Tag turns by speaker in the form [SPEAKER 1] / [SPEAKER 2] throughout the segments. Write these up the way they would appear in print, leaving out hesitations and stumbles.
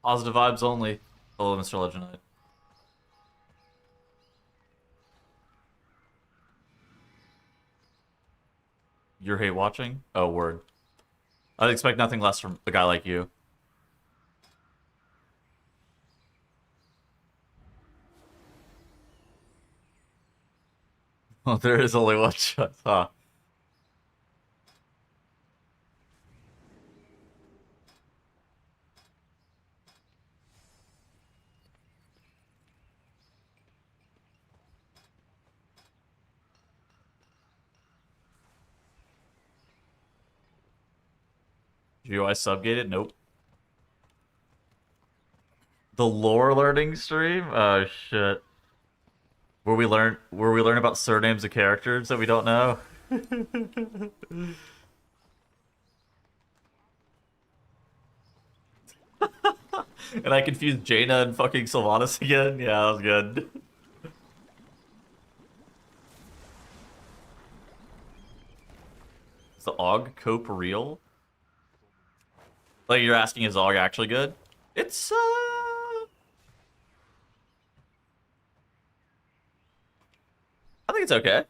[SPEAKER 1] Positive vibes only. Hello, Mr. Legend Knight. You hate watching? Oh, word. I'd expect nothing less from a guy like you. Oh, there is only one shot. Huh. GUI subgated? Nope. The lore learning stream? Oh shit. Where we learn about surnames of characters that we don't know? And I confused Jaina and fucking Sylvanas again? Yeah, that was good. Is the AUG cope real? Like, you're asking, is AUG actually good? It's, I think it's okay.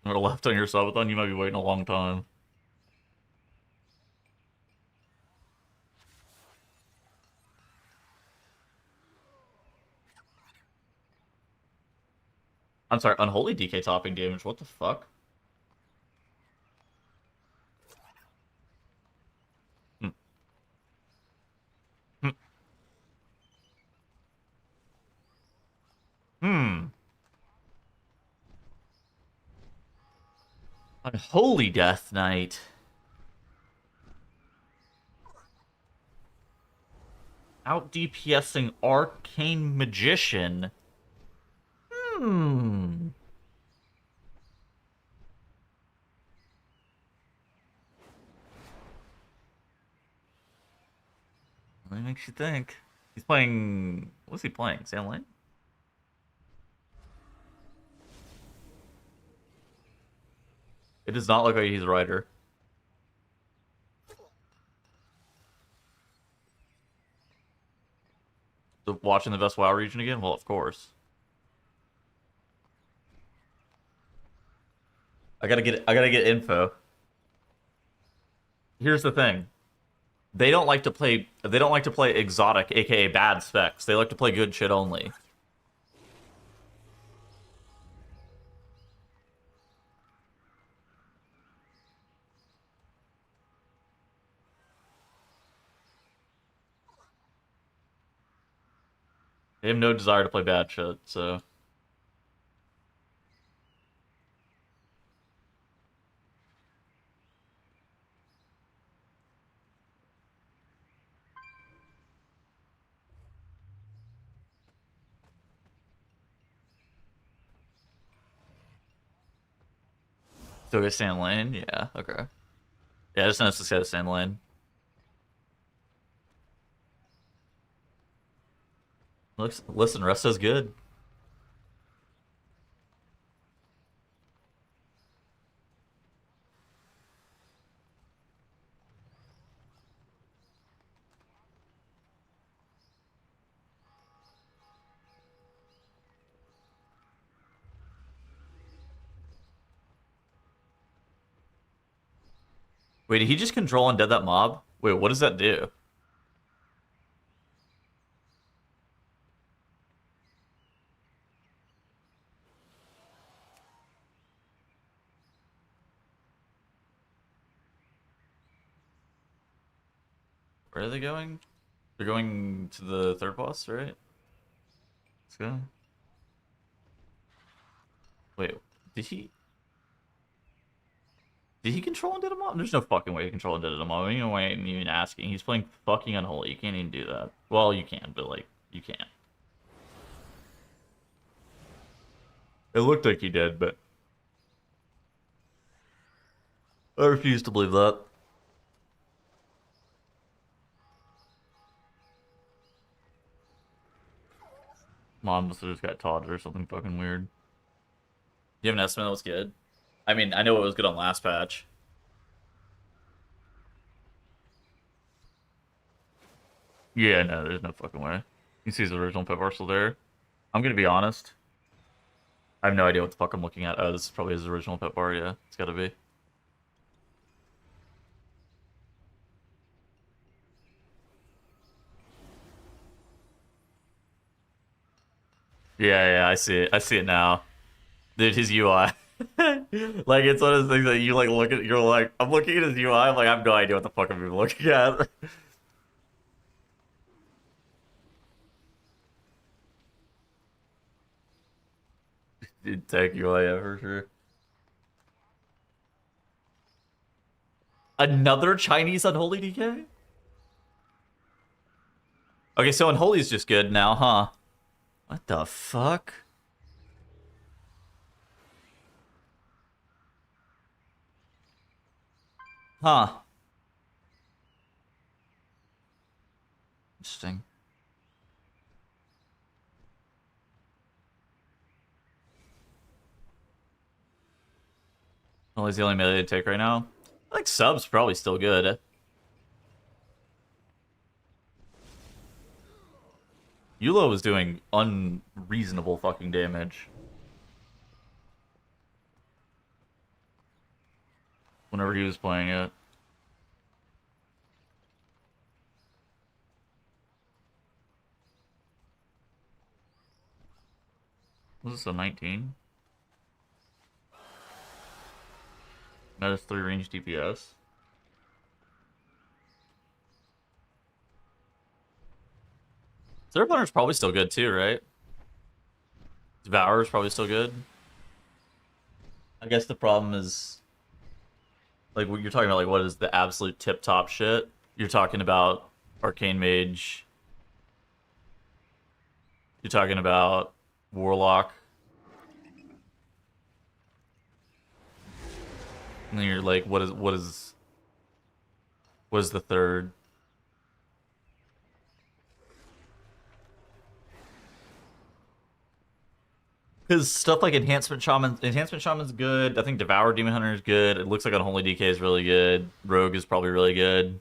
[SPEAKER 1] Or left on your subathon, you might be waiting a long time. I'm sorry, unholy DK topping damage, what the fuck? Hmm. Hmm. Hmm. Unholy Death Knight. Out DPSing Arcane Magician. Hmm. What makes you think? He's playing. What's he playing? Sand Lane? It does not look like he's a writer. Watching the best WoW region again? Well, of course. I gotta get info. Here's the thing. They don't like to play exotic, aka bad specs. They like to play good shit only. They have no desire to play bad shit, so still get Sand Lane? Yeah, okay. Yeah, I just noticed this guy Sand Lane. Listen, rest is good. Wait, did he just control and dead that mob? Wait, what does that do? Where are they going? They're going to the third boss, right? Let's go. Wait, did he? Did he control and did a mob? There's no fucking way he control and did a mob. Even way I'm even asking. He's playing fucking unholy. You can't even do that. Well, you can, but like, you can't. It looked like he did, but I refuse to believe that. Mom must have just got taught or something fucking weird. You have an estimate that was good? I mean, I know it was good on last patch. Yeah, no, there's no fucking way. You see his original pet parcel there. I'm gonna be honest. I have no idea what the fuck I'm looking at. Oh, this is probably his original pet bar. Yeah, it's gotta be. Yeah, yeah, I see it. I see it now. Dude, his UI. Like, it's one of those things that you, like, look at, you're like, I'm looking at his UI, I'm like, I have no idea what the fuck I'm even looking at. Dude, tech UI, yeah, for sure. Another Chinese Unholy DK? Okay, so Unholy's just good now, huh? What the fuck? Huh. Interesting. Unholy's the only melee to take right now. I think sub's probably still good. Yulo was doing unreasonable fucking damage whenever he was playing it. Was this a 19? Metis 3 range DPS. Third Punter's probably still good too, right? Devourer's probably still good. I guess the problem is, like, what you're talking about, like, what is the absolute tip-top shit? You're talking about Arcane Mage. You're talking about Warlock. And then you're like, what is the third? Because stuff like Enhancement Shaman's good. I think Devour Demon Hunter is good. It looks like Unholy DK is really good. Rogue is probably really good.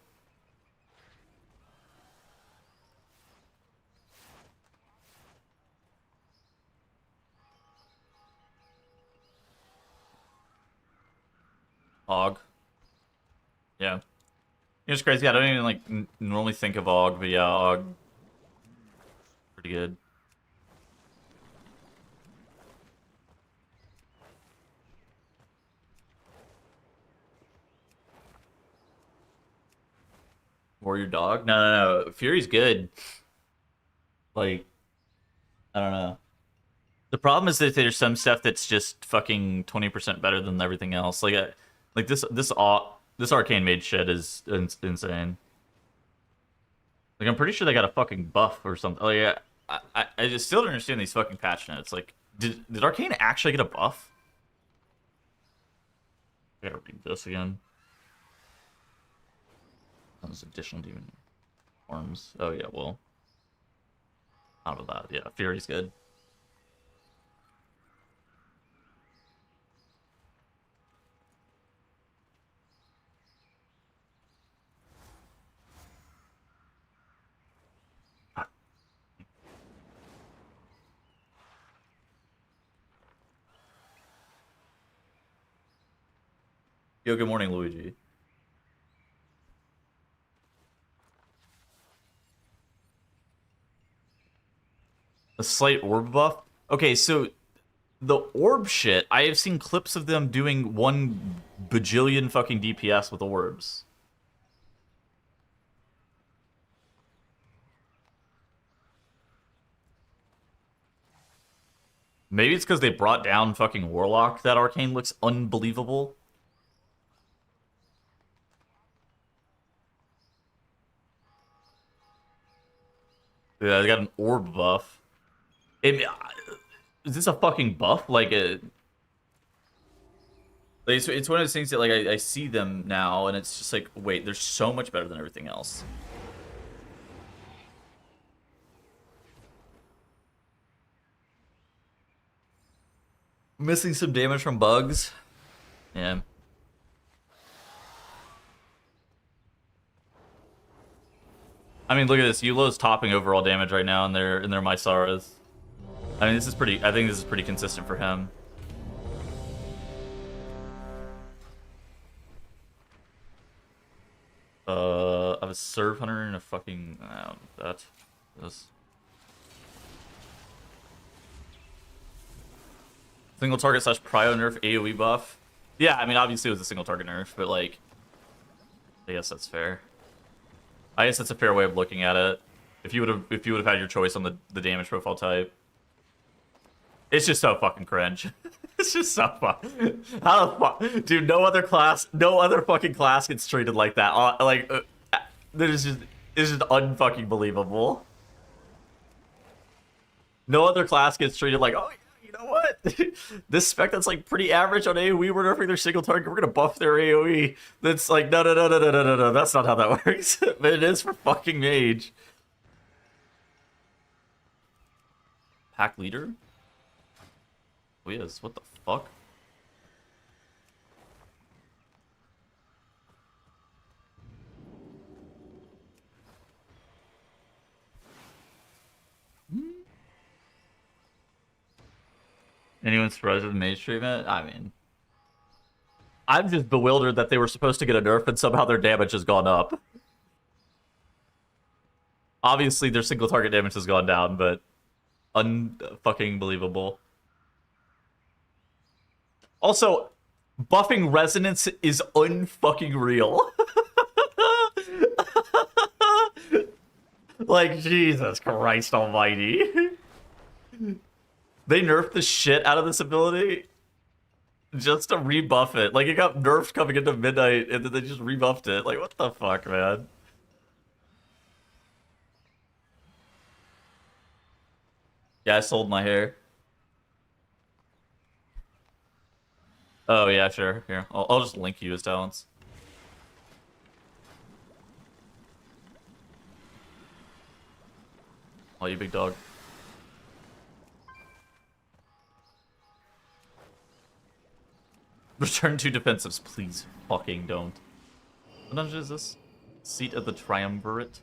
[SPEAKER 1] Og. Yeah. It's crazy. I don't even like normally think of Og, but yeah, Og. Pretty good. Warrior Dog? No, no, no. Fury's good. Like, I don't know. The problem is that there's some stuff that's just fucking 20% better than everything else. Like this Arcane Mage shit is insane. Like, I'm pretty sure they got a fucking buff or something. Oh yeah, I just still don't understand these fucking patch notes. Like, did Arcane actually get a buff? I gotta read this again. Those additional demon forms. Oh yeah, well, out of that, yeah, Fury's good. Yo, good morning, Luigi. A slight orb buff. Okay, so the orb shit, I have seen clips of them doing 1 bajillion fucking DPS with orbs. Maybe it's because they brought down fucking Warlock that Arcane looks unbelievable. Yeah, they got an orb buff. Is this a fucking buff? It's one of those things that, like, I see them now, and it's just like, wait, they're so much better than everything else. Missing some damage from bugs. Yeah. I mean, look at this. Yulo's topping overall damage right now in their Mysaras. I mean, this is pretty. I think this is pretty consistent for him. I have a Serve Hunter and a fucking this single target slash prio nerf AoE buff. Yeah, I mean, obviously it was a single target nerf, but like, I guess that's fair. I guess that's a fair way of looking at it. If you would have had your choice on the damage profile type. It's just so fucking cringe. It's just so fun. How the fuck, dude? No other fucking class gets treated like that. It's just unfucking believable. No other class gets treated like, oh, you know what? This spec that's like pretty average on AoE, we're nerfing their single target. We're gonna buff their AoE. That's like no. That's not how that works. But it is for fucking mage. Pack leader. Who is? What the fuck? Anyone surprised with the mage treatment? I mean, I'm just bewildered that they were supposed to get a nerf and somehow their damage has gone up. Obviously, their single target damage has gone down, but unfucking believable. Also, buffing resonance is unfucking real. Like, Jesus Christ almighty. They nerfed the shit out of this ability just to rebuff it. Like, it got nerfed coming into midnight, and then they just rebuffed it. Like, what the fuck, man? Yeah, I sold my hair. Oh, yeah, sure. Here, I'll just link you his talents. Oh, you big dog. Return to defensives, please fucking don't. What dungeon is this? Seat of the Triumvirate?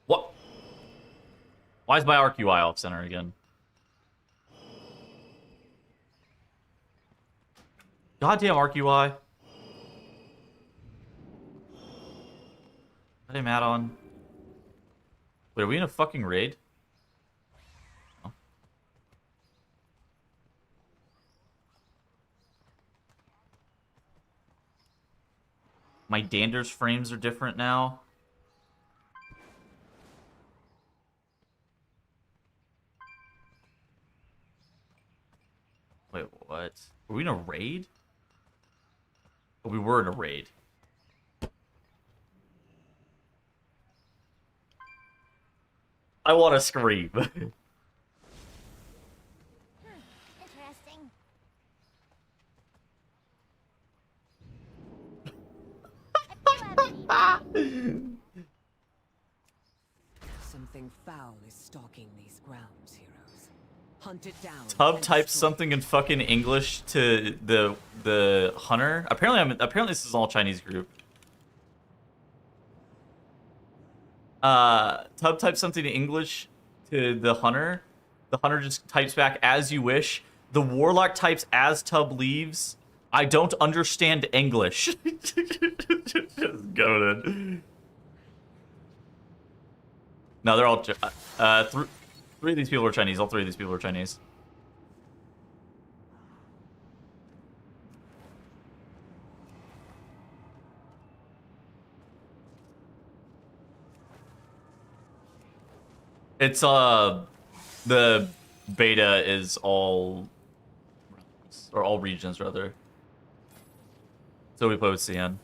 [SPEAKER 1] What? Why is my RQI off center again? Goddamn RQI. Let him add on. Wait, are we in a fucking raid? Oh. My Dander's frames are different now. Wait, what? Were we in a raid? Oh, we were in a raid. I want to scream.
[SPEAKER 2] Interesting.
[SPEAKER 3] Something foul is stalking these grounds, heroes. Hunt it down.
[SPEAKER 1] Tub types something in fucking English to the hunter. Apparently this is all Chinese group. Tub types something in English to the hunter. The hunter just types back as you wish. The warlock types as Tub leaves. I don't understand English. Just goaded. No, they're all three of these people are Chinese. All three of these people are Chinese. It's the beta is all regions rather. So we play with CN.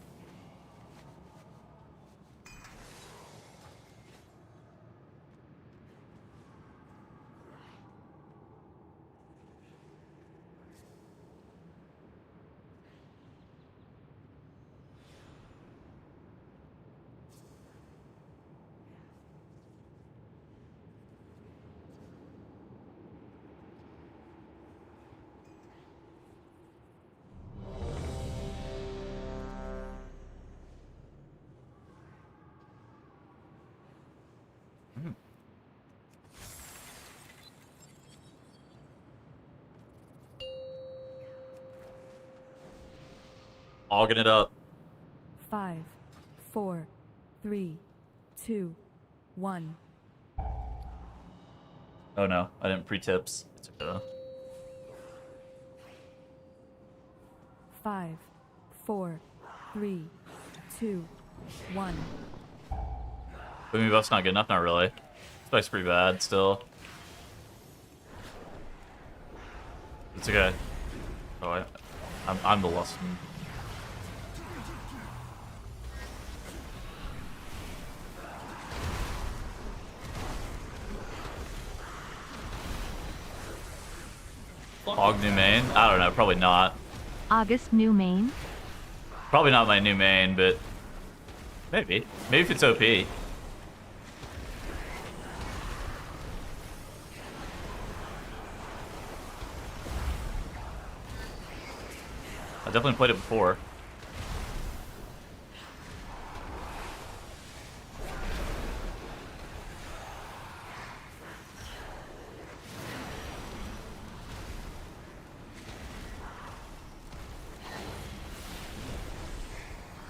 [SPEAKER 1] Ogging it up.
[SPEAKER 4] 5, 4, 3, 2, 1.
[SPEAKER 1] Oh no, I didn't pre-tips. It's okay.
[SPEAKER 4] 5, 4, 3, 2, 1.
[SPEAKER 1] Boomy buff's not good enough, not really. This fight's pretty bad still. It's okay. Oh, I'm the lost one. Og new main? I don't know, probably not.
[SPEAKER 2] August new main.
[SPEAKER 1] Probably not my new main, but maybe. Maybe if it's OP. I definitely played it before.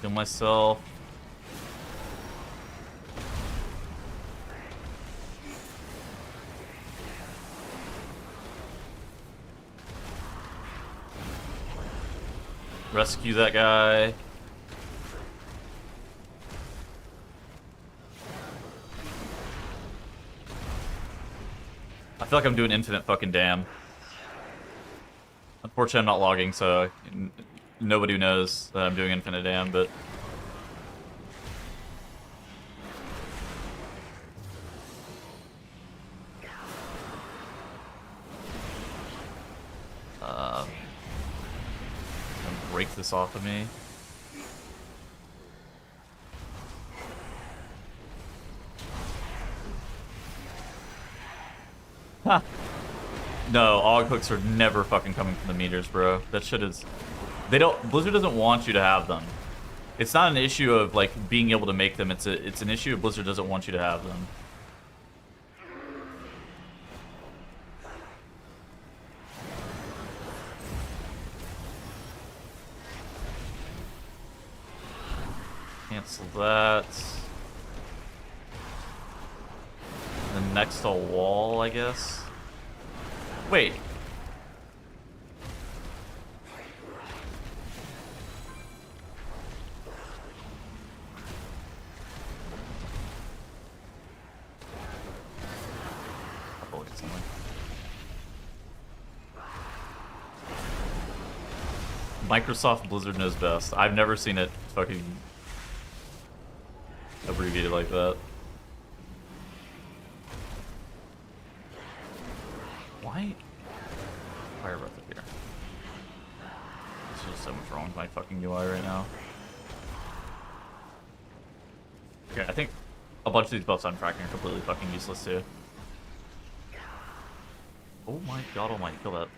[SPEAKER 1] Kill myself. Rescue that guy. I feel like I'm doing infinite fucking damn. Unfortunately, I'm not logging, so nobody knows that I'm doing infinite damn, but... break this off of me. Huh. No, AUG hooks are never fucking coming from the meters, bro. That shit is... Blizzard doesn't want you to have them. It's not an issue of, like, being able to make them. It's an issue of Blizzard doesn't want you to have them. Cancel that. Then next to a wall, I guess. Wait. I'll look at something. Microsoft Blizzard knows best. I've never seen it fucking abbreviated like that. Why? Fire breath up here. There's just so much wrong with my fucking UI right now. Okay, I think a bunch of these buffs I'm tracking are completely fucking useless too. Oh my god almighty, kill that.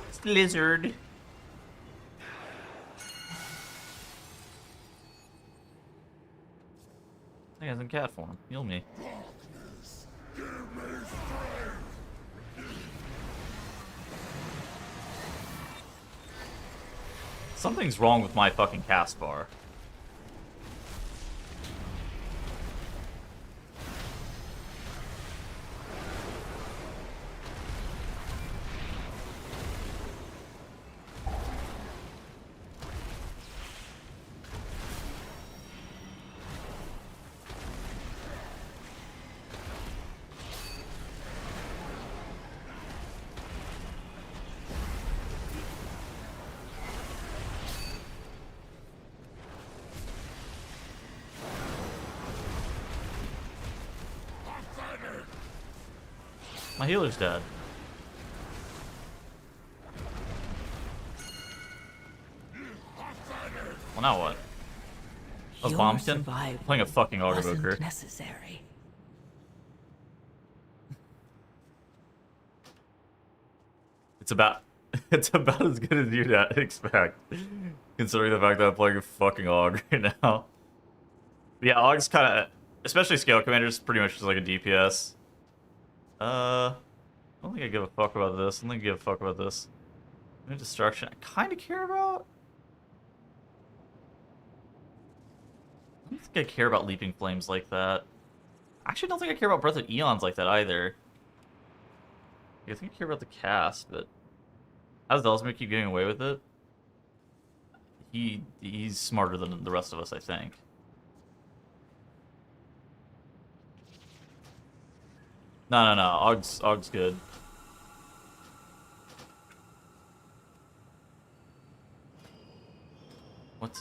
[SPEAKER 1] It's lizard. I think I was in cat form. Heal me. Something's wrong with my fucking cast bar. My healer's dead. Well, now what? A
[SPEAKER 3] Your
[SPEAKER 1] bombkin?
[SPEAKER 3] survival
[SPEAKER 1] Playing a fucking Augur
[SPEAKER 3] wasn't
[SPEAKER 1] Evoker.
[SPEAKER 3] necessary.
[SPEAKER 1] It's about as good as you'd expect, considering the fact that I'm playing a fucking Aug right now. But yeah, Aug's kind of, especially Scale Commander's pretty much just like a DPS. I don't think I give a fuck about this. I don't think I give a fuck about this. Destruction I kind of care about. I don't think I care about Leaping Flames like that. I actually don't think I care about Breath of Eons like that either. I think I care about the cast, but how does Elsmere keep getting away with it? He's smarter than the rest of us, I think. No. Og's good. What?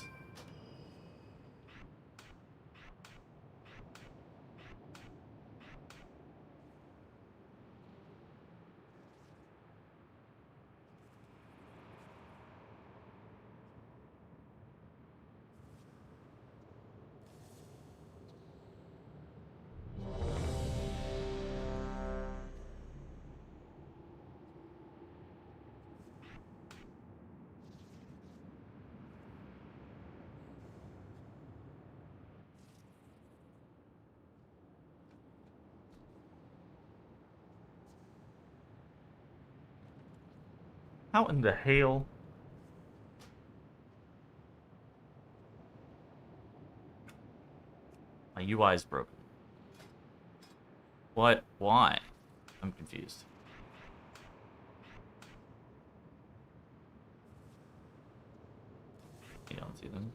[SPEAKER 1] How in the hell? My UI is broken. What? Why? I'm confused. You don't see them.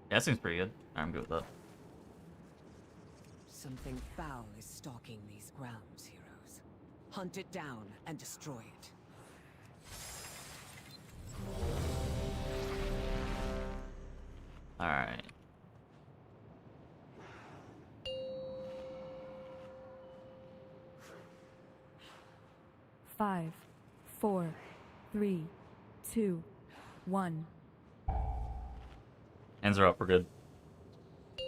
[SPEAKER 1] Yeah, that seems pretty good. I'm good with that.
[SPEAKER 3] Something foul is stalking these grounds, heroes. Hunt it down and destroy it.
[SPEAKER 1] Alright.
[SPEAKER 4] Five, four, three, two, one.
[SPEAKER 1] Hands are up, we're good. But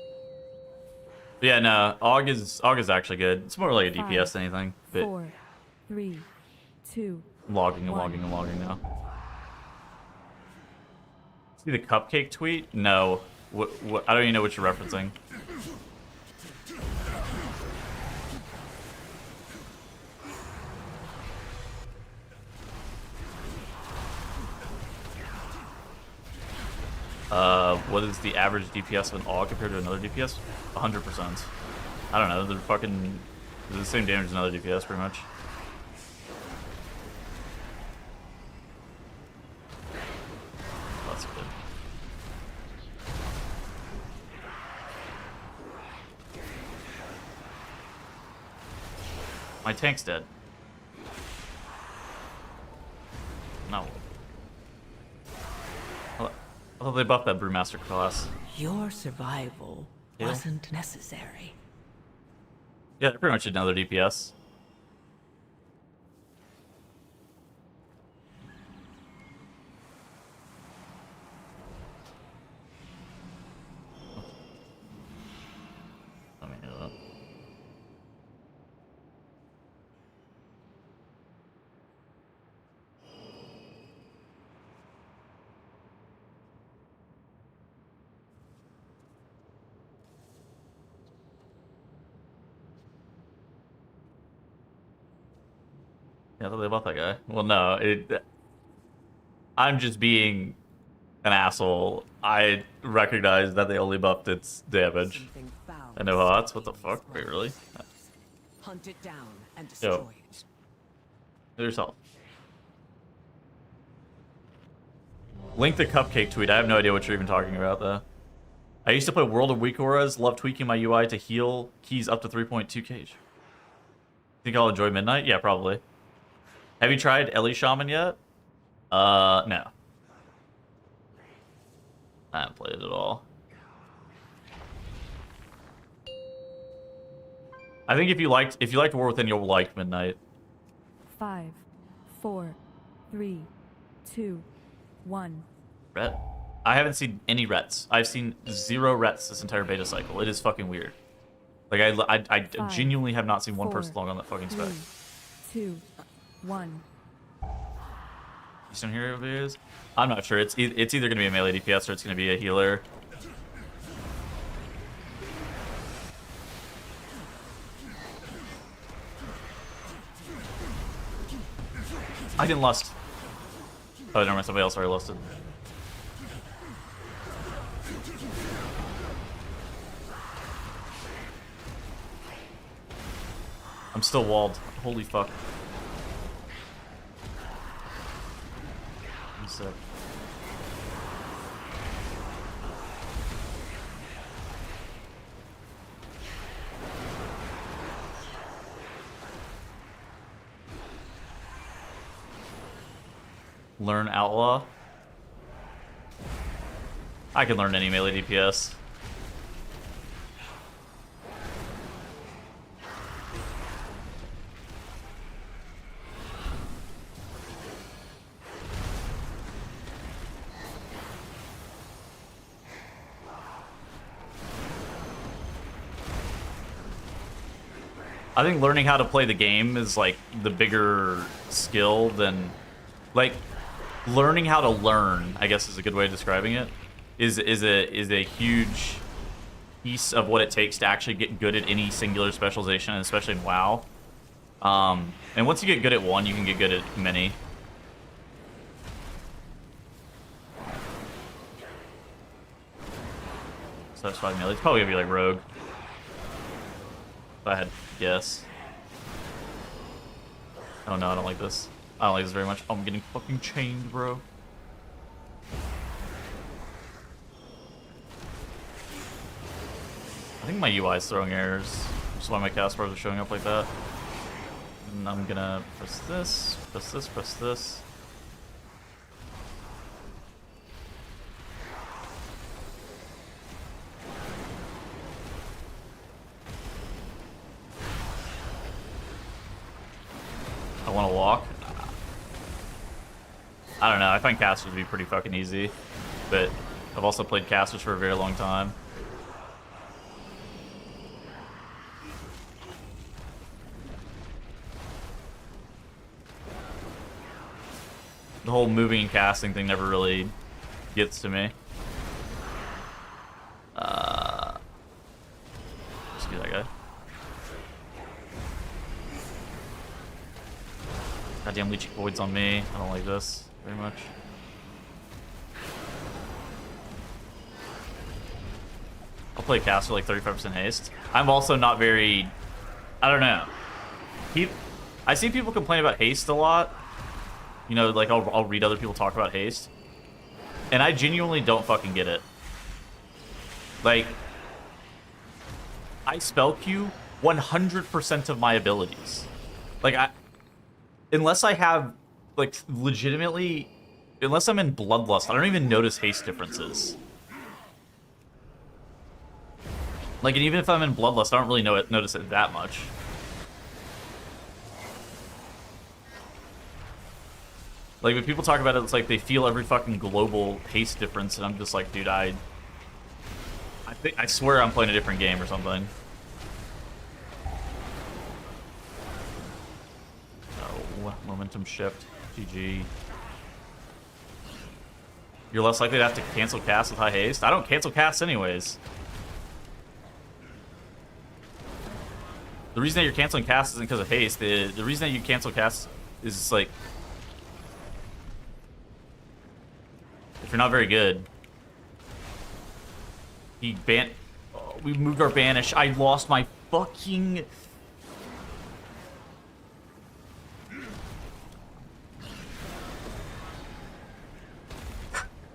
[SPEAKER 1] yeah, no, Og is actually good. It's more like a DPS than anything. But
[SPEAKER 4] 4, 3, 2.
[SPEAKER 1] I'm logging now. See the cupcake tweet? No. What, I don't even know what you're referencing. What is the average DPS of an AUG compared to another DPS? 100%. I don't know, they're the same damage as another DPS pretty much. That's good. My tank's dead. No. I thought they buffed that Brewmaster class.
[SPEAKER 5] Your survival
[SPEAKER 1] Yeah.
[SPEAKER 5] wasn't necessary.
[SPEAKER 1] Yeah, they're pretty much another DPS. Let me do that. Yeah, I thought they buffed that guy. Well, no, I'm just being an asshole. I recognize that they only buffed its damage.
[SPEAKER 3] Something foul
[SPEAKER 1] I know
[SPEAKER 3] is
[SPEAKER 1] how that's what the
[SPEAKER 3] stalking these
[SPEAKER 1] fuck? Wait, really?
[SPEAKER 3] grounds. Hunt it down and destroy
[SPEAKER 1] Yo.
[SPEAKER 3] it.
[SPEAKER 1] Do yourself. Link the cupcake tweet. I have no idea what you're even talking about, though. I used to play World of Weak Auras. Love tweaking my UI to heal keys up to 3.2 kg. Think I'll enjoy Midnight? Yeah, probably. Have you tried Ellie Shaman yet? No. I haven't played it at all. I think if you liked War Within, you'll like Midnight.
[SPEAKER 4] 5, 4, 3, 2, 1.
[SPEAKER 1] Ret? I haven't seen any Rets. I've seen 0 Rets this entire beta cycle. It is fucking weird. Like I
[SPEAKER 4] Five,
[SPEAKER 1] genuinely have not seen one
[SPEAKER 4] 4,
[SPEAKER 1] person log on that fucking spec.
[SPEAKER 4] 3, 2, 1.
[SPEAKER 1] Eastern Hero videos? I'm not sure. It's either gonna be a melee DPS or it's gonna be a healer. I didn't lust. Oh, never mind. Somebody else already lusted. I'm still walled. Holy fuck. I'm sick. Learn Outlaw. I can learn any melee DPS. I think learning how to play the game is like the bigger skill than like learning how to learn, I guess is a good way of describing it, is a huge piece of what it takes to actually get good at any singular specialization, and especially in WoW. And once you get good at one, you can get good at many. So that's 5 melee. It's probably gonna be like Rogue. If I had to guess. Oh no, I don't like this. I don't like this very much. Oh, I'm getting fucking chained, bro. I think my UI is throwing errors, which is why my cast bars are showing up like that. And I'm gonna press this, press this, press this. I want to walk. I don't know. I find casters to be pretty fucking easy, but I've also played casters for a very long time. The whole moving and casting thing never really gets to me. Excuse that guy. Goddamn leeching voids on me. I don't like this very much. I'll play caster like 35% haste. I'm also not very... I don't know. I see people complain about haste a lot. You know, like I'll read other people talk about haste. And I genuinely don't fucking get it. Like, I spell queue 100% of my abilities. Like, unless I have, like, legitimately... Unless I'm in Bloodlust, I don't even notice haste differences. Like, and even if I'm in Bloodlust, I don't really notice it that much. Like, when people talk about it, it's like they feel every fucking global haste difference, and I'm just like, dude, I swear I'm playing a different game or something. Oh, momentum shift. GG. You're less likely to have to cancel casts with high haste? I don't cancel casts anyways. The reason that you're canceling casts isn't because of haste. The reason that you cancel casts is, like... If you're not very good. We moved our banish. I lost my fucking...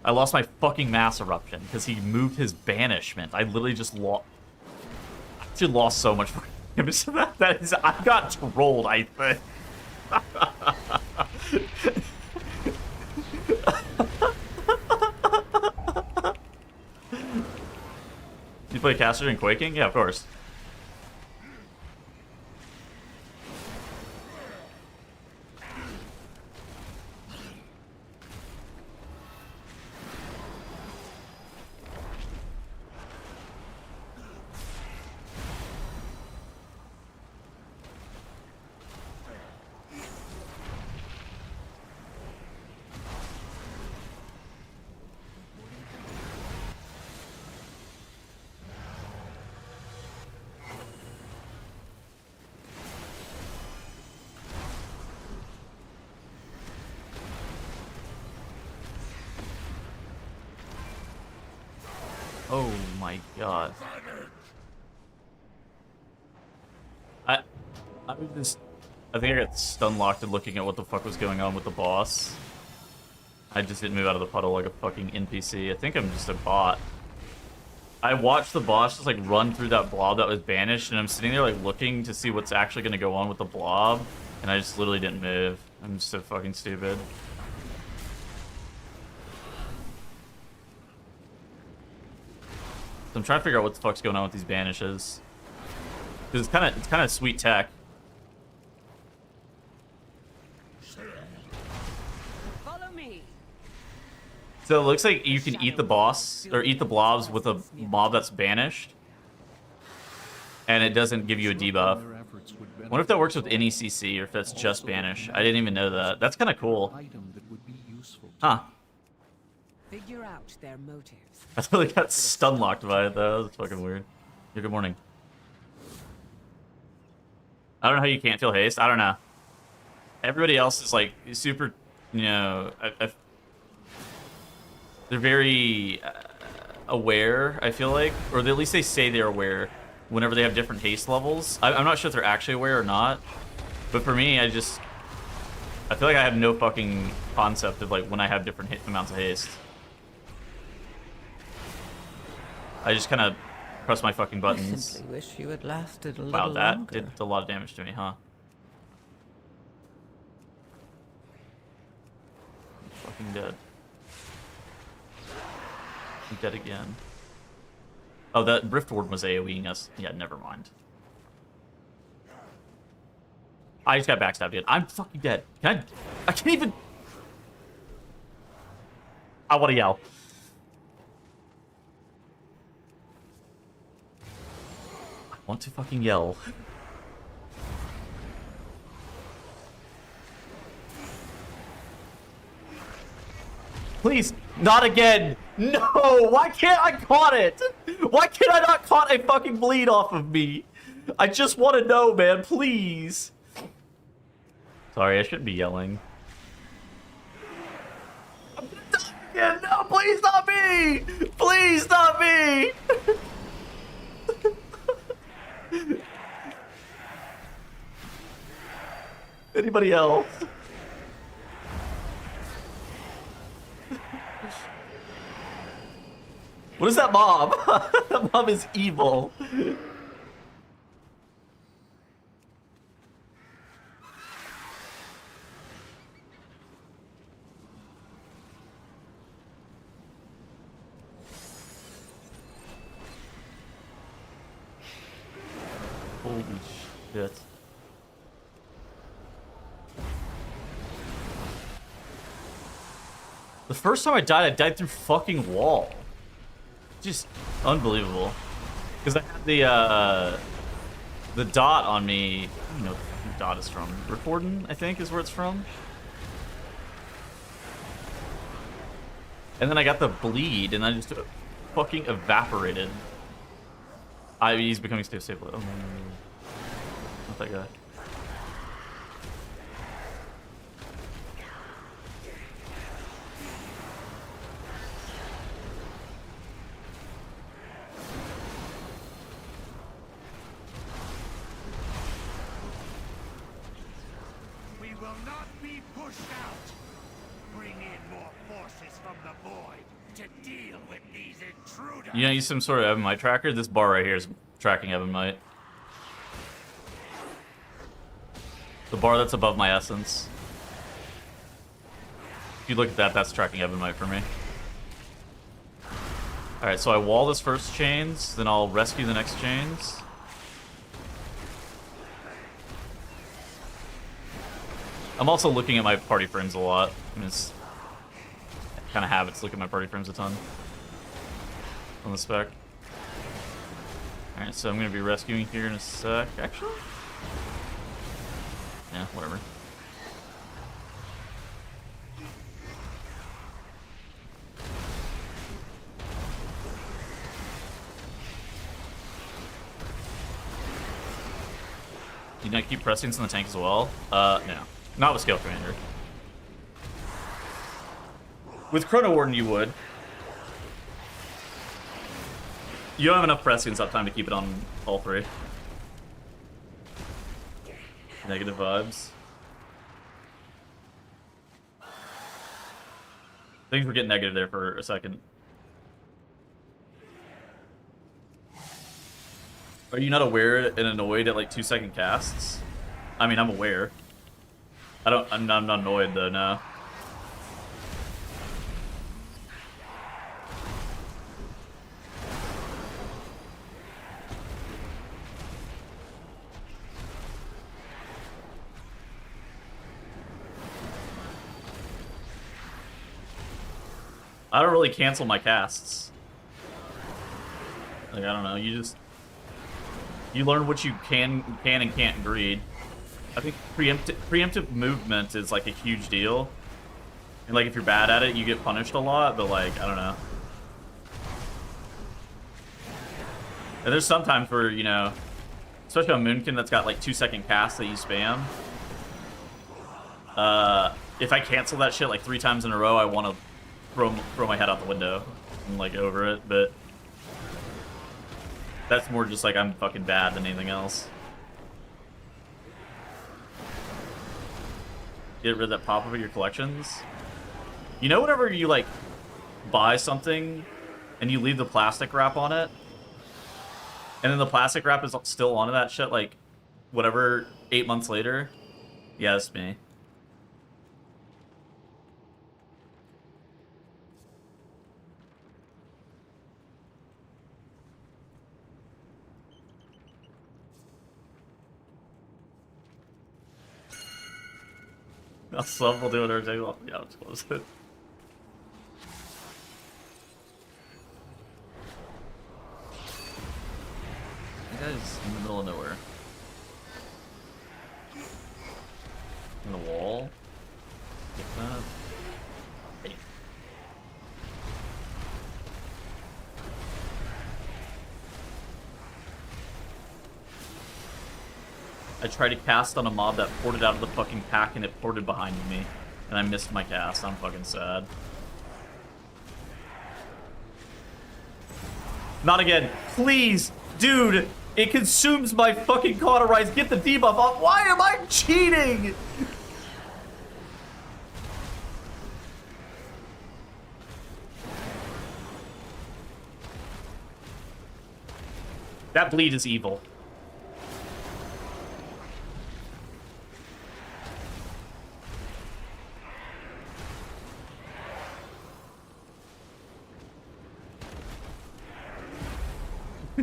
[SPEAKER 1] I lost my fucking mass eruption because he moved his banishment. I literally just lost... I actually lost so much fucking damage to that. That is... I got trolled, I think. You play caster in Quaking? Yeah, of course. Oh my god. I was just... I think I got stun locked and looking at what the fuck was going on with the boss. I just didn't move out of the puddle like a fucking NPC. I think I'm just a bot. I watched the boss just like run through that blob that was banished, and I'm sitting there like looking to see what's actually gonna go on with the blob, and I just literally didn't move. I'm just so fucking stupid. So I'm trying to figure out what the fuck's going on with these banishes. Because it's kind of sweet tech.
[SPEAKER 3] Follow me.
[SPEAKER 1] So it looks like you can eat the boss, or eat the blobs with a mob that's banished. And it doesn't give you a debuff. I wonder if that works with any CC, or if that's just banish. I didn't even know that. That's kind of cool. Huh.
[SPEAKER 3] Figure out their motives.
[SPEAKER 1] I totally got stun locked by it, though. That's fucking weird. Yeah, good morning. I don't know how you can't feel haste. I don't know. Everybody else is like super, you know, they're very aware, I feel like, or at least they say they're aware whenever they have different haste levels. I'm not sure if they're actually aware or not, but for me, I feel like I have no fucking concept of like when I have different amounts of haste. I just kind of press my fucking
[SPEAKER 5] I
[SPEAKER 1] buttons.
[SPEAKER 5] simply wish you had lasted a little
[SPEAKER 1] Wow, that
[SPEAKER 5] longer.
[SPEAKER 1] did a lot of damage to me, huh? I'm fucking dead. I'm dead again. Oh, that Rift Ward was AoEing us. Yeah, never mind. I just got backstabbed again. I'm fucking dead. I can't even... I want to yell. I want to fucking yell. Please, not again. No, why can't I caught it? Why can't I not caught a fucking bleed off of me? I just want to know, man, please. Sorry, I shouldn't be yelling. I'm gonna die again. No, please not me. Please not me. Anybody else? What is that mob? That mob is evil. Holy shit. The first time I died through fucking wall. Just unbelievable. Because I had the dot on me. I don't know where the dot is from. Riporden, I think, is where it's from. And then I got the bleed, and I just fucking evaporated. He's becoming stable. Oh, no. Not that guy.
[SPEAKER 6] We will not be pushed out. Bring in more forces from the void to deal with these intruders.
[SPEAKER 1] You know, use some sort of Evan tracker. This bar right here is tracking Evan. The bar that's above my essence. If you look at that, that's tracking Evan for me. Alright, so I wall this first chains, then I'll rescue the next chains. I'm also looking at my party frames a lot. I kind of habits look at my party frames a ton on the spec. Alright, so I'm going to be rescuing here in a sec, actually. Yeah, whatever. You not keep pressings in the tank as well? No. Not with Scale Commander. With Chrono Warden, you would. You don't have enough Prescience uptime to keep it on all three. Negative vibes. Things were getting negative there for a second. Are you not aware and annoyed at like 2-second casts? I mean, I'm aware. I'm not annoyed though, no. I don't really cancel my casts. Like, I don't know, you learn what you can and can't greed. I think preemptive movement is like a huge deal. And like if you're bad at it, you get punished a lot, but like, I don't know. And there's sometimes where, you know, especially on Moonkin that's got like 2-second casts that you spam. If I cancel that shit like 3 times in a row, I want to throw my head out the window and like over it, but that's more just like I'm fucking bad than anything else. Get rid of that pop-up of your collections. You know, whenever you like buy something and you leave the plastic wrap on it, and then the plastic wrap is still on that shit like whatever 8 months later? Yeah, that's me. Some will do it every day. Yeah, I'll just close it. You guys in the middle of nowhere. In the wall. Get that. Hey. I tried to cast on a mob that ported out of the fucking pack and it ported behind me. And I missed my cast. I'm fucking sad. Not again. Please! Dude! It consumes my fucking cauterize. Get the debuff off. Why am I cheating? That bleed is evil.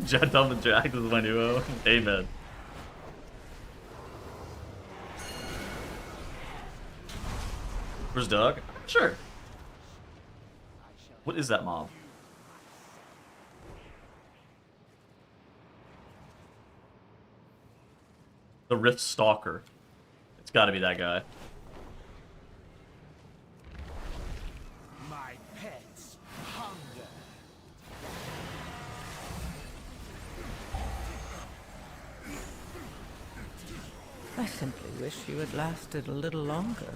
[SPEAKER 1] Jet Dump and Jack, this is my new O. Amen. Where's Doug? Sure. What is that mob? The Rift Stalker. It's gotta be that guy.
[SPEAKER 6] My pets hunger.
[SPEAKER 5] I simply wish you had lasted a little longer.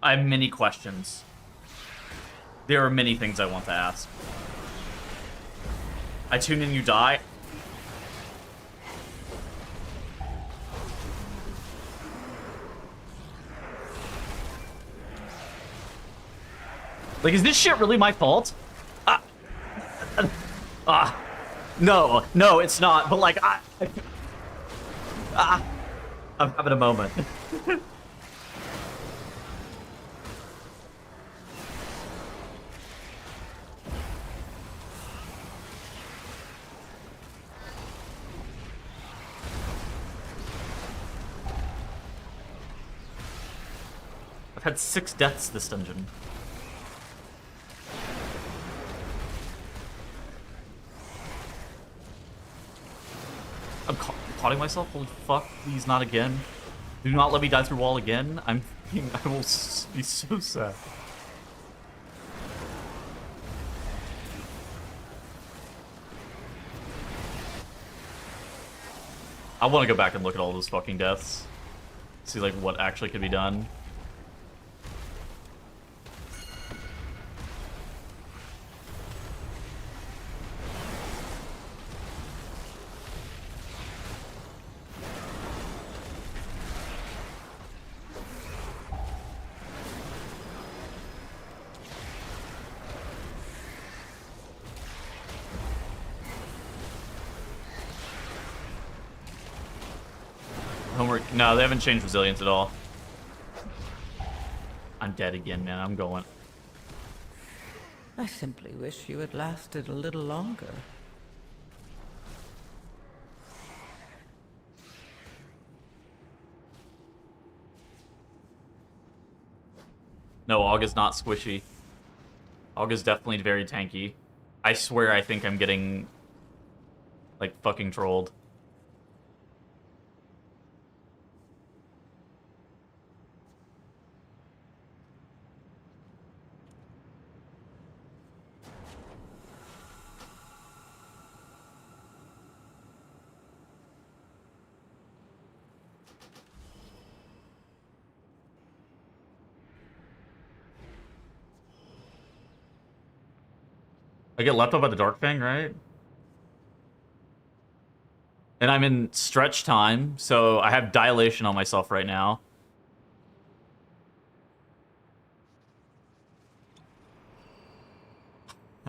[SPEAKER 1] I have many questions. There are many things I want to ask. I tune in, you die. Like, is this shit really my fault? No, it's not. But like, I'm having a moment. I've had 6 deaths this dungeon. I'm caughting myself. Holy fuck! Please, not again. Do not let me die through wall again. I will be so sad. I want to go back and look at all those fucking deaths. See, like, what actually could be done. Homework. No, they haven't changed resilience at all. I'm dead again, man. I'm going.
[SPEAKER 5] I simply wish you had lasted a little longer.
[SPEAKER 1] No, Aug is not squishy. Aug is definitely very tanky. I swear I think I'm getting, like, fucking trolled. I get left up by the Dark Fang, right? And I'm in stretch time, so I have dilation on myself right now.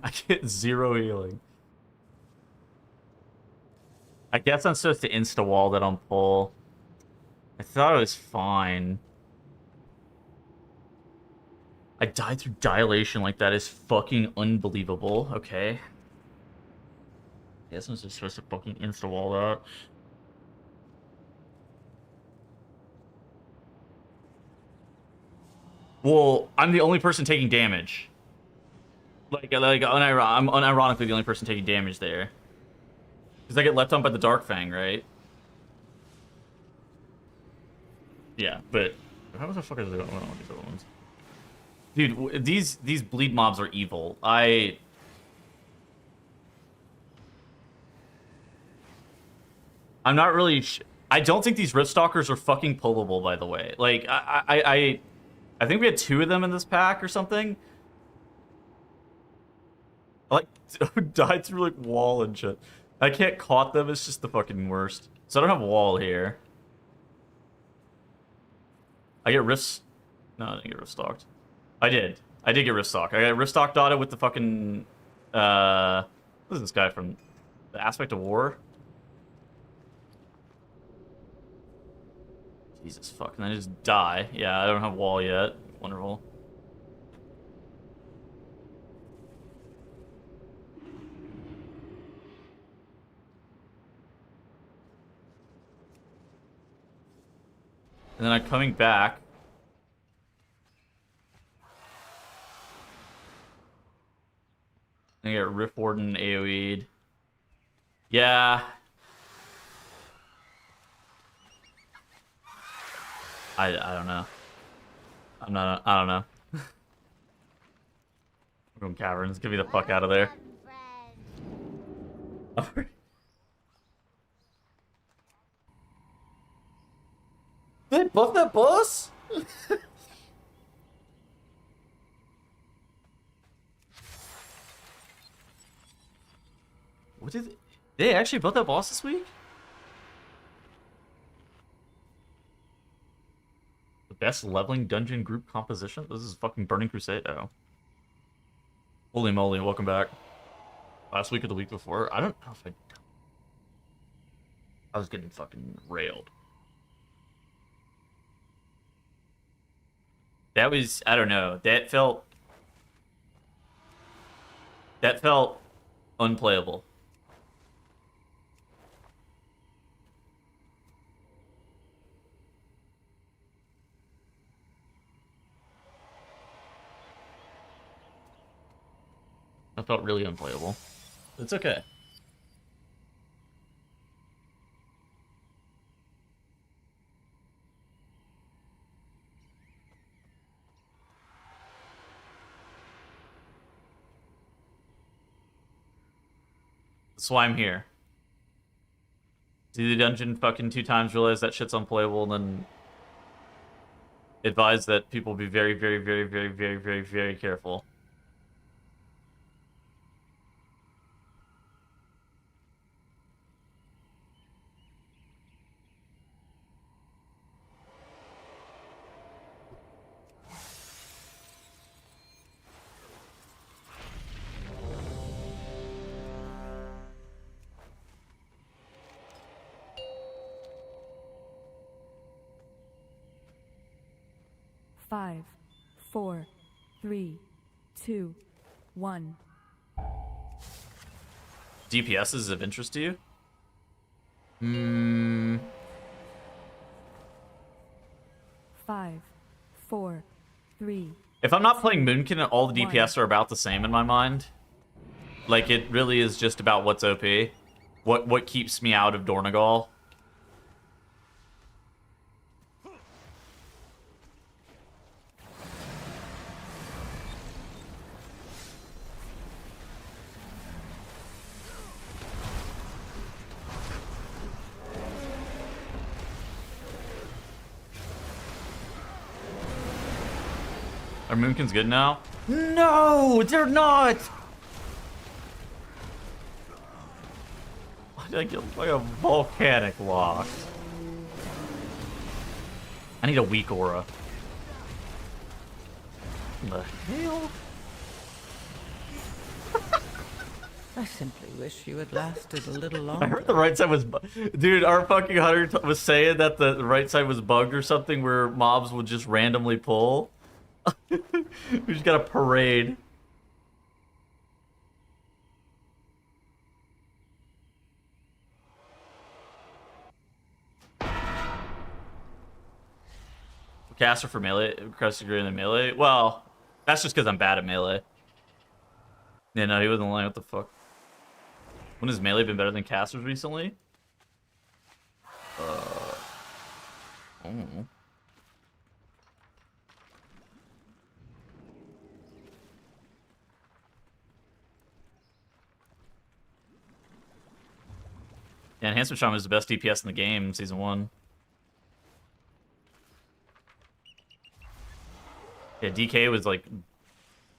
[SPEAKER 1] I get 0 healing. I guess I'm supposed to insta-wall that on pull. I thought it was fine. I died through dilation like that is fucking unbelievable. Okay. I guess I'm just supposed to fucking insta-wall that. Well, I'm the only person taking damage. I'm unironically the only person taking damage there. Because I get left on by the Dark Fang, right? Yeah, but how the fuck is it going on with these other ones? Dude, these bleed mobs are evil. I'm not really. I don't think these Rift Stalkers are fucking pullable. By the way, like I think we had 2 of them in this pack or something. I, like died through like wall and shit. I can't caught them. It's just the fucking worst. So I don't have wall here. I get rifts. No, I didn't get rift stalked. I did get rift stalked. I got rift stalked dotted with the fucking what is this guy from the Aspect of War? Jesus fuck, and then I just die. Yeah, I don't have wall yet. Wonderful. And then I'm coming back. I get Rift Warden AoE'd. Yeah. I don't know. I don't know. I'm going caverns. Get me the fuck out of there. Did they buff that boss? What did they actually built that boss this week? The best leveling dungeon group composition? This is fucking Burning Crusade. Oh. Holy moly, welcome back. Last week or the week before? I don't know if I was getting fucking railed. That was, I don't know. That felt unplayable. That felt really unplayable. It's okay. That's why I'm here. Do the dungeon fucking 2 times, realize that shit's unplayable, and then advise that people be very, very, very, very, very, very, very careful.
[SPEAKER 4] Five, four, three, two, one.
[SPEAKER 1] DPS is of interest to you?
[SPEAKER 4] Five, four, three.
[SPEAKER 1] If I'm not playing Moonkin, all the
[SPEAKER 4] One.
[SPEAKER 1] DPS are about the same in my mind. Like, it really is just about what's OP. What keeps me out of Dornagal. Are Moonkins good now? No, they're not! Why did I get like a volcanic locked? I need a weak aura. What the hell?
[SPEAKER 5] I simply wish you had lasted a little
[SPEAKER 1] I
[SPEAKER 5] longer.
[SPEAKER 1] heard the right side was... Dude, our fucking hunter was saying that the right side was bugged or something where mobs would just randomly pull. We just got a parade. Caster for melee, request degree in the melee. Well, that's just because I'm bad at melee. Yeah, no, he wasn't lying. What the fuck? When has melee been better than casters recently? Oh. Yeah, Enhancement Shaman is the best DPS in the game, Season 1. Yeah, DK was like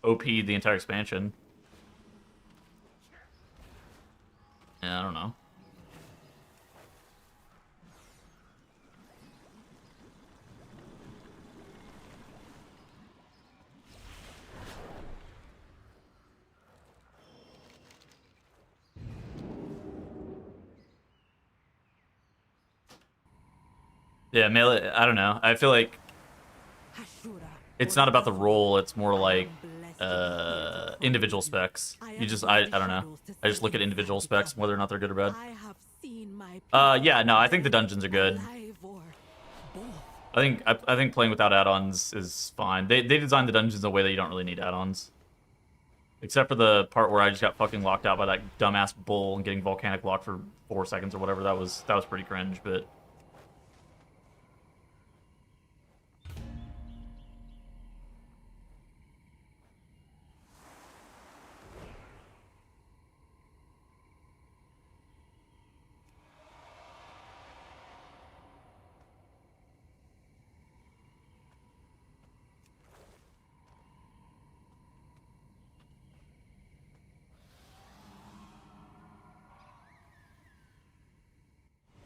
[SPEAKER 1] OP the entire expansion. Yeah, I don't know. Yeah, melee, I don't know. I feel like it's not about the role, it's more like individual specs. You just I don't know. I just look at individual specs, whether or not they're good or bad. Yeah, no, I think the dungeons are good. I think playing without add-ons is fine. They designed the dungeons in a way that you don't really need add-ons. Except for the part where I just got fucking locked out by that dumbass bull and getting volcanic locked for 4 seconds or whatever. That was pretty cringe, but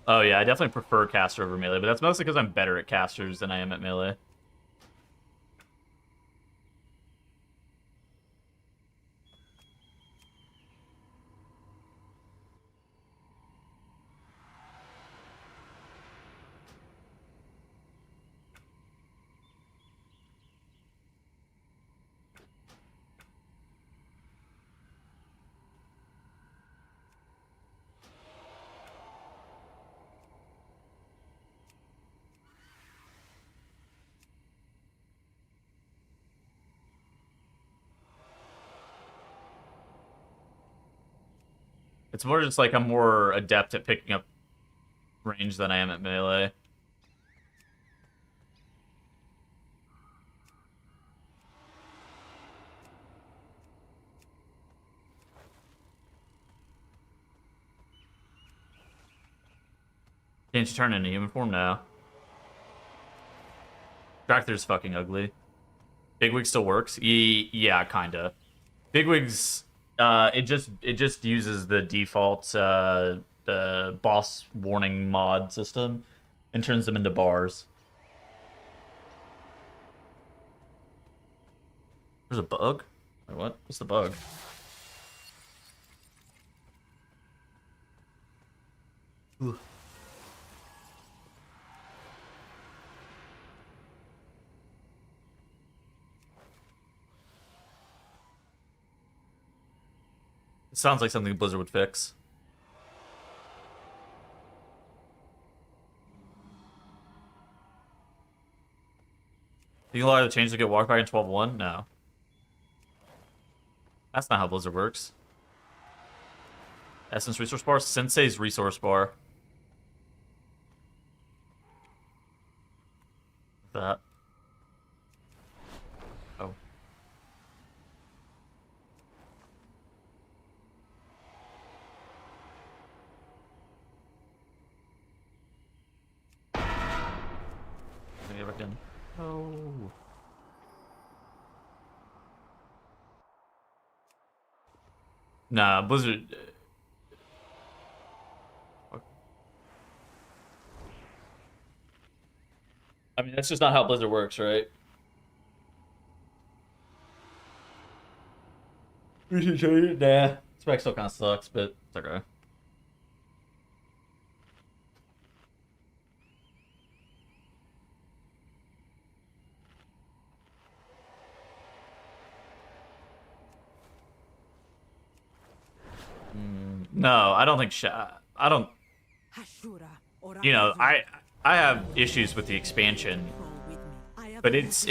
[SPEAKER 1] oh yeah, I definitely prefer caster over melee, but that's mostly because I'm better at casters than I am at melee. It's more just like I'm more adept at picking up range than I am at melee. Can't you turn into human form now? Dracthar's fucking ugly. Bigwig still works? Yeah, kinda. Bigwig's it just uses the default the boss warning mod system and turns them into bars. There's a bug? Wait, what? What's the bug? Ooh. It sounds like something Blizzard would fix. You can allow the change to get walked back in 12.1? No. That's not how Blizzard works. Essence resource bar? Sensei's resource bar. That. Oh. Let me get back in. Oh. Nah, Blizzard. I mean, that's just not how Blizzard works, right? We should change it. Nah. Spec still kind of sucks, but it's okay. No, I don't think. I don't. You know, I have issues with the expansion, but it's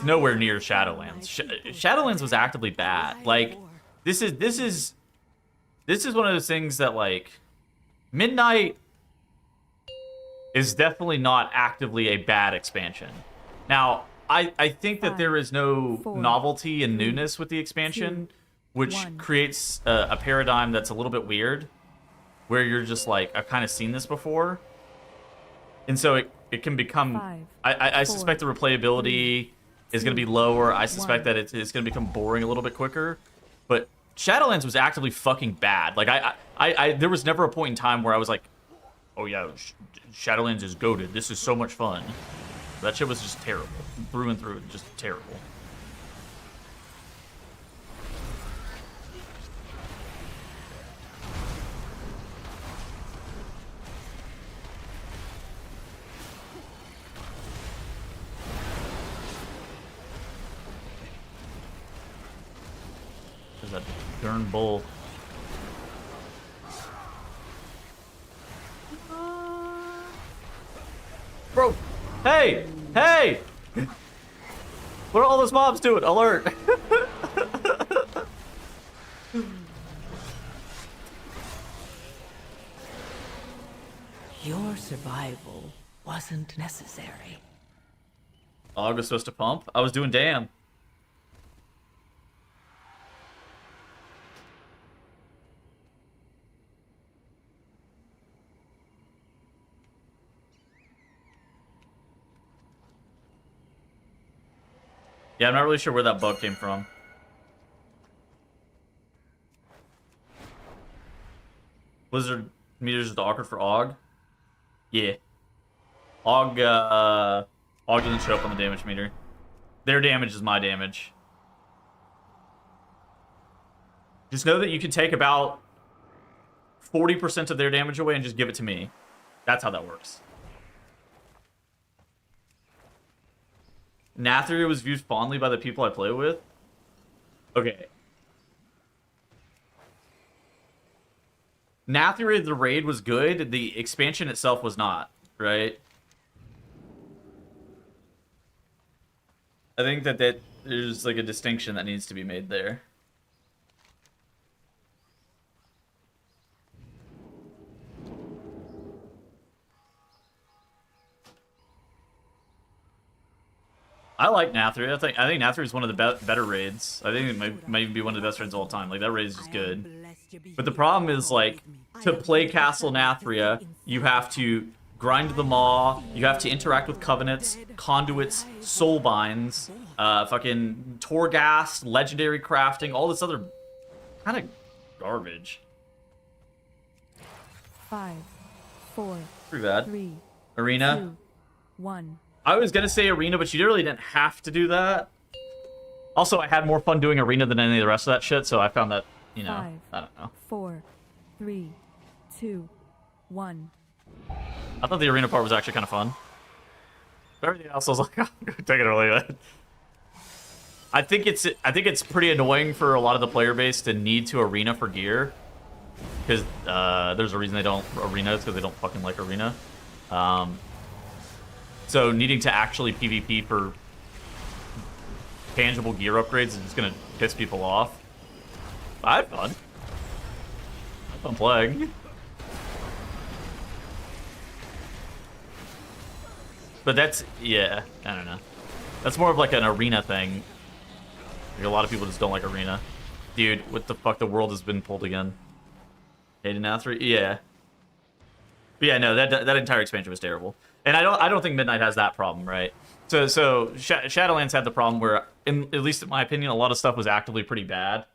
[SPEAKER 1] nowhere near Shadowlands. Shadowlands was actively bad. Like this is one of those things that like Midnight is definitely not actively a bad expansion. Now, I think that there is no novelty and newness with the expansion, which creates a paradigm that's a little bit weird, where you're just like, I've kind of seen this before. And so it can become... I suspect the replayability is going to be lower. I suspect that it's going to become boring a little bit quicker. But Shadowlands was actively fucking bad. Like, there was never a point in time where I was like, oh yeah, Shadowlands is goated. This is so much fun. That shit was just terrible. Through and through, just terrible. There's that darn bull. Bro, hey! Hey! What are all those mobs doing? Alert!
[SPEAKER 5] Your survival wasn't necessary.
[SPEAKER 1] Og was supposed to pump? I was doing damn. Yeah, I'm not really sure where that bug came from. Blizzard meters is awkward for Og. Yeah. Og doesn't show up on the damage meter. Their damage is my damage. Just know that you can take about 40% of their damage away and just give it to me. That's how that works. Nathria was viewed fondly by the people I play with. Okay. Nathria, the raid was good. The expansion itself was not, right? I think that there's like a distinction that needs to be made there. I like Nathria. I think Nathria is one of the better raids. I think it might even be one of the best raids of all time. Like, that raid is just good. But the problem is, like, to play Castle Nathria, you have to grind the Maw, you have to interact with Covenants, Conduits, Soulbinds, fucking Torghast, Legendary Crafting, all this other kind of garbage.
[SPEAKER 4] 5, 4,
[SPEAKER 1] Pretty bad.
[SPEAKER 4] 3,
[SPEAKER 1] Arena.
[SPEAKER 4] 2, 1.
[SPEAKER 1] I was gonna say Arena, but you really didn't have to do that. Also, I had more fun doing Arena than any of the rest of that shit, so I found that, you know,
[SPEAKER 4] 5,
[SPEAKER 1] I don't know.
[SPEAKER 4] 4, 3, 2, 1.
[SPEAKER 1] I thought the Arena part was actually kind of fun. But everything else, I was like, oh, take it or leave it. I think it's pretty annoying for a lot of the player base to need to Arena for gear, because there's a reason they don't Arena. It's because they don't fucking like Arena. So needing to actually PvP for tangible gear upgrades is just gonna piss people off. I had fun. I had fun playing. But that's, yeah, I don't know. That's more of like an Arena thing. Like a lot of people just don't like Arena. Dude, what the fuck? The world has been pulled again. Hayden Nathria? Yeah. But yeah, no, that entire expansion was terrible. And I don't think Midnight has that problem, right? So Shadowlands had the problem where, at least in my opinion, a lot of stuff was actively pretty bad.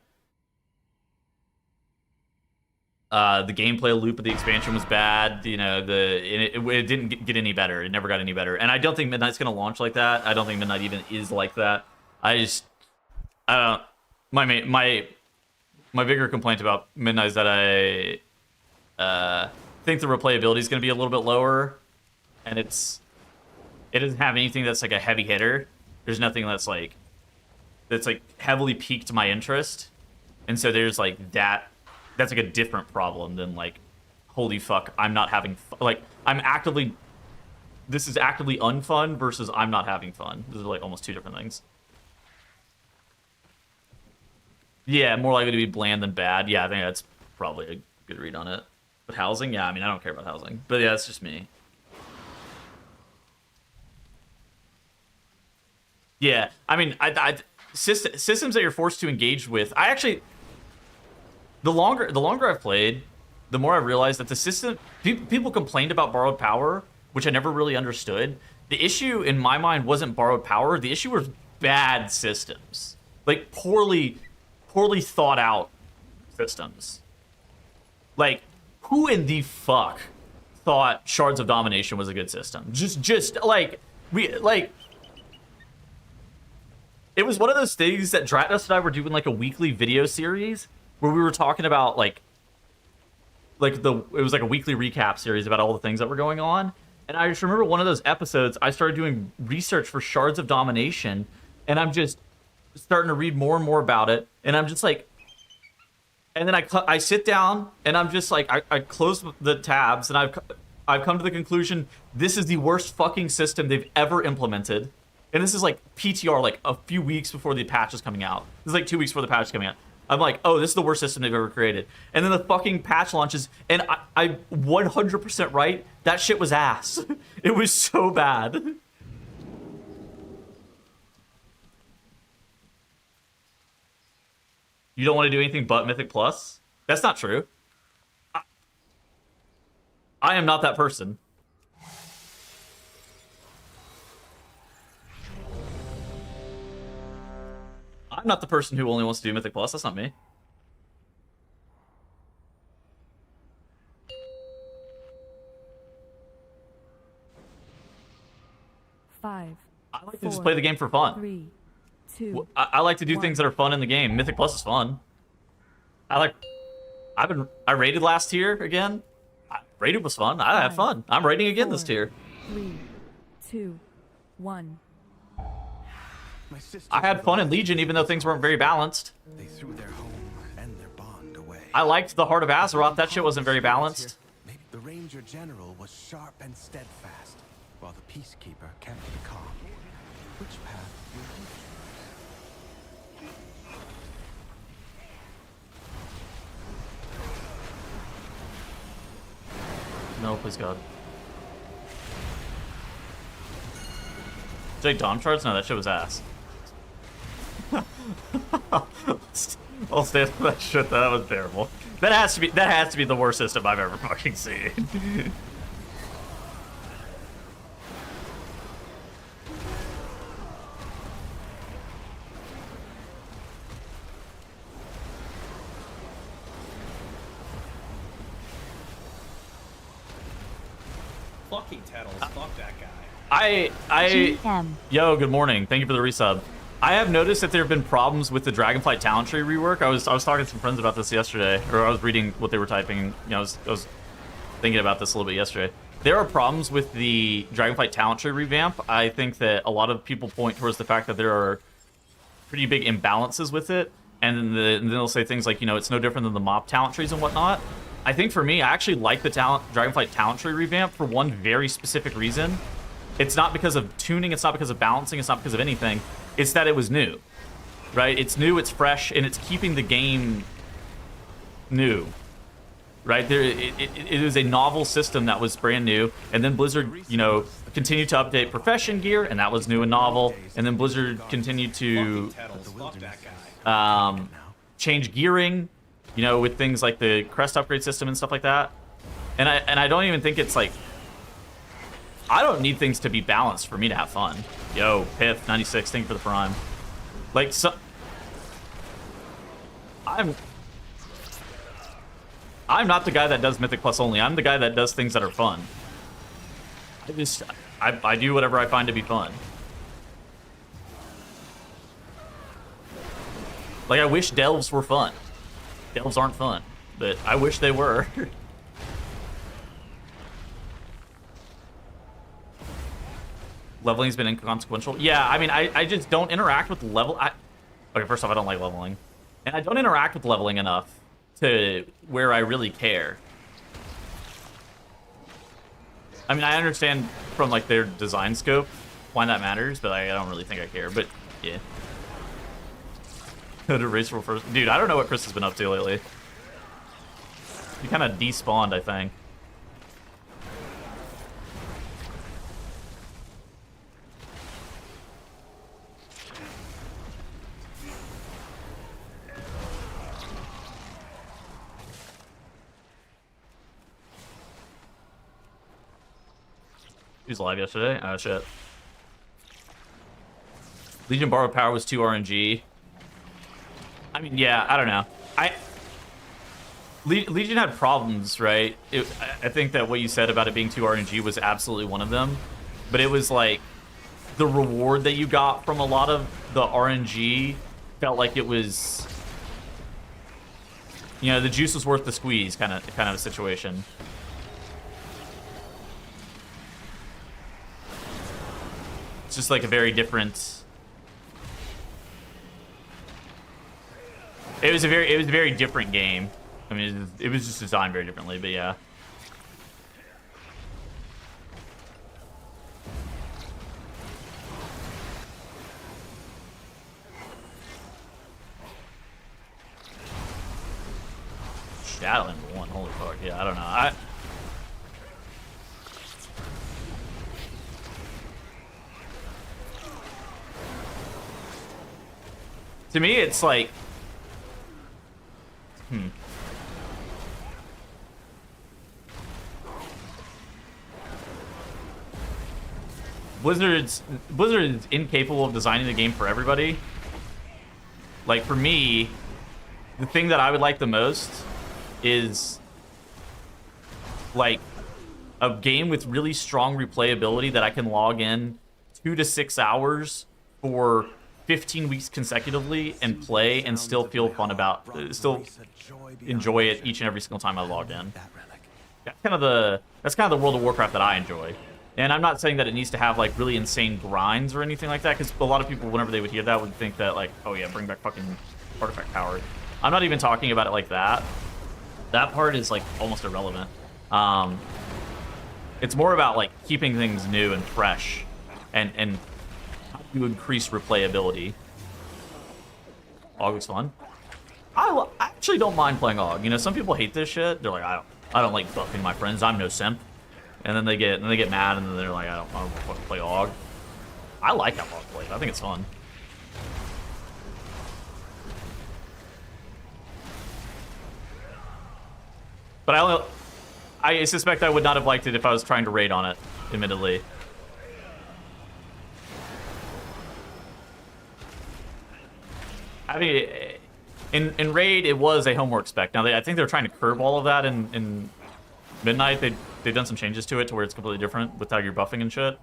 [SPEAKER 1] The gameplay loop of the expansion was bad. You know, it didn't get any better. It never got any better. And I don't think Midnight's gonna launch like that. I don't think Midnight even is like that. I don't. My bigger complaint about Midnight is that I think the replayability is gonna be a little bit lower, and it doesn't have anything that's like a heavy hitter. There's nothing that's like heavily piqued my interest, and so there's like that. That's like a different problem than like, holy fuck, I'm not having fun. Like, this is actively unfun versus I'm not having fun. Those are like almost two different things. Yeah, more likely to be bland than bad. Yeah, I think that's probably a good read on it. But housing? Yeah, I mean, I don't care about housing. But yeah, it's just me. Yeah, I mean, systems that you're forced to engage with, I actually... The longer I've played, the more I've realized that the system... People complained about borrowed power, which I never really understood. The issue, in my mind, wasn't borrowed power. The issue was bad systems. Like, poorly thought out systems. Like, who in the fuck thought Shards of Domination was a good system? Just like... It was one of those things that Dratnos and I were doing like a weekly video series where we were talking about it was like a weekly recap series about all the things that were going on. And I just remember one of those episodes, I started doing research for Shards of Domination, and I'm just starting to read more and more about it. And I'm just like, and then I sit down and I'm just like, I close the tabs and I've come to the conclusion, this is the worst fucking system they've ever implemented. And this is like PTR, like a few weeks before the patch is coming out. This is like 2 weeks before the patch is coming out. I'm like, oh, this is the worst system they've ever created. And then the fucking patch launches, and I 100% right, that shit was ass. It was so bad. You don't want to do anything but Mythic Plus? That's not true. I am not that person. I'm not the person who only wants to do Mythic Plus. That's not me.
[SPEAKER 4] Five.
[SPEAKER 1] I like to just play the game for fun.
[SPEAKER 4] 3, 2.
[SPEAKER 1] I like to do
[SPEAKER 4] 1.
[SPEAKER 1] things that are fun in the game. Mythic Plus is fun. I raided last tier again. Raided was fun. I had fun. I'm raiding again this tier.
[SPEAKER 4] 3, 2, 1.
[SPEAKER 1] I had fun in Legion, even though things weren't very balanced.
[SPEAKER 7] They threw their home and their bond away.
[SPEAKER 1] I liked the Heart of Azeroth. That shit wasn't very balanced.
[SPEAKER 7] The Ranger General was sharp and steadfast, while the Peacekeeper kept the calm. Which path will you choose?
[SPEAKER 1] No, please God. Jake Dawn Shards? No, that shit was ass. I'll stand for that shit. That was terrible. That has to be the worst system I've ever fucking seen.
[SPEAKER 8] Fucking Tettles. Fuck that guy.
[SPEAKER 2] GM.
[SPEAKER 1] Yo, good morning. Thank you for the resub. I have noticed that there have been problems with the Dragonflight talent tree rework. I was talking to some friends about this yesterday, or I was reading what they were typing. You know, I was thinking about this a little bit yesterday. There are problems with the Dragonflight talent tree revamp. I think that a lot of people point towards the fact that there are pretty big imbalances with it, and then they'll say things like, you know, it's no different than the mop talent trees and whatnot. I think for me, I actually like the Dragonflight talent tree revamp for one very specific reason. It's not because of tuning, it's not because of balancing, it's not because of anything. It's that it was new, right? It's new, it's fresh, and it's keeping the game new, right? It was a novel system that was brand new, and then Blizzard, you know, continued to update profession gear, and that was new and novel, and then Blizzard continued to
[SPEAKER 8] Fucking Tettles. Fuck that guy.
[SPEAKER 1] change gearing, you know, with things like the crest upgrade system and stuff like that. And I don't even think it's like, I don't need things to be balanced for me to have fun. Yo, Piff 96, thank you for the prime. Like, so I'm not the guy that does Mythic Plus only. I'm the guy that does things that are fun. I do whatever I find to be fun. Like, I wish delves were fun. Delves aren't fun, but I wish they were. Leveling's been inconsequential. Yeah, I mean, I just don't interact with level. Okay, first off, I don't like leveling. And I don't interact with leveling enough to where I really care. I mean, I understand from, like, their design scope why that matters, but I don't really think I care. But, yeah. Go to race roll first. Dude, I don't know what Chris has been up to lately. He kind of despawned, I think. He was live yesterday? Oh, shit. Legion borrowed power was 2 RNG. I mean, yeah, I don't know. Legion had problems, right? I think that what you said about it being 2 RNG was absolutely one of them. But it was like the reward that you got from a lot of the RNG felt like it was, you know, the juice was worth the squeeze kind of a situation. It's just like a very different. It was a very different game. I mean, it was just designed very differently, but yeah. Shadowland 1, holy fuck, yeah, I don't know. To me, it's like, Blizzard's incapable of designing the game for everybody. Like, for me, the thing that I would like the most is like a game with really strong replayability that I can log in 2 to 6 hours for 15 weeks consecutively and play and still feel fun about, still enjoy it each and every single time I log in. That's kind of the World of Warcraft that I enjoy. And I'm not saying that it needs to have like really insane grinds or anything like that, because a lot of people, whenever they would hear that, would think that like, oh yeah, bring back fucking artifact power. I'm not even talking about it like that. That part is like almost irrelevant. It's more about like keeping things new and fresh, and how do you increase replayability. AUG is fun. I actually don't mind playing AUG. You know, some people hate this shit. They're like, I don't like buffing my friends. I'm no simp. And then they get mad, and then they're like, I don't want to fucking play AUG. I like how AUG plays. I think it's fun. But I suspect I would not have liked it if I was trying to raid on it, admittedly. I mean, in raid, it was a homework spec. Now, I think they're trying to curb all of that in Midnight. They've done some changes to it to where it's completely different with how you're buffing and shit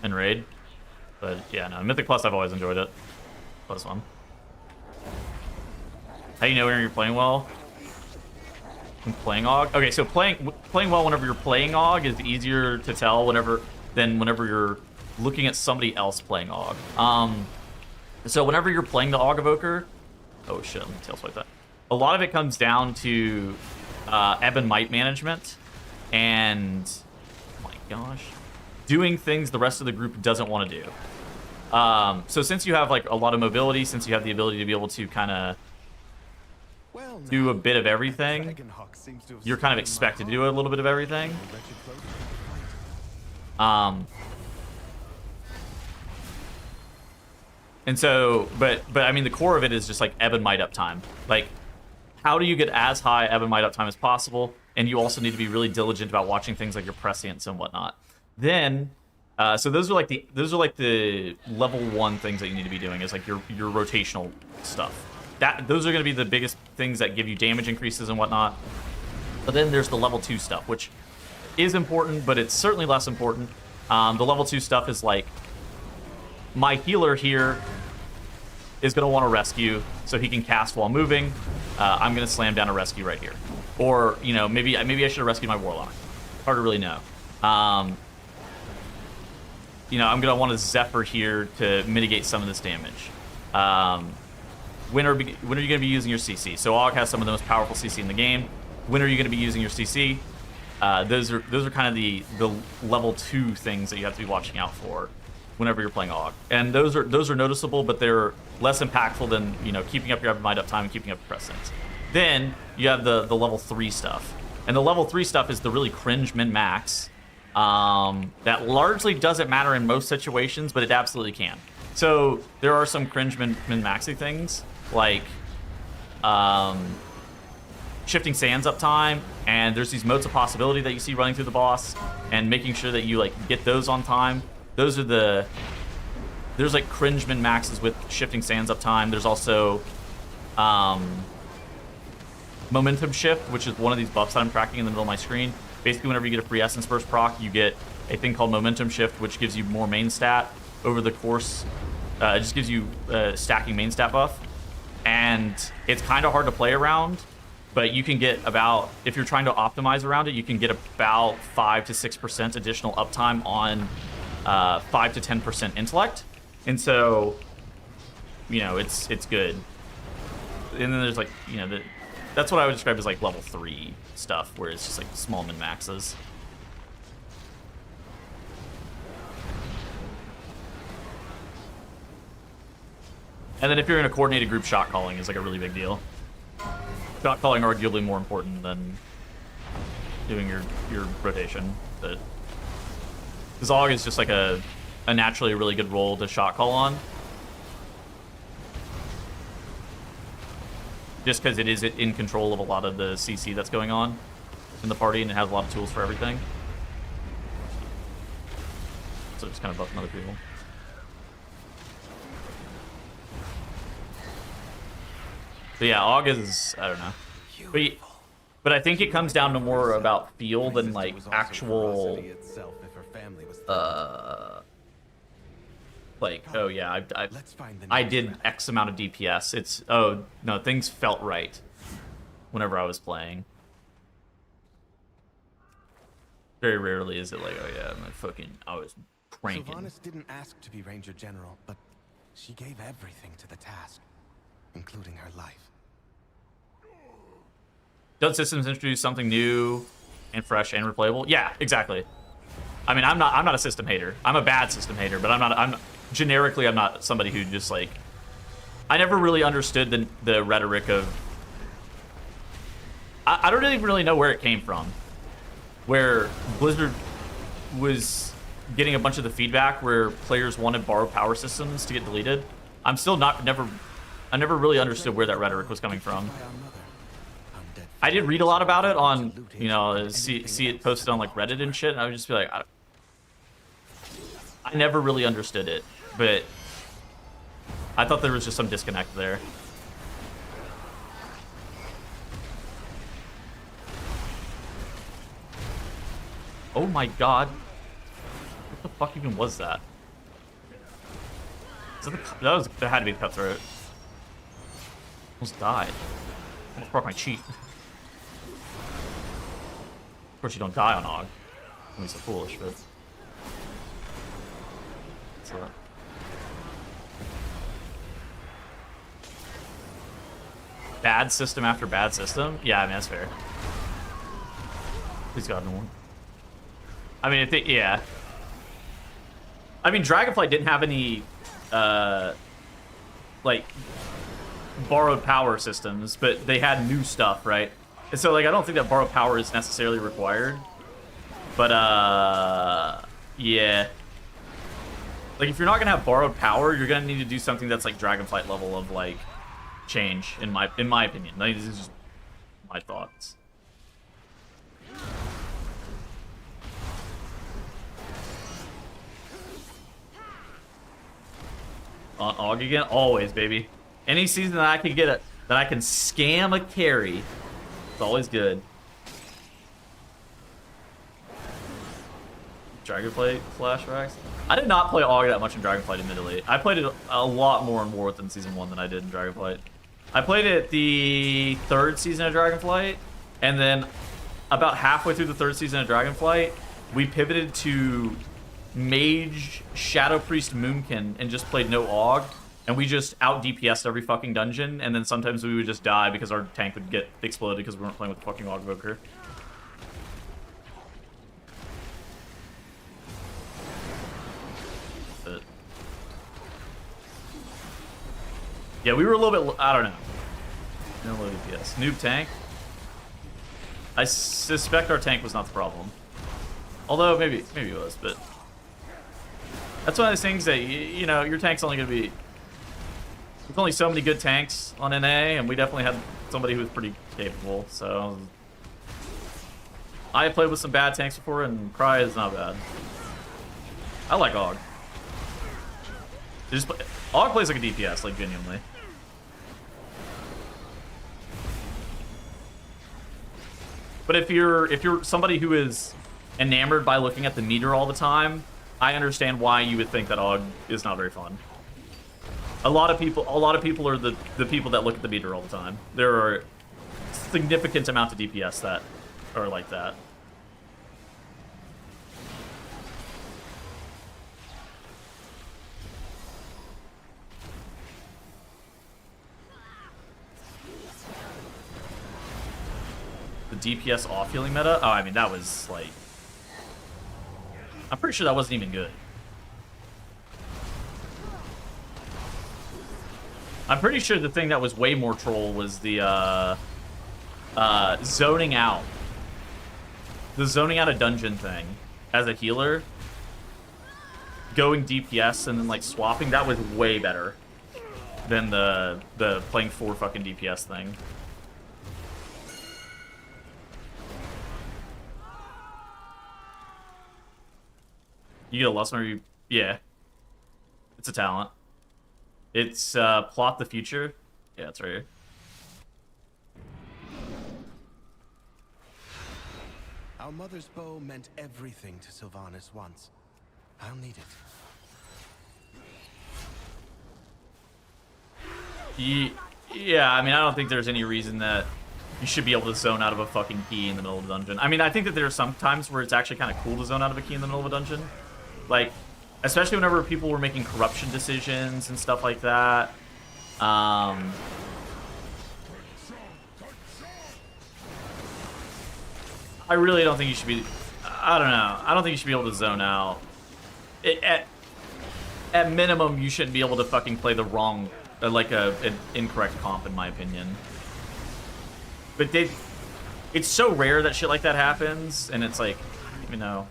[SPEAKER 1] in raid. But yeah, no, Mythic Plus, I've always enjoyed it. Plus one. How do you know when you're playing well? When playing AUG? Okay, so playing well whenever you're playing AUG is easier to tell than whenever you're looking at somebody else playing AUG. So whenever you're playing the AUG Evoker, oh shit, let me tail swipe that. A lot of it comes down to ebb and might management and, oh my gosh, doing things the rest of the group doesn't want to do. So since you have like a lot of mobility, since you have the ability to be able to kind of do a bit of everything, you're kind of expected to do a little bit of everything. And so, but I mean, the core of it is just like ebb and might uptime. Like, how do you get as high ebb and might uptime as possible? And you also need to be really diligent about watching things like your prescience and whatnot. Then, so those are like the level 1 things that you need to be doing is like your rotational stuff. Those are going to be the biggest things that give you damage increases and whatnot. But then there's the level 2 stuff, which is important, but it's certainly less important. The level 2 stuff is like, my healer here is going to want to rescue, so he can cast while moving. I'm going to slam down a rescue right here. Or, you know, maybe I should have rescued my Warlock. Hard to really know. You know, I'm going to want a Zephyr here to mitigate some of this damage. When are you going to be using your CC? So AUG has some of the most powerful CC in the game. When are you going to be using your CC? Those are kind of the level 2 things that you have to be watching out for whenever you're playing AUG. And those are noticeable, but they're less impactful than, you know, keeping up your mind uptime and keeping up your presence. Then you have the level 3 stuff. And the level 3 stuff is the really cringe min-max. That largely doesn't matter in most situations, but it absolutely can. So there are some cringe min-maxy things, like shifting sands uptime, and there's these motes of possibility that you see running through the boss, and making sure that you like get those on time. There's like cringe min-maxes with shifting sands uptime. There's also momentum shift, which is one of these buffs that I'm tracking in the middle of my screen. Basically, whenever you get a free essence burst proc, you get a thing called momentum shift, which gives you more main stat over the course. It just gives you stacking main stat buff. And it's kind of hard to play around, but you can get about, if you're trying to optimize around it, you can get about 5 to 6% additional uptime on 5 to 10% intellect. And so, you know, it's good. And then there's like, you know, that's what I would describe as like level 3 stuff, where it's just like small min maxes. And then if you're in a coordinated group, shot calling is like a really big deal. Shot calling arguably more important than doing your rotation. But Zog is just like a naturally really good role to shot call on. Just because it is in control of a lot of the CC that's going on in the party, and it has a lot of tools for everything. So just kind of buffing other people. But yeah, AUG is, I don't know. But I think it comes down to more about feel than like actual, like, oh yeah, I did X amount of DPS. It's, oh no, things felt right whenever I was playing. Very rarely is it like, oh yeah, I was cranking.
[SPEAKER 7] Sylvanas didn't ask to be Ranger General, but she gave everything to the task, including her life.
[SPEAKER 1] Don't systems introduce something new and fresh and replayable? Yeah, exactly. I mean, I'm not a system hater. I'm a bad system hater, but I'm generically not somebody who just like, I never really understood the rhetoric of, I don't even really know where it came from, where Blizzard was getting a bunch of the feedback where players wanted borrowed power systems to get deleted. I never really understood where that rhetoric was coming from. I did read a lot about it on, you know, see it posted on like Reddit and shit, and I would just be like, I never really understood it, but I thought there was just some disconnect there. Oh my god. What the fuck even was that? That had to be the cutthroat. Almost died. Almost broke my cheat. Of course you don't die on Og. At least so foolish, but... What's that? Bad system after bad system? Yeah, I mean, that's fair. Please God, no one. I mean, yeah. I mean, Dragonflight didn't have any, like, borrowed power systems, but they had new stuff, right? And so, like, I don't think that borrowed power is necessarily required. But, yeah. Like, if you're not gonna have borrowed power, you're gonna need to do something that's, like, Dragonflight level of, like, change, in my opinion. Like, this is just my thoughts. On Og again? Always, baby. Any season that I can get that I can scam a carry, it's always good. Dragonflight flashbacks? I did not play Og that much in Dragonflight, admittedly. I played it a lot more in War Within Season 1 than I did in Dragonflight. I played it the 3rd season of Dragonflight, and then about halfway through the 3rd season of Dragonflight, we pivoted to Mage, Shadow Priest, Moonkin, and just played no Og, and we just out DPS'd every fucking dungeon, and then sometimes we would just die because our tank would get exploded because we weren't playing with the fucking Ogvoker. But yeah, we were a little bit, I don't know. No low DPS. Noob tank. I suspect our tank was not the problem. Although, maybe it was, but... That's one of those things that, you know, your tank's only going to be... There's only so many good tanks on NA, and we definitely had somebody who was pretty capable, so... I played with some bad tanks before, and Cry is not bad. I like Og. Og plays like a DPS, like, genuinely. But if you're somebody who is enamored by looking at the meter all the time, I understand why you would think that Og is not very fun. A lot of people are the people that look at the meter all the time. There are significant amount of DPS that are like that. The DPS off-healing meta? Oh, I mean, that was, like... I'm pretty sure that wasn't even good. I'm pretty sure the thing that was way more troll was the, zoning out. The zoning out a dungeon thing as a healer. Going DPS and then, like, swapping, that was way better than the playing 4 fucking DPS thing. You get a Lustner, yeah. It's a talent. It's Plot the Future. Yeah, it's right here.
[SPEAKER 7] Our mother's bow meant everything to Sylvanas once. I'll need it.
[SPEAKER 1] Yeah, I mean, I don't think there's any reason that you should be able to zone out of a fucking key in the middle of a dungeon. I mean, I think that there are some times where it's actually kind of cool to zone out of a key in the middle of a dungeon. Like, especially whenever people were making corruption decisions and stuff like that. I really don't think you should be... I don't know. I don't think you should be able to zone out. At minimum, you shouldn't be able to fucking play the wrong... like an incorrect comp, in my opinion. But it's so rare that shit like that happens, and it's like, you know...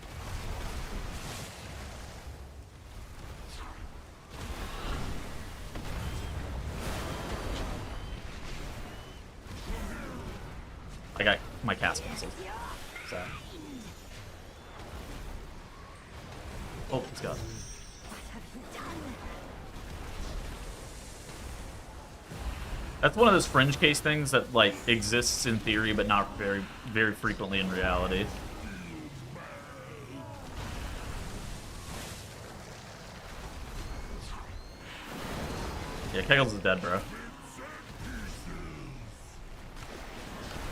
[SPEAKER 1] I got my cast canceled. So. Oh, let's go. That's one of those fringe case things that like exists in theory, but not very frequently in reality. Yeah, Kegels is dead, bro.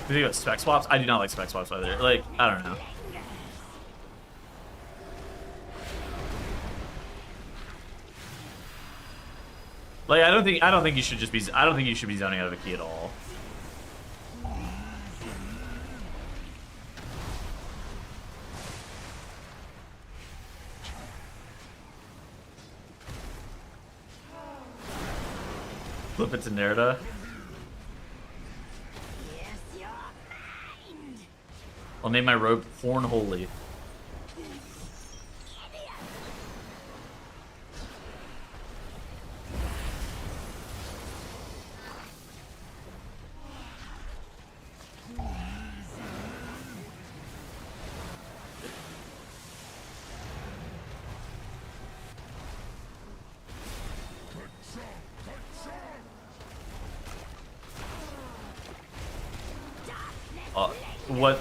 [SPEAKER 1] Do you got spec swaps? I do not like spec swaps either. Like, I don't know. Like, I don't think you should just be. I don't think you should be zoning out of a key at all. Flip it to Nerda. I'll name my robe Horn Holy.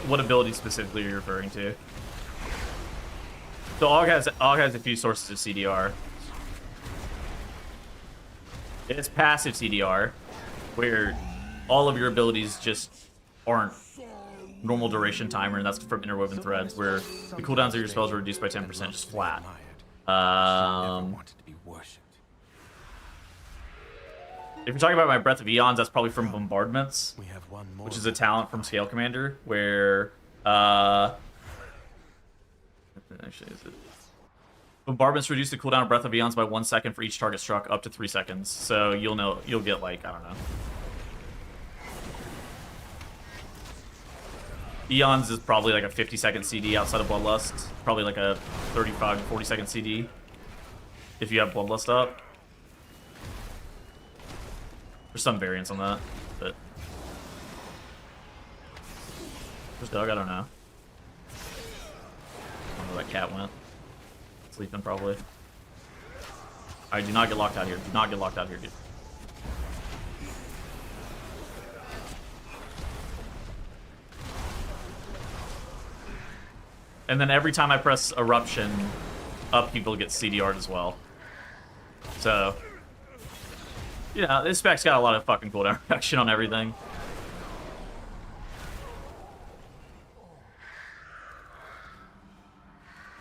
[SPEAKER 1] What ability specifically are you referring to? So AUG has a few sources of CDR. It's passive CDR, where all of your abilities just aren't normal duration timer, and that's from interwoven threads, where the cooldowns of your spells are reduced by 10%, just flat. If you're talking about my Breath of Eons, that's probably from Bombardments, which is a talent from Scale Commander, where actually is it? Bombardments reduce the cooldown of Breath of Eons by 1 second for each target struck, up to 3 seconds. So you'll get like, I don't know. Eons is probably like a 50-second CD outside of Bloodlust, probably like a 35 to 40-second CD if you have Bloodlust up. There's some variance on that, but where's Doug? I don't know. I don't know where that cat went. Sleeping probably. Alright, do not get locked out here. Do not get locked out here, dude. And then every time I press Eruption, upheaval gets CDR'd as well. So, you know, this spec's got a lot of fucking cooldown reduction on everything.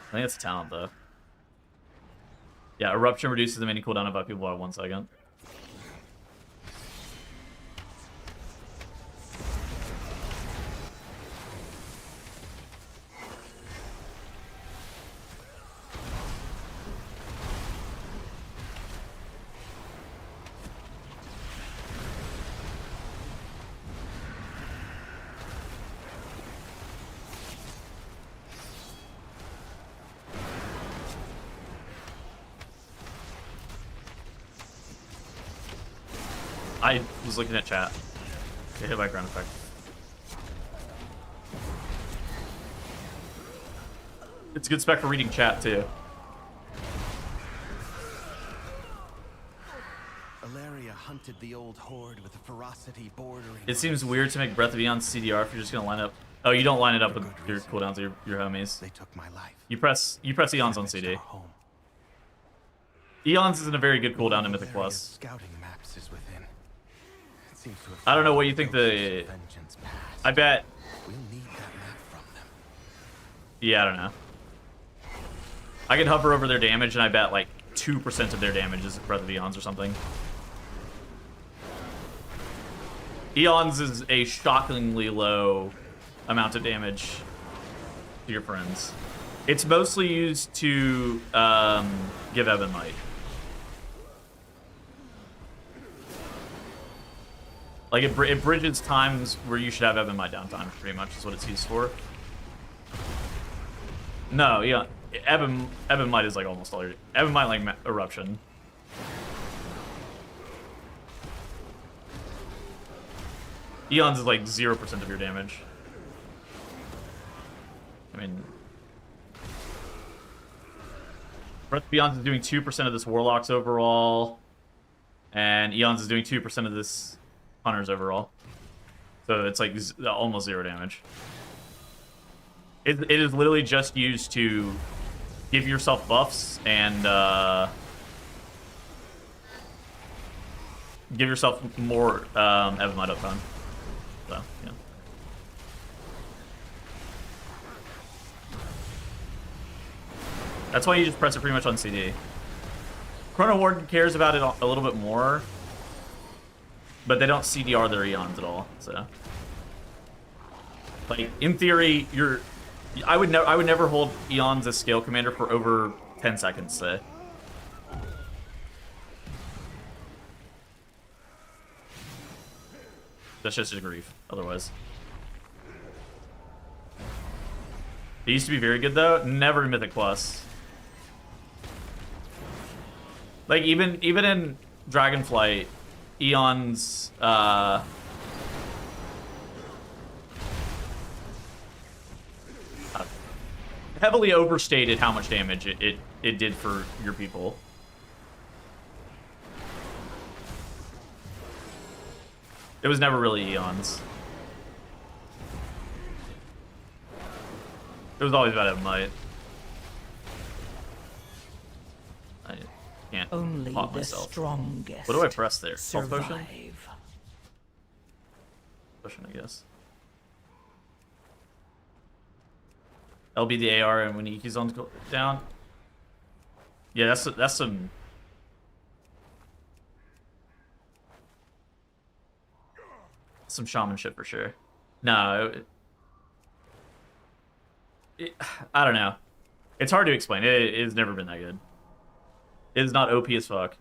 [SPEAKER 1] I think it's a talent, though. Yeah, Eruption reduces the mini cooldown of upheaval by 1 second. I was looking at chat. Get hit by ground effect. It's a good spec for reading chat too.
[SPEAKER 7] Alaria hunted the old horde with a ferocity bordering.
[SPEAKER 1] It seems weird to make Breath of Eons CDR if you're just gonna line up. Oh, you don't line it up with your cooldowns of your homies.
[SPEAKER 7] They took my life.
[SPEAKER 1] You press Eons on CD. Eons isn't a very good cooldown in Mythic Plus.
[SPEAKER 7] Scouting maps is within.
[SPEAKER 1] I don't know what you think the. I bet.
[SPEAKER 7] We'll need that map from them.
[SPEAKER 1] Yeah, I don't know. I can hover over their damage, and I bet like 2% of their damage is Breath of Eons or something. Eons is a shockingly low amount of damage to your friends. It's mostly used to give Ebon Might. Like, it bridges times where you should have Ebon Might downtime, pretty much, is what it's used for. No, yeah, Ebon Might is, like, almost all your... Ebon Might, like, Eruption. Eons is, like, 0% of your damage. I mean, Breath of Beyond is doing 2% of this Warlock's overall, and Eons is doing 2% of this Hunter's overall. So it's like almost 0 damage. It is literally just used to give yourself buffs and give yourself more Evamite uptime. So, yeah. That's why you just press it pretty much on CD. Chrono Warden cares about it a little bit more, but they don't CDR their Eons at all. So, like in theory, I would never hold Eons as scale commander for over 10 seconds. Say. That's just a grief. Otherwise, they used to be very good though. Never Mythic Plus. Like even in Dragonflight, Eons heavily overstated how much damage it did for your people. It was never really Eons. It was always about Evamite. I can't
[SPEAKER 5] Only
[SPEAKER 1] pop
[SPEAKER 5] the
[SPEAKER 1] myself.
[SPEAKER 5] strongest
[SPEAKER 1] What do I press there? Health potion?
[SPEAKER 5] survive.
[SPEAKER 1] Potion, I guess. LB the AR and when Iki's on down. Yeah, that's some. Some shaman shit for sure. No, I don't know. It's hard to explain. It's never been that good. It is not OP as fuck.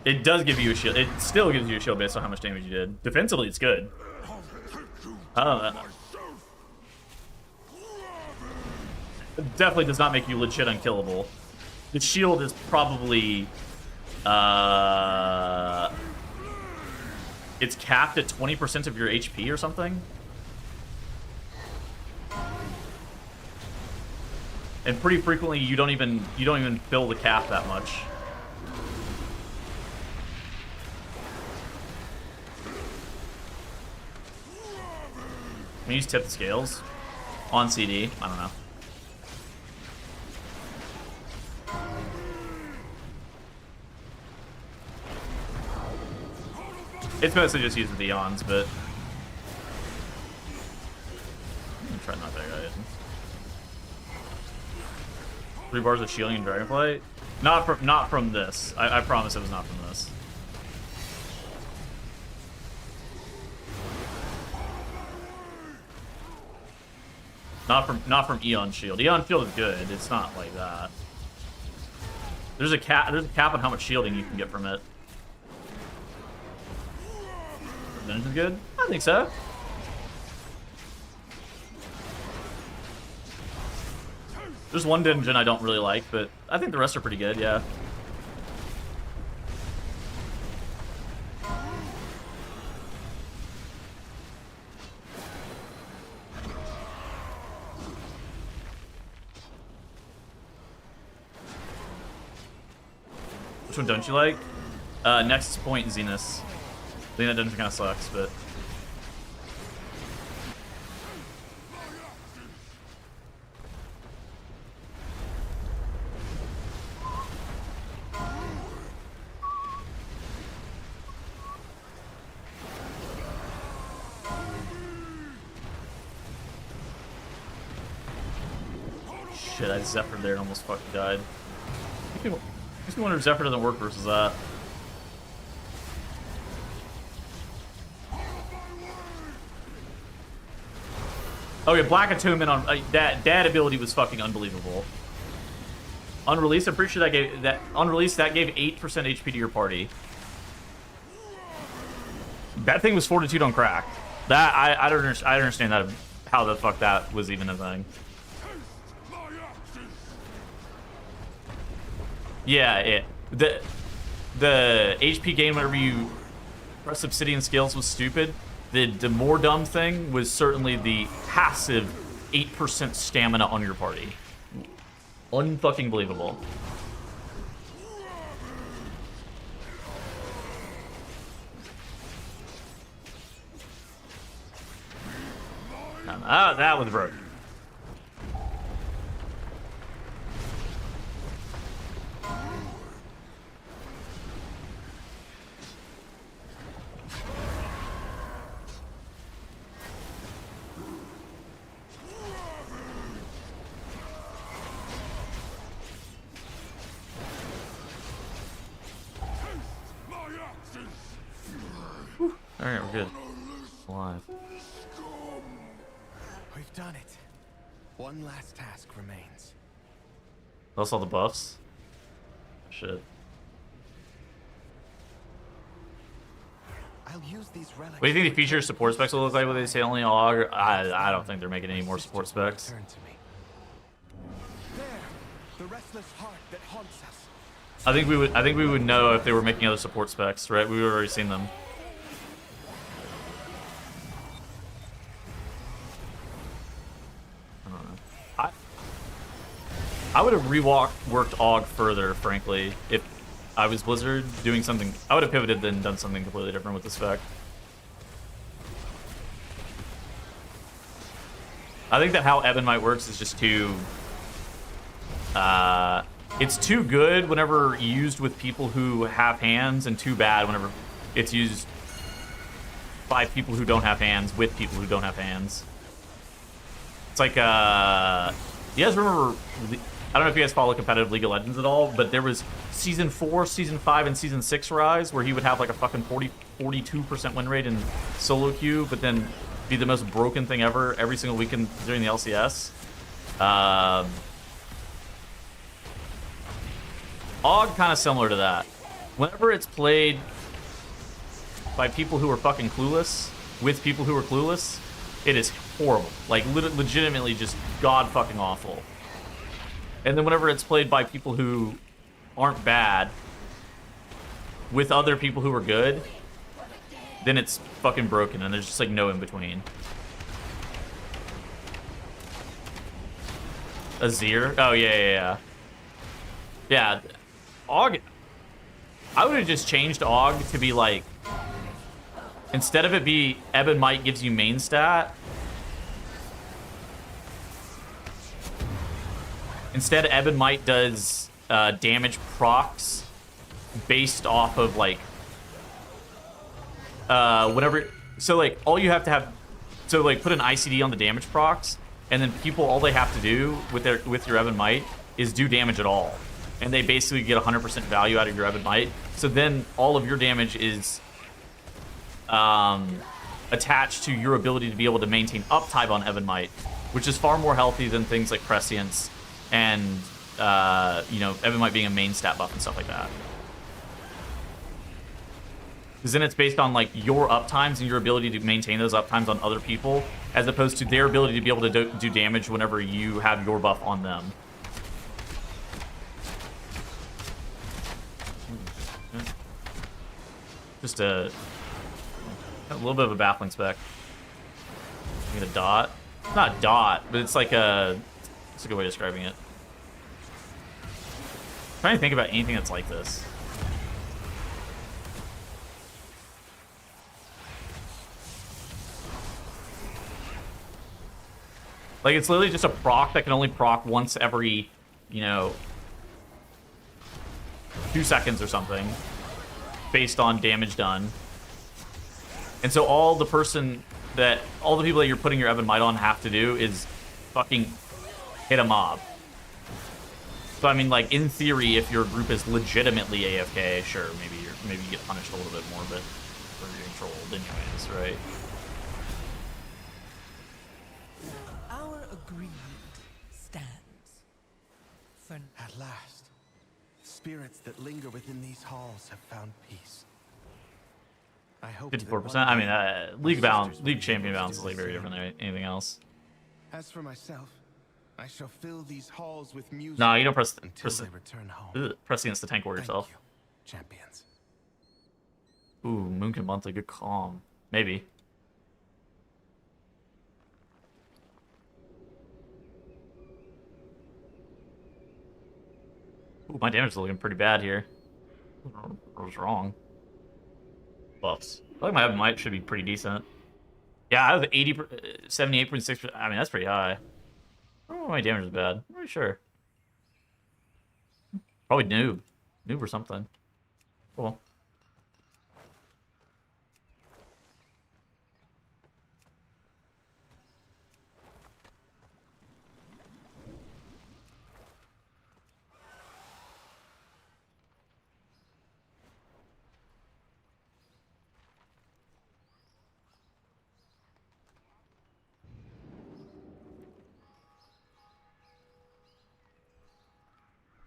[SPEAKER 1] It does give you a shield. It still gives you a shield based on how much damage you did. Defensively, it's good. I don't know. It definitely does not make you legit unkillable. The shield is probably... it's capped at 20% of your HP or something. And pretty frequently, you don't even fill the cap that much. Can you use tip the scales on CD? I don't know. It's mostly just used with the Eons, but I'm trying not to die. 3 bars of shielding and Dragonflight? Not from this. I promise it was not from this. Not from Eon Shield. Eon Shield is good. It's not like that. There's a cap on how much shielding you can get from it. Dungeon's good? I think so. There's one dungeon I don't really like, but I think the rest are pretty good, yeah. Which one don't you like? Nexus Point and Zenith. I think that dungeon kind of sucks, but... Shit, I Zephyr there and almost fucking died. Makes me wonder if Zephyr doesn't work versus that. Okay, Black Attunement on that ability was fucking unbelievable. Unreleased, I'm pretty sure that gave 8% HP to your party. That thing was Fortitude on crack. That I don't understand that, how the fuck that was even a thing. Yeah, the HP gain whenever you press Obsidian Scales was stupid. The more dumb thing was certainly the passive 8% stamina on your party. Unfucking believable. That was broken. Alright, we're good. Alive.
[SPEAKER 7] We've done it. One last task remains.
[SPEAKER 1] Lost all the buffs? Shit.
[SPEAKER 7] I'll use these relics.
[SPEAKER 1] What do you think the future support specs will look like when they say only AUG? I don't think they're making any more support specs.
[SPEAKER 7] Turn to me. There, the restless heart that haunts us.
[SPEAKER 1] I think we would know if they were making other support specs, right? We've already seen them. I don't know. I would have worked AUG further, frankly, if I was Blizzard doing something. I would have pivoted then done something completely different with the spec. I think that how Ebonite works is just too... it's too good whenever used with people who have hands, and too bad whenever it's used by people who don't have hands with people who don't have hands. It's like, you guys remember... I don't know if you guys follow competitive League of Legends at all, but there was Season 4, Season 5, and Season 6 Rise, where he would have like a fucking 42% win rate in solo queue, but then be the most broken thing ever every single weekend during the LCS. AUG kind of similar to that. Whenever it's played by people who are fucking clueless, with people who are clueless, it is horrible. Like, legitimately just god fucking awful. And then whenever it's played by people who aren't bad, with other people who are good, then it's fucking broken, and there's just like no in between. Azir? Oh, yeah. Yeah, AUG... I would have just changed AUG to be like... Instead of it be Ebonite gives you main stat... Instead, Ebonite does damage procs based off of like whatever. So like all you have to have, so like put an ICD on the damage procs, and then people all they have to do with your Ebonite is do damage at all, and they basically get 100% value out of your Ebonite. So then all of your damage is attached to your ability to be able to maintain uptime on Ebonite, which is far more healthy than things like Prescience. And, you know, Ebonite being a main stat buff and stuff like that. Because then it's based on, like, your uptimes and your ability to maintain those uptimes on other people, as opposed to their ability to be able to do damage whenever you have your buff on them. Just a little bit of a baffling spec. You get a dot. It's not a dot, but it's like a... That's a good way of describing it. I'm trying to think about anything that's like this. Like, it's literally just a proc that can only proc once every, you know, 2 seconds or something, based on damage done. And so all the people that you're putting your Ebonite on have to do is fucking hit a mob. So I mean, like, in theory, if your group is legitimately AFK, sure, maybe you get punished a little bit more, but we're getting trolled anyways, right?
[SPEAKER 5] Our agreement stands.
[SPEAKER 7] At last, spirits that linger within these halls have found peace. I hope that
[SPEAKER 1] 54%.
[SPEAKER 7] one
[SPEAKER 1] I
[SPEAKER 7] day
[SPEAKER 1] mean,
[SPEAKER 7] my
[SPEAKER 1] league balance,
[SPEAKER 7] sisters
[SPEAKER 1] league
[SPEAKER 7] will
[SPEAKER 1] champion
[SPEAKER 7] be able
[SPEAKER 1] balance
[SPEAKER 7] to
[SPEAKER 1] is like
[SPEAKER 7] do the
[SPEAKER 1] very
[SPEAKER 7] same.
[SPEAKER 1] different than anything else.
[SPEAKER 7] As for myself, I shall fill these halls with music.
[SPEAKER 1] No, you don't press
[SPEAKER 7] until they return home.
[SPEAKER 1] press against the tank war
[SPEAKER 7] Thank
[SPEAKER 1] yourself.
[SPEAKER 7] you, champions.
[SPEAKER 1] Ooh, Moonkin Monthly, good calm. Maybe. Ooh, my damage is looking pretty bad here. What was wrong? Buffs. I feel like my might should be pretty decent. Yeah, I have 78.6%. I mean, that's pretty high. I don't know if my damage is bad. I'm not sure. Probably noob. Noob or something. Cool.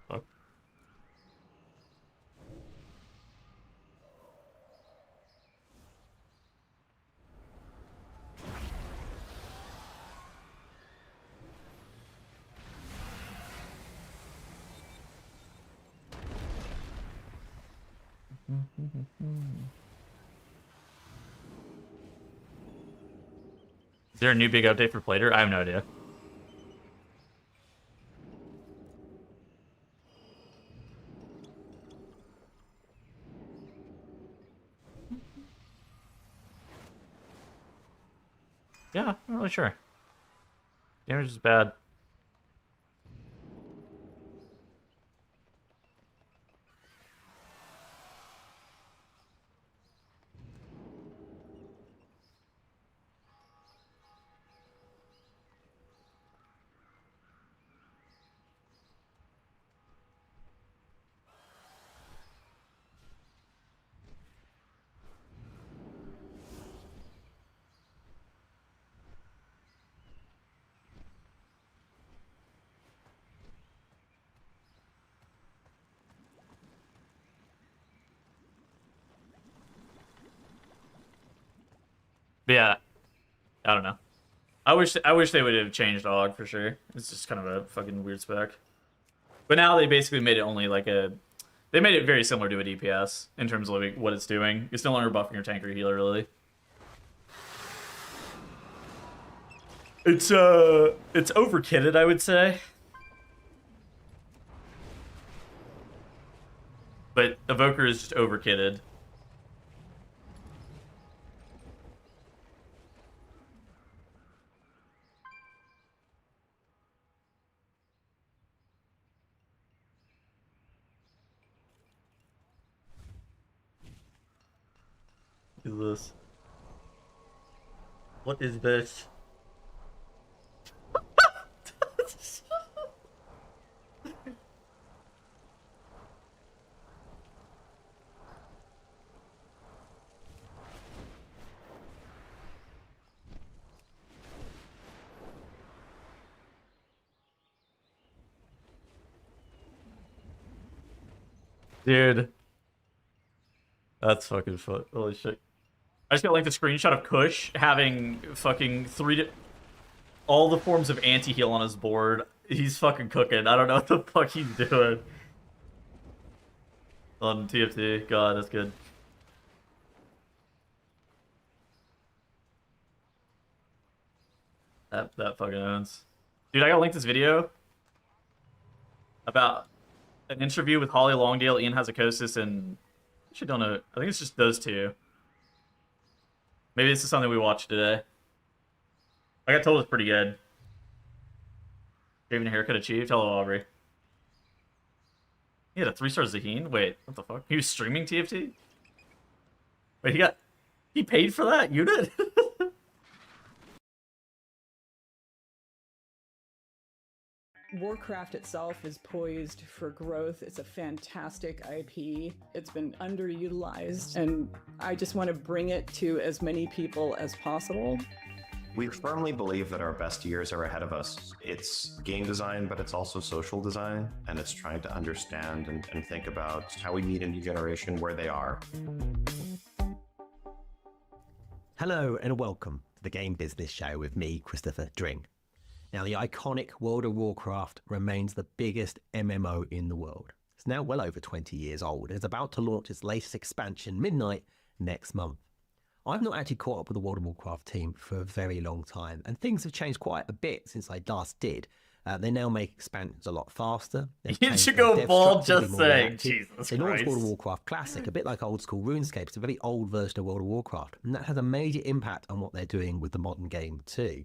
[SPEAKER 1] Fuck. Is there a new big update for Plater? I have no idea. Yeah, I'm not really sure. Damage is bad. But yeah, I don't know. I wish they would have changed AUG for sure. It's just kind of a fucking weird spec. But now they basically made it only like a... They made it very similar to a DPS in terms of like what it's doing. It's no longer buffing your tank or healer, really. It's overkitted, I would say. But Evoker is just overkitted. What is this? What is this? Dude. That's fucking fun. Holy shit. I just got like the screenshot of Kush having fucking all the forms of anti-heal on his board. He's fucking cooking. I don't know what the fuck he's doing. On TFT. God, that's good. That fucking owns. Dude, I gotta link this video about an interview with Holly Longdale, Ian Hazakosis, and I actually don't know. I think it's just those two. Maybe this is something we watched today. I got told it's pretty good. Shaving a haircut achieved. Hello, Aubrey. He had a 3-star Zaheen? Wait, what the fuck? He was streaming TFT? Wait, he paid for that unit?
[SPEAKER 9] Warcraft itself is poised for growth. It's a fantastic IP. It's been underutilized, and I just want to bring it to as many people as possible.
[SPEAKER 10] We firmly believe that our best years are ahead of us. It's game design, but it's also social design, and it's trying to understand and think about how we meet a new generation where they are.
[SPEAKER 11] Hello and welcome to the Game Business Show with me, Christopher Dring. Now, the iconic World of Warcraft remains the biggest MMO in the world. It's now well over 20 years old and is about to launch its latest expansion, Midnight, next month. I've not actually caught up with the World of Warcraft team for a very long time, and things have changed quite a bit since I last did. They now make expansions a lot faster.
[SPEAKER 1] You should go bald just saying, Jesus
[SPEAKER 11] They launched
[SPEAKER 1] Christ.
[SPEAKER 11] World of Warcraft Classic, a bit like old school RuneScape. It's a very old version of World of Warcraft, and that has a major impact on what they're doing with the modern game too.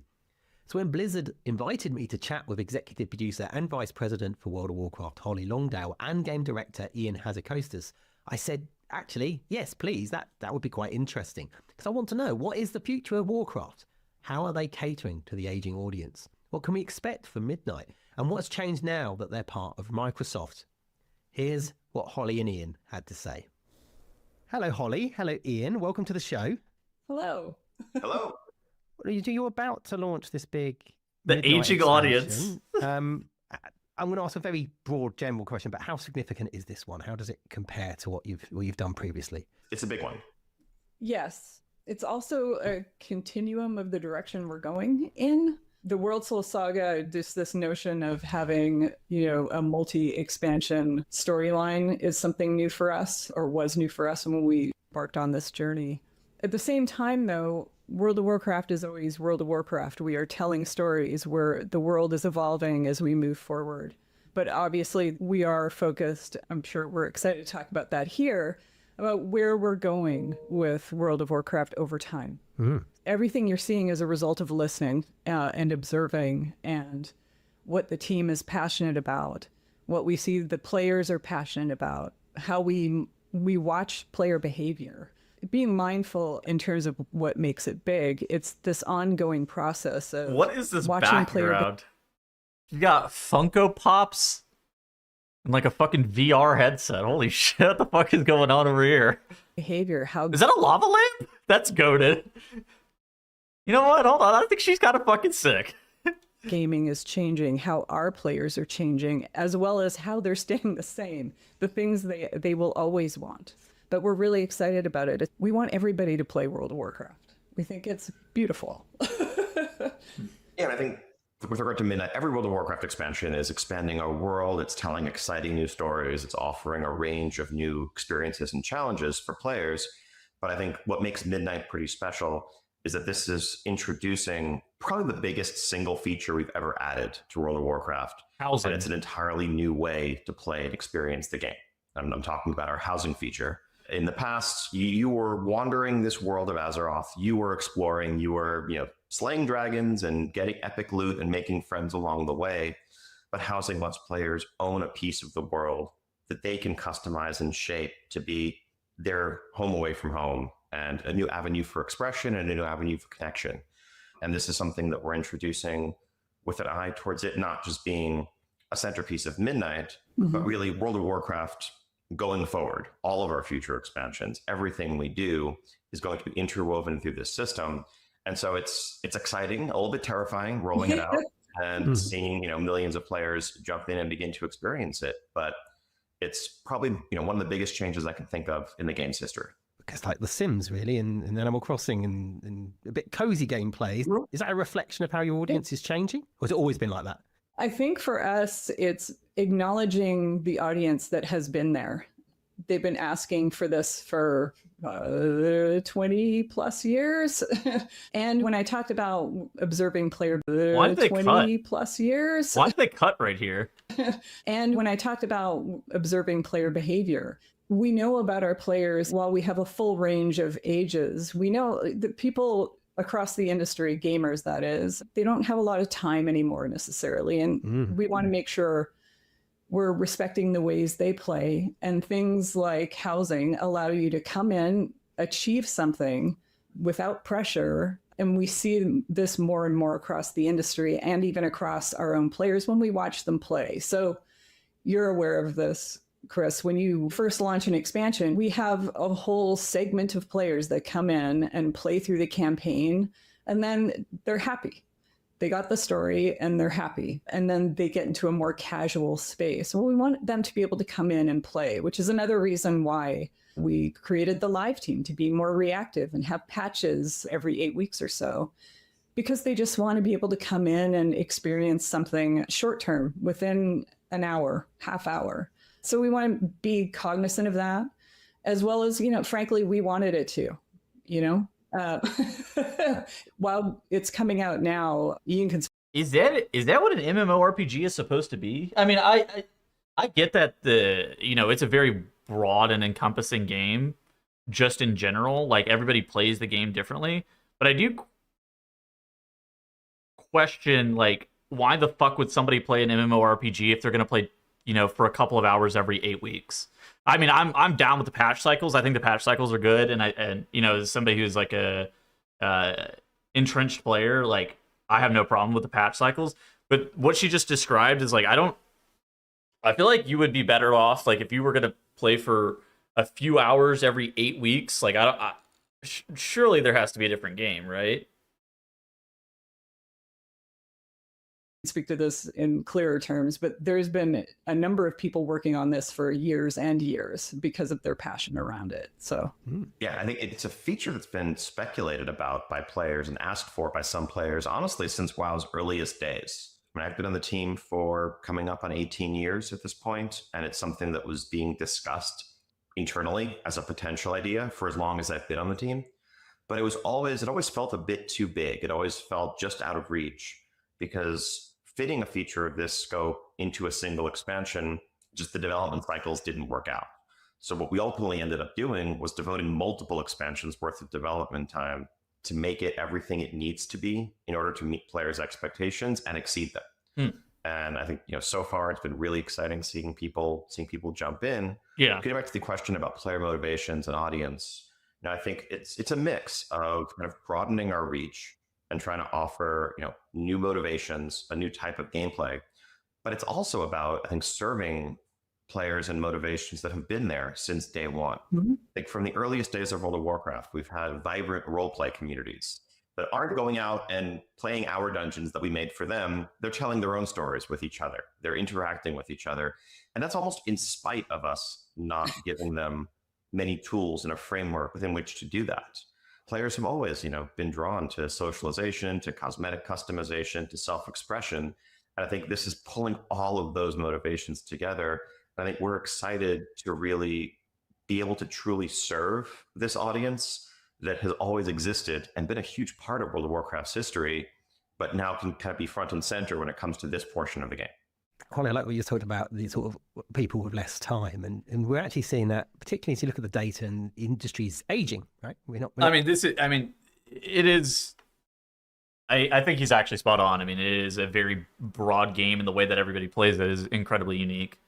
[SPEAKER 11] So when Blizzard invited me to chat with executive producer and vice president for World of Warcraft, Holly Longdale, and game director Ian Hazakostas, I said, actually, yes, please, that would be quite interesting. Because I want to know, what is the future of Warcraft? How are they catering to the aging audience? What can we expect from Midnight? And what's changed now that they're part of Microsoft? Here's what Holly and Ian had to say. Hello, Holly. Hello, Ian. Welcome to the show.
[SPEAKER 9] Hello.
[SPEAKER 10] Hello.
[SPEAKER 11] You're about to launch this big...
[SPEAKER 1] The
[SPEAKER 11] Midnight
[SPEAKER 1] aging audience.
[SPEAKER 11] I'm going to ask a very broad, general question, but how significant is this one? How does it compare to what you've done previously?
[SPEAKER 10] It's a big one.
[SPEAKER 9] Yes. It's also a continuum of the direction we're going in. The World Soul Saga, just this notion of having, a multi-expansion storyline is something new for us, or was new for us when we embarked on this journey. At the same time, though, World of Warcraft is always World of Warcraft. We are telling stories where the world is evolving as we move forward. But obviously, we are focused, I'm sure we're excited to talk about that here, about where we're going with World of Warcraft over time. Everything you're seeing is a result of listening and observing, and what the team is passionate about, what we see the players are passionate about, how we watch player behavior. Being mindful in terms of what makes it big, it's this ongoing process of
[SPEAKER 1] What is this
[SPEAKER 9] watching
[SPEAKER 1] background? You got Funko Pops and like a fucking VR headset. Holy shit, what the fuck is going on over here?
[SPEAKER 9] behavior. How
[SPEAKER 1] Is that a lava lamp? That's goated. You know what? Hold on. I think she's kind of fucking sick.
[SPEAKER 9] gaming is changing, how our players are changing, as well as how they're staying the same, the things they will always want. But we're really excited about it. We want everybody to play World of Warcraft. We think it's beautiful.
[SPEAKER 10] Yeah, and I think with regard to Midnight, every World of Warcraft expansion is expanding our world. It's telling exciting new stories. It's offering a range of new experiences and challenges for players. But I think what makes Midnight pretty special is that this is introducing probably the biggest single feature we've ever added to World of Warcraft.
[SPEAKER 1] Housing.
[SPEAKER 10] And it's an entirely new way to play and experience the game. And I'm talking about our housing feature. In the past, you were wandering this world of Azeroth. You were exploring. You were, slaying dragons and getting epic loot and making friends along the way. But housing lets players own a piece of the world that they can customize and shape to be their home away from home, and a new avenue for expression and a new avenue for connection. And this is something that we're introducing with an eye towards it not just being a centerpiece of Midnight, but really World of Warcraft going forward. All of our future expansions, everything we do is going to be interwoven through this system. And so it's exciting, a little bit terrifying rolling it out and seeing, millions of players jump in and begin to experience it. But it's probably, one of the biggest changes I can think of in the game's history.
[SPEAKER 11] It's like The Sims, really, and Animal Crossing, and a bit cozy gameplay. Is that a reflection of how your audience is changing? Or has it always been like that?
[SPEAKER 9] I think for us, it's acknowledging the audience that has been there. They've been asking for this for 20 plus years. And when I talked about observing player 20 plus years.
[SPEAKER 1] Why did they cut right here?
[SPEAKER 9] And when I talked about observing player behavior, we know about our players. While we have a full range of ages, we know that people across the industry, gamers that is, they don't have a lot of time anymore necessarily. And we want to make sure we're respecting the ways they play. And things like housing allow you to come in, achieve something without pressure. And we see this more and more across the industry and even across our own players when we watch them play. So you're aware of this, Chris. When you first launch an expansion, we have a whole segment of players that come in and play through the campaign, and then they're happy. They got the story and they're happy. And then they get into a more casual space. Well, we want them to be able to come in and play, which is another reason why we created the live team, to be more reactive and have patches every 8 weeks or so, because they just want to be able to come in and experience something short term within an hour, half hour. So we want to be cognizant of that, as well as, frankly, we wanted it to, while it's coming out now, Ian can.
[SPEAKER 1] Is that what an MMORPG is supposed to be? I mean, I get that it's a very broad and encompassing game, just in general. Like, everybody plays the game differently, but I do question, like, why the fuck would somebody play an MMORPG if they're gonna play, for a couple of hours every 8 weeks? I mean, I'm down with the patch cycles. I think the patch cycles are good, and as somebody who's like a entrenched player, like, I have no problem with the patch cycles. But what she just described is like, I feel like you would be better off, like, if you were gonna play for a few hours every 8 weeks. Like, surely there has to be a different game, right?
[SPEAKER 9] Speak to this in clearer terms, but there's been a number of people working on this for years and years because of their passion around it. So
[SPEAKER 10] yeah, I think it's a feature that's been speculated about by players and asked for by some players, honestly, since WoW's earliest days. I mean, I've been on the team for coming up on 18 years at this point, and it's something that was being discussed internally as a potential idea for as long as I've been on the team. But it always felt a bit too big. It always felt just out of reach, because fitting a feature of this scope into a single expansion, just the development cycles didn't work out. So what we ultimately ended up doing was devoting multiple expansions worth of development time to make it everything it needs to be in order to meet players' expectations and exceed them. And I think, so far it's been really exciting seeing people jump in.
[SPEAKER 1] Yeah.
[SPEAKER 10] Getting back to the question about player motivations and audience, I think it's a mix of kind of broadening our reach and trying to offer, new motivations, a new type of gameplay. But it's also about, I think, serving players and motivations that have been there since day one. Like, from the earliest days of World of Warcraft, we've had vibrant roleplay communities that aren't going out and playing our dungeons that we made for them. They're telling their own stories with each other. They're interacting with each other. And that's almost in spite of us not giving them many tools and a framework within which to do that. Players have always, been drawn to socialization, to cosmetic customization, to self-expression. And I think this is pulling all of those motivations together. And I think we're excited to really be able to truly serve this audience that has always existed and been a huge part of World of Warcraft's history, but now can kind of be front and center when it comes to this portion of the game.
[SPEAKER 11] Holly, I like what you're talking about, these sort of people with less time. And we're actually seeing that, particularly as you look at the data, and the industry's aging, right?
[SPEAKER 1] It is. I think he's actually spot on. I mean, it is a very broad game, and the way that everybody plays it is incredibly unique.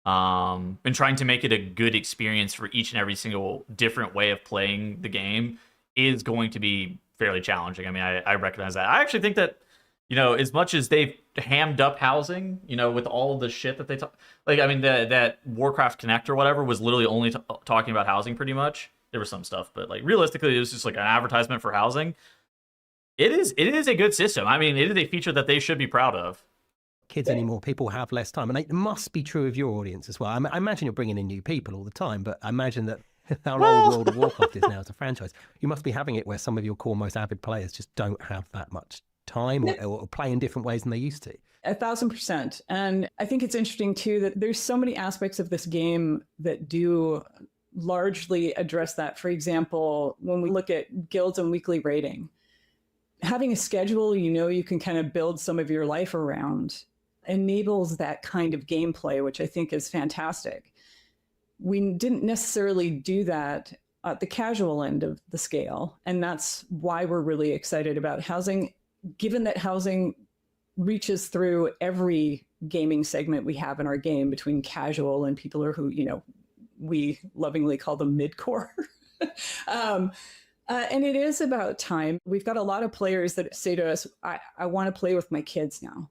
[SPEAKER 1] And trying to make it a good experience for each and every single different way of playing the game is going to be fairly challenging. I mean, I recognize that. I actually think that, as much as they've hammed up housing, with all of the shit that they talk, like, I mean, that Warcraft Connect or whatever was literally only talking about housing pretty much. There was some stuff, but like, realistically, it was just like an advertisement for housing. It is a good system. I mean, it is a feature that they should be proud of.
[SPEAKER 11] Kids anymore, people have less time, and it must be true of your audience as well. I imagine you're bringing in new people all the time, but I imagine that how old World of Warcraft is now as a franchise, you must be having it where some of your core, most avid players just don't have that much time or play in different ways than they used to.
[SPEAKER 9] 1,000%. And I think it's interesting too that there's so many aspects of this game that do largely address that. For example, when we look at guilds and weekly rating, having a schedule you can kind of build some of your life around enables that kind of gameplay, which I think is fantastic. We didn't necessarily do that at the casual end of the scale, and that's why we're really excited about housing, given that housing reaches through every gaming segment we have in our game, between casual and people who we lovingly call them mid-core. And it is about time. We've got a lot of players that say to us, I want to play with my kids now.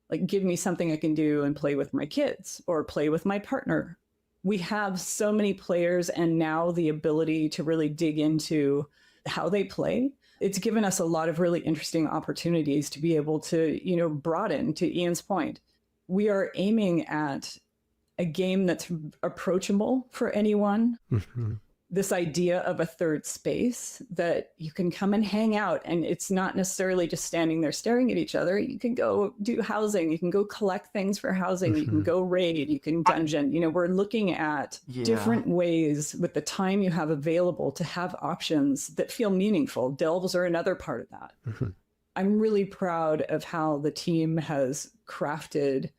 [SPEAKER 9] Like, give me something I can do and play with my kids or play with my partner. We have so many players, and now the ability to really dig into how they play It's given us a lot of really interesting opportunities to be able to, broaden, to Ian's point. We are aiming at a game that's approachable for anyone. This idea of a third space that you can come and hang out, and it's not necessarily just standing there staring at each other. You can go do housing, you can go collect things for housing, you can go raid, you can dungeon. We're looking at different ways with the time you have available to have options that feel meaningful. Delves are another part of that. I'm really proud of how the team has crafted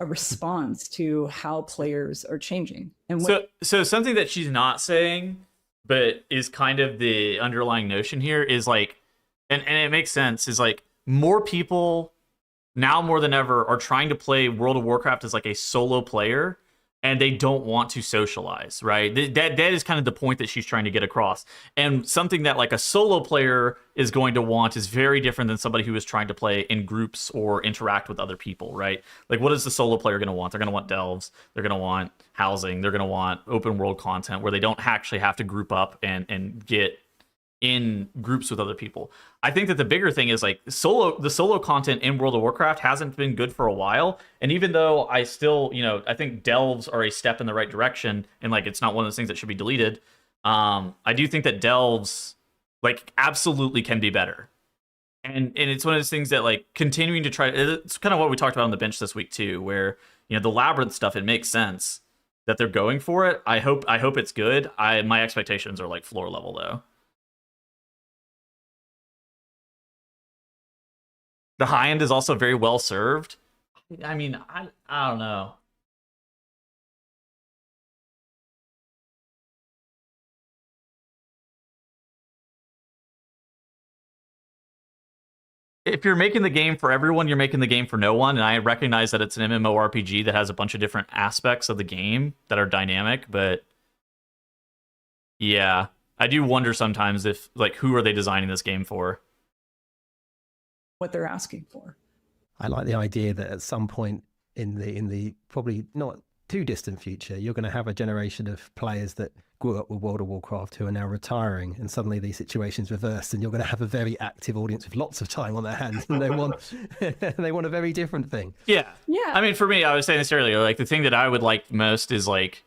[SPEAKER 9] a response to how players are changing. And
[SPEAKER 1] so something that she's not saying, but is kind of the underlying notion here is like, and it makes sense, is like more people now more than ever are trying to play World of Warcraft as like a solo player, and they don't want to socialize, right? That is kind of the point that she's trying to get across. And something that like a solo player is going to want is very different than somebody who is trying to play in groups or interact with other people, right? Like, what is the solo player going to want? They're going to want delves. They're going to want housing. They're going to want open world content where they don't actually have to group up and get in groups with other people. I think that the bigger thing is like the solo content in World of Warcraft hasn't been good for a while. And even though I still, I think delves are a step in the right direction, and like it's not one of those things that should be deleted. I do think that delves like absolutely can be better. And it's one of those things that like continuing to try, it's kind of what we talked about on the bench this week too, where the labyrinth stuff, it makes sense that they're going for it. I hope it's good. My expectations are like floor level though. The high end is also very well served. I mean, I don't know. If you're making the game for everyone, you're making the game for no one. And I recognize that it's an MMORPG that has a bunch of different aspects of the game that are dynamic. But yeah, I do wonder sometimes if, like, who are they designing this game for?
[SPEAKER 9] What they're asking for.
[SPEAKER 11] I like the idea that at some point in the probably not too distant future, you're going to have a generation of players that grew up with World of Warcraft who are now retiring, and suddenly these situations reversed, and you're going to have a very active audience with lots of time on their hands, and they want a very different thing.
[SPEAKER 1] Yeah. I mean, for me, I was saying this earlier. Like the thing that I would like most is like,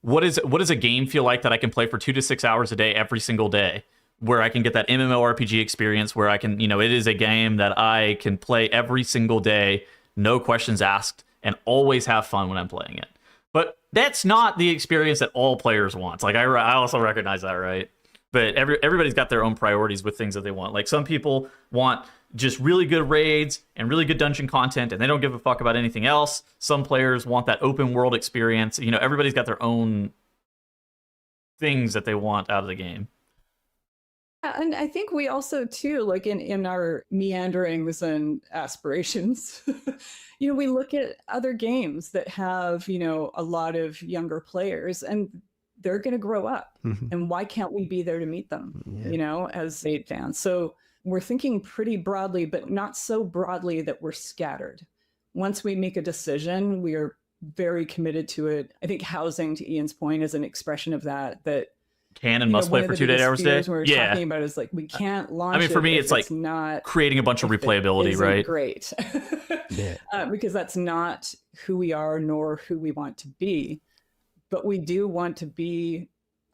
[SPEAKER 1] what does a game feel like that I can play for 2 to 6 hours a day every single day? Where I can get that MMORPG experience, where I can, it is a game that I can play every single day, no questions asked, and always have fun when I'm playing it. But that's not the experience that all players want. Like, I also recognize that, right? But everybody's got their own priorities with things that they want. Like, some people want just really good raids and really good dungeon content, and they don't give a fuck about anything else. Some players want that open world experience. Everybody's got their own things that they want out of the game.
[SPEAKER 9] And I think we also, too, like in our meanderings and aspirations, we look at other games that have, a lot of younger players, and they're going to grow up. And why can't we be there to meet them, as Fate fans? So we're thinking pretty broadly, but not so broadly that we're scattered. Once we make a decision, we are very committed to it. I think housing, to Ian's point, is an expression of that
[SPEAKER 1] can and must play for 2 to 8 hours a day.
[SPEAKER 9] We're talking about is like we can't launch.
[SPEAKER 1] I mean, for me, it's like
[SPEAKER 9] not
[SPEAKER 1] creating a bunch of replayability, right?
[SPEAKER 9] Great, because that's not who we are nor who we want to be. But we do want to be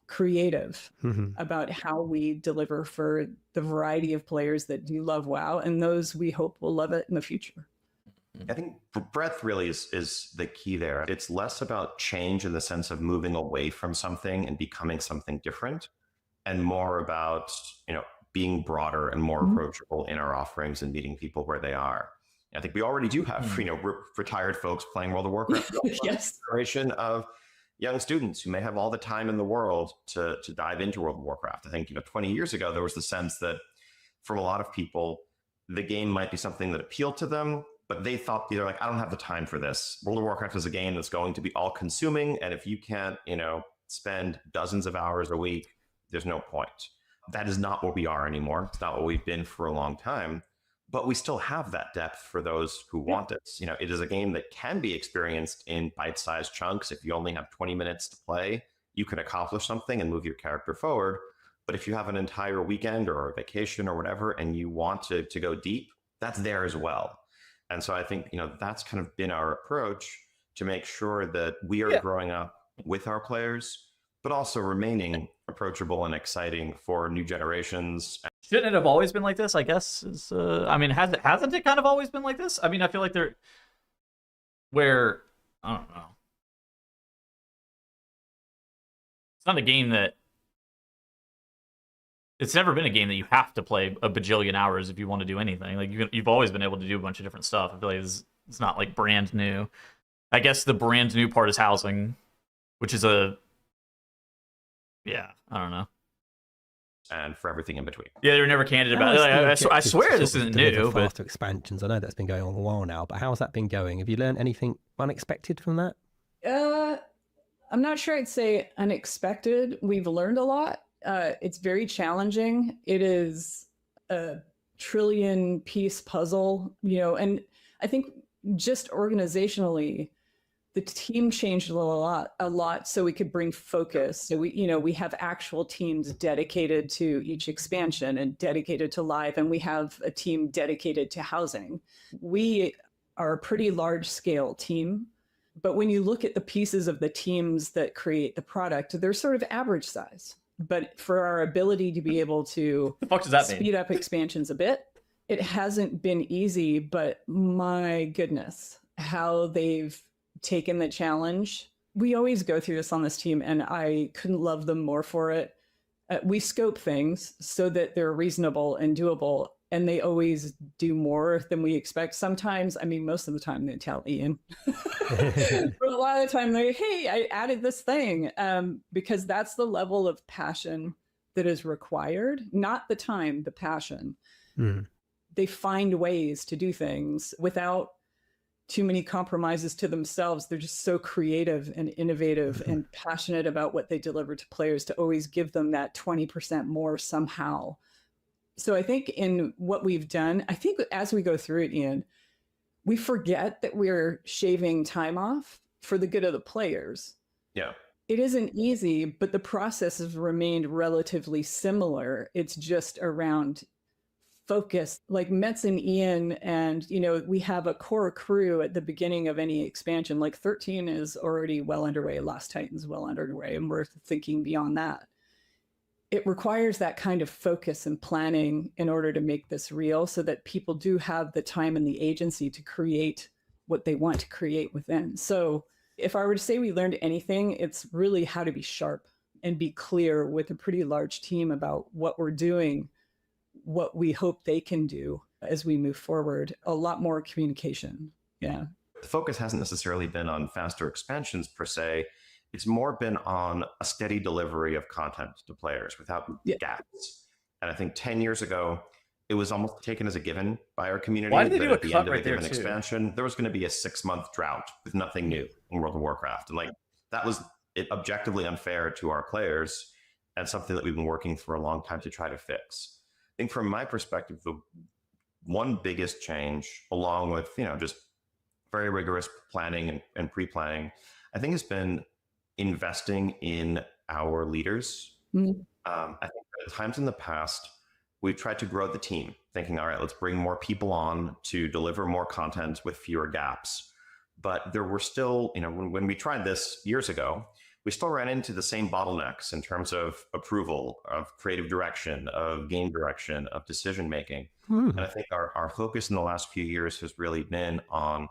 [SPEAKER 9] creative about how we deliver for the variety of players that do love WoW, and those we hope will love it in the future.
[SPEAKER 10] I think breadth really is the key there. It's less about change in the sense of moving away from something and becoming something different, and more about, being broader and more approachable in our offerings and meeting people where they are. I think we already do have, retired folks playing World of Warcraft.
[SPEAKER 9] Yes.
[SPEAKER 10] A generation of young students who may have all the time in the world to dive into World of Warcraft. I think, 20 years ago, there was the sense that from a lot of people, the game might be something that appealed to them, but they thought, they're like, I don't have the time for this. World of Warcraft is a game that's going to be all consuming. And if you can't, spend dozens of hours a week, there's no point. That is not what we are anymore. It's not what we've been for a long time, but we still have that depth for those who want it. It is a game that can be experienced in bite-sized chunks. If you only have 20 minutes to play, you can accomplish something and move your character forward. But if you have an entire weekend or a vacation or whatever, and you want to go deep, that's there as well. And so I think, that's kind of been our approach to make sure that we are growing up with our players, but also remaining approachable and exciting for new generations.
[SPEAKER 1] Shouldn't it have always been like this, I guess? Hasn't it kind of always been like this? I mean, I feel like I don't know. It's not a game that... It's never been a game that you have to play a bajillion hours if you want to do anything. Like, you've always been able to do a bunch of different stuff. I feel like it's not, like, brand new. I guess the brand new part is housing, which is I don't know.
[SPEAKER 10] And for everything in between.
[SPEAKER 1] Yeah, they were never candid about it. Like, I swear this isn't new. But
[SPEAKER 11] faster expansions. I know that's been going on a while now, but how's that been going? Have you learned anything unexpected from that?
[SPEAKER 9] I'm not sure I'd say unexpected. We've learned a lot. It's very challenging. It is a trillion-piece puzzle, and I think just organizationally, the team changed a lot so we could bring focus. So we have actual teams dedicated to each expansion and dedicated to live, and we have a team dedicated to housing. We are a pretty large scale team, but when you look at the pieces of the teams that create the product, they're sort of average size. But for our ability to be able to speed up expansions a bit, it hasn't been easy, but my goodness, how they've taken the challenge. We always go through this on this team, and I couldn't love them more for it. We scope things so that they're reasonable and doable, and they always do more than we expect. Sometimes, most of the time, they tell Ian. But a lot of the time, they're like, hey, I added this thing, because that's the level of passion that is required, not the time, the passion. They find ways to do things without too many compromises to themselves. They're just so creative and innovative and passionate about what they deliver to players to always give them that 20% more somehow. So I think in what we've done, I think as we go through it, Ian, we forget that we're shaving time off for the good of the players.
[SPEAKER 10] Yeah.
[SPEAKER 9] It isn't easy, but the process has remained relatively similar. It's just around focus, like Metz and Ian, and we have a core crew at the beginning of any expansion. Like 13 is already well underway, Lost Titan's well underway, and we're thinking beyond that. It requires that kind of focus and planning in order to make this real, so that people do have the time and the agency to create what they want to create within. So if I were to say we learned anything, it's really how to be sharp and be clear with a pretty large team about what we're doing, what we hope they can do as we move forward. A lot more communication. Yeah.
[SPEAKER 10] The focus hasn't necessarily been on faster expansions per se. It's more been on a steady delivery of content to players without gaps. And I think 10 years ago, it was almost taken as a given by our community.
[SPEAKER 1] Why did they
[SPEAKER 10] that
[SPEAKER 1] do
[SPEAKER 10] at
[SPEAKER 1] a
[SPEAKER 10] the
[SPEAKER 1] cut
[SPEAKER 10] end of
[SPEAKER 1] right
[SPEAKER 10] a
[SPEAKER 1] there
[SPEAKER 10] given
[SPEAKER 1] too?
[SPEAKER 10] expansion, there was going to be a 6-month drought with nothing new in World of Warcraft. And that was objectively unfair to our players, and something that we've been working for a long time to try to fix. I think from my perspective, the one biggest change, along with just very rigorous planning and pre-planning, I think has been investing in our leaders. I think at times in the past, we've tried to grow the team, thinking, all right, let's bring more people on to deliver more content with fewer gaps. But there were still, when we tried this years ago, we still ran into the same bottlenecks in terms of approval, of creative direction, of game direction, of decision making. And I think our focus in the last few years has really been on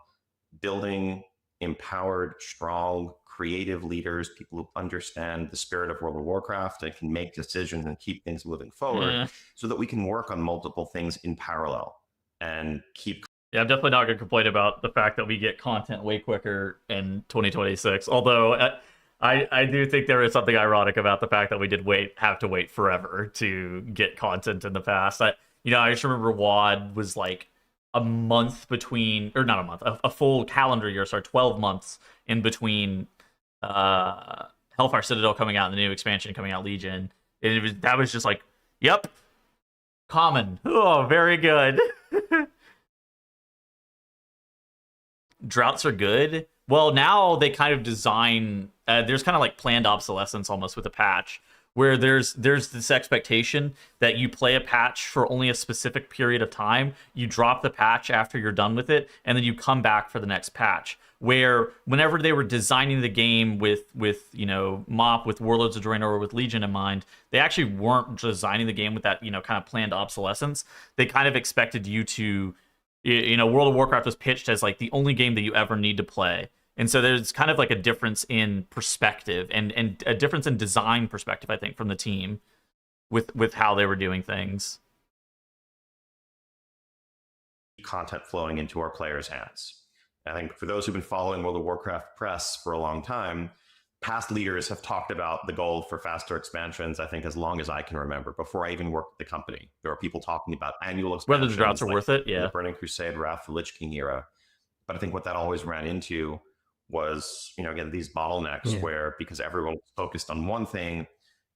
[SPEAKER 10] building empowered, strong, creative leaders, people who understand the spirit of World of Warcraft and can make decisions and keep things moving forward, so that we can work on multiple things in parallel and keep.
[SPEAKER 1] Yeah, I'm definitely not going to complain about the fact that we get content way quicker in 2026. Although I do think there is something ironic about the fact that we did have to wait forever to get content in the past. I just remember WoD was like a month between, or not a month, a full calendar year, 12 months in between Hellfire Citadel coming out and the new expansion coming out, Legion. And that was just like, yep, common. Oh, very good. Droughts are good. Well, now they kind of design, there's kind of like planned obsolescence almost with the patch, where there's this expectation that you play a patch for only a specific period of time, you drop the patch after you're done with it, and then you come back for the next patch. Where whenever they were designing the game with MoP, with Warlords of Draenor, or with Legion in mind, they actually weren't designing the game with that kind of planned obsolescence. They kind of expected you to, World of Warcraft was pitched as like the only game that you ever need to play. And so there's kind of like a difference in perspective and a difference in design perspective, I think, from the team with how they were doing things.
[SPEAKER 10] Content flowing into our players' hands. I think for those who've been following World of Warcraft press for a long time, past leaders have talked about the goal for faster expansions, I think, as long as I can remember. Before I even worked at the company, there were people talking about annual expansions.
[SPEAKER 1] Whether the droughts are worth it, yeah.
[SPEAKER 10] The Burning Crusade, Wrath of the Lich King era. But I think what that always ran into was, again, these bottlenecks where, because everyone was focused on one thing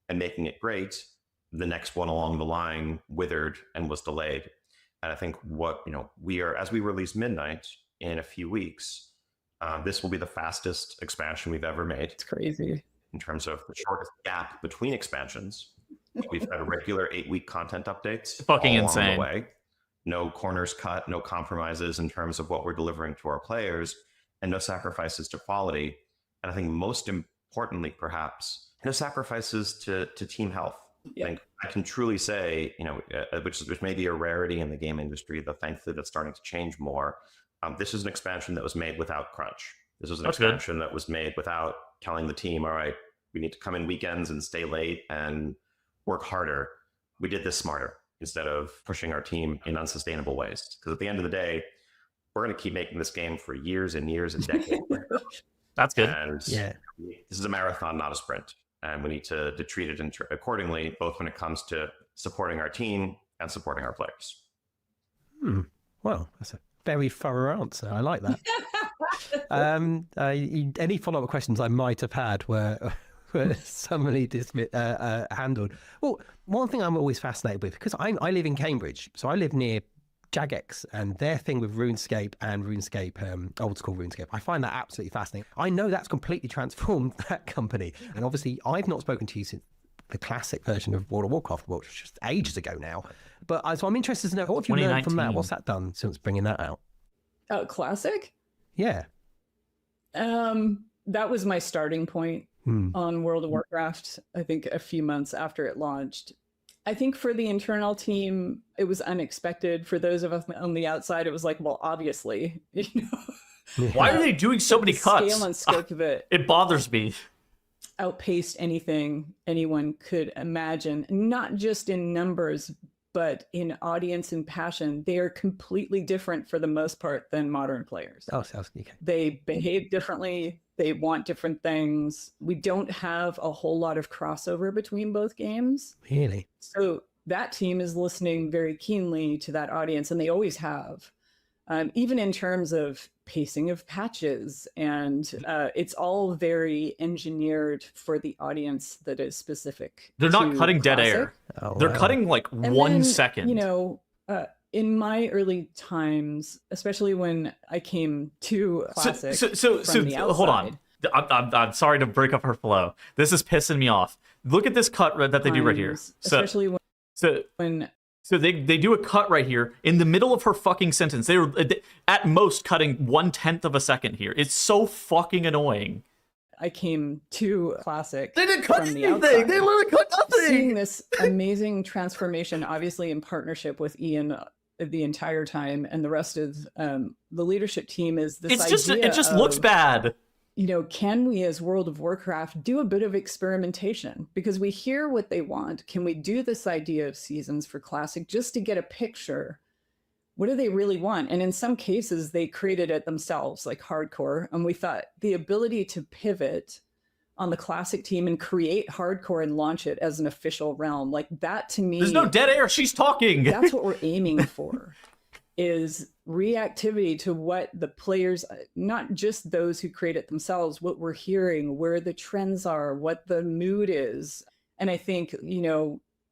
[SPEAKER 10] and making it great, the next one along the line withered and was delayed. And I think what, we are, as we release Midnight in a few weeks, this will be the fastest expansion we've ever made.
[SPEAKER 9] It's crazy.
[SPEAKER 10] In terms of the shortest gap between expansions. We've had regular 8-week content updates.
[SPEAKER 1] Fucking
[SPEAKER 10] all
[SPEAKER 1] insane.
[SPEAKER 10] Along the way. No corners cut, no compromises in terms of what we're delivering to our players, and no sacrifices to quality. And I think most importantly, perhaps, no sacrifices to team health.
[SPEAKER 9] Yeah.
[SPEAKER 10] I think I can truly say, which may be a rarity in the game industry, but thankfully that's starting to change more. This is an expansion that was made without crunch. This was an expansion that was made without telling the team, all right, we need to come in weekends and stay late and work harder. We did this smarter instead of pushing our team in unsustainable ways. Because at the end of the day, we're going to keep making this game for years and years and decades.
[SPEAKER 1] That's good.
[SPEAKER 10] And this is a marathon, not a sprint. And we need to treat it accordingly, both when it comes to supporting our team and supporting our players.
[SPEAKER 11] Well, that's a very thorough answer. I like that. Any follow-up questions I might have had were summarily handled. Well, one thing I'm always fascinated with, because I live in Cambridge, so I live near Jagex, and their thing with RuneScape and RuneScape, old school RuneScape, I find that absolutely fascinating. I know that's completely transformed that company, and obviously I've not spoken to you since the classic version of World of Warcraft, which was just ages ago now. But so I'm interested to know, what have you learned from that? What's that done since bringing that out?
[SPEAKER 9] Classic?
[SPEAKER 11] Yeah.
[SPEAKER 9] That was my starting point on World of Warcraft, I think a few months after it launched. I think for the internal team, it was unexpected. For those of us on the outside, it was like, well, obviously,
[SPEAKER 1] Why are they doing so many cuts?
[SPEAKER 9] Scale and scope of it.
[SPEAKER 1] It bothers me.
[SPEAKER 9] Outpaced anything anyone could imagine, not just in numbers, but in audience and passion. They are completely different for the most part than modern players.
[SPEAKER 11] Oh, sounds okay.
[SPEAKER 9] They behave differently. They want different things. We don't have a whole lot of crossover between both games.
[SPEAKER 11] Really?
[SPEAKER 9] So that team is listening very keenly to that audience, and they always have. Even in terms of pacing of patches, and it's all very engineered for the audience that is specific.
[SPEAKER 1] They're not cutting dead
[SPEAKER 9] Classic.
[SPEAKER 1] air.
[SPEAKER 11] Oh,
[SPEAKER 1] They're
[SPEAKER 11] wow.
[SPEAKER 1] cutting like
[SPEAKER 9] And
[SPEAKER 1] 1
[SPEAKER 9] then,
[SPEAKER 1] second.
[SPEAKER 9] In my early times, especially when I came to Classic from the outside,
[SPEAKER 1] hold on. I'm sorry to break up her flow. This is pissing me off. Look at this cut that they do right here.
[SPEAKER 9] Especially when
[SPEAKER 1] So they do a cut right here in the middle of her fucking sentence. They were at most cutting 1/10 of a second here. It's so fucking annoying.
[SPEAKER 9] I came to Classic.
[SPEAKER 1] They didn't cut
[SPEAKER 9] from the
[SPEAKER 1] anything.
[SPEAKER 9] outside.
[SPEAKER 1] They literally cut nothing.
[SPEAKER 9] Seeing this amazing transformation, obviously in partnership with Ian the entire time, and the rest of the leadership team, is this idea
[SPEAKER 1] it just looks bad.
[SPEAKER 9] Can we as World of Warcraft do a bit of experimentation? Because we hear what they want. Can we do this idea of seasons for Classic just to get a picture? What do they really want? And in some cases, they created it themselves, like Hardcore. And we thought the ability to pivot on the Classic team and create Hardcore and launch it as an official realm, like that to me...
[SPEAKER 1] There's no dead air. She's talking.
[SPEAKER 9] That's what we're aiming for. Is reactivity to what the players, not just those who create it themselves, what we're hearing, where the trends are, what the mood is. And I think,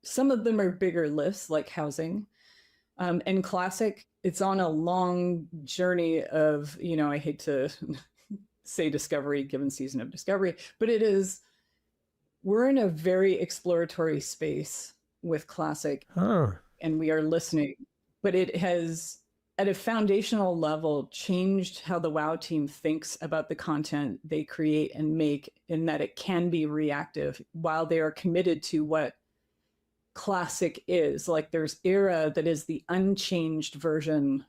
[SPEAKER 9] some of them are bigger lifts, like housing. And Classic, it's on a long journey of, I hate to say discovery given season of discovery, but it is we're in a very exploratory space with Classic, and we are listening. But it has, at a foundational level, changed how the WoW team thinks about the content they create and make, in that it can be reactive while they are committed to what Classic is. Like, there's Era that is the unchanged version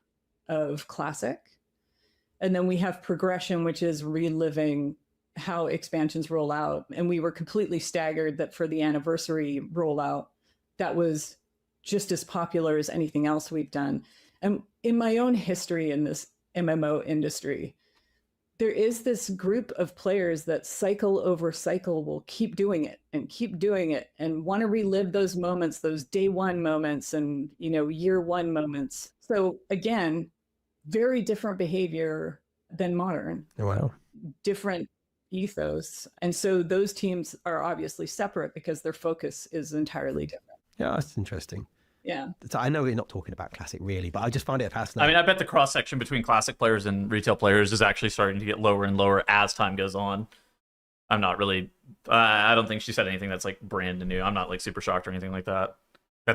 [SPEAKER 9] of Classic. And then we have Progression, which is reliving how expansions roll out. And we were completely staggered that for the anniversary rollout, that was just as popular as anything else we've done. And in my own history in this MMO industry, there is this group of players that cycle over cycle will keep doing it and want to relive those moments, those day one moments and, year one moments. So again, very different behavior than modern.
[SPEAKER 11] Wow.
[SPEAKER 9] Different ethos. And so those teams are obviously separate because their focus is entirely different.
[SPEAKER 11] Yeah, that's interesting.
[SPEAKER 9] Yeah.
[SPEAKER 11] So I know we're not talking about Classic really, but I just find it fascinating.
[SPEAKER 1] I mean, I bet the cross section between Classic players and retail players is actually starting to get lower and lower as time goes on. I'm not really, I don't think she said anything that's like brand new. I'm not like super shocked or anything like that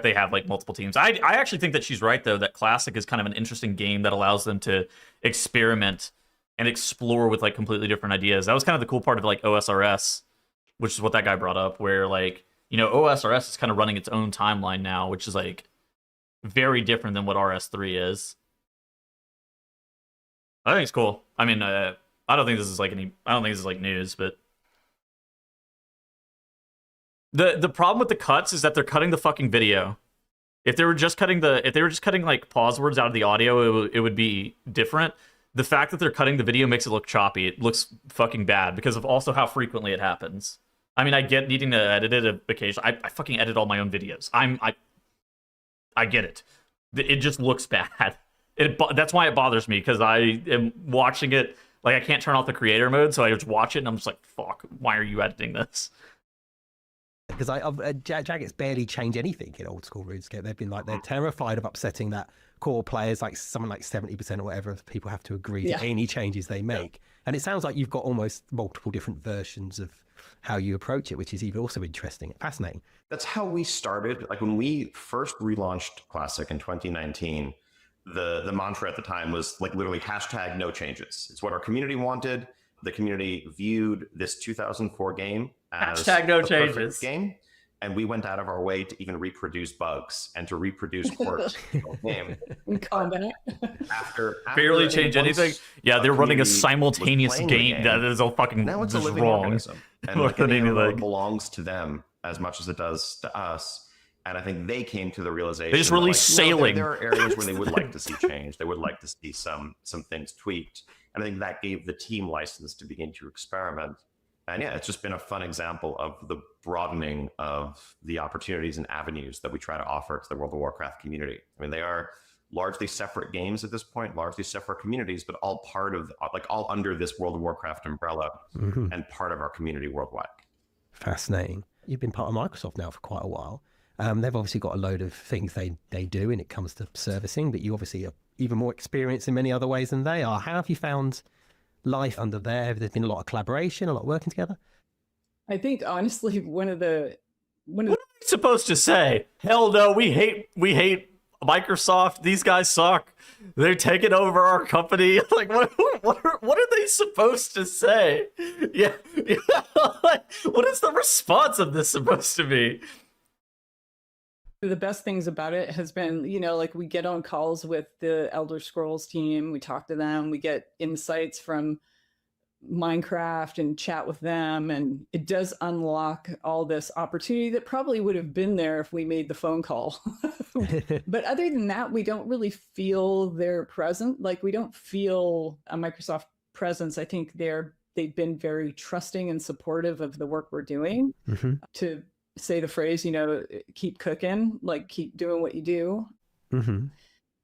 [SPEAKER 1] they have like multiple teams. I actually think that she's right though, that Classic is kind of an interesting game that allows them to experiment and explore with like completely different ideas. That was kind of the cool part of like OSRS, which is what that guy brought up, where like, OSRS is kind of running its own timeline now, which is like very different than what RS3 is. I think it's cool. I mean, I don't think this is like news, but the problem with the cuts is that they're cutting the fucking video. If they were just cutting like pause words out of the audio, it would be different. The fact that they're cutting the video makes it look choppy. It looks fucking bad because of also how frequently it happens. I mean, I get needing to edit it occasionally. I fucking edit all my own videos. I get it. It just looks bad. That's why it bothers me, because I am watching it, like I can't turn off the creator mode, so I just watch it and I'm just like, fuck, why are you editing this?
[SPEAKER 11] Because Jagex barely change anything in old school RuneScape. They've been like, they're terrified of upsetting that core players, like someone like 70% or whatever of people have to agree to any changes they make. And it sounds like you've got almost multiple different versions of how you approach it, which is even also interesting, fascinating.
[SPEAKER 10] That's how we started. Like when we first relaunched Classic in 2019, the mantra at the time was like literally hashtag no changes. It's what our community wanted. The community viewed this 2004 game as
[SPEAKER 1] hashtag no
[SPEAKER 10] a perfect
[SPEAKER 1] changes
[SPEAKER 10] game. And we went out of our way to even reproduce bugs and to reproduce quirks in the game. After
[SPEAKER 1] barely change anything. Yeah, they're running a simultaneous game that is all fucking
[SPEAKER 10] now it's a living
[SPEAKER 1] wrong.
[SPEAKER 10] organism. And like it belongs to them as much as it does to us. And I think they came to the realization
[SPEAKER 1] they just released sailing.
[SPEAKER 10] There are areas where they would like to see change. They would like to see some things tweaked. And I think that gave the team license to begin to experiment. And yeah, it's just been a fun example of the broadening of the opportunities and avenues that we try to offer to the World of Warcraft community. I mean, they are largely separate games at this point, largely separate communities, but all part of, like, all under this World of Warcraft umbrella and part of our community worldwide.
[SPEAKER 11] Fascinating. You've been part of Microsoft now for quite a while. They've obviously got a load of things they do when it comes to servicing, but you obviously are even more experienced in many other ways than they are. How have you found life under there? There's been a lot of collaboration, a lot of working together.
[SPEAKER 9] I think honestly, what are you
[SPEAKER 1] supposed to say? Hell no, we hate Microsoft. These guys suck. They're taking over our company. Like, what are they supposed to say? Yeah. Like, what is the response of this supposed to be?
[SPEAKER 9] The best things about it has been, like we get on calls with the Elder Scrolls team, we talk to them, we get insights from Minecraft and chat with them, and it does unlock all this opportunity that probably would have been there if we made the phone call. But other than that, we don't really feel their presence. Like, we don't feel a Microsoft presence. I think they've been very trusting and supportive of the work we're doing. To say the phrase, keep cooking, like keep doing what you do. And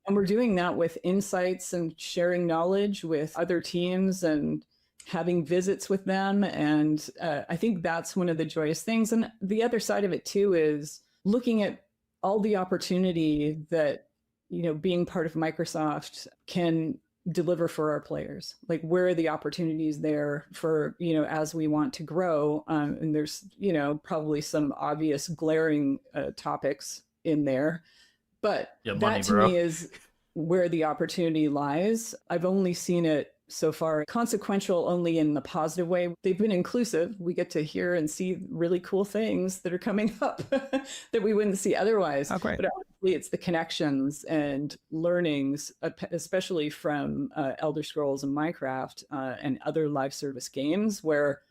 [SPEAKER 9] we're doing that with insights and sharing knowledge with other teams and having visits with them. And I think that's one of the joyous things. And the other side of it too is looking at all the opportunity that, being part of Microsoft can deliver for our players? Like, where are the opportunities there for, as we want to grow? And there's, probably some obvious glaring topics in there, but
[SPEAKER 1] Yeah,
[SPEAKER 9] that
[SPEAKER 1] money,
[SPEAKER 9] to
[SPEAKER 1] bro.
[SPEAKER 9] me is where the opportunity lies. I've only seen it so far consequential only in the positive way. They've been inclusive. We get to hear and see really cool things that are coming up that we wouldn't see otherwise.
[SPEAKER 11] Oh, great.
[SPEAKER 9] But obviously it's the connections and learnings, especially from Elder Scrolls and Minecraft and other live service games where,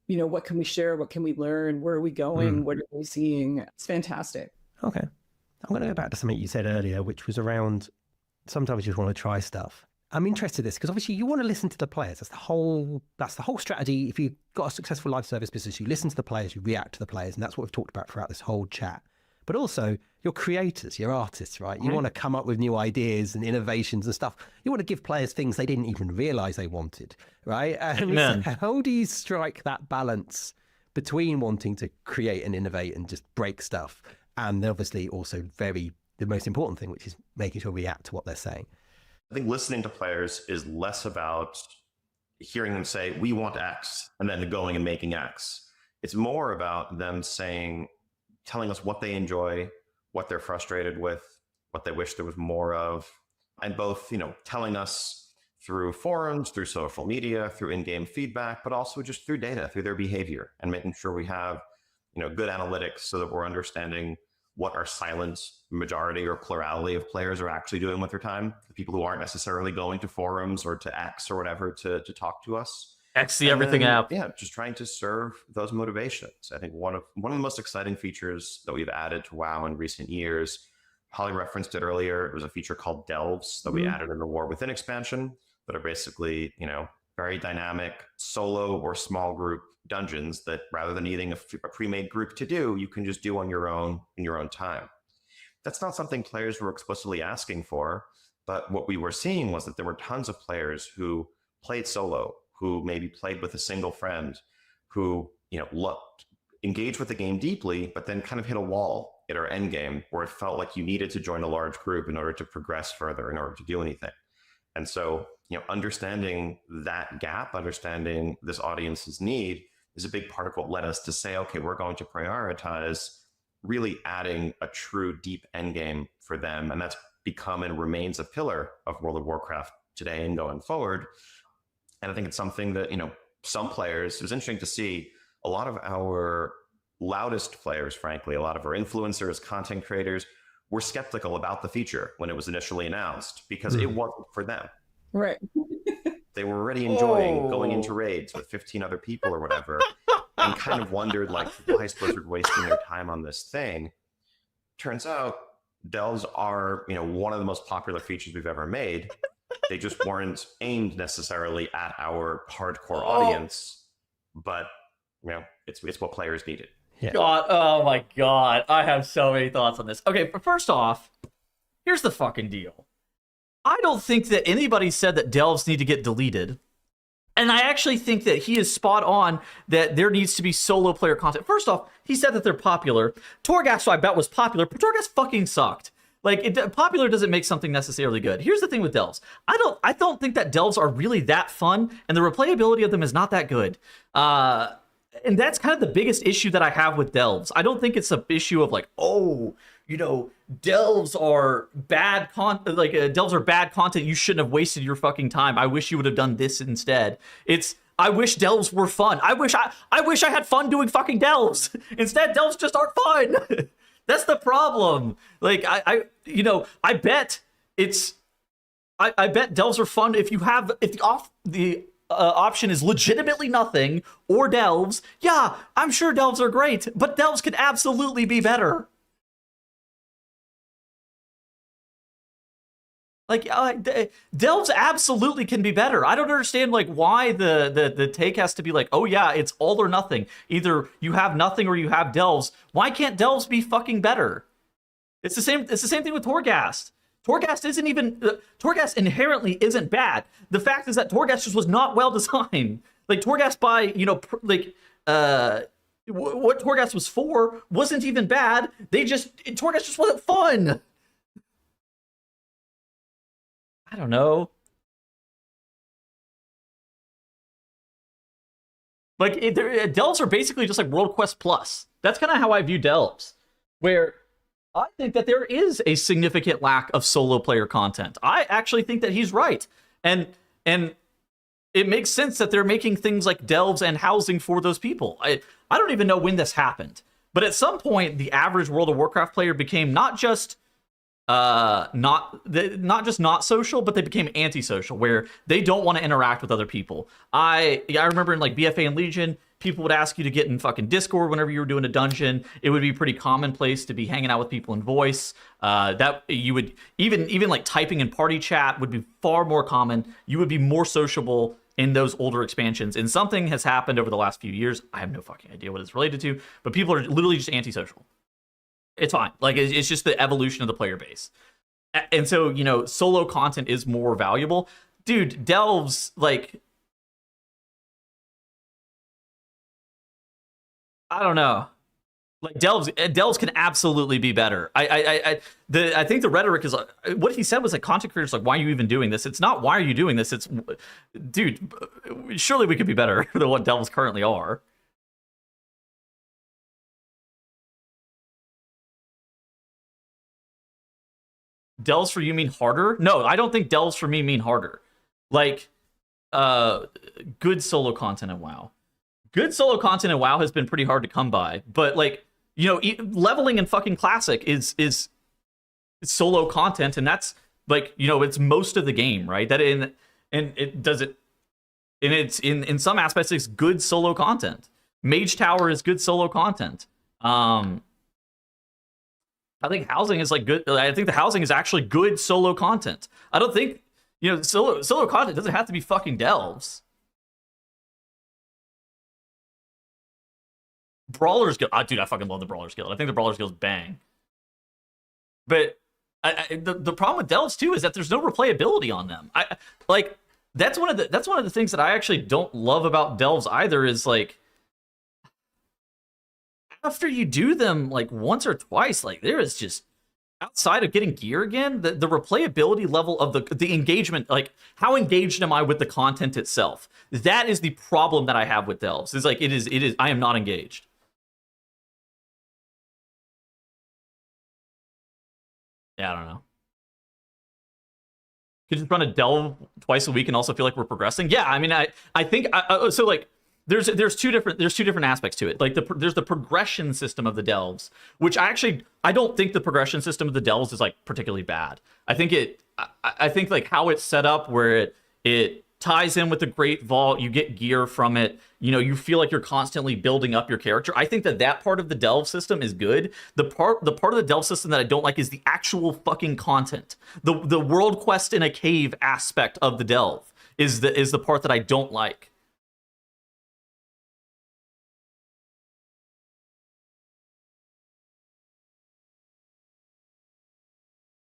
[SPEAKER 9] what can we share? What can we learn? Where are we going? What are we seeing? It's fantastic.
[SPEAKER 11] Okay. I'm going to go back to something you said earlier, which was around sometimes you just want to try stuff. I'm interested in this because obviously you want to listen to the players. That's the whole strategy. If you've got a successful live service business, you listen to the players, you react to the players, and that's what we've talked about throughout this whole chat. But also, you're creators, you're artists, right? You want to come up with new ideas and innovations and stuff. You want to give players things they didn't even realize they wanted, right? So how do you strike that balance between wanting to create and innovate and just break stuff, and obviously also the most important thing, which is making sure we react to what they're saying?
[SPEAKER 10] I think listening to players is less about hearing them say, we want X, and then going and making X. It's more about them telling us what they enjoy, what they're frustrated with, what they wish there was more of, and both, telling us through forums, through social media, through in-game feedback, but also just through data, through their behavior, and making sure we have, good analytics so that we're understanding what our silent majority or plurality of players are actually doing with their time, the people who aren't necessarily going to forums or to X or whatever to talk to us.
[SPEAKER 1] X the everything app.
[SPEAKER 10] Yeah, just trying to serve those motivations. I think one of the most exciting features that we've added to WoW in recent years, Holly referenced it earlier, it was a feature called Delves that we added in the War Within expansion that are basically, very dynamic solo or small group dungeons that rather than needing a pre-made group to do, you can just do on your own in your own time. That's not something players were explicitly asking for, but what we were seeing was that there were tons of players who played solo, who maybe played with a single friend, who engaged with the game deeply, but then kind of hit a wall at our end game where it felt like you needed to join a large group in order to progress further, in order to do anything. And so, understanding that gap, understanding this audience's need is a big part of what led us to say, okay, we're going to prioritize really adding a true deep end game for them. And that's become and remains a pillar of World of Warcraft today and going forward. And I think it's something that, some players, it was interesting to see a lot of our loudest players, frankly, a lot of our influencers, content creators, were skeptical about the feature when it was initially announced because it wasn't for them.
[SPEAKER 9] Right.
[SPEAKER 10] They were already enjoying going into raids with 15 other people or whatever, and kind of wondered, like, why is Blizzard wasting their time on this thing? Turns out, Delves are, one of the most popular features we've ever made. They just weren't aimed necessarily at our hardcore audience, but, it's what players needed.
[SPEAKER 11] Yeah.
[SPEAKER 1] God, oh my God. I have so many thoughts on this. Okay, but first off, here's the fucking deal. I don't think that anybody said that Delves need to get deleted. And I actually think that he is spot on that there needs to be solo player content. First off, he said that they're popular. Torghast, I bet, was popular, but Torghast fucking sucked. Like, popular doesn't make something necessarily good. Here's the thing with Delves. I don't think that Delves are really that fun, and the replayability of them is not that good. And that's kind of the biggest issue that I have with Delves. I don't think it's an issue of like, Delves are bad content. Like, Delves are bad content. You shouldn't have wasted your fucking time. I wish you would have done this instead. I wish Delves were fun. I wish I had fun doing fucking Delves. Instead, Delves just aren't fun. That's the problem. Like, I bet I bet Delves are fun if the option is legitimately nothing or Delves. Yeah, I'm sure Delves are great, but Delves could absolutely be better. Like, Delves absolutely can be better. I don't understand, like, why the take has to be like, oh yeah, it's all or nothing. Either you have nothing or you have Delves. Why can't Delves be fucking better? It's the same thing with Torghast. Torghast inherently isn't bad. The fact is that Torghast just was not well designed. Like, Torghast what Torghast was for wasn't even bad. Torghast just wasn't fun. I don't know. Like delves are basically just like World Quest Plus. That's kind of how I view delves, where I think that there is a significant lack of solo player content. I actually think that he's right, and it makes sense that they're making things like delves and housing for those people. I don't even know when this happened, but at some point, the average World of Warcraft player became not just not social, but they became antisocial, where they don't want to interact with other people. I remember in like BFA and Legion, people would ask you to get in fucking Discord whenever you were doing a dungeon. It would be pretty commonplace to be hanging out with people in voice. That you would even like typing in party chat would be far more common. You would be more sociable in those older expansions. And something has happened over the last few years. I have no fucking idea what it's related to, but people are literally just antisocial. It's fine. Like, it's just the evolution of the player base. And so, you know, solo content is more valuable. Dude, delves, like, I don't know. Like, delves can absolutely be better. I think the rhetoric is, what he said was like, content creators, like, why are you even doing this? It's not, why are you doing this? It's, dude, surely we could be better than what delves currently are. Delves for you mean harder? No, I don't think delves for me mean harder. Like, good solo content in WoW. Good solo content in WoW has been pretty hard to come by, but like, you know, leveling in fucking Classic is solo content, and that's like, you know, it's most of the game, right? That it's in some aspects it's good solo content. Mage Tower is good solo content. I think housing is like good. I think the housing is actually good solo content. I don't think, you know, solo content doesn't have to be fucking delves. Brawler's Guild. Dude, I fucking love the Brawler's Guild. I think the Brawler's Guild's bang. But the problem with delves too is that there's no replayability on them. That's one of the things that I actually don't love about delves either, is like, after you do them like once or twice, like, there is just, outside of getting gear again, the replayability level of the engagement, like, how engaged am I with the content itself? That is the problem that I have with delves. It's like, it is I am not engaged. Yeah, I don't know. Could just run a delve twice a week and also feel like we're progressing. Yeah, I mean, I think so. Like, there's two different aspects to it. Like, there's the progression system of the delves, which I don't think the progression system of the delves is like particularly bad. I think like how it's set up, where it ties in with the Great Vault, you get gear from it, you know, you feel like you're constantly building up your character. I think that part of the delve system is good. The part of the delve system that I don't like is the actual fucking content. The world quest in a cave aspect of the delve is the part that I don't like.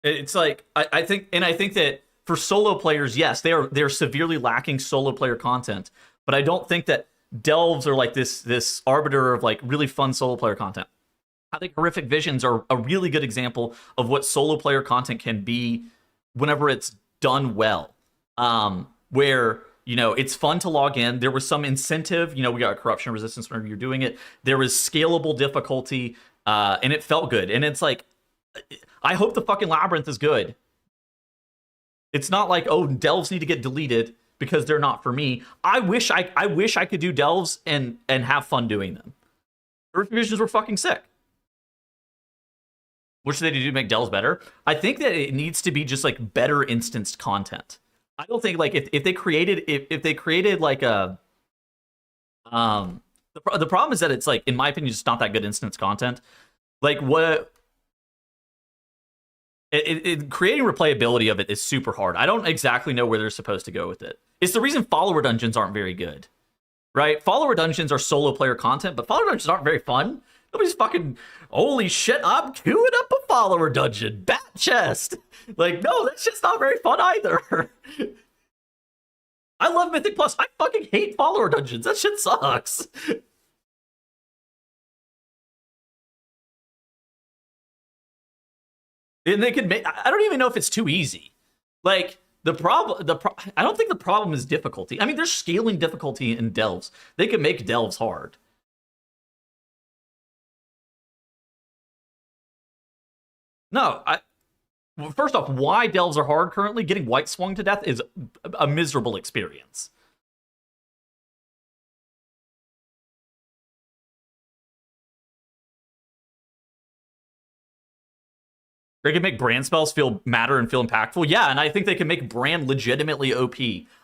[SPEAKER 1] It's like, I think that for solo players, yes, they're severely lacking solo player content, but I don't think that delves are like this arbiter of like really fun solo player content. I think Horrific Visions are a really good example of what solo player content can be whenever it's done well. Where, you know, it's fun to log in. There was some incentive, you know, we got corruption resistance whenever you're doing it. There was scalable difficulty, and it felt good. And it's like, I hope the fucking Labyrinth is good. It's not like, oh, delves need to get deleted because they're not for me. I wish I could do delves and have fun doing them. Horrific Visions were fucking sick. What should they do to make delves better? I think that it needs to be just like better instanced content. I don't think like if they created like a the problem is that it's like, in my opinion, just not that good instanced content. Like, what creating replayability of it is super hard. I don't exactly know where they're supposed to go with it. It's the reason follower dungeons aren't very good, right? Follower dungeons are solo player content, but follower dungeons aren't very fun. Nobody's fucking, holy shit, I'm queuing up a follower dungeon, bat chest. Like, no, that's just not very fun either. I love Mythic Plus. I fucking hate follower dungeons. That shit sucks. And they could make, I don't even know if it's too easy. Like, I don't think the problem is difficulty. I mean, there's scaling difficulty in delves. They can make delves hard. No, well, first off, why delves are hard currently? Getting white swung to death is a miserable experience. They can make Bran spells matter and feel impactful. Yeah, and I think they can make Bran legitimately OP.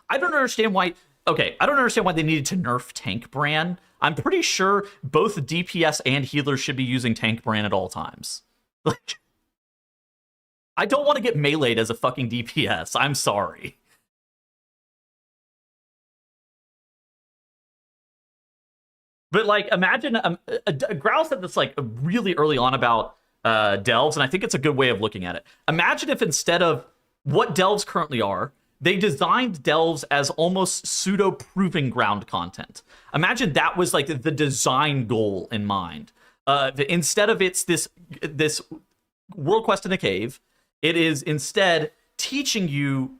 [SPEAKER 1] I don't understand why. Okay, I don't understand why they needed to nerf Tank Bran. I'm pretty sure both DPS and healers should be using Tank Bran at all times. Like, I don't want to get meleeed as a fucking DPS. I'm sorry. But like, imagine Growl said this like really early on about delves, and I think it's a good way of looking at it. Imagine if instead of what delves currently are, they designed delves as almost pseudo proving ground content. Imagine that was like the design goal in mind. Instead of it's this world quest in a cave, it is instead teaching you,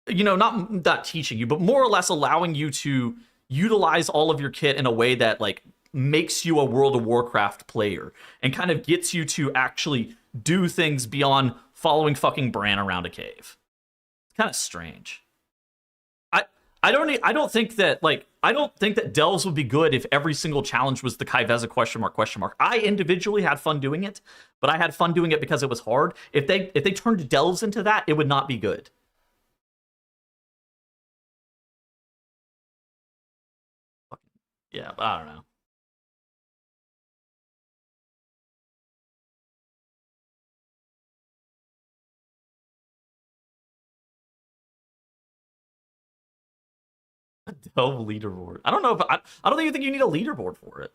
[SPEAKER 1] not teaching you, but more or less allowing you to utilize all of your kit in a way that like makes you a World of Warcraft player and kind of gets you to actually do things beyond following fucking Bran around a cave. It's kind of strange. I don't think that delves would be good if every single challenge was the Kaiveza question mark. I individually had fun doing it, but I had fun doing it because it was hard. If they turned delves into that, it would not be good. Yeah, I don't know. A delve leaderboard. I don't know if I don't even think you need a leaderboard for it.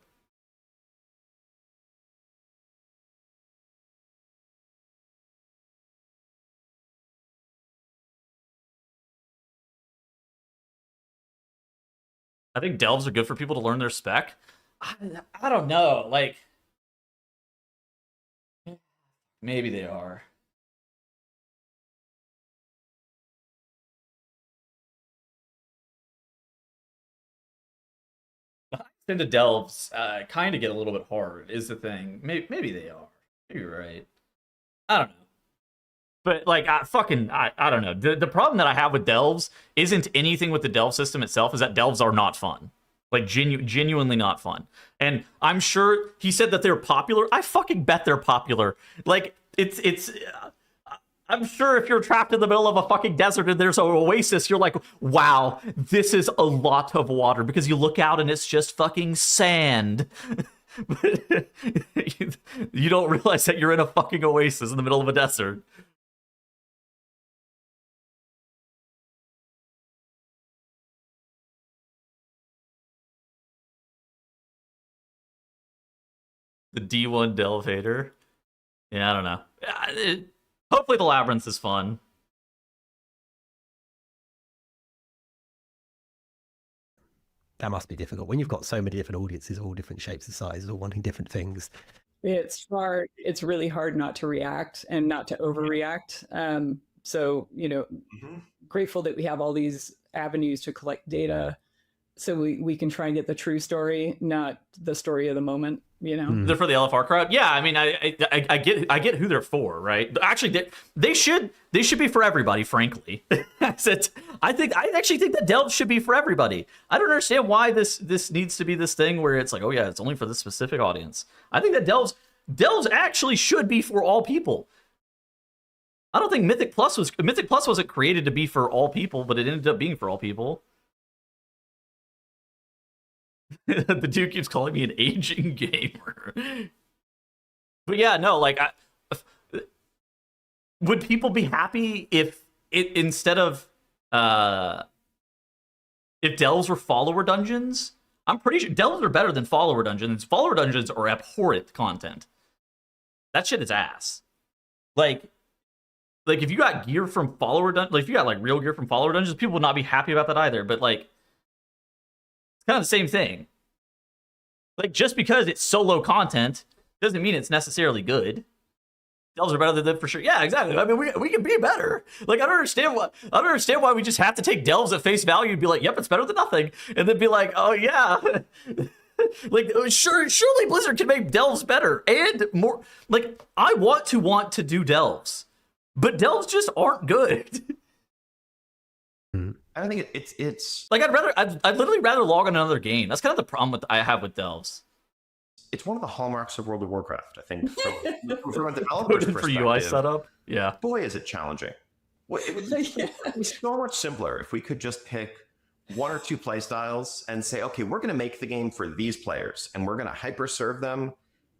[SPEAKER 1] I think delves are good for people to learn their spec. I don't know. Like, maybe they are. Into delves kind of get a little bit hard is the thing. Maybe they are. Maybe you're right. I don't know. But like I don't know. The problem that I have with delves isn't anything with the delve system itself, is that delves are not fun. Like genuinely not fun. And I'm sure he said that they're popular. I fucking bet they're popular. Like it's I'm sure if you're trapped in the middle of a fucking desert and there's an oasis, you're like, wow, this is a lot of water, because you look out and it's just fucking sand. You don't realize that you're in a fucking oasis in the middle of a desert. The D1 Delvator. Yeah, I don't know. Hopefully the Labyrinth is fun.
[SPEAKER 11] That must be difficult when you've got so many different audiences, all different shapes and sizes, all wanting different things.
[SPEAKER 9] It's hard. It's really hard not to react and not to overreact. So, grateful that we have all these avenues to collect data so we can try and get the true story, not the story of the moment,
[SPEAKER 1] They're for the LFR crowd. Yeah, I mean, I get who they're for, right? Actually, they should be for everybody, frankly. I actually think that delves should be for everybody. I don't understand why this needs to be this thing where it's like, oh yeah, it's only for this specific audience. I think that delves actually should be for all people. I don't think Mythic Plus wasn't created to be for all people, but it ended up being for all people. The dude keeps calling me an aging gamer. But yeah, no, like, would people be happy if instead of if delves were follower dungeons? I'm pretty sure delves are better than follower dungeons. Follower dungeons are abhorrent content. That shit is ass. Like if you got gear from follower dungeons, like if you got like real gear from follower dungeons, people would not be happy about that either. But like, it's kind of the same thing. Like, just because it's solo content doesn't mean it's necessarily good. Delves are better than them for sure. Yeah, exactly. I mean, we can be better. Like, I don't understand why we just have to take Delves at face value and be like, yep, it's better than nothing, and then be like, oh yeah. Like, surely Blizzard can make Delves better and more. Like, I want to do Delves, but Delves just aren't good.
[SPEAKER 10] I think it's
[SPEAKER 1] like I'd literally rather log on another game. That's kind of the problem I have with Delves.
[SPEAKER 10] It's one of the hallmarks of World of Warcraft, I think, from a developer's
[SPEAKER 1] for
[SPEAKER 10] perspective.
[SPEAKER 1] UI setup. Yeah.
[SPEAKER 10] Boy, is it challenging. Well, it would be so much simpler if we could just pick one or two play styles and say, okay, we're going to make the game for these players and we're going to hyper serve them.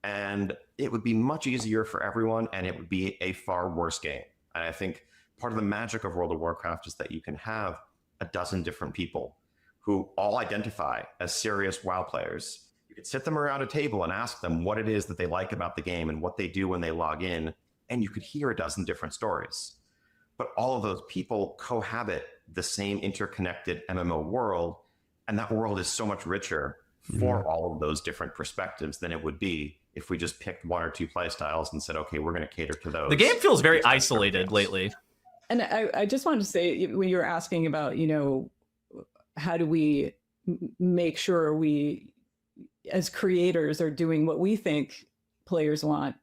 [SPEAKER 10] And it would be much easier for everyone and it would be a far worse game. And I think part of the magic of World of Warcraft is that you can have a dozen different people who all identify as serious WoW players. You could sit them around a table and ask them what it is that they like about the game and what they do when they log in, and you could hear a dozen different stories. But all of those people cohabit the same interconnected MMO world, and that world is so much richer for all of those different perspectives than it would be if we just picked one or two play styles and said, okay, we're going to cater to those.
[SPEAKER 1] The game feels very isolated lately.
[SPEAKER 9] And I just wanted to say, when you were asking about, how do we make sure we, as creators, are doing what we think players want.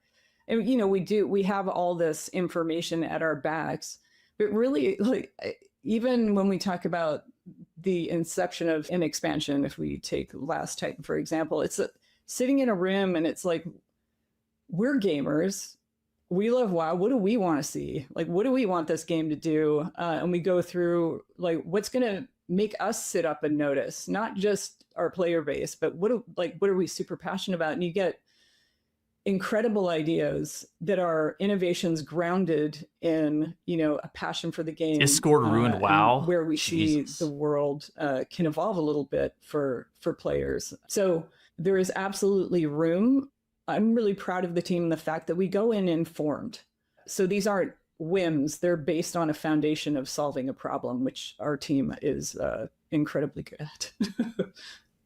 [SPEAKER 9] And, we have all this information at our backs, but really, like, even when we talk about the inception of an expansion, if we take Last Titan, for example, it's sitting in a room and it's like, we're gamers. We love WoW. What do we want to see? Like, what do we want this game to do? And we go through, like, what's going to make us sit up and notice, not just our player base, but what are we super passionate about? And you get incredible ideas that are innovations grounded in, a passion for the game.
[SPEAKER 1] Discord ruined WoW.
[SPEAKER 9] Where we see the world can evolve a little bit for players. So there is absolutely room. I'm really proud of the team and the fact that we go in informed. So these aren't whims. They're based on a foundation of solving a problem, which our team is incredibly good at.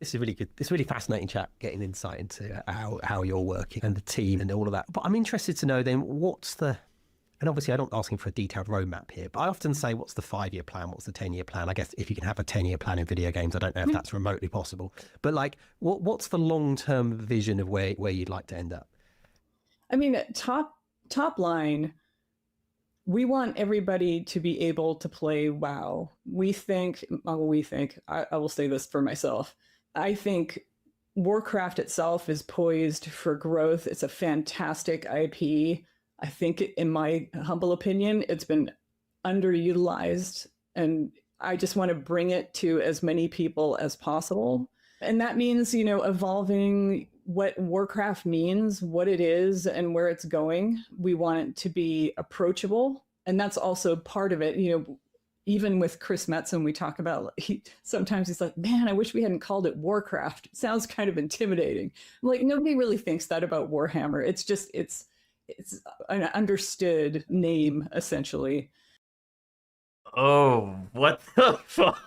[SPEAKER 11] This is really good. It's really fascinating chat, getting insight into how you're working and the team and all of that. But I'm interested to know then, and obviously I'm not asking for a detailed roadmap here, but I often say, what's the 5-year plan? What's the 10-year plan? I guess if you can have a 10-year plan in video games, I don't know if that's remotely possible. But like, what's the long-term vision of where you'd like to end up?
[SPEAKER 9] I mean, top line, we want everybody to be able to play WoW. I will say this for myself. I think Warcraft itself is poised for growth. It's a fantastic IP. I think, in my humble opinion, it's been underutilized, and I just want to bring it to as many people as possible. And that means, evolving what Warcraft means, what it is, and where it's going. We want it to be approachable, and that's also part of it. Even with Chris Metzen, we talk about, sometimes he's like, man, I wish we hadn't called it Warcraft. It sounds kind of intimidating. I'm like, nobody really thinks that about Warhammer. It's an understood name, essentially.
[SPEAKER 1] Oh, what the fuck?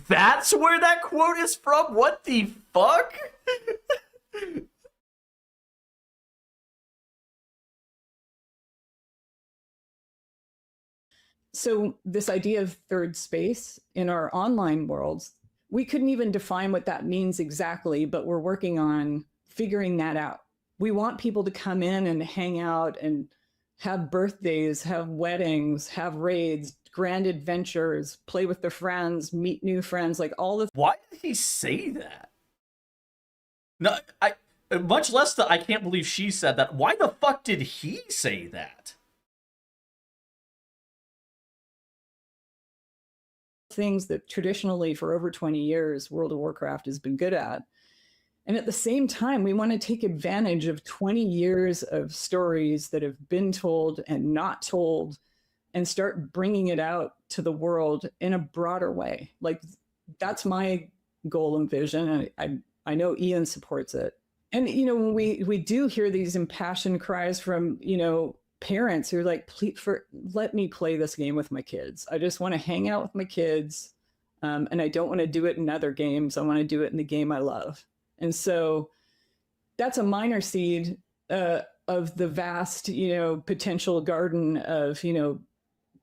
[SPEAKER 1] That's where that quote is from? What the fuck?
[SPEAKER 9] So this idea of third space in our online worlds, we couldn't even define what that means exactly, but we're working on figuring that out. We want people to come in and hang out and have birthdays, have weddings, have raids, grand adventures, play with their friends, meet new friends, like all the...
[SPEAKER 1] Why did he say that? No, much less I can't believe she said that. Why the fuck did he say that?
[SPEAKER 9] Things that traditionally for over 20 years World of Warcraft has been good at. And at the same time, we want to take advantage of 20 years of stories that have been told and not told and start bringing it out to the world in a broader way. Like, that's my goal and vision. And I know Ian supports it. And, when we do hear these impassioned cries from, parents who are like, please, let me play this game with my kids. I just want to hang out with my kids. And I don't want to do it in other games. I want to do it in the game I love. And so that's a minor seed of the vast, potential garden of,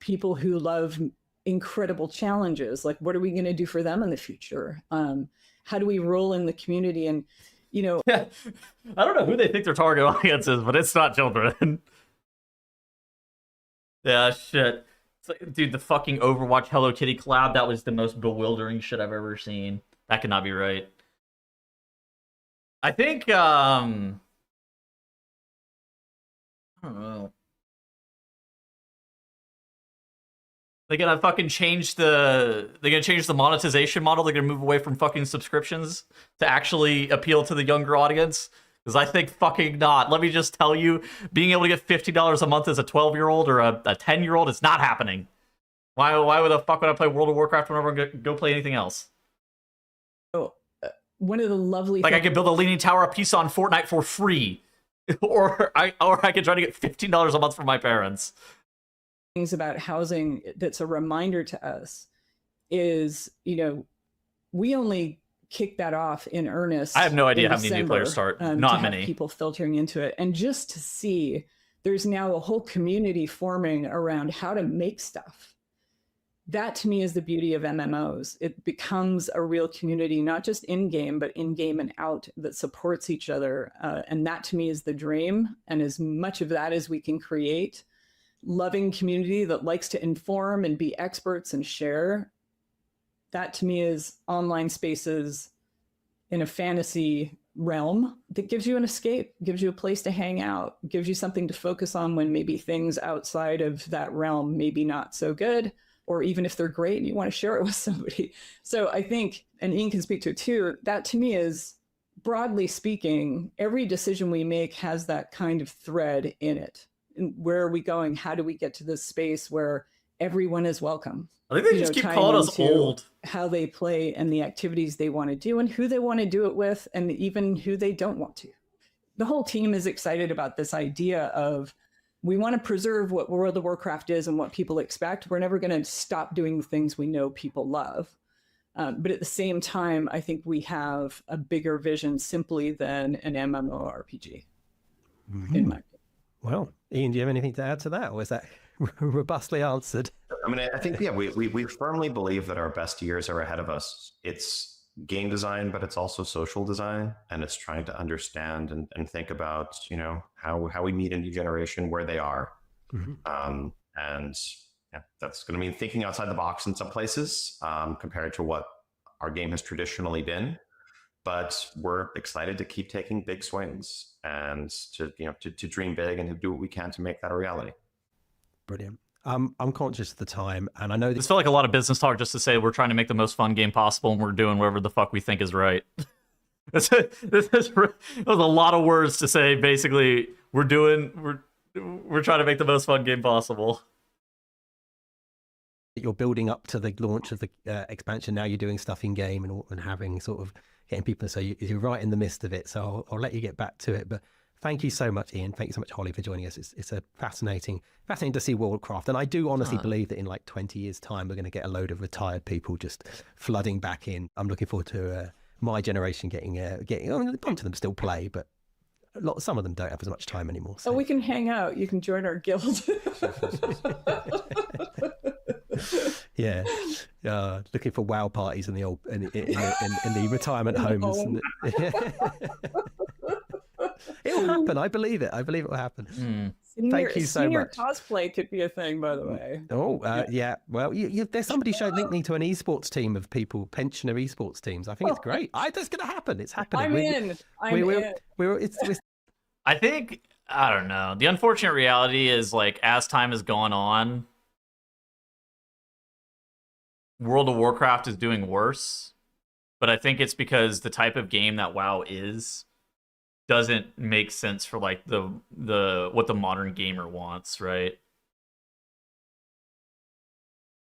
[SPEAKER 9] people who love incredible challenges. Like, what are we going to do for them in the future? How do we roll in the community? And,
[SPEAKER 1] Yeah. I don't know who they think their target audience is, but it's not children. Yeah, shit. It's like, dude, the fucking Overwatch Hello Kitty collab, that was the most bewildering shit I've ever seen. That could not be right. I think, I don't know. They're gonna fucking change the monetization model. They're gonna move away from fucking subscriptions to actually appeal to the younger audience. Because I think fucking not. Let me just tell you, being able to get $50 a month as a 12-year-old or a 10-year-old is not happening. Why the fuck would I play World of Warcraft whenever I'm gonna go play anything else?
[SPEAKER 9] Oh, one of the lovely
[SPEAKER 1] I could build a Leaning Tower of Pisa on Fortnite for free. or I could try to get $15 a month from my parents.
[SPEAKER 9] Things about housing that's a reminder to us is, we only kick that off in earnest.
[SPEAKER 1] I have no idea how many new players start. Not many
[SPEAKER 9] people filtering into it, and just to see there's now a whole community forming around how to make stuff. That to me is the beauty of MMOs. It becomes a real community, not just in game, but in game and out, that supports each other. And that to me is the dream. And as much of that as we can create, loving community that likes to inform and be experts and share, that to me is online spaces in a fantasy realm that gives you an escape, gives you a place to hang out, gives you something to focus on when maybe things outside of that realm maybe not so good, or even if they're great, you want to share it with somebody. So I think, and Ian can speak to it too, that to me is, broadly speaking, every decision we make has that kind of thread in it. And where are we going? How do we get to this space where everyone is welcome?
[SPEAKER 1] I think they just keep calling us old.
[SPEAKER 9] How they play and the activities they want to do and who they want to do it with and even who they don't want to. The whole team is excited about this idea of, we want to preserve what World of Warcraft is and what people expect. We're never going to stop doing the things we know people love. But at the same time, I think we have a bigger vision simply than an MMORPG. In my opinion.
[SPEAKER 11] Well, Ian, do you have anything to add to that? Or is that robustly answered?
[SPEAKER 10] I mean, I think, yeah, we firmly believe that our best years are ahead of us. It's game design, but it's also social design. And it's trying to understand and think about, how we meet a new generation where they are. Mm-hmm. And yeah, that's going to mean thinking outside the box in some places compared to what our game has traditionally been. But we're excited to keep taking big swings and to dream big and to do what we can to make that a reality.
[SPEAKER 11] Brilliant. I'm conscious of the time, and I know
[SPEAKER 1] this felt like a lot of business talk just to say we're trying to make the most fun game possible, and we're doing whatever the fuck we think is right. This was a lot of words to say. Basically, we're trying to make the most fun game possible.
[SPEAKER 11] You're building up to the launch of the expansion. Now you're doing stuff in game and having sort of getting people. So you're right in the midst of it. So I'll let you get back to it. But thank you so much, Ian. Thank you so much, Holly, for joining us. It's a fascinating to see Worldcraft. And I do honestly believe that in like 20 years' time, we're going to get a load of retired people just flooding back in. I'm looking forward to my generation getting. I mean, a bunch of them still play, but some of them don't have as much time anymore. So.
[SPEAKER 9] Oh, we can hang out. You can join our guild.
[SPEAKER 11] Yeah, looking for WoW parties in the old in the retirement homes. It'll happen. I believe it. I believe it will happen. Thank you so much.
[SPEAKER 9] Cosplay could be a thing, by the way.
[SPEAKER 11] Oh, yeah. Well, there's somebody linked me to an esports team of people, pensioner esports teams. I think it's great. That's going to happen. It's happening.
[SPEAKER 9] I'm in.
[SPEAKER 1] I think, I don't know. The unfortunate reality is, like, as time has gone on, World of Warcraft is doing worse. But I think it's because the type of game that WoW is doesn't make sense for like the what the modern gamer wants, right?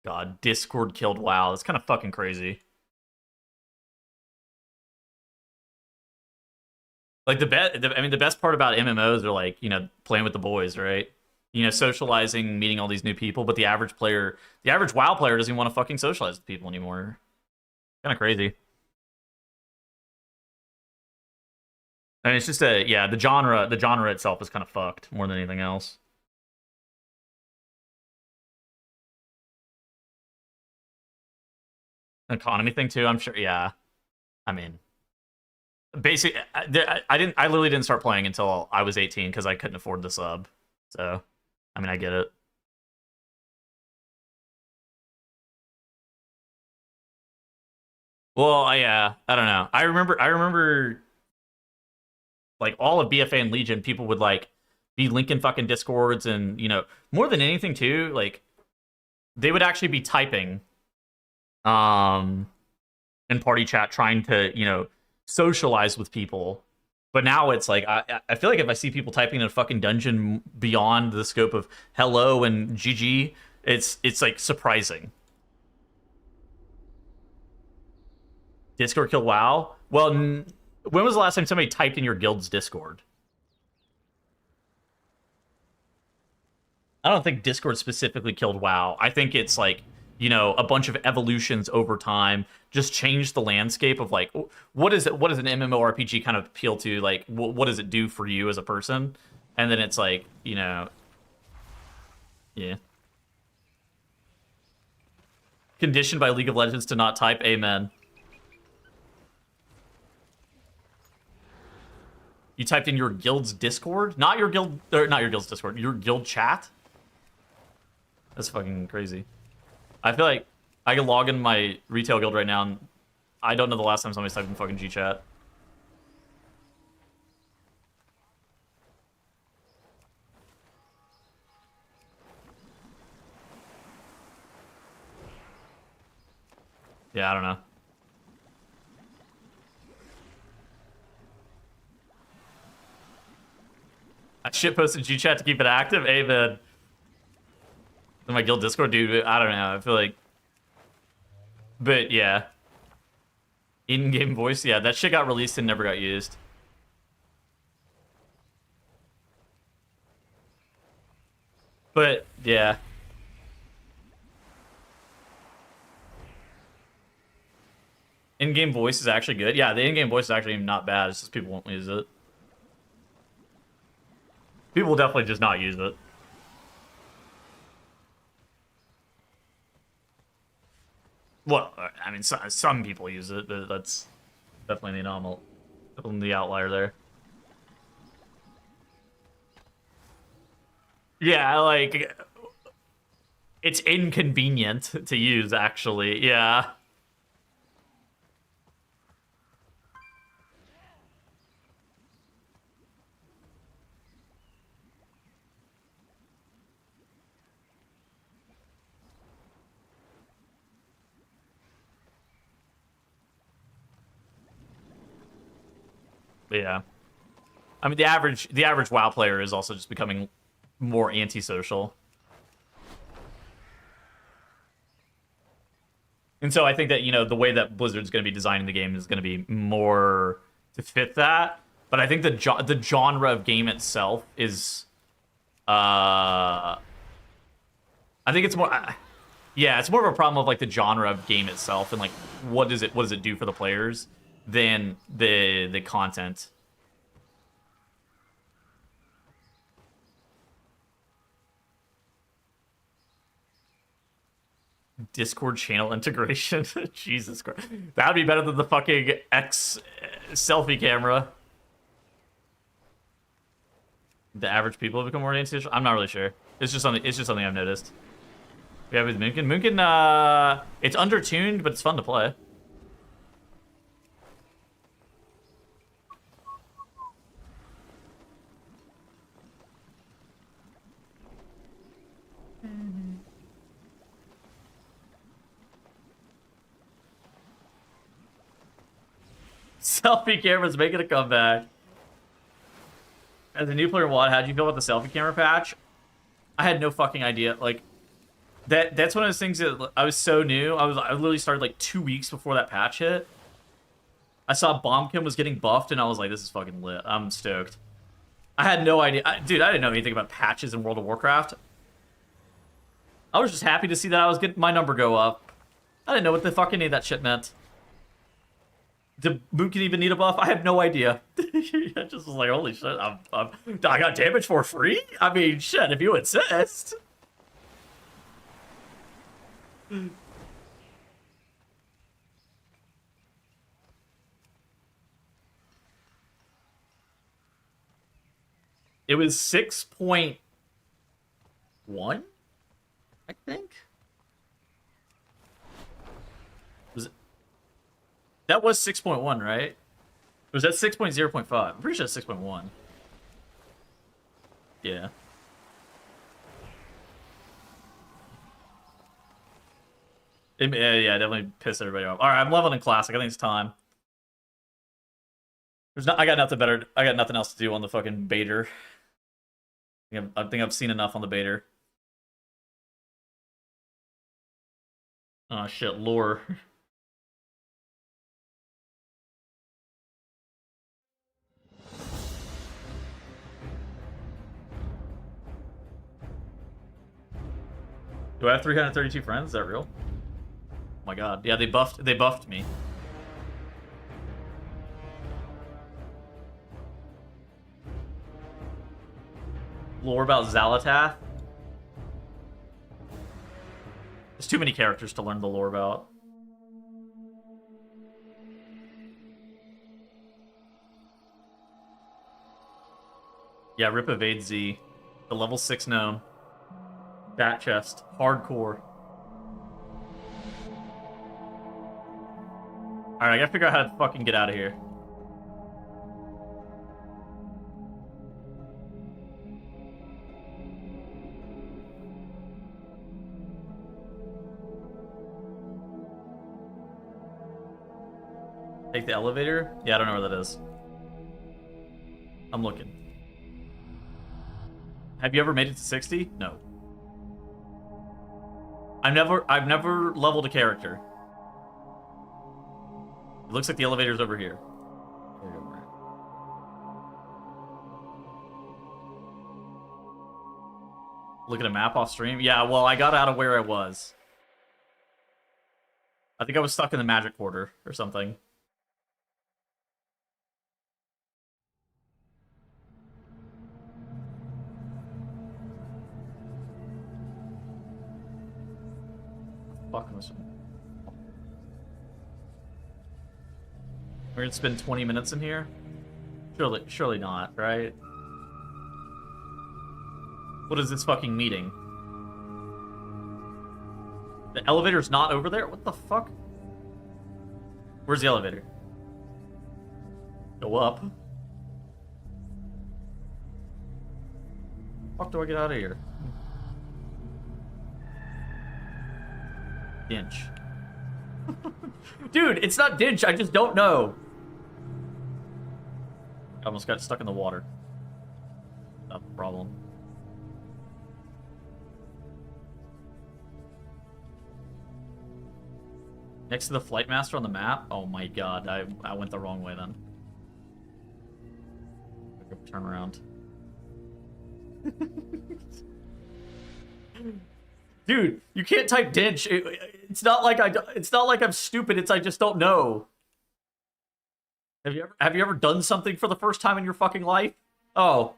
[SPEAKER 1] God, Discord killed WoW. It's kind of fucking crazy. Like the best part about MMOs are like, playing with the boys, right? Socializing, meeting all these new people, but the average WoW player doesn't even want to fucking socialize with people anymore. Kind of crazy. mean, it's just yeah, the genre itself is kind of fucked more than anything else. Economy thing too, I'm sure. Yeah, I mean, basically, I literally didn't start playing until I was 18 because I couldn't afford the sub. So, I mean, I get it. Well, yeah, I don't know. I remember, like, all of BFA and Legion, people would, like, be linking fucking Discords and, you know, more than anything, too, like, they would actually be typing, in party chat trying to, you know, socialize with people. But now it's like, I feel like if I see people typing in a fucking dungeon beyond the scope of hello and GG, it's like, surprising. Discord killed WoW? Well, when was the last time somebody typed in your guild's Discord? I don't think Discord specifically killed WoW. I think it's like, you know, a bunch of evolutions over time just changed the landscape of like, what is it? What does an MMORPG kind of appeal to? Like, what does it do for you as a person? And then it's like, you know, yeah. Conditioned by League of Legends to not type, amen. You typed in your guild's Discord? Not your guild, or not your guild's Discord, your guild chat? That's fucking crazy. I feel like I can log in my retail guild right now, and I don't know the last time somebody's typed in fucking G-chat. Yeah, I don't know. I shitposted G-chat to keep it active? Amen. In my guild Discord, dude, I don't know. I feel like... But, yeah. In-game voice, yeah. That shit got released and never got used. But, yeah. In-game voice is actually good. Yeah, the in-game voice is actually not bad. It's just people won't use it. People will definitely just not use it. Well, I mean, some people use it, but that's definitely the anomaly, the outlier there. Yeah, like, it's inconvenient to use, actually, yeah. Yeah, I mean the average WoW player is also just becoming more antisocial, and so I think that, you know, the way that Blizzard's going to be designing the game is going to be more to fit that. But I think the genre of game itself is, I think it's more, yeah, it's more of a problem of like the genre of game itself and like what does it do for the players than the content. Discord channel integration. Jesus Christ. That would be better than the fucking X selfie camera. The average people have become more antisocial? I'm not really sure. It's just something I've noticed. We have with Moonkin. Moonkin, it's undertuned, but it's fun to play. Selfie camera's making a comeback. As a new player in WoD, how'd you feel about the selfie camera patch? I had no fucking idea. Like, that's one of those things that I was so new. I literally started like 2 weeks before that patch hit. I saw Bombkin was getting buffed, and I was like, this is fucking lit. I'm stoked. I had no idea. Dude, I didn't know anything about patches in World of Warcraft. I was just happy to see that I was getting my number go up. I didn't know what the fuck any of that shit meant. Did Moonkin even need a buff? I have no idea. I just was like, holy shit, I got damage for free? I mean, shit, if you insist. It was 6.1, I think. Was it? That was 6.1, right? Was that 6.0.5? I'm pretty sure it's 6.1. Yeah. Yeah, definitely pissed everybody off. All right, I'm leveling in classic. I think it's time. I got nothing better. I got nothing else to do on the fucking baiter. I think I've seen enough on the baiter. Oh shit, lore. Do I have 332 friends? Is that real? Oh my god. Yeah, they buffed me. Lore about Xalatath? There's too many characters to learn the lore about. Yeah, rip evade Z. The level 6 gnome. Bat chest. Hardcore. Alright, I gotta figure out how to fucking get out of here. Take the elevator? Yeah, I don't know where that is. I'm looking. Have you ever made it to 60? No. I've never leveled a character. It looks like the elevator's over here. Look at a map off stream? Yeah, well, I got out of where I was. I think I was stuck in the magic quarter or something. Fuck this one. We're gonna spend 20 minutes in here? Surely not, right? What is this fucking meeting? The elevator's not over there? What the fuck? Where's the elevator? Go up. Fuck do I get out of here? Dinch. Dude, it's not Dinch, I just don't know. I almost got stuck in the water. Not a problem. Next to the Flight Master on the map? Oh my god, I went the wrong way then. Turn around. Dude, you can't type Dinch. It's not like I'm stupid. It's I just don't know. Have you ever done something for the first time in your fucking life? Oh.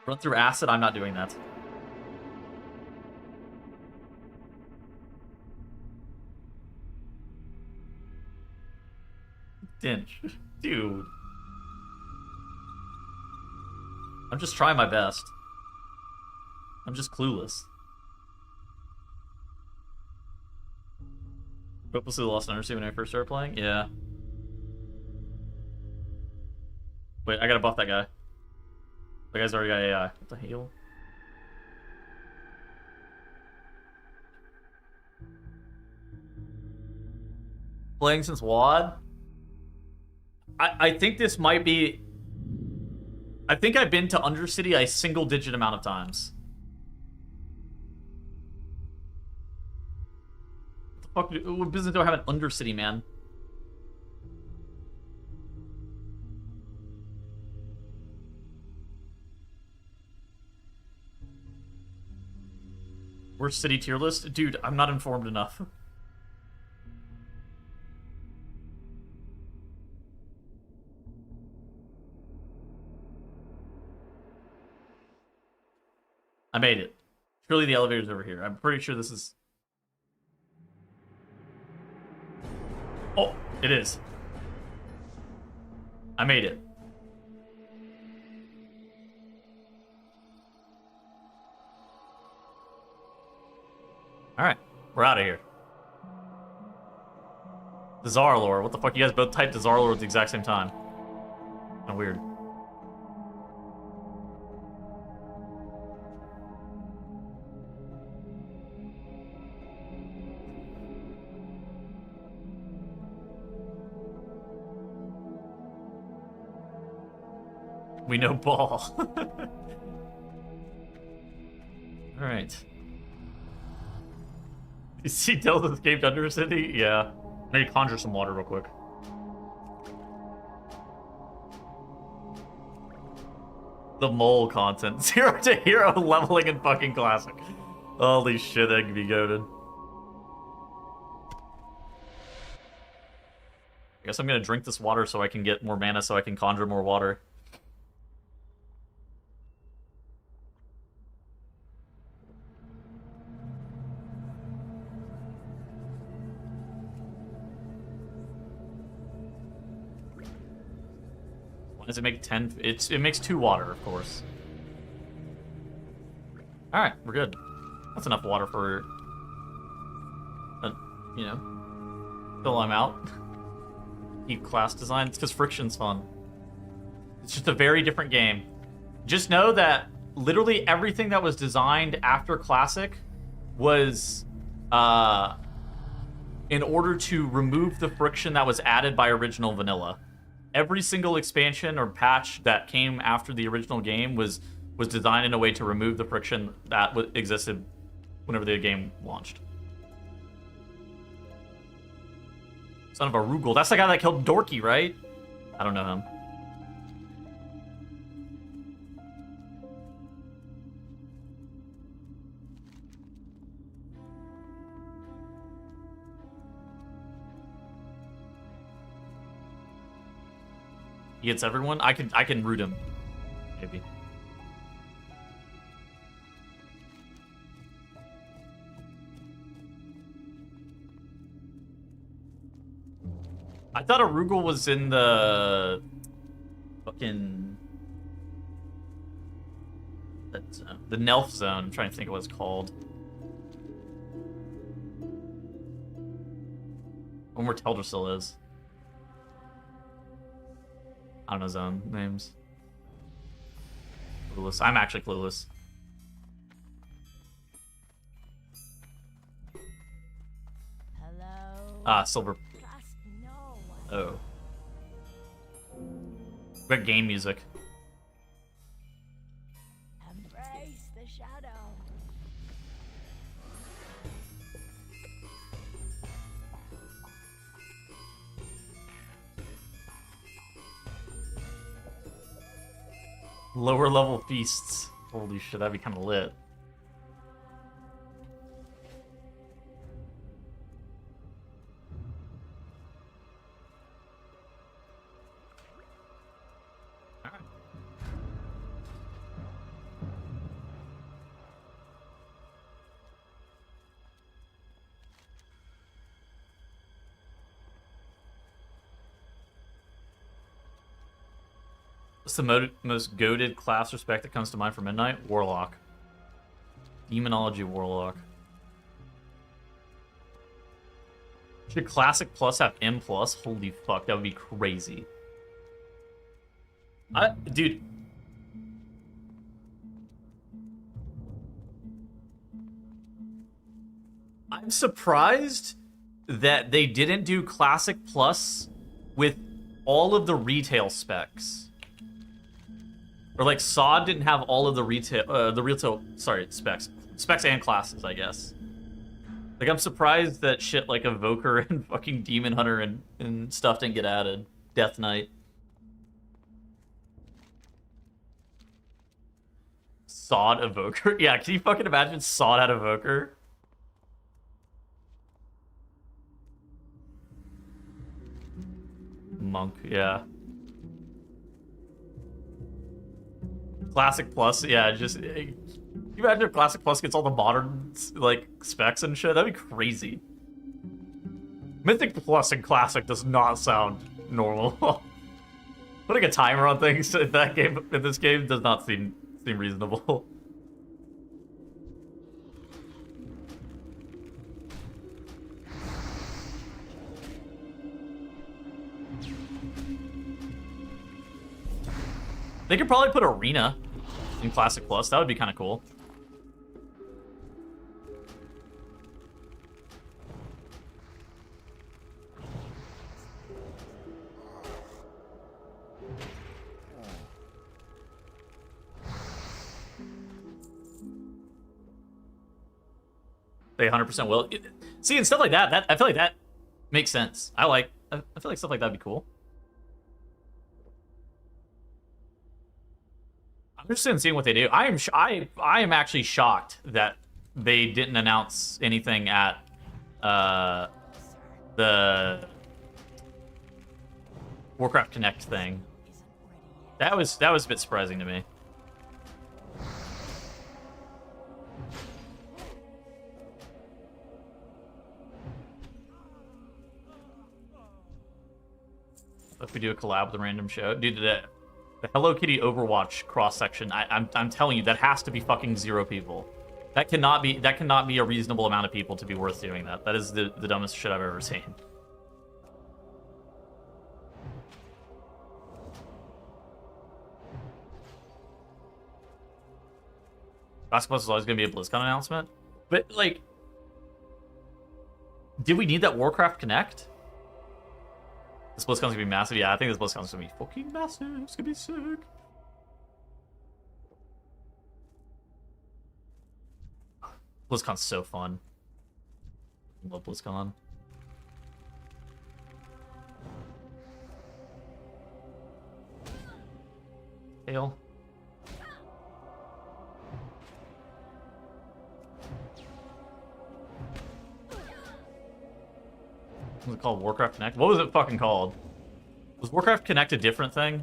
[SPEAKER 1] Run through acid? I'm not doing that. Dinch. Dude. I'm just trying my best. I'm just clueless. Hopelessly lost Undersea when I first started playing? Yeah. Wait, I gotta buff that guy. That guy's already got AI. What the hell? Playing since WoD? I think this might be... I think I've been to Undercity a single-digit amount of times. What the fuck? What business do I have in Undercity, man? Worst city tier list? Dude, I'm not informed enough. I made it. Surely the elevator's over here. I'm pretty sure this is... Oh, it is. I made it. Alright, we're out of here. The Zarlor. What the fuck? You guys both typed the Zarlor at the exact same time. Kinda weird. We know ball. Alright. You see Delta escaped Undercity? Yeah. I need to conjure some water real quick. The mole content. 0 to hero leveling in fucking classic. Holy shit, that could be goated. I guess I'm gonna drink this water so I can get more mana so I can conjure more water. Does it make 10? It makes 2 water, of course. Alright, we're good. That's enough water for... you know... Till I'm out. Keep class design. It's because friction's fun. It's just a very different game. Just know that literally everything that was designed after Classic was... in order to remove the friction that was added by original vanilla. Every single expansion or patch that came after the original game was designed in a way to remove the friction that existed whenever the game launched. Son of a Rugal. That's the guy that killed Dorky, right? I don't know him. He hits everyone? I can root him. Maybe. I thought Arugul was in the fucking the Nelf zone. I'm trying to think of what it's called. One where Teldrassil is. I don't know zone names. Clueless. I'm actually clueless.
[SPEAKER 2] Hello.
[SPEAKER 1] Ah, silver. Oh. We got game music.
[SPEAKER 2] Embrace the shadow.
[SPEAKER 1] Lower level feasts. Holy shit, that'd be kind of lit. What's the most goated class respect that comes to mind for Midnight? Warlock. Demonology Warlock. Should Classic Plus have M+? Holy fuck, that would be crazy. Dude. I'm surprised that they didn't do Classic Plus with all of the retail specs. Or like SOD didn't have all of the retail specs and classes, I guess. Like I'm surprised that shit like Evoker and fucking Demon Hunter and stuff didn't get added. Death Knight. SOD Evoker? Yeah, can you fucking imagine SOD had Evoker? Monk, yeah. Classic Plus, yeah, just You imagine if Classic Plus gets all the modern like specs and shit? That'd be crazy. Mythic Plus and Classic does not sound normal. Putting a timer on things in this game does not seem reasonable. They could probably put Arena in Classic Plus. That would be kind of cool. They 100% will. See, and stuff like that, I feel like that makes sense. I feel like stuff like that'd be cool. I'm interested in seeing what they do. I am actually shocked that they didn't announce anything at the Warcraft Connect thing. That was a bit surprising to me. If we do a collab with a random show, dude, the Hello Kitty Overwatch cross section, I'm telling you, that has to be fucking 0 people. That cannot be a reasonable amount of people to be worth doing that. That is the dumbest shit I've ever seen. Basketball is always gonna be a BlizzCon announcement, but like, did we need that Warcraft Connect? This BlizzCon's gonna be massive. Yeah, I think this BlizzCon's gonna be fucking massive. It's gonna be sick. BlizzCon's so fun. I love BlizzCon. Hail. What was it called? Warcraft Connect? What was it fucking called? Was Warcraft Connect a different thing?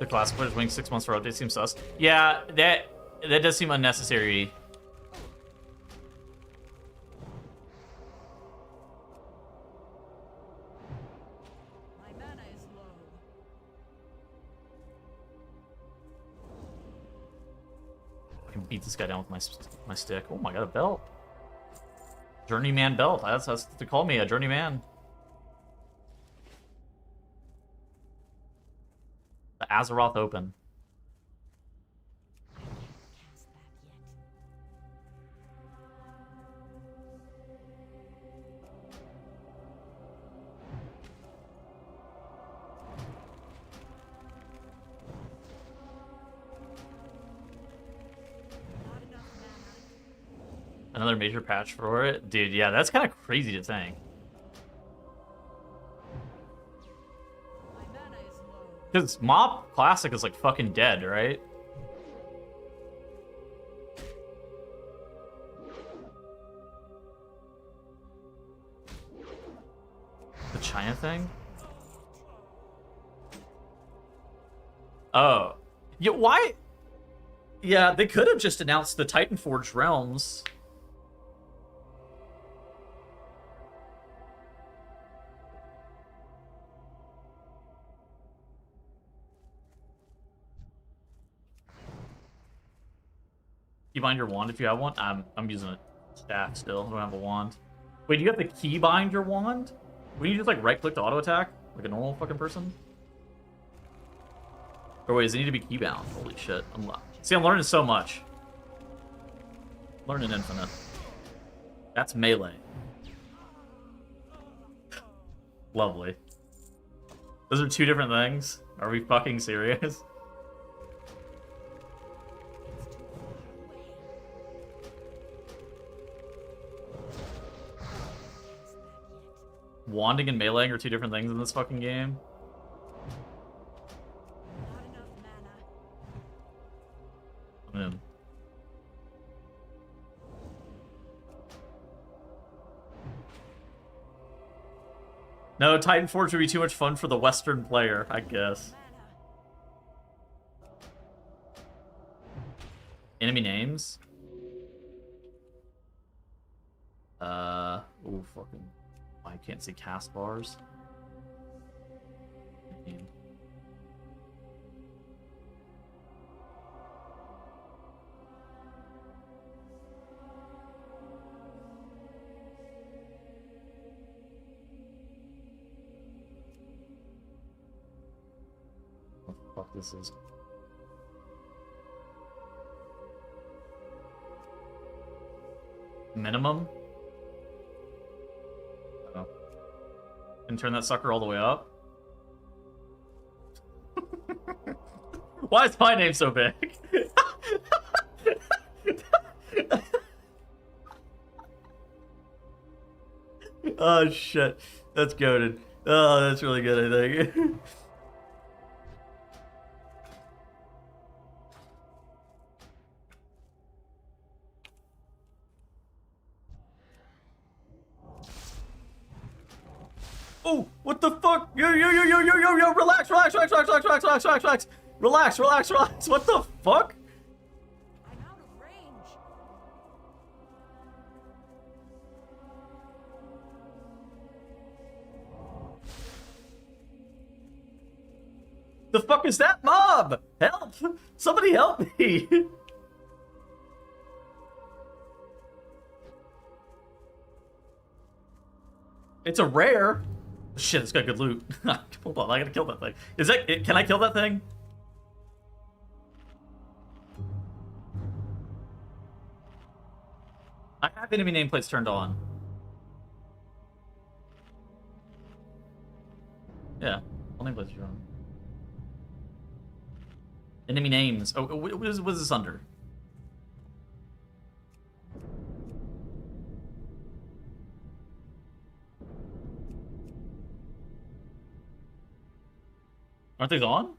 [SPEAKER 1] The classic players waiting 6 months for updates seems sus. Yeah, that does seem unnecessary. I can beat this guy down with my stick. Oh my god, a belt. Journeyman belt. That's what they call me, a journeyman. The Azeroth Open. Another major patch for it? Dude, yeah, that's kind of crazy to think. Because Mob Classic is like fucking dead, right? The China thing? Oh. Yeah, why? Yeah, they could have just announced the Titanforge Realms. Keybind your wand if you have one. I'm using a staff still. I don't have a wand. Wait, do you have to keybind your wand? Wouldn't you just like right click to auto attack like a normal fucking person? Or wait, does it need to be keybound? Holy shit! See, I'm learning so much. Learning infinite. That's melee. Lovely. Those are 2 different things. Are we fucking serious? Wanding and meleeing are 2 different things in this fucking game. I'm in. No, Titan Forge would be too much fun for the Western player, I guess. Enemy names? Ooh, fucking... I can't see cast bars. What the fuck this is? Minimum? Oh. And turn that sucker all the way up? Why is my name so big? Oh shit. That's goated. Oh, that's really good, I think. Oh, what the fuck? Yo, relax, relax. Relax. What the fuck?
[SPEAKER 3] I'm out of range.
[SPEAKER 1] The fuck is that mob? Help! Somebody help me! It's a rare. Shit, it's got good loot. Hold on, I gotta kill that thing. Is that? Can I kill that thing? I have enemy nameplates turned on. Yeah, all nameplates are on. Enemy names. Oh, what is this under? Aren't these on?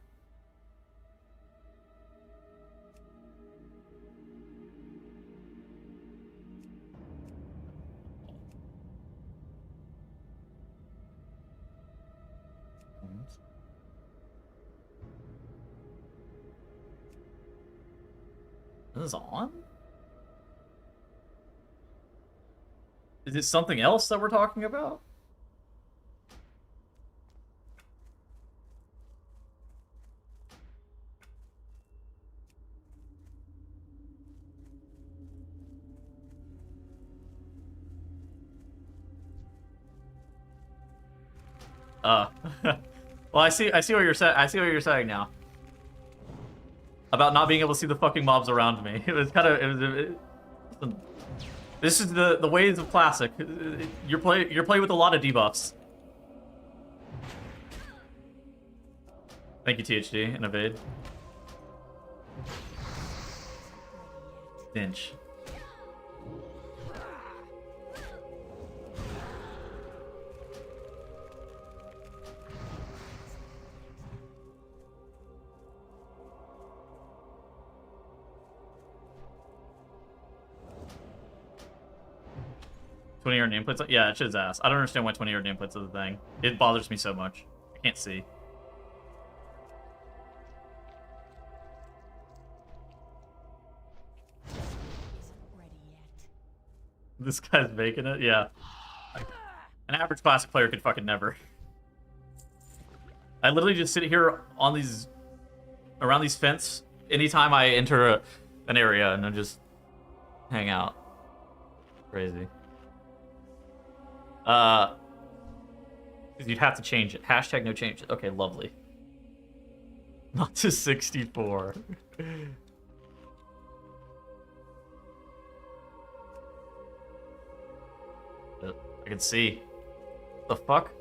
[SPEAKER 1] This is on? Is it something else that we're talking about? Well, I see what you're saying. I see what you're saying now. About not being able to see the fucking mobs around me. It was kind of. This is the ways of classic. You're playing with a lot of debuffs. Thank you, THD, and evade. Finch. $20 nameplates? Yeah, it shit's ass. I don't understand why $20 nameplates is a thing. It bothers me so much. I can't see. This guy's making it? Yeah. An average classic player could fucking never. I literally just sit here on these... around these fence anytime I enter an area and I just hang out. Crazy. You'd have to change it. Hashtag no change. Okay, lovely. Not to 64. I can see. The fuck?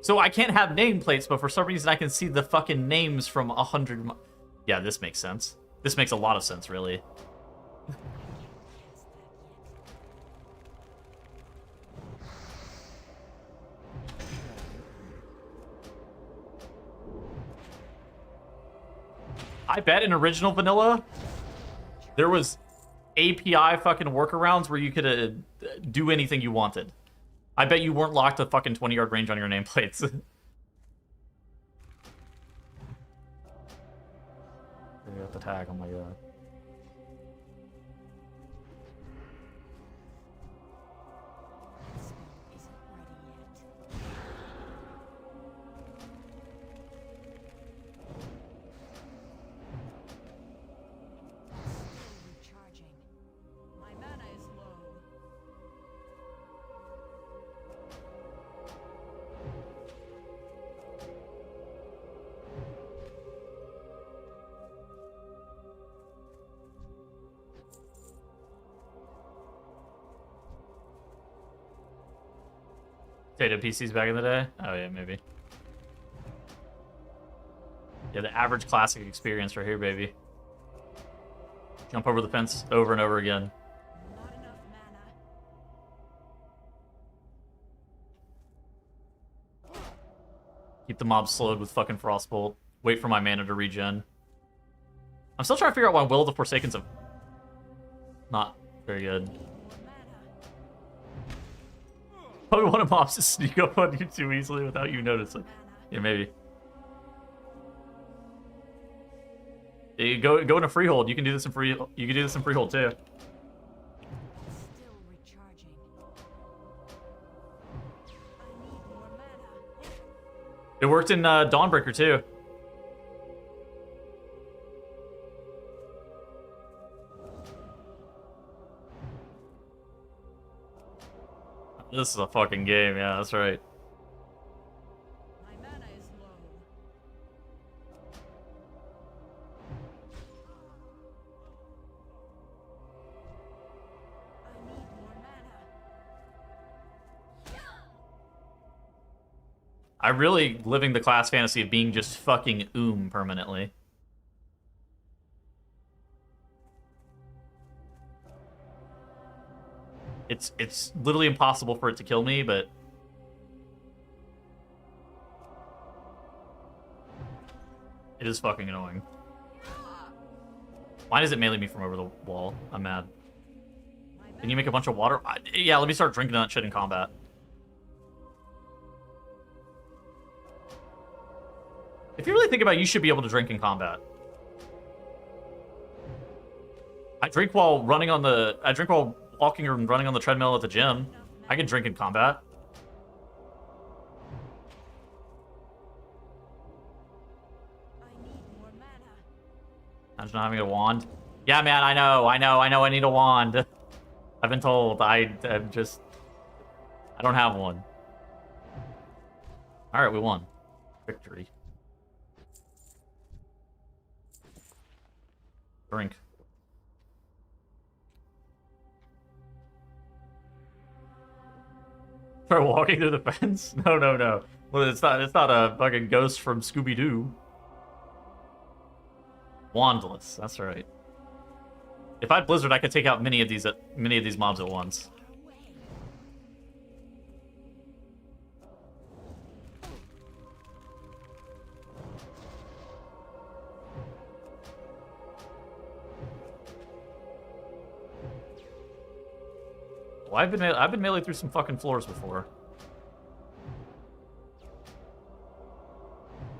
[SPEAKER 1] So I can't have nameplates, but for some reason I can see the fucking names from 100 Yeah, this makes sense. This makes a lot of sense, really. I bet in original vanilla, there was API fucking workarounds where you could do anything you wanted. I bet you weren't locked to fucking 20-yard range on your nameplates. There you got the tag, oh my god.
[SPEAKER 2] My mana is low.
[SPEAKER 1] Data PCs back in the day? Oh yeah, maybe. Yeah, the average classic experience right here, baby. Jump over the fence over and over again.
[SPEAKER 2] Not enough mana.
[SPEAKER 1] Keep the mobs slowed with fucking Frostbolt. Wait for my mana to regen. I'm still trying to figure out why Will of the Forsaken's a... not very good. Probably one of mobs to sneak up on you too easily without you noticing. Yeah, maybe. Yeah, you go in a freehold. You can do this in free. You can do this in freehold too.
[SPEAKER 2] Still recharging. I need more mana.
[SPEAKER 1] It worked in Dawnbreaker too. This is a fucking game, yeah, that's right.
[SPEAKER 2] My mana is low. I need more mana.
[SPEAKER 1] I'm really living the class fantasy of being just fucking permanently. It's literally impossible for it to kill me, but it is fucking annoying. Why does it melee me from over the wall? I'm mad. Can you make a bunch of water? Yeah, let me start drinking that shit in combat. If you really think about it, you should be able to drink in combat. I drink while running on the... I drink while walking or running on the treadmill at the gym. I can drink in combat.
[SPEAKER 2] I need more mana.
[SPEAKER 1] Imagine not having a wand. Yeah, man, I know I need a wand. I've been told. I'm just... I don't have one. Alright, we won. Victory. Drink. Start walking through the fence? No. Well, it's not a fucking ghost from Scooby-Doo. Wandless, that's right. If I had Blizzard, I could take out many of these mobs at once. Well, I've been melee through some fucking floors before.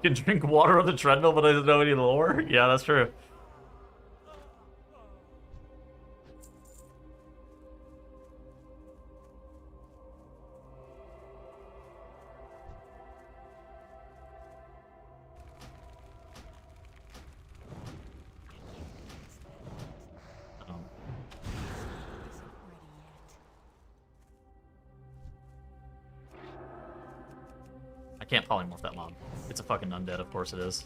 [SPEAKER 1] You can drink water on the treadmill, but I don't know any lore? Yeah, that's true. I can't polymorph that mob. It's a fucking undead, of course it is.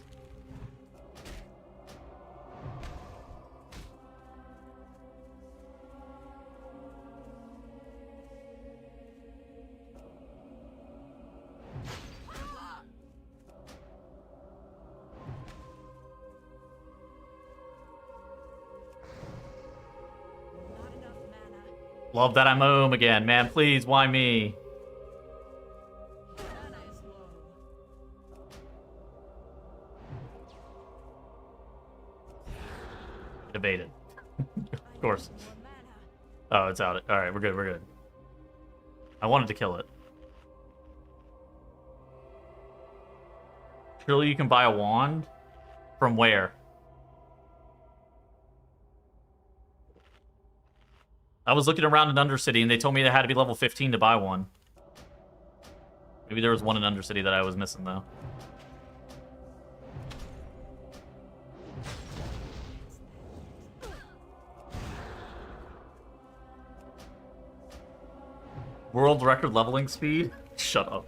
[SPEAKER 1] Love that I'm home again. Man, please, why me? Debated. Of course. Oh, it's out. Alright, we're good, we're good. I wanted to kill it. Surely you can buy a wand? From where? I was looking around in Undercity and they told me they had to be level 15 to buy one. Maybe there was one in Undercity that I was missing though. World record leveling speed? Shut up.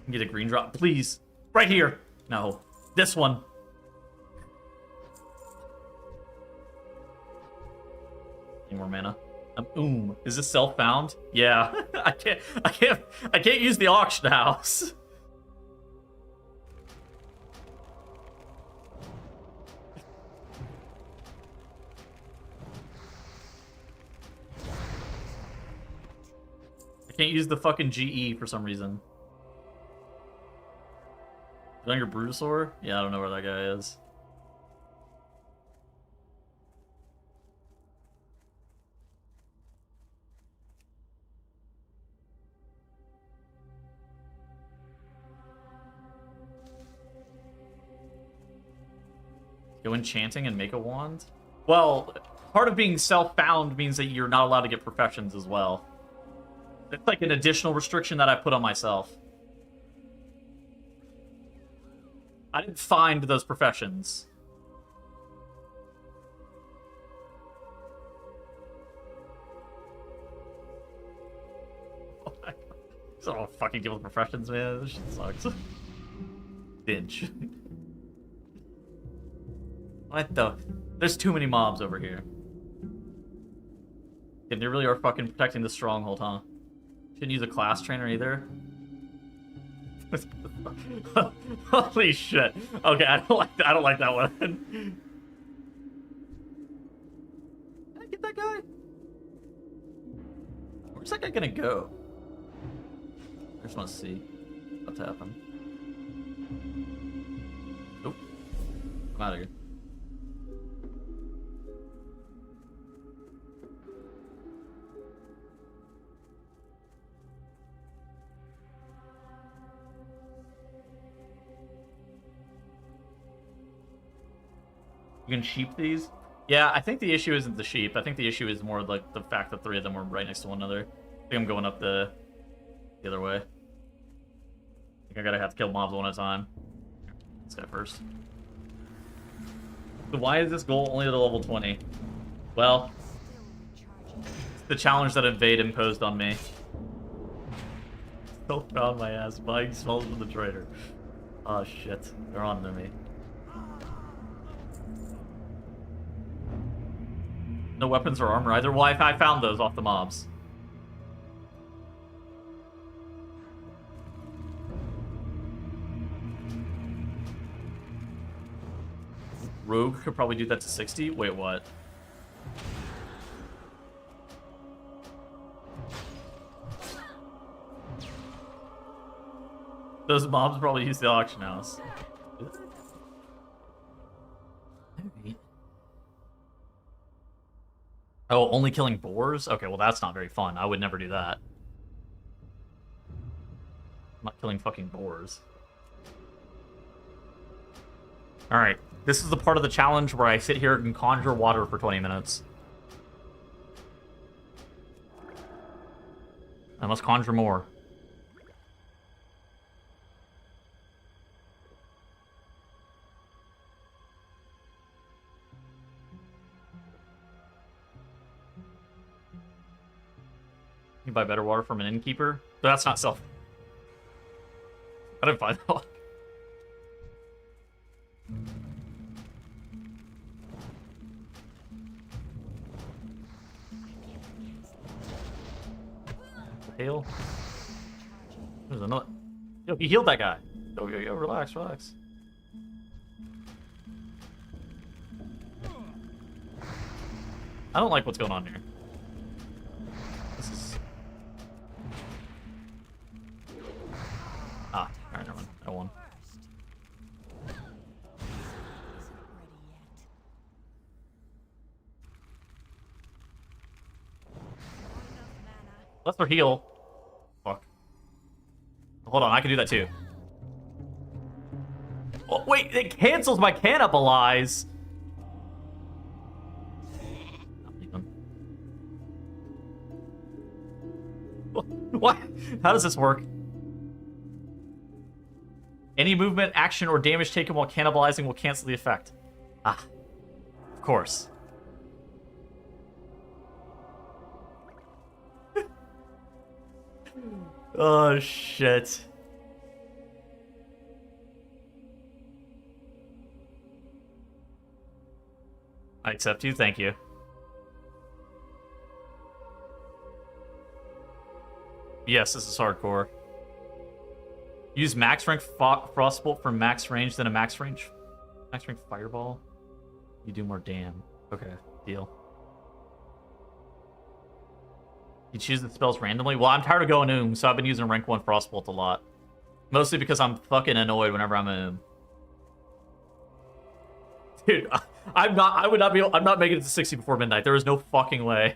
[SPEAKER 1] Get a green drop, please. Right here. No, this one. Any more mana? Is this self-found? Yeah. I can't use the auction house. I can't use the fucking GE for some reason. Is that on your Brutosaur? Yeah, I don't know where that guy is. Go enchanting and make a wand? Well, part of being self-found means that you're not allowed to get professions as well. It's like an additional restriction that I put on myself. I didn't find those professions. I don't fucking deal with professions, man. This shit sucks. Binge. What the? There's too many mobs over here. Yeah, they really are fucking protecting the stronghold, huh? Shouldn't use a class trainer either. Holy shit. Okay, I don't like that one. Can I get that guy? Where's that guy gonna go? I just want to see what's happened. Nope. I'm out of here. You can sheep these? Yeah, I think the issue isn't the sheep. I think the issue is more like the fact that 3 of them were right next to one another. I think I'm going up the other way. I think I gotta have to kill mobs one at a time. This guy first. So why is this goal only at a level 20? Well, it's the challenge that Invade imposed on me. Still found my ass. Buying smells from the trader. Oh shit, they're on to me. No weapons or armor either. Well, I found those off the mobs. Rogue could probably do that to 60. Wait, what? Those mobs probably use the auction house. Oh, only killing boars? Okay, well that's not very fun. I would never do that. I'm not killing fucking boars. Alright, this is the part of the challenge where I sit here and conjure water for 20 minutes. I must conjure more. You buy better water from an innkeeper? But that's not self. I didn't find that one. Hail. There's another. Yo, he healed that guy. Yo, relax, relax. I don't like what's going on here. This is. Ah, alright, never mind. I won. Let's her heal. Fuck. Hold on, I can do that too. Oh, wait, it cancels my cannibalize. What? How does this work? Any movement, action, or damage taken while cannibalizing will cancel the effect. Ah, of course. Oh, shit. I accept you, thank you. Yes, this is hardcore. Use max rank Frostbolt for max range, then a max range Fireball. You do more damn. Okay, deal. You choose the spells randomly? Well, I'm tired of going so I've been using rank 1 Frostbolt a lot. Mostly because I'm fucking annoyed whenever I'm Dude, I'm not making it to 60 before midnight. There is no fucking way.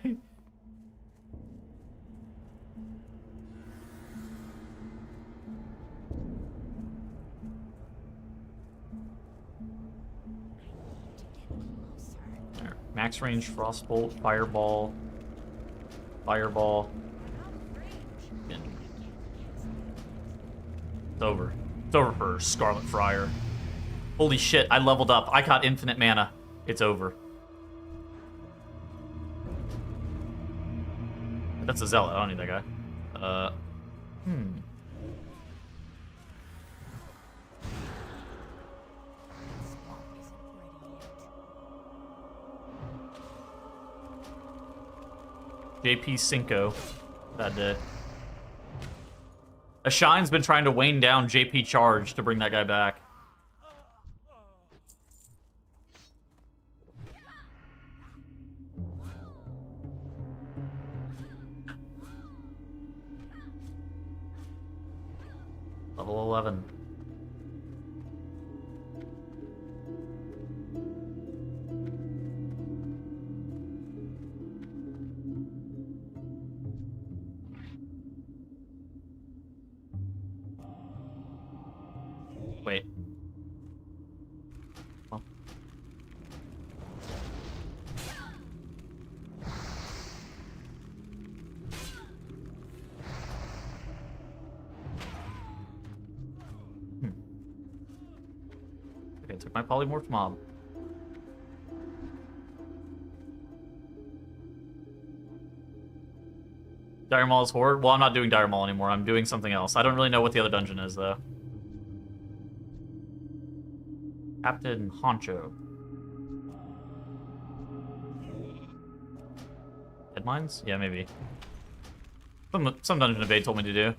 [SPEAKER 1] Max range, Frostbolt, Fireball. Fireball. It's over. It's over for Scarlet Friar. Holy shit, I leveled up. I got infinite mana. It's over. That's a Zealot. I don't need that guy. JP Cinco. That did. Ashine's been trying to wane down JP Charge to bring that guy back. Level 11. Wait. Well. Okay, took my polymorph mob. Dire Maul is Horde? Well, I'm not doing Dire Maul anymore. I'm doing something else. I don't really know what the other dungeon is, though. Captain Honcho. Headmines? Yeah, maybe. Some dungeon evade told me to do.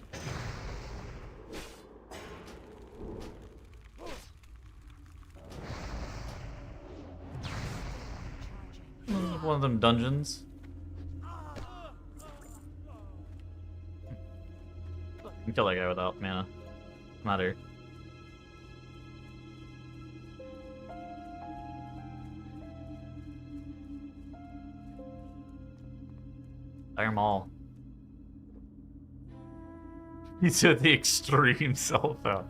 [SPEAKER 1] One of them dungeons. You can kill that guy without mana. Not here. Dire Maul. He's at the extreme self-out.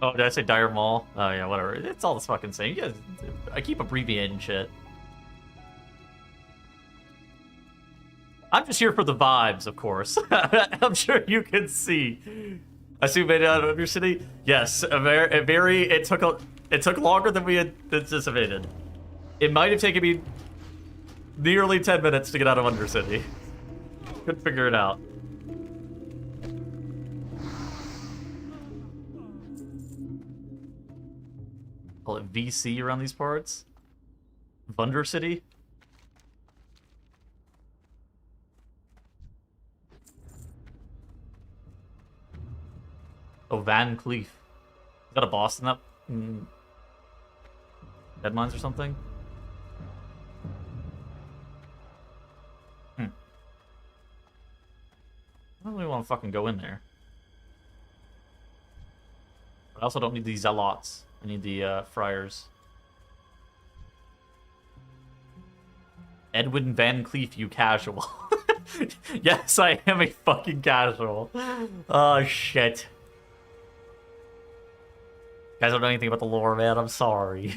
[SPEAKER 1] Oh, did I say Dire Maul? Oh yeah, whatever. It's all the fucking same. Yeah, I keep abbreviating shit. I'm just here for the vibes, of course. I'm sure you can see. I see you made it out of your city. Yes, it took longer than we had anticipated. It might have taken me nearly 10 minutes to get out of Undercity. Couldn't figure it out. Call it VC around these parts. Undercity. Oh, Van Cleef. Is that a boss in that? Deadmines or something? I don't really want to fucking go in there. But I also don't need these Zealots. I need the Friars. Edwin Van Cleef, you casual. Yes, I am a fucking casual. Oh, shit. Guys don't know anything about the lore, man. I'm sorry.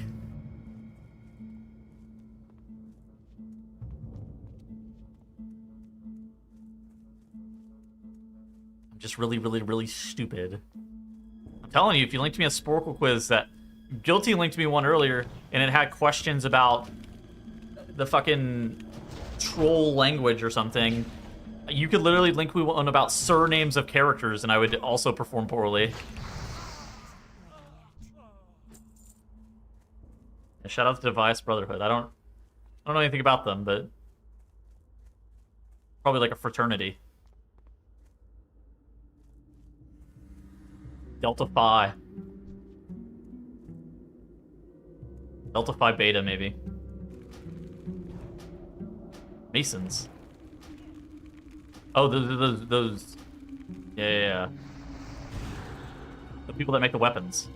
[SPEAKER 1] I'm just really, really, really stupid. I'm telling you, if you linked me a Sporkle quiz that... Guilty linked me one earlier, and it had questions about the fucking troll language or something. You could literally link me one about surnames of characters, and I would also perform poorly. And shout out to Device Brotherhood. I don't know anything about them, but probably like a fraternity. Delta Phi. Delta Phi Beta, maybe. Masons. Oh, those. Yeah. The people that make the weapons.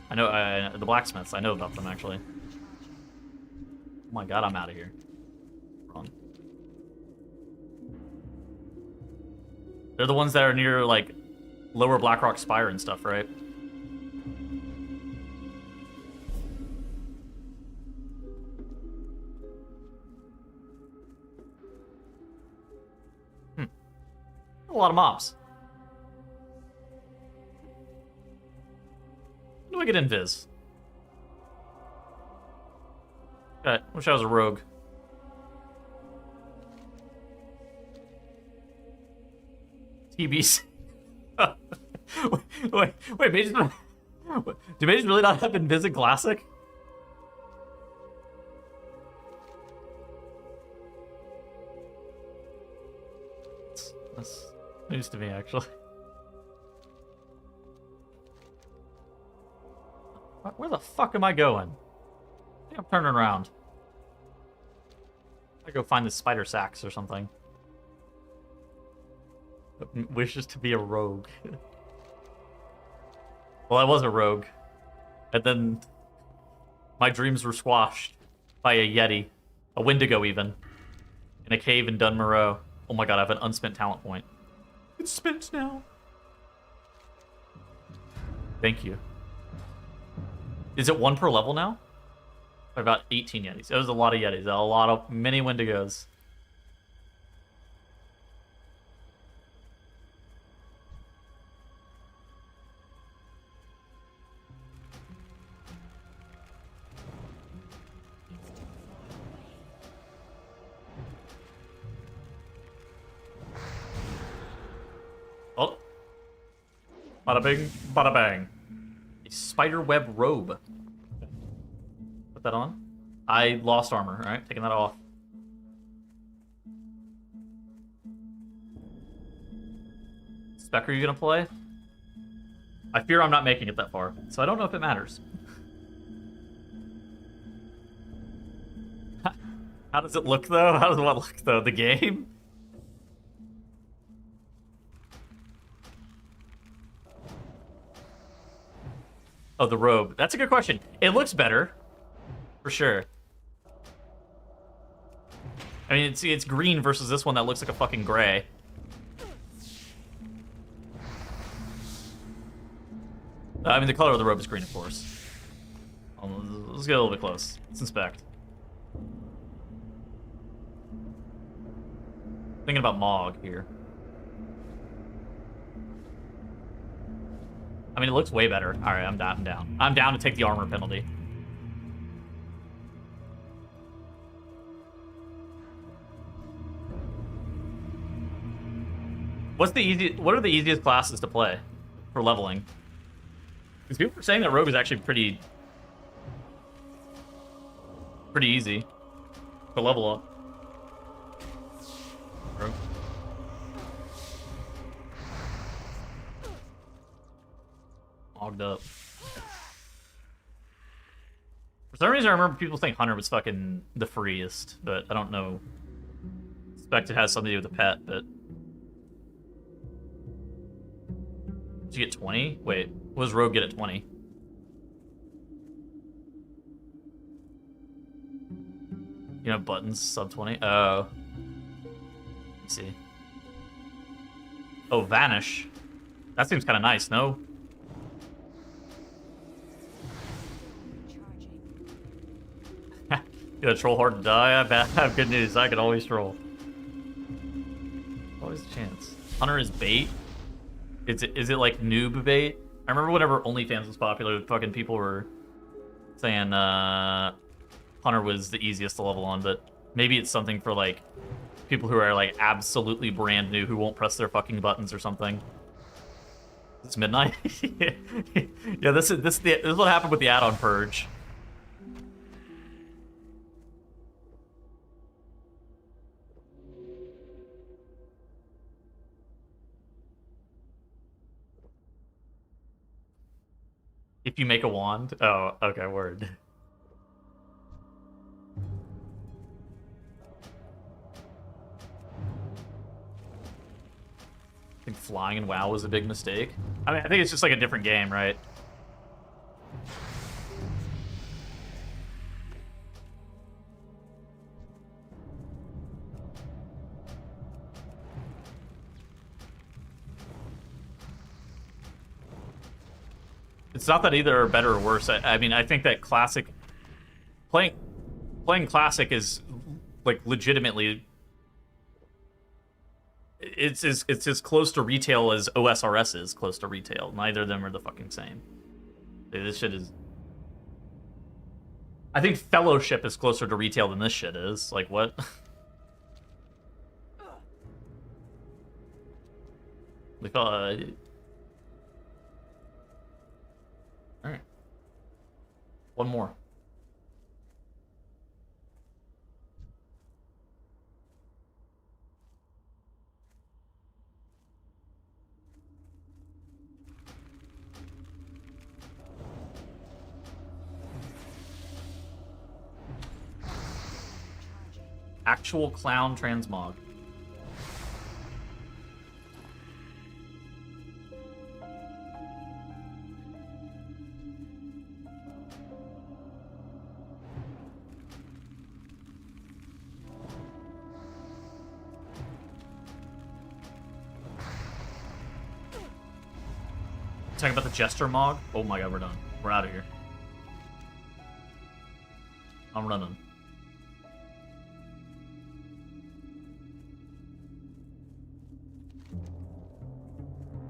[SPEAKER 1] I know, the blacksmiths. I know about them, actually. Oh my god, I'm out of here. Wrong. They're the ones that are near, like, Lower Blackrock Spire and stuff, right? A lot of mobs. How do I get invis? Okay, wish I was a rogue. TBC. wait, mages... Do mages really not have invis in Classic? That's news to me, actually. Where the fuck am I going? I think I'm turning around. I go find the spider sacks or something. Wishes to be a rogue. Well, I was a rogue. And then my dreams were squashed by a Yeti. A Wendigo, even. In a cave in Dunmoreau. Oh my god, I have an unspent talent point. It's spent now. Thank you. Is it 1 per level now? About 18 Yetis. It was a lot of Yetis. A lot of many Wendigos. Oh. Bada bing, bada bang. A spiderweb robe. Put that on. I lost armor, alright? Taking that off. Spec, are you gonna play? I fear I'm not making it that far, so I don't know if it matters. How does it look, though? How does what look, though? The game? Oh, the robe. That's a good question. It looks better. For sure. I mean, it's green versus this one that looks like a fucking gray. I mean, the color of the robe is green, of course. Let's get a little bit close. Let's inspect. Thinking about Mog here. I mean, it looks way better. All right, I'm down. I'm down to take the armor penalty. What are the easiest classes to play for leveling? Because people are saying that rogue is actually pretty easy to level up. Rogue. Logged up. For some reason, I remember people think Hunter was fucking the freest, but I don't know. I suspect it has something to do with the pet, but... Did you get 20? Wait, what does Rogue get at 20? You know, buttons sub 20? Oh. see. Oh, Vanish. That seems kind of nice, no? Yeah, troll hard to die. I have good news. I can always troll. Always a chance. Hunter is bait. Is it like noob bait? I remember whenever OnlyFans was popular, fucking people were saying Hunter was the easiest to level on, but maybe it's something for like people who are like absolutely brand new who won't press their fucking buttons or something. It's midnight. Yeah, this is what happened with the add-on purge. If you make a wand? Oh, okay, word. I think flying in WoW was a big mistake. I mean, I think it's just like a different game, right? It's not that either are better or worse. I mean, I think that classic playing classic is like legitimately it's as close to retail as OSRS is close to retail. Neither of them are the fucking same. This shit is. I think Fellowship is closer to retail than this shit is. Like what? Like Alright. One more. Actual clown transmog. Talking about the Jester Mog? Oh my god, we're done. We're out of here. I'm running.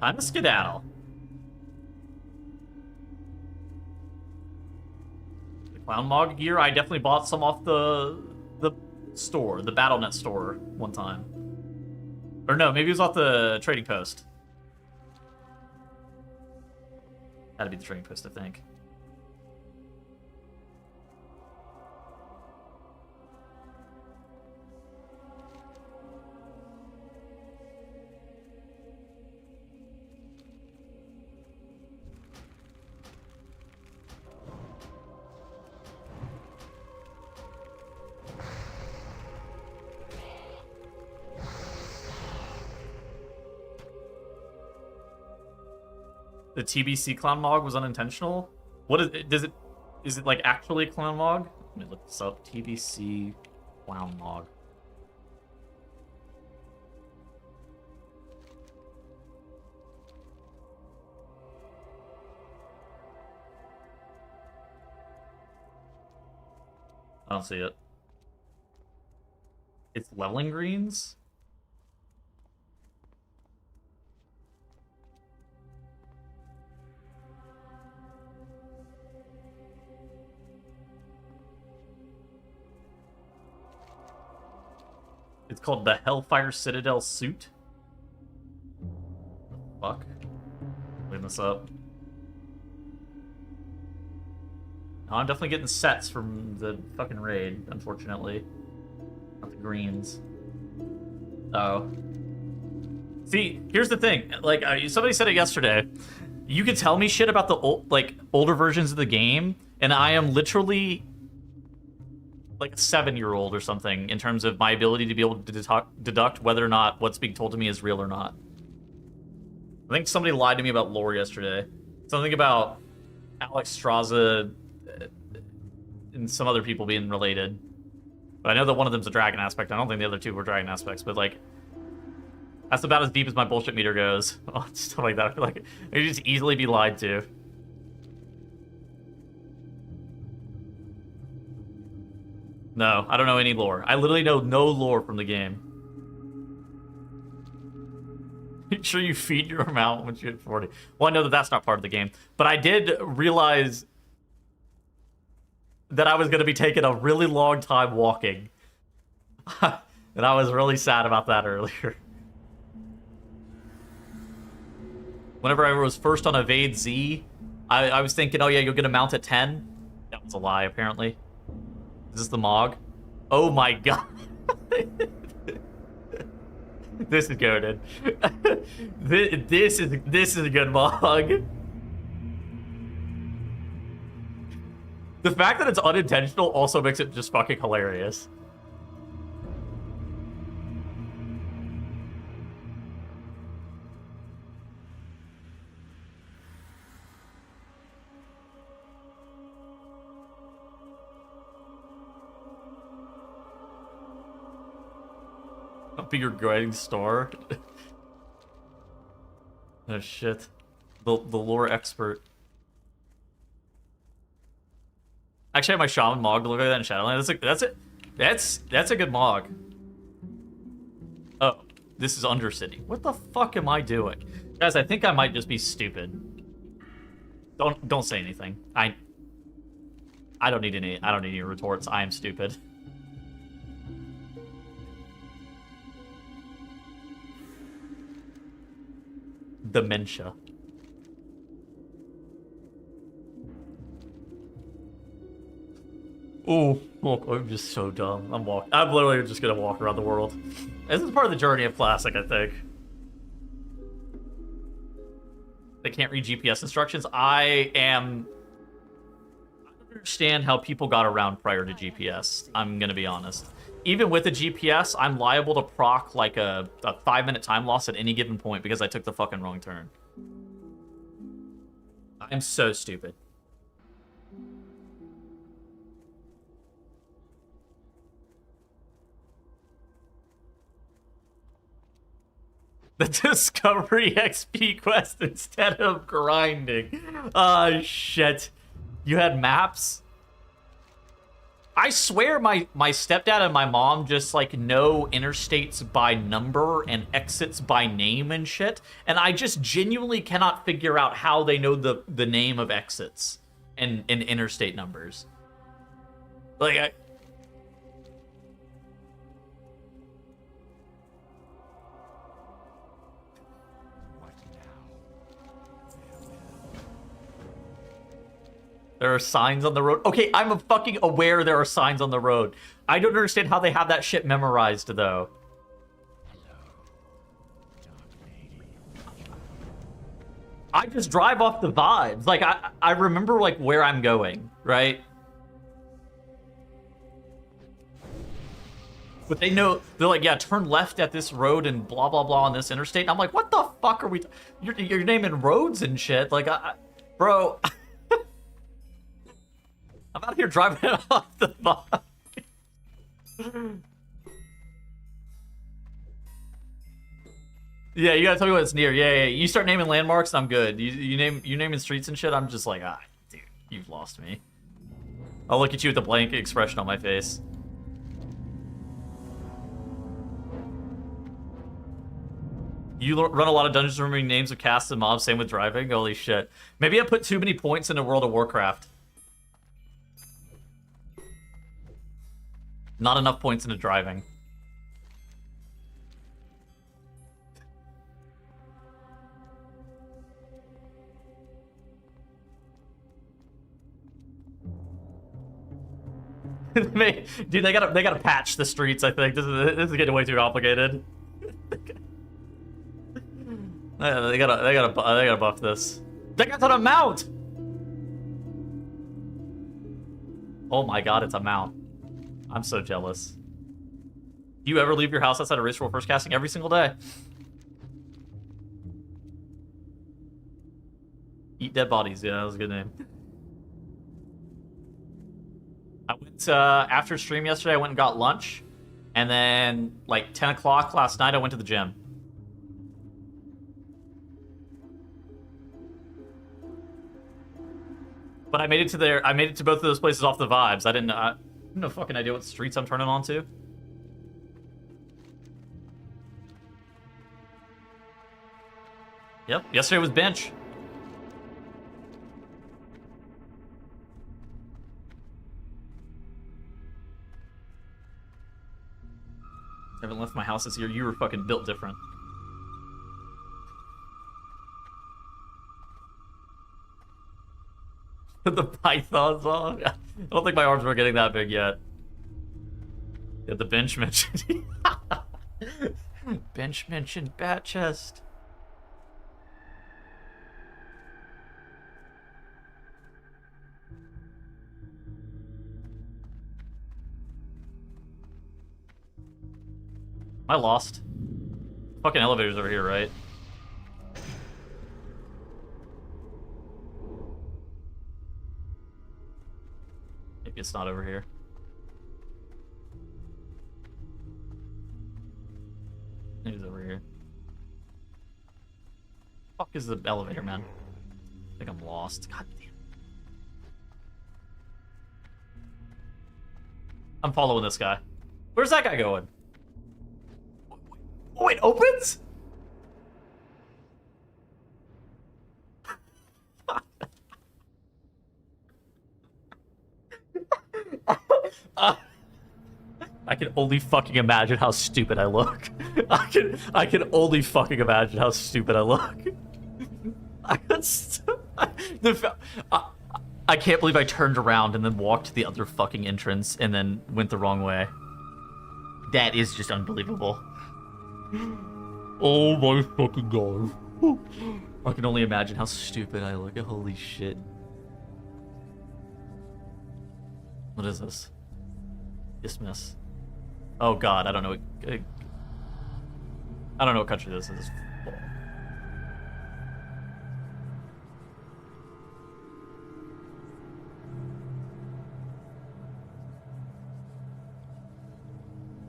[SPEAKER 1] Time to skedaddle. The Clown Mog gear, I definitely bought some off the store, the BattleNet store one time. Or no, maybe it was off the Trading Post. That'd be the Trading Post, I think. The TBC Clown Mog was unintentional? What is it? Is it like actually Clown Mog? Let me look this up. TBC Clown Mog. I don't see it. It's leveling greens? It's called the Hellfire Citadel suit. Fuck. Clean this up. No, I'm definitely getting sets from the fucking raid, unfortunately. Not the greens. Oh. See, here's the thing. Like, somebody said it yesterday. You could tell me shit about the older versions of the game, and I am literally like a 7-year-old or something in terms of my ability to be able to deduct whether or not what's being told to me is real or not. I think somebody lied to me about lore yesterday. Something about Alex Straza and some other people being related. But I know that one of them's a dragon aspect. I don't think the other two were dragon aspects, but like That's about as deep as my bullshit meter goes. Oh, stuff like that. Like, it could just easily be lied to. No, I don't know any lore. I literally know no lore from the game. Make sure you feed your mount once you hit 40. Well, I know that that's not part of the game. But I did realize that I was going to be taking a really long time walking. And I was really sad about that earlier. Whenever I was first on Evade Z, I was thinking, oh yeah, you'll get a mount at 10. That was a lie, apparently. Is this the Mog? Oh my god. This is goated. This is a good Mog. The fact that it's unintentional also makes it just fucking hilarious. A bigger grinding star. Oh shit. The lore expert. Actually, I have my Shaman Mog to look at that in Shadowlands. That's a good Mog. Oh, this is Undercity. What the fuck am I doing? Guys, I think I might just be stupid. Don't say anything. I don't need any retorts. I am stupid. Dementia. Oh, look, I'm just so dumb. I'm literally just gonna walk around the world. This is part of the journey of Classic, I think. They can't read GPS instructions. I don't understand how people got around prior to GPS. I'm gonna be honest. Even with a GPS, I'm liable to proc like a 5-minute time loss at any given point because I took the fucking wrong turn. I'm so stupid. The Discovery XP quest instead of grinding. Oh, shit. You had maps? I swear my stepdad and my mom just, like, know interstates by number and exits by name and shit. And I just genuinely cannot figure out how they know the name of exits and interstate numbers. Like, there are signs on the road. Okay, I'm fucking aware there are signs on the road. I don't understand how they have that shit memorized, though. I just drive off the vibes. Like, I remember, like, where I'm going, right? But they know, they're like, yeah, turn left at this road and blah, blah, blah on this interstate. And I'm like, what the fuck are we... You're naming roads and shit. Like, bro... I'm out here driving off the bike. Yeah, you gotta tell me what's near. Yeah. You start naming landmarks, and I'm good. You naming streets and shit. I'm just like, dude, you've lost me. I'll look at you with a blank expression on my face. You run a lot of dungeons remembering names of casts and mobs. Same with driving. Holy shit. Maybe I put too many points into World of Warcraft. Not enough points into driving. Dude, they gotta patch the streets. I think this is getting way too complicated. They gotta buff this. They got on a mount. Oh my god, it's a mount. I'm so jealous. Do you ever leave your house outside of Race for first casting? Every single day. Eat dead bodies. Yeah, that was a good name. I went after stream yesterday. I went and got lunch, and then like 10 o'clock last night, I went to the gym. But I made it to there. I made it to both of those places off the vibes. I didn't. I have no fucking idea what streets I'm turning onto. Yep. Yesterday was bench. Haven't left my house this year. You were fucking built different. The pythons on. I don't think my arms were getting that big yet. Yeah, the bench mentioned. Bench mentioned bat chest. Am I lost? Fucking elevators over here, right? Maybe it's not over here. Maybe it's over here. Fuck is the elevator, man? I think I'm lost. God damn. I'm following this guy. Where's that guy going? Oh, it opens? I can only fucking imagine how stupid I look. I can only fucking imagine how stupid I look. I can't believe I turned around and then walked to the other fucking entrance and then went the wrong way. That is just unbelievable. Oh my fucking god. I can only imagine how stupid I look. Holy shit. What is this? Dismiss. Oh god, I don't know. I don't know what country this is.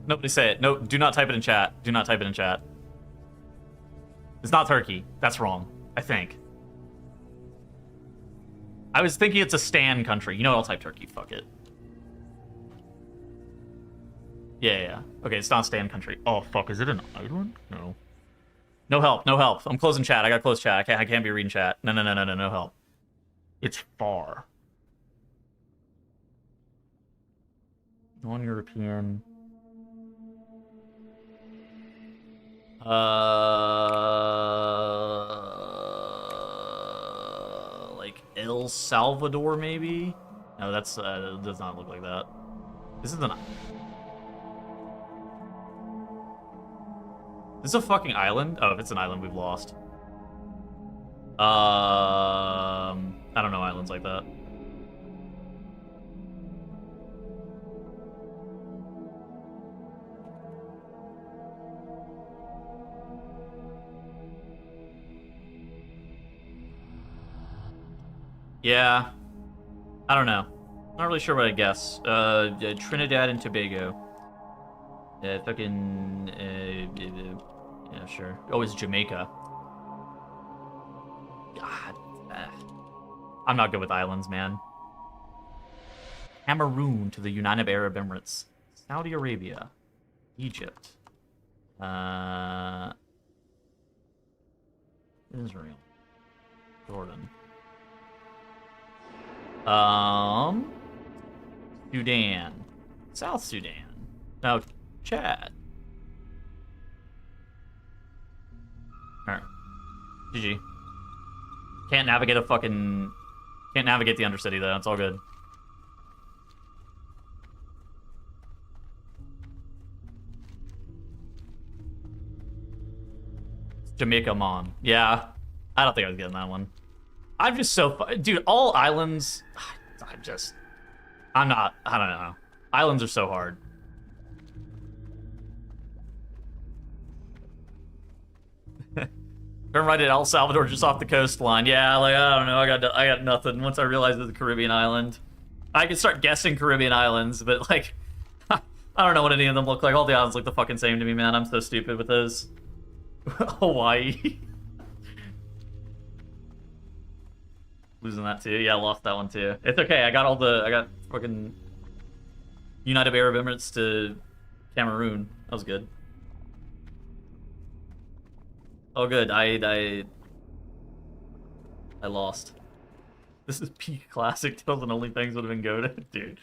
[SPEAKER 1] Nobody say it. No, do not type it in chat. Do not type it in chat. It's not Turkey. That's wrong, I think. I was thinking it's a Stan country. You know what? I'll type Turkey. Fuck it. Yeah. Okay, it's not Stan country. Oh, fuck. Is it an island? No. No help. No help. I'm closing chat. I got closed chat. I can't be reading chat. No. No help. It's far. Non-European. Like El Salvador, maybe? No, that's does not look like that. This is This is a fucking island? Oh, if it's an island, we've lost. I don't know islands like that. Yeah. I don't know. Not really sure what I'd guess. Trinidad and Tobago. Fucking... yeah, sure. Oh, it's Jamaica. God. I'm not good with islands, man. Cameroon to the United Arab Emirates. Saudi Arabia. Egypt. Israel. Jordan. Sudan. South Sudan. No, Chad. Alright. GG. Can't navigate Can't navigate the Undercity, though. It's all good. Jamaica Mon. Yeah. I don't think I was getting that one. I'm just so... Dude, all islands... I don't know. Islands are so hard. Turn right at El Salvador, just off the coastline. Yeah, like, I don't know. I got nothing. Once I realized it's a Caribbean island, I could start guessing Caribbean islands, but like, I don't know what any of them look like. All the islands look the fucking same to me, man. I'm so stupid with those. Hawaii. Losing that too. Yeah, I lost that one too. It's okay. I got fucking United Arab Emirates to Cameroon. That was good. Oh, good. I lost. This is peak classic Tales and only things would have been goated, dude.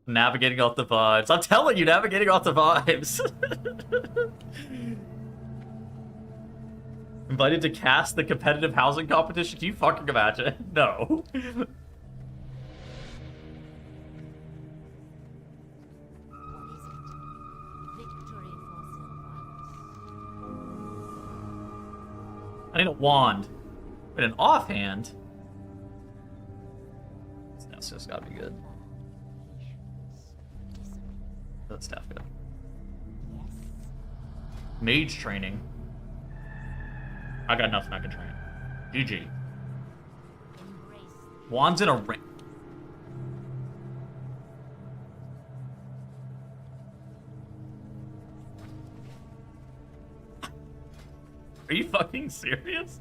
[SPEAKER 1] Navigating off the vibes. I'm telling you, navigating off the vibes. Invited to cast the competitive housing competition? Can you fucking imagine? No. I need a wand. But an offhand? That's just gotta be good. That's staff good. Mage training. I got nothing I can train. GG. Wands in a ring. Are you fucking serious?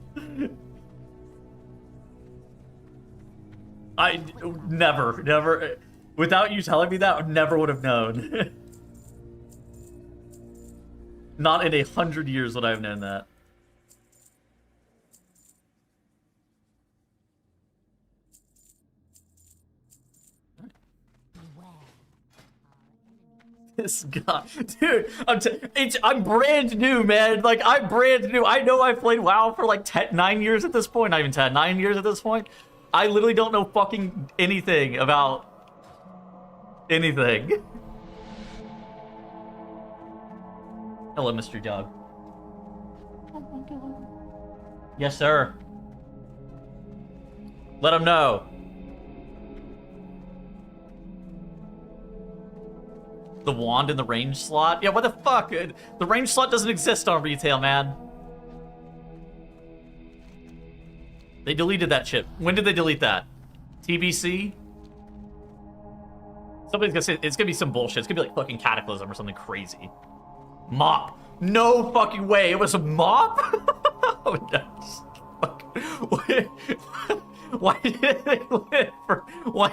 [SPEAKER 1] I never. Without you telling me that, I never would have known. Not in 100 years would I have known that. This guy, dude, I'm brand new, man. Like, I'm brand new. I know I've played WoW for like 9 years at this point. Not even 10, 9 years at this point. I literally don't know fucking anything about anything. Hello, Mr. Dog. Oh my god. Yes, sir. Let him know. The wand in the range slot? Yeah, what the fuck? The range slot doesn't exist on retail, man. They deleted that shit. When did they delete that? TBC? Somebody's gonna say it's gonna be some bullshit. It's gonna be like fucking Cataclysm or something crazy. Mop. No fucking way. It was a mop? Oh, no. Why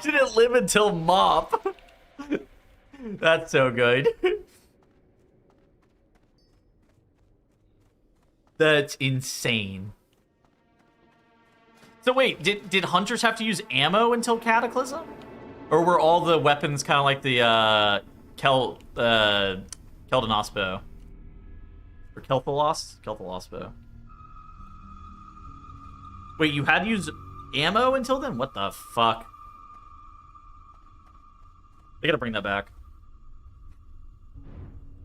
[SPEAKER 1] did it live until mop? That's so good. That's insane. So wait, did hunters have to use ammo until Cataclysm? Or were all the weapons kind of like the Keldanospo? Or Kelthalospo? Wait, you had to use ammo until then? What the fuck? They gotta bring that back.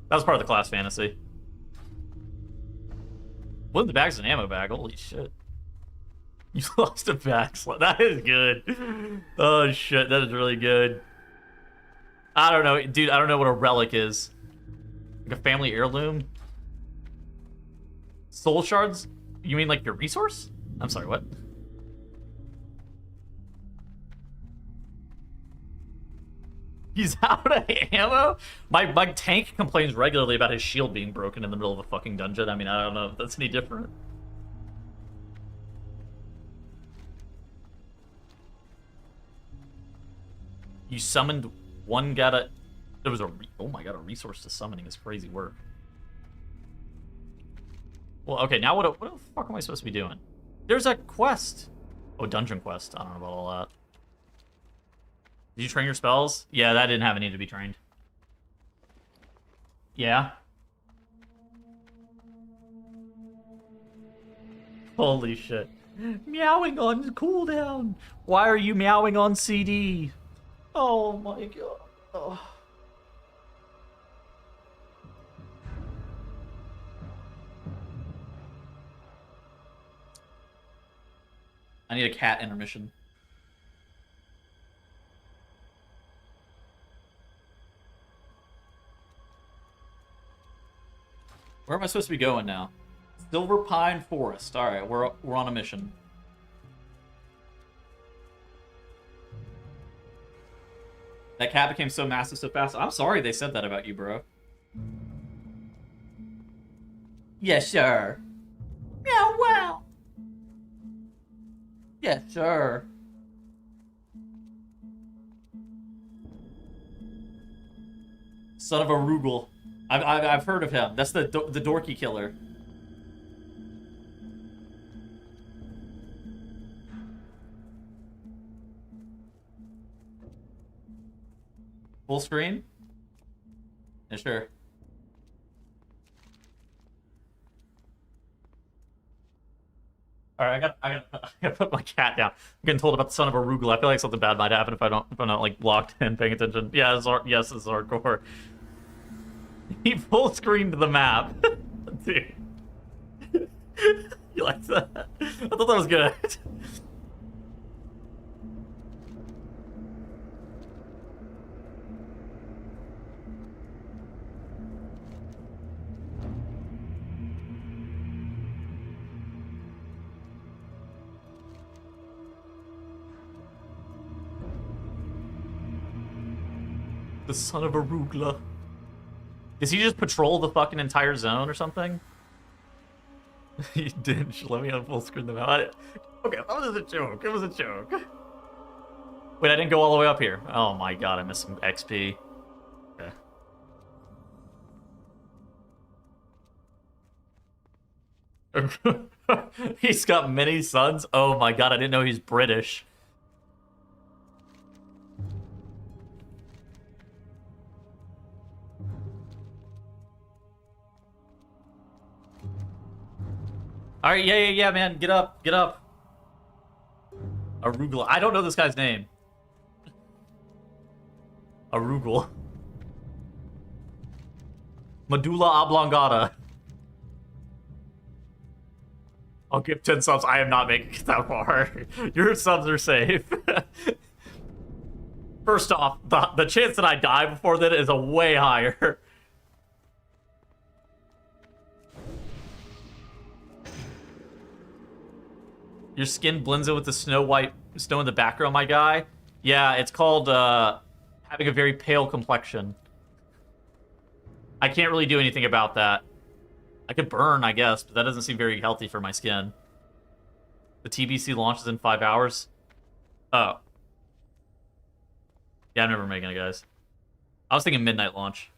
[SPEAKER 1] That was part of the class fantasy. One of the bags is an ammo bag. Holy shit. You lost a bag slot. That is good. Oh shit, that is really good. I don't know, dude. I don't know what a relic is. Like a family heirloom? Soul shards? You mean like your resource? I'm sorry, what? He's out of ammo? My tank complains regularly about his shield being broken in the middle of a fucking dungeon. I mean, I don't know if that's any different. You summoned one gata... There was a... Oh my god, a resource to summoning is crazy work. Well, okay, now what the fuck am I supposed to be doing? There's a quest. Oh, dungeon quest. I don't know about all that. Did you train your spells? Yeah, that didn't have any to be trained. Yeah. Holy shit. Meowing on cooldown. Why are you meowing on CD? Oh my god. Oh. I need a cat intermission. Where am I supposed to be going now? Silver Pine Forest. All right, we're on a mission. That cat became so massive so fast. I'm sorry they said that about you, bro. Yes, sir. Yeah, wow. Yeah, sure. Son of a Rugal. I've heard of him. That's the dorky killer. Full screen? Yeah, sure. All right, I gotta put my cat down. I'm getting told about the son of a Arugula. I feel like something bad might happen if I'm not like locked in, paying attention. Yeah, yes, it's hardcore. He full screened the map, dude. You like that? I thought that was good. The son of a Arugula. Does he just patrol the fucking entire zone or something? He did. Let me on full screen them out. Okay, that was a joke. It was a joke. Wait, I didn't go all the way up here. Oh my god, I missed some XP. Okay. He's got many sons? Oh my god, I didn't know he's British. Alright, yeah, man. Get up. Arugula. I don't know this guy's name. Arugula. Medulla oblongata. I'll give 10 subs. I am not making it that far. Your subs are safe. First off, the chance that I die before that is a way higher. Your skin blends in with the snow in the background, my guy. Yeah, it's called having a very pale complexion. I can't really do anything about that. I could burn, I guess, but that doesn't seem very healthy for my skin. The TBC launches in 5 hours. Oh. Yeah, I'm never making it, guys. I was thinking midnight launch.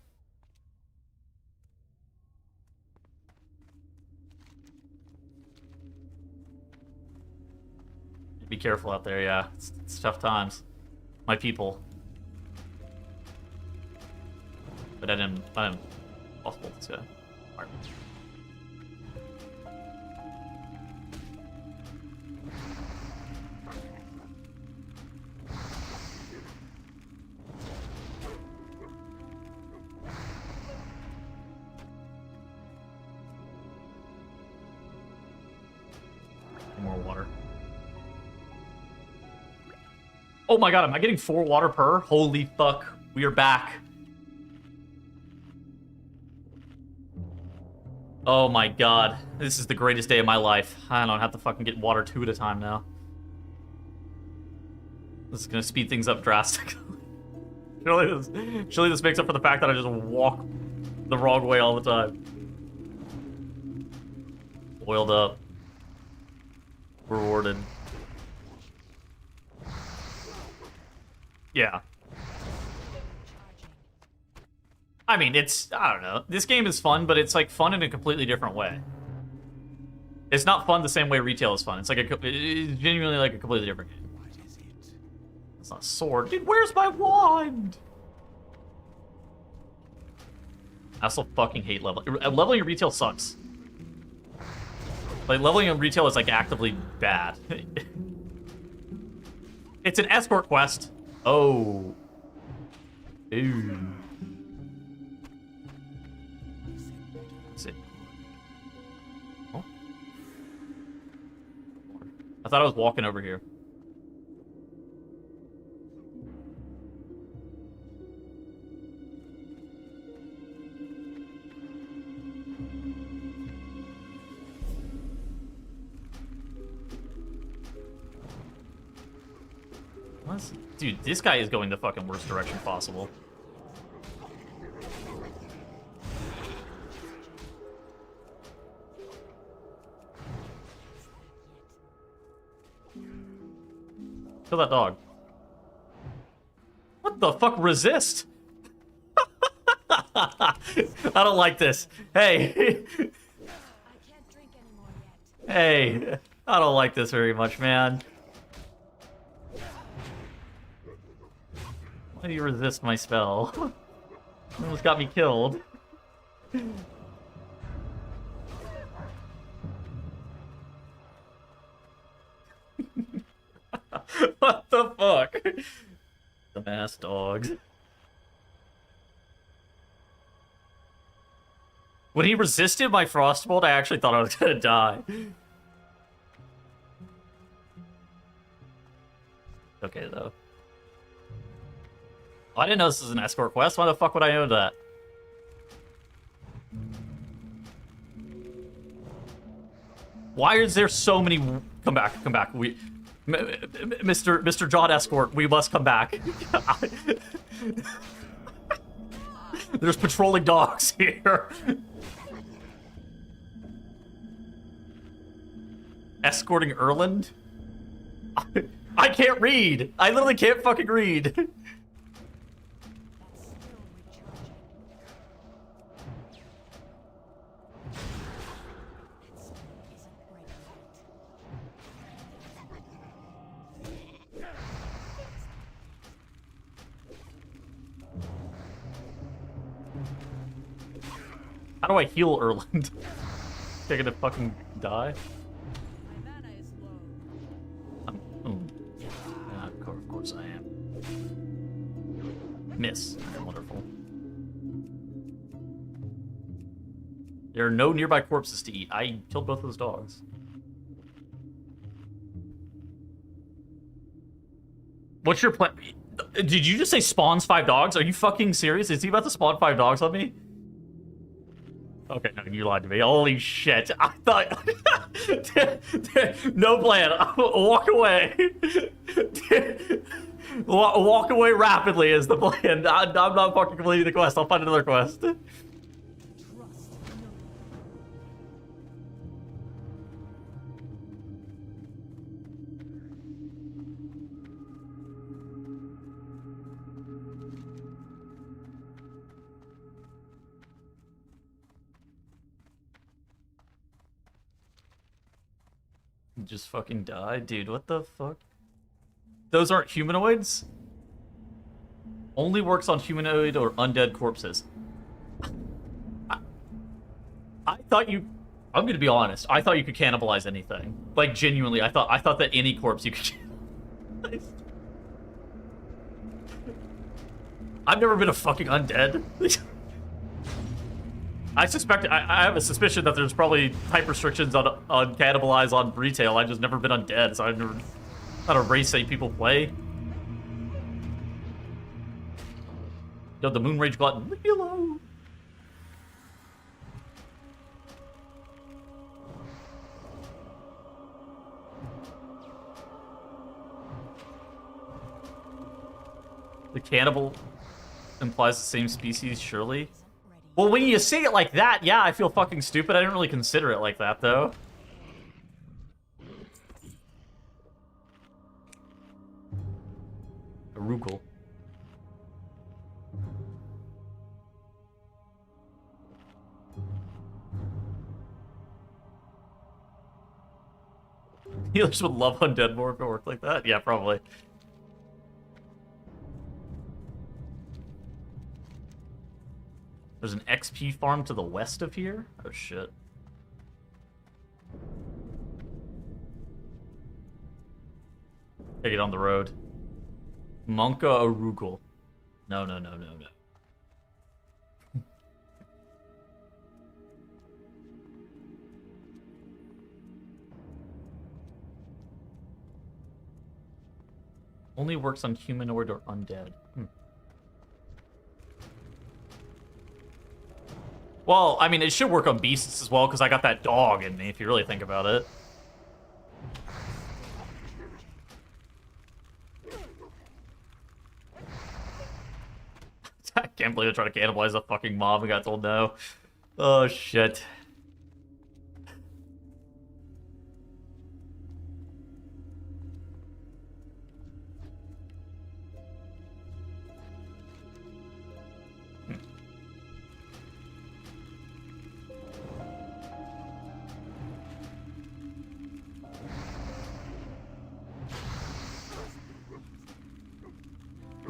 [SPEAKER 1] Be careful out there, yeah. It's tough times. My people. But I didn't possible this guy. Alright. More water. Oh my god, am I getting 4 water per? Holy fuck, we are back. Oh my god, this is the greatest day of my life. I don't have to fucking get water 2 at a time now. This is gonna speed things up drastically. Surely this makes up for the fact that I just walk the wrong way all the time. Oiled up. Rewarded. Yeah. I mean, I don't know. This game is fun, but it's like fun in a completely different way. It's not fun the same way retail is fun. It's like it's genuinely like a completely different game. What is it? It's not a sword. Dude, where's my wand? I also fucking hate leveling. Leveling in retail sucks. Like, leveling in retail is like actively bad. It's an escort quest. Oh. Ooh. Is it? Oh. I thought I was walking over here. Dude, this guy is going the fucking worst direction possible. Kill that dog. What the fuck? Resist? I don't like this. Hey.
[SPEAKER 2] I can't drink anymore yet.
[SPEAKER 1] Hey. I don't like this very much, man. Why do you resist my spell? You almost got me killed. What the fuck? The masked dogs. When he resisted my frostbolt, I actually thought I was gonna die. Okay, though. Oh, I didn't know this was an escort quest. Why the fuck would I know that? Why is there so many... Come back, come back. Mr. John Escort, we must come back. There's patrolling dogs here. Escorting Erland? I can't read. I literally can't fucking read. How do I heal Erland? They're gonna fucking die?
[SPEAKER 2] My mana is low.
[SPEAKER 1] Of course I am. Miss. Wonderful. There are no nearby corpses to eat. I killed both those dogs. What's your plan? Did you just say spawns 5 dogs? Are you fucking serious? Is he about to spawn 5 dogs on me? Okay, no, you lied to me. Holy shit. I thought... No plan. Walk away. Walk away rapidly is the plan. I'm not fucking completing the quest. I'll find another quest. Just fucking die? Dude, what the fuck? Those aren't humanoids? Only works on humanoid or undead corpses. I thought you... I'm gonna be honest. I thought you could cannibalize anything. Like, genuinely, I thought that any corpse you could cannibalize. I've never been a fucking undead. I have a suspicion that there's probably type restrictions on cannibalize on retail. I've just never been undead, so I've never... Not a race that people play. Yo, the Moonrage Glutton. Leave me alone. The cannibal implies the same species, surely? Well, when you say it like that, yeah, I feel fucking stupid. I didn't really consider it like that, though. Arugul. Healers would love undead more if it worked like that. Yeah, probably. There's an XP farm to the west of here? Oh, shit. Take it on the road. Monka Arugul. No, no, no, no, no. Only works on humanoid or undead. Well, I mean, it should work on beasts as well, because I got that dog in me, if you really think about it. I can't believe I tried to cannibalize a fucking mob and got told no. Oh, shit.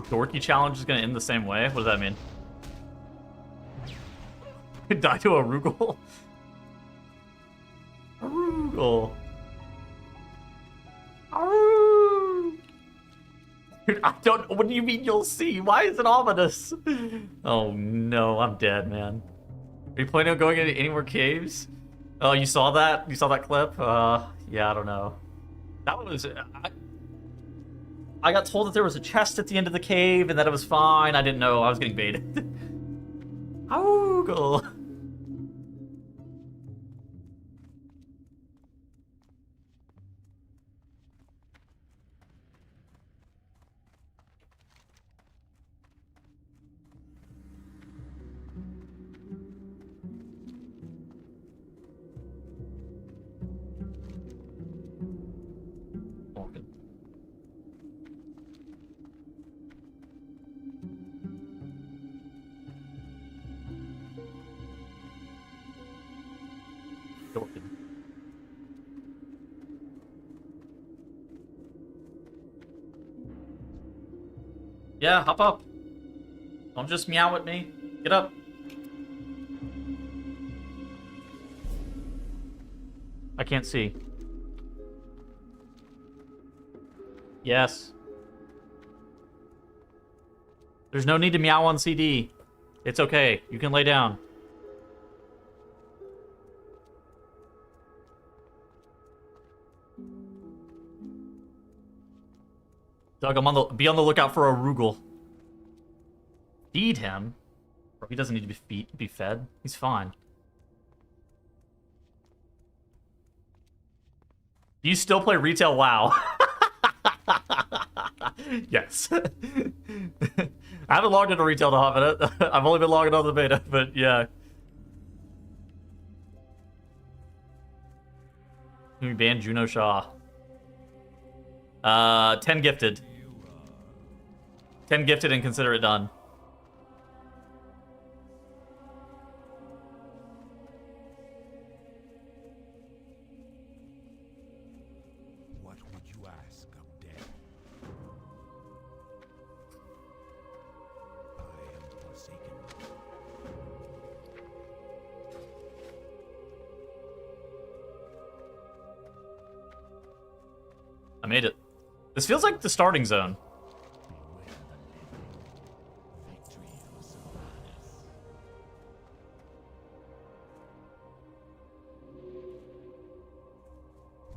[SPEAKER 1] Dorky challenge is gonna end the same way? What does that mean? Die to a Rugal? A Rugal. Aroo! Dude, I don't. What do you mean you'll see? Why is it ominous? Oh no, I'm dead, man. Are you planning on going into any more caves? Oh, you saw that? You saw that clip? Yeah, I don't know. That was. I got told that there was a chest at the end of the cave and that it was fine. I didn't know. I was getting baited. Oogle. Yeah, hop up. Don't just meow at me. Get up. I can't see. Yes. There's no need to meow on CD. It's okay. You can lay down. Doug, be on the lookout for a Rugal. Feed him? Bro, he doesn't need to be fed. He's fine. Do you still play retail WoW? Yes. I haven't logged into retail to hop in it. I've only been logging on the beta, but yeah. We banned Juno Shaw. 10 gifted. 10 gifted and consider it done.
[SPEAKER 6] What would you ask of death? I am forsaken.
[SPEAKER 1] I made it. This feels like the starting zone.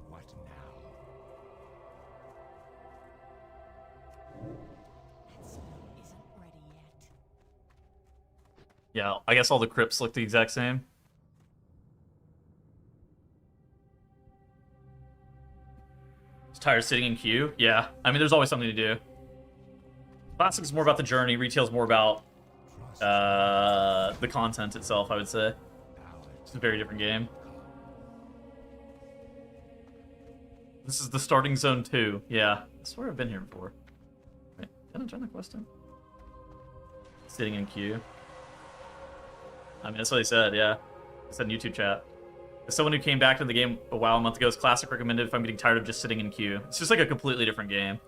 [SPEAKER 6] What now?
[SPEAKER 2] That snow isn't ready yet.
[SPEAKER 1] Yeah, I guess all the crypts look the exact same. Tired of sitting in queue? Yeah. I mean, there's always something to do. Classic is more about the journey. Retail's more about the content itself, I would say. It's a very different game. This is the starting zone 2. Yeah. I swear I've been here before. Wait, did I turn the quest in? Sitting in queue. I mean, that's what they said, yeah. They said in YouTube chat. As someone who came back to the game a while a month ago, is Classic recommended if I'm getting tired of just sitting in queue. It's just like a completely different game.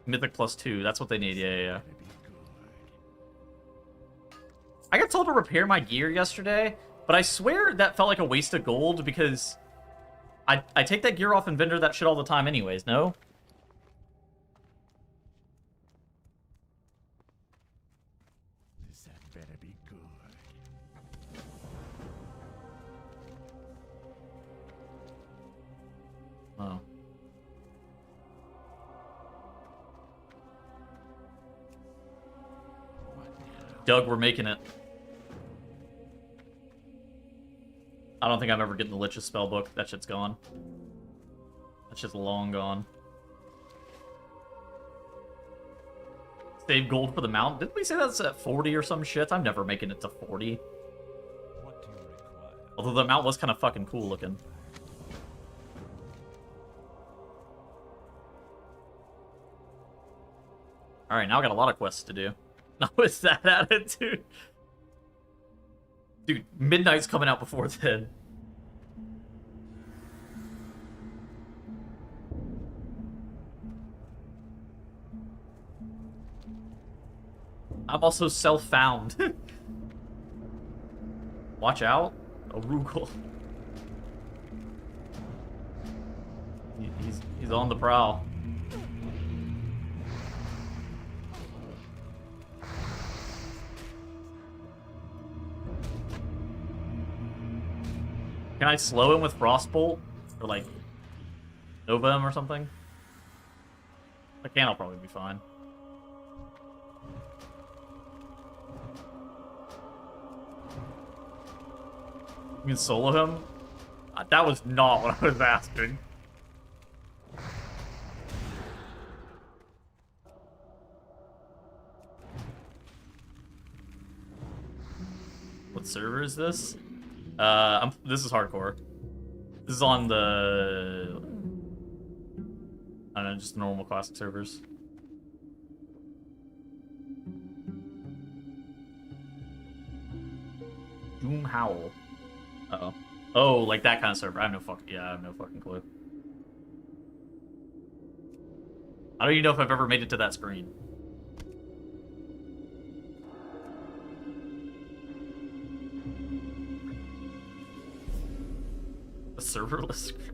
[SPEAKER 1] Mythic +2, that's what they need, yeah. I got told to repair my gear yesterday, but I swear that felt like a waste of gold because I take that gear off and vendor that shit all the time anyways, no?
[SPEAKER 6] This had better be good.
[SPEAKER 1] Oh. Doug, we're making it. I don't think I'm ever getting the Lich's spellbook. That shit's gone. That shit's long gone. Save gold for the mount. Didn't we say that's at 40 or some shit? I'm never making it to 40.
[SPEAKER 6] What do you require?
[SPEAKER 1] Although the mount was kind of fucking cool looking. Alright, now I got a lot of quests to do. Now with that attitude. Dude, Midnight's coming out before then. I'm also self-found. Watch out. A Rugal. He's on the prowl. Can I slow him with Frostbolt? Or like Nova him or something? If I can, I'll probably be fine. You can solo him? That was not what I was asking. What server is this? This is hardcore. This is on the... I don't know, just normal classic servers. Doom Howl. Uh-oh. Oh, like that kind of server. I have no fucking clue. I don't even know if I've ever made it to that screen. A serverless screen.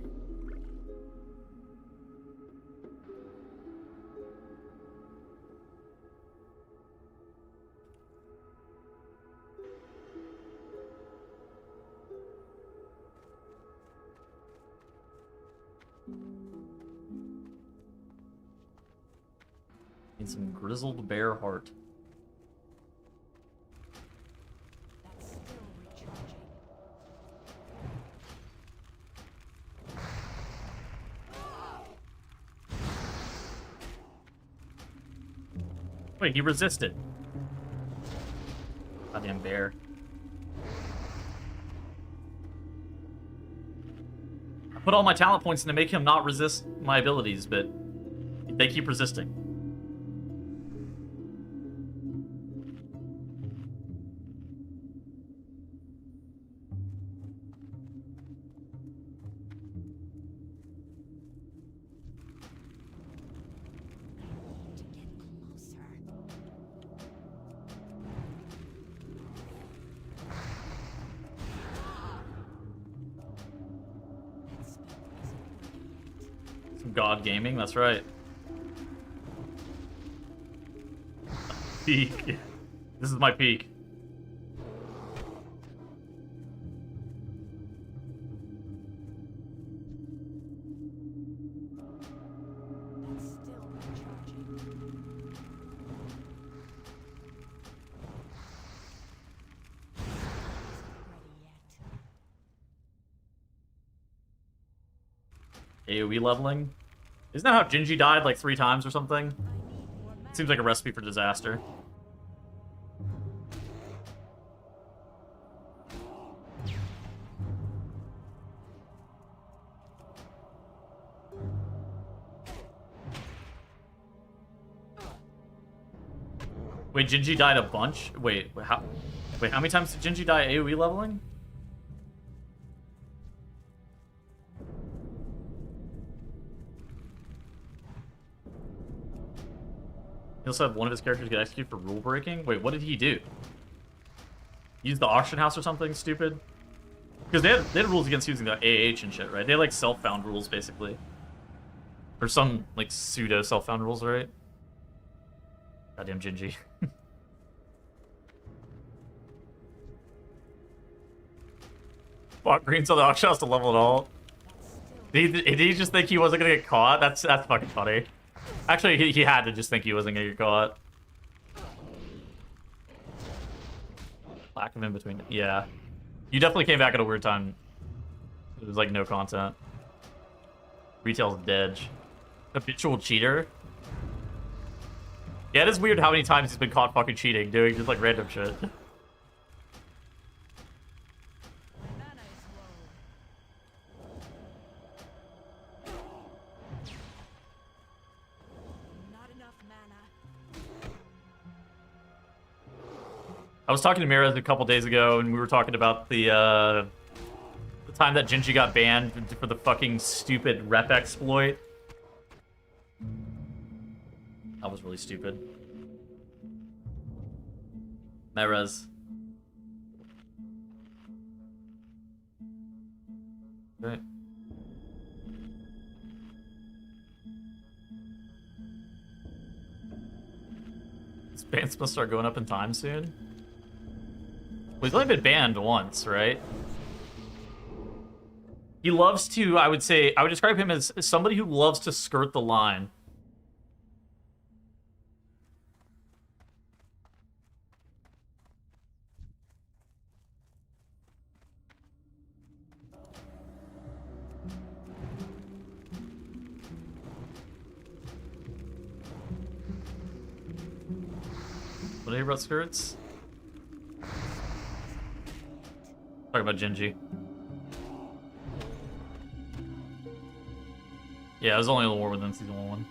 [SPEAKER 1] Need some grizzled bear heart.
[SPEAKER 2] That's still recharging.
[SPEAKER 1] Wait, he resisted. Goddamn bear. I put all my talent points in to make him not resist my abilities, but they keep resisting.
[SPEAKER 2] To get closer. That spell isn't working yet.
[SPEAKER 1] Some God Gaming, that's right. Peak. This is my peak.
[SPEAKER 2] That's still recharging. Isn't ready yet.
[SPEAKER 1] AoE leveling. Isn't that how Gingy died like 3 times or something?
[SPEAKER 2] I need more mana.
[SPEAKER 1] Seems like a recipe for disaster. Wait, Gingy died a bunch? Wait, how many times did Gingy die AoE leveling? He also had one of his characters get executed for rule breaking? Wait, what did he do? Use the auction house or something stupid? Because they had rules against using the AH and shit, right? They had like self-found rules basically. Or some like pseudo self-found rules, right? Goddamn Gingy. Fuck, Green's on the auction house to level it all. Did he just think he wasn't gonna get caught? That's fucking funny. Actually, he had to just think he wasn't gonna get caught. Lack of in between. Yeah. You definitely came back at a weird time. It was like no content. Retail's dead. Habitual cheater. Yeah, it is weird how many times he's been caught fucking cheating, doing just like random shit.
[SPEAKER 2] My mana is low. Not enough mana.
[SPEAKER 1] I was talking to Mira a couple days ago, and we were talking about the time that Gingy got banned for the fucking stupid rep exploit. That was really stupid. Merez. Right. This band's supposed to start going up in time soon? Well, he's only been banned once, right? He loves to, I would describe him as somebody who loves to skirt the line. What do you hear about skirts? Talk about Genji. Yeah, it was only a little more than season 1.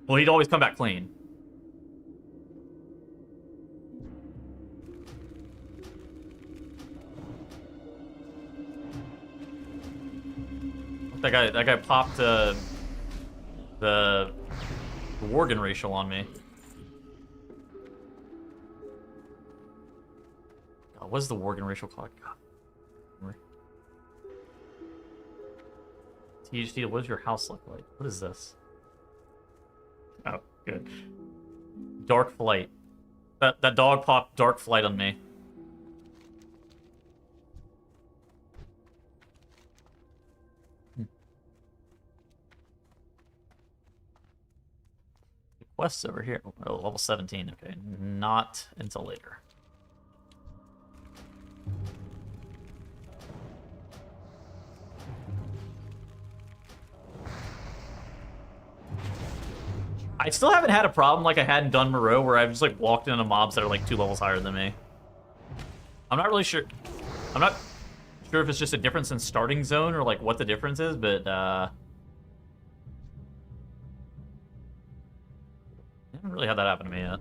[SPEAKER 1] Well, he'd always come back clean. That guy popped the Worgen racial on me. God, what's the Worgen racial called? God. THD, what does your house look like? What is this? Oh, good. Dark Flight. That dog popped Dark Flight on me. Quests over here. Oh, level 17. Okay, not until later. I still haven't had a problem like I had in Dun Moreau where I've just like walked into mobs that are like 2 levels higher than me. I'm not really sure. I'm not sure if it's just a difference in starting zone or like what the difference is, but I haven't really had that happen to me yet.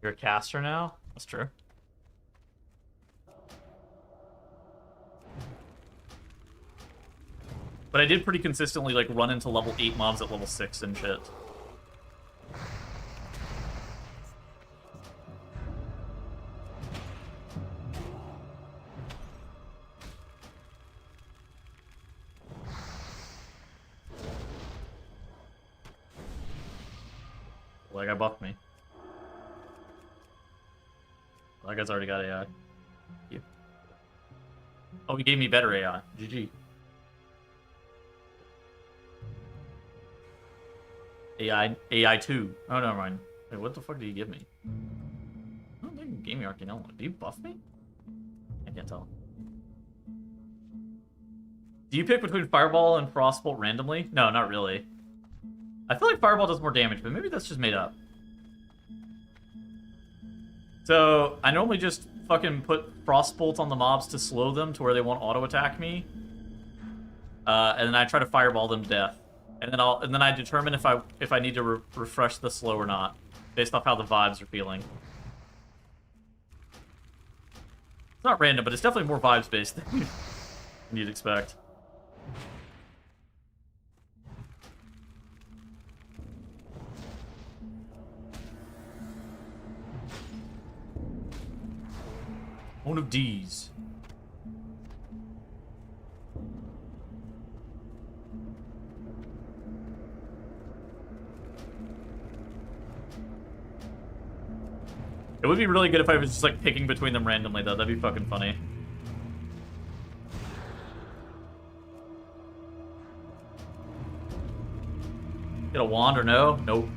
[SPEAKER 1] You're a caster now? That's true. But I did pretty consistently like run into level 8 mobs at level 6 and shit. Well, that guy buffed me. That guy's already got AI. You. Oh, he gave me better AI. GG. AI 2. Oh, never mind. Wait, what the fuck did he give me? I don't think he gave me Arcanello. Did you buff me? I can't tell. Do you pick between Fireball and Frostbolt randomly? No, not really. I feel like Fireball does more damage, but maybe that's just made up. So, I normally just fucking put Frostbolt on the mobs to slow them to where they won't auto-attack me. And then I try to Fireball them to death. And then I determine if I need to refresh the slow or not, based off how the vibes are feeling. It's not random, but it's definitely more vibes-based than you'd expect. One of D's. It would be really good if I was just like picking between them randomly though. That'd be fucking funny. Get a wand or no? Nope.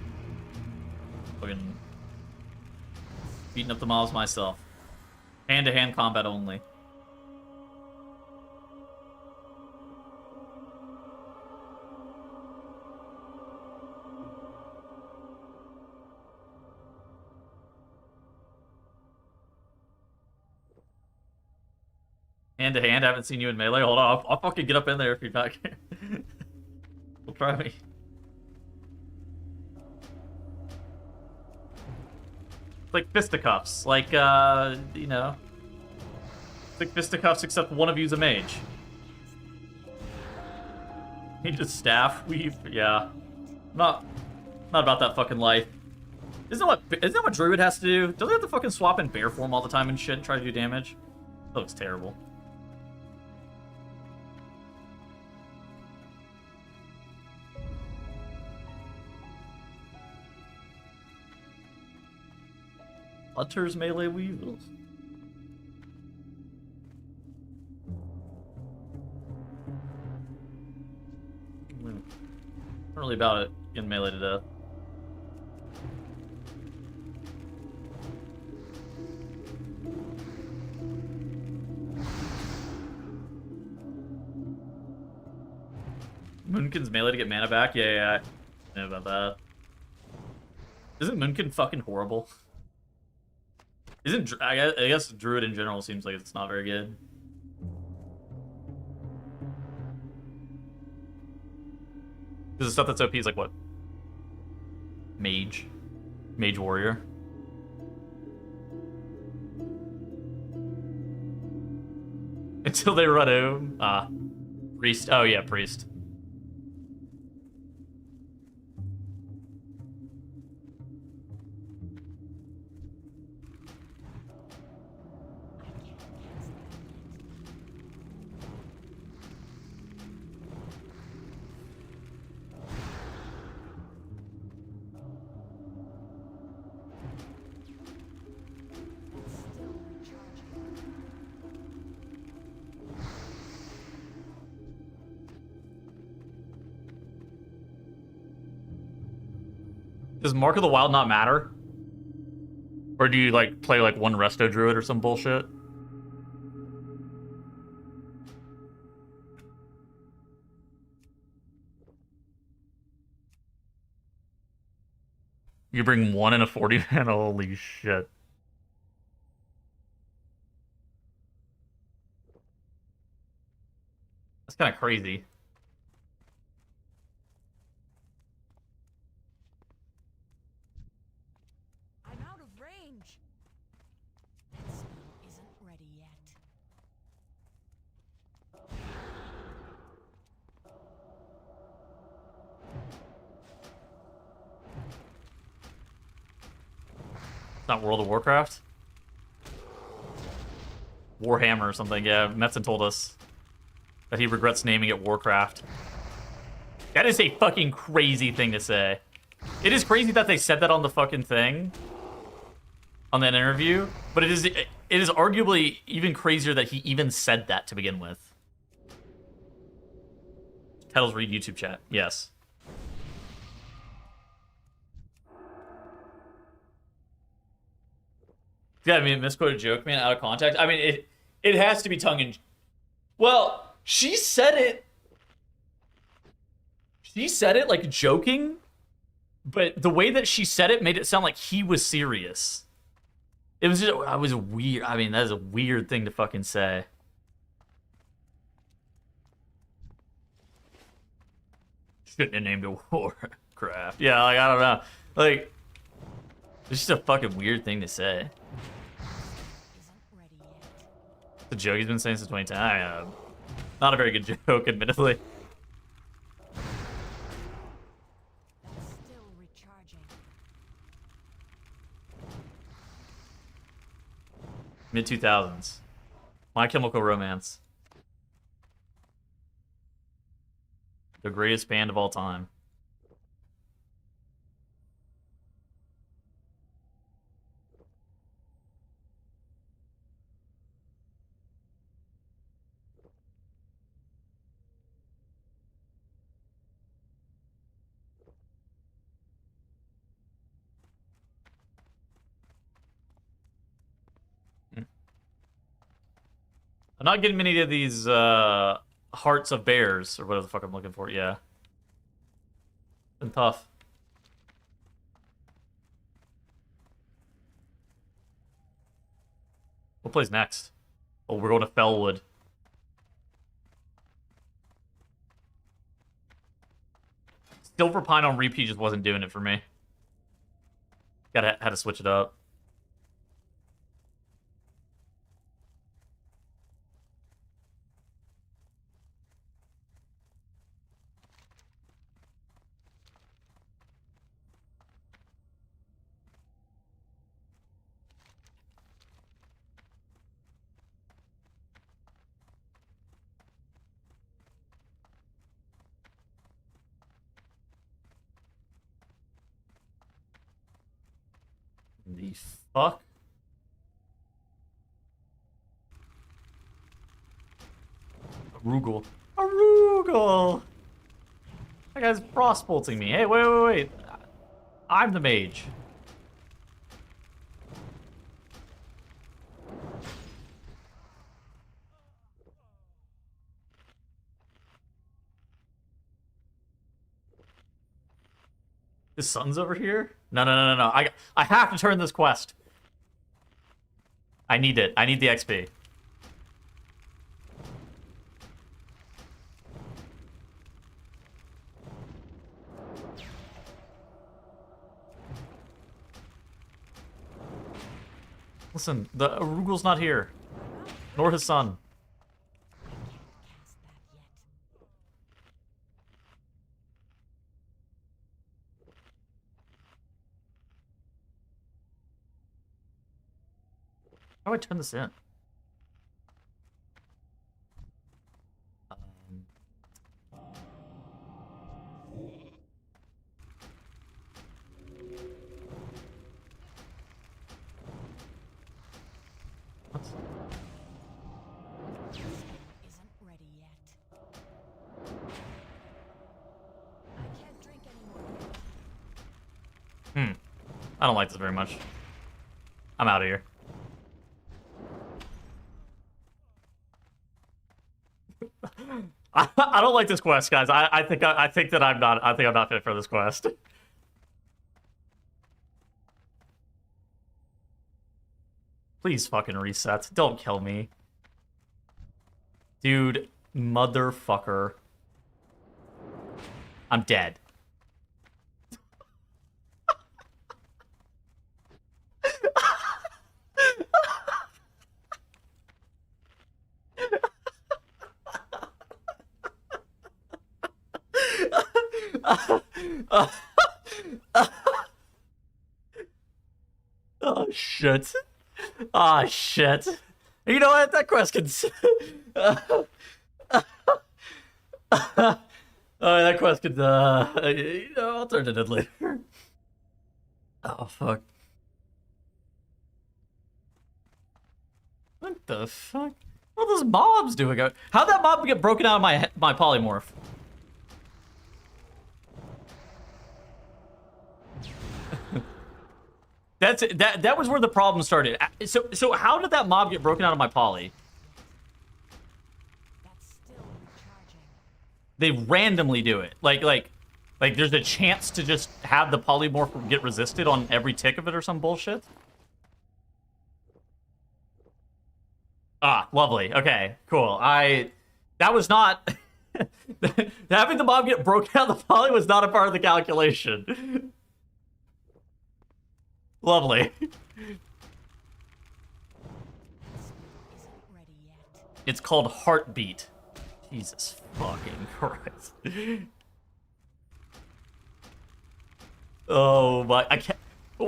[SPEAKER 1] Fucking beating up the mobs myself. Hand-to-hand combat only. Hand to hand, I haven't seen you in melee. Hold on, I'll fucking get up in there if you're not. Well, try me. It's like fisticuffs. Like, you know. It's like fisticuffs, except one of you's a mage. You just staff weave, yeah. Not about that fucking life. Isn't that what Druid has to do? Doesn't he have to fucking swap in bear form all the time and shit and try to do damage? That looks terrible. Hunter's melee weevils. Not really about it getting melee to death. Moonkin's melee to get mana back? Yeah, I know about that. Isn't Moonkin fucking horrible? I guess Druid in general seems like it's not very good. Because the stuff that's OP is like what? Mage. Mage warrior. Until they run out. Priest. Oh yeah, priest. Does Mark of the Wild not matter? Or do you like play like one Resto Druid or some bullshit? You bring one in a 40 man? Holy shit. That's kind of crazy.
[SPEAKER 2] I'm out of range. That spell isn't ready yet.
[SPEAKER 1] It's not World of Warcraft? Warhammer or something, yeah. Metzen told us that he regrets naming it Warcraft. That is a fucking crazy thing to say. It is crazy that they said that on the fucking thing. On that interview. But it is arguably even crazier that he even said that to begin with. Titles read YouTube chat. Yes. Yeah, I mean, misquoted joke, man, out of context. I mean, it has to be tongue in... Well, she said it... She said it, like, joking, but the way that she said it made it sound like he was serious. It was just... I was weird. I mean, that is a weird thing to fucking say. Shouldn't have named it Warcraft. Yeah, like, I don't know. Like, it's just a fucking weird thing to say. The joke he's been saying since 2010. Not a very good joke, admittedly.
[SPEAKER 2] Still recharging.
[SPEAKER 1] Mid-2000s. My Chemical Romance. The greatest band of all time. I'm not getting many of these hearts of bears, or whatever the fuck I'm looking for, yeah. Been tough. What plays next? Oh, we're going to Fellwood. Silver Pine on repeat just wasn't doing it for me. Had to switch it up. The fuck? Arugul. Arugul! That guy's cross-bolting me. Hey, wait. I'm the mage. His son's over here? No. I have to turn this quest. I need it. I need the XP. Listen, the Arugul's not here. Nor his son. How do I turn this in? What?
[SPEAKER 2] Isn't ready yet. I can't drink anymore.
[SPEAKER 1] I don't like this very much. I'm out of here. I don't like this quest, guys. I think that I'm not fit for this quest. Please fucking reset. Don't kill me. Dude, motherfucker. I'm dead. Oh shit. Ah shit. You know what? That quest can that quest could you know, I'll turn it in later. Oh fuck. What the fuck? What are those mobs doing? How'd that mob get broken out of my polymorph? That was where the problem started. So how did that mob get broken out of my poly?
[SPEAKER 2] That's still recharging.
[SPEAKER 1] They randomly do it. Like there's a chance to just have the polymorph get resisted on every tick of it or some bullshit. Ah, lovely. Okay, cool. That was not having the mob get broken out of the poly was not a part of the calculation. Lovely. It's called Heartbeat. Jesus fucking Christ. Oh my, I can't.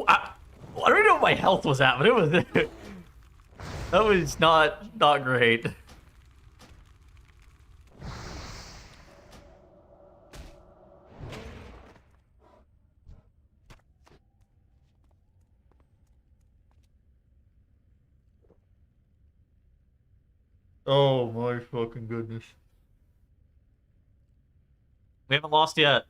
[SPEAKER 1] I don't even know what my health was at, but it was. That was not great. Oh my fucking goodness. We haven't lost yet.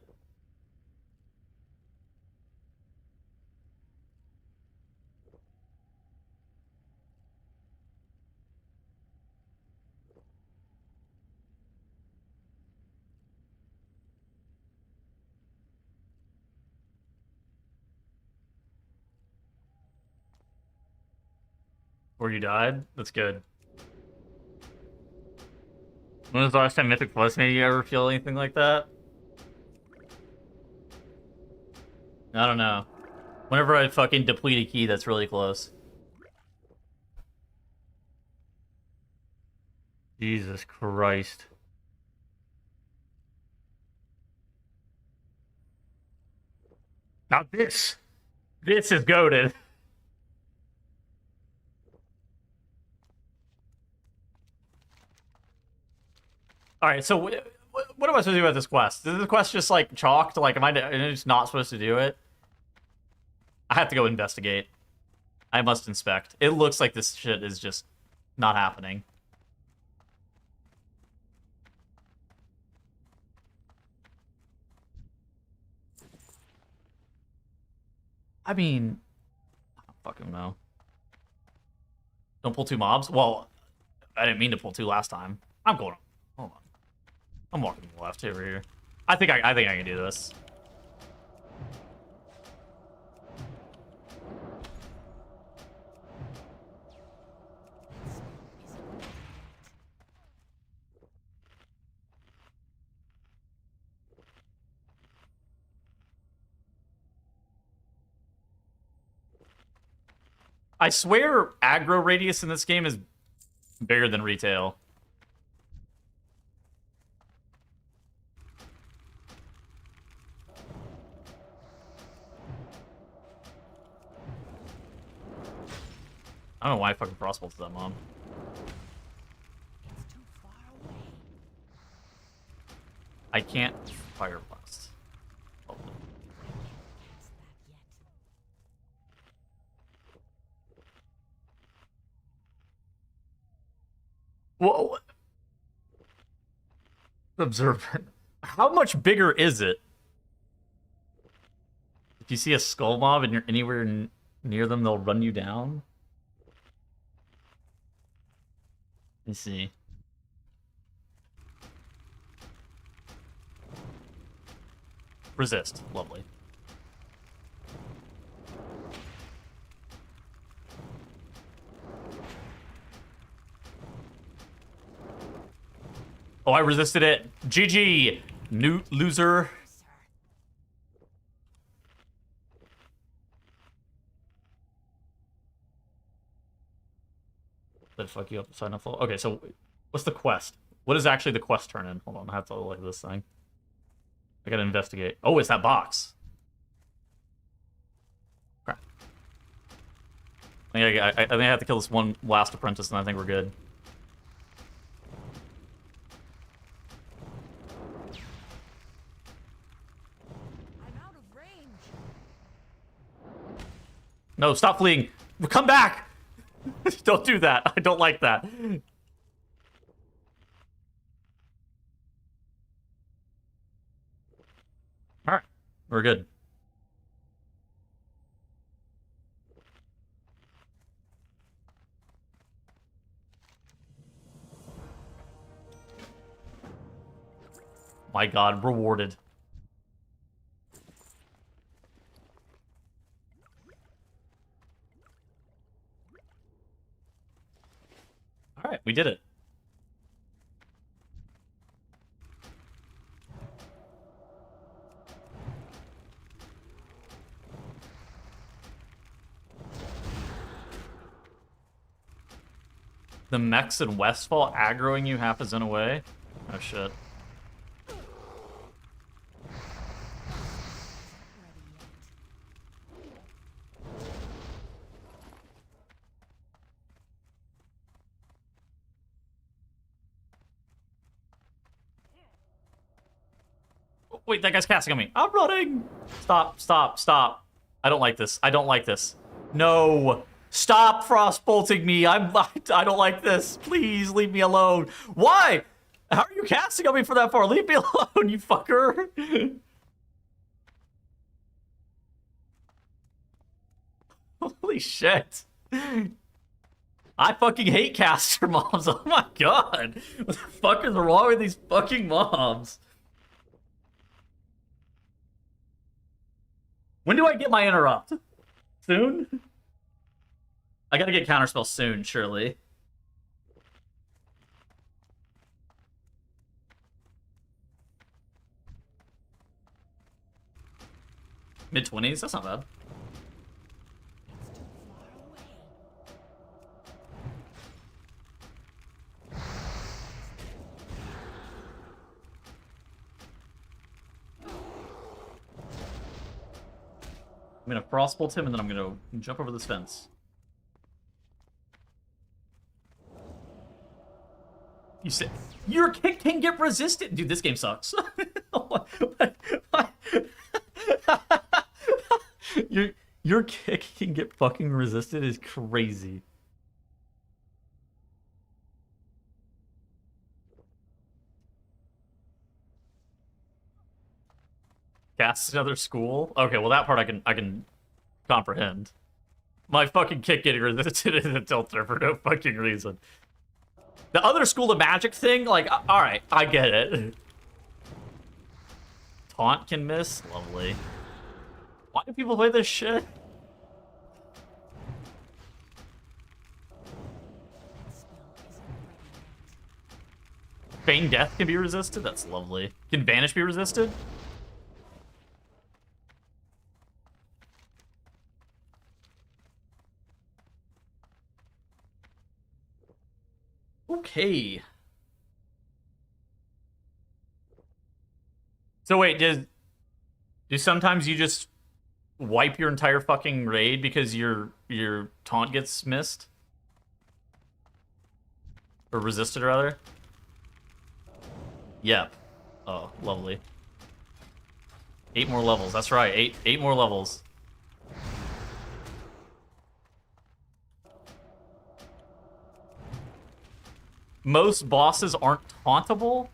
[SPEAKER 1] Or you died? That's good. When was the last time Mythic Plus made you ever feel anything like that? I don't know. Whenever I fucking deplete a key, that's really close. Jesus Christ. Now this is goated. All right, so what am I supposed to do about this quest? Is this quest just like chalked? Like, am I just not supposed to do it? I have to go investigate. I must inspect. It looks like this shit is just not happening. I mean, I don't fucking know. Don't pull 2 mobs? Well, I didn't mean to pull 2 last time. I'm going. Hold on. I'm walking to the left over here. I think I can do this. I swear aggro radius in this game is bigger than retail. I don't know why I fucking frostbolted that mom.
[SPEAKER 2] It's too far away.
[SPEAKER 1] I can't fire blast. Oh.
[SPEAKER 2] That's that yet.
[SPEAKER 1] Whoa. Observant. How much bigger is it? If you see a skull mob and you're anywhere near them, they'll run you down. Let me see. Resist. Lovely. Oh, I resisted it. GG. New loser. Did it fuck you up? Sign up full. Okay, so what's the quest? What is actually the quest turn in? Hold on, I have to look at this thing. I gotta investigate. Oh, it's that box. Crap. I think I have to kill this one last apprentice, and I think we're good.
[SPEAKER 2] I'm out of range.
[SPEAKER 1] No, stop fleeing. Come back! Don't do that. I don't like that. Alright. We're good. My god, rewarded. Alright, we did it. The mechs in Westfall aggroing you half a zone away? Oh shit. Wait, that guy's casting on me. I'm running! Stop, stop, stop. I don't like this. I don't like this. No! Stop frostbolting me! I don't like this. Please, leave me alone. Why? How are you casting on me for that far? Leave me alone, you fucker! Holy shit. I fucking hate caster mobs. Oh my god. What the fuck is wrong with these fucking mobs? When do I get my interrupt? Soon? I gotta get counterspell soon, surely. Mid-20s? That's not bad. I'm gonna frostbolt him and then I'm gonna jump over this fence. You said your kick can get resisted, dude. This game sucks. your kick can get fucking resisted is crazy. Cast another school? Okay, well that part I can comprehend. My fucking kick getting resisted is a tilter for no fucking reason. The other school of magic thing, like, alright, I get it. Taunt can miss? Lovely. Why do people play this shit? Feign Death can be resisted? That's lovely. Can Vanish be resisted? Okay. So wait, do sometimes you just wipe your entire fucking raid because your taunt gets missed? Or resisted, rather? Yep. Oh, lovely. 8 more levels. That's right. 8 more levels. Most bosses aren't tauntable?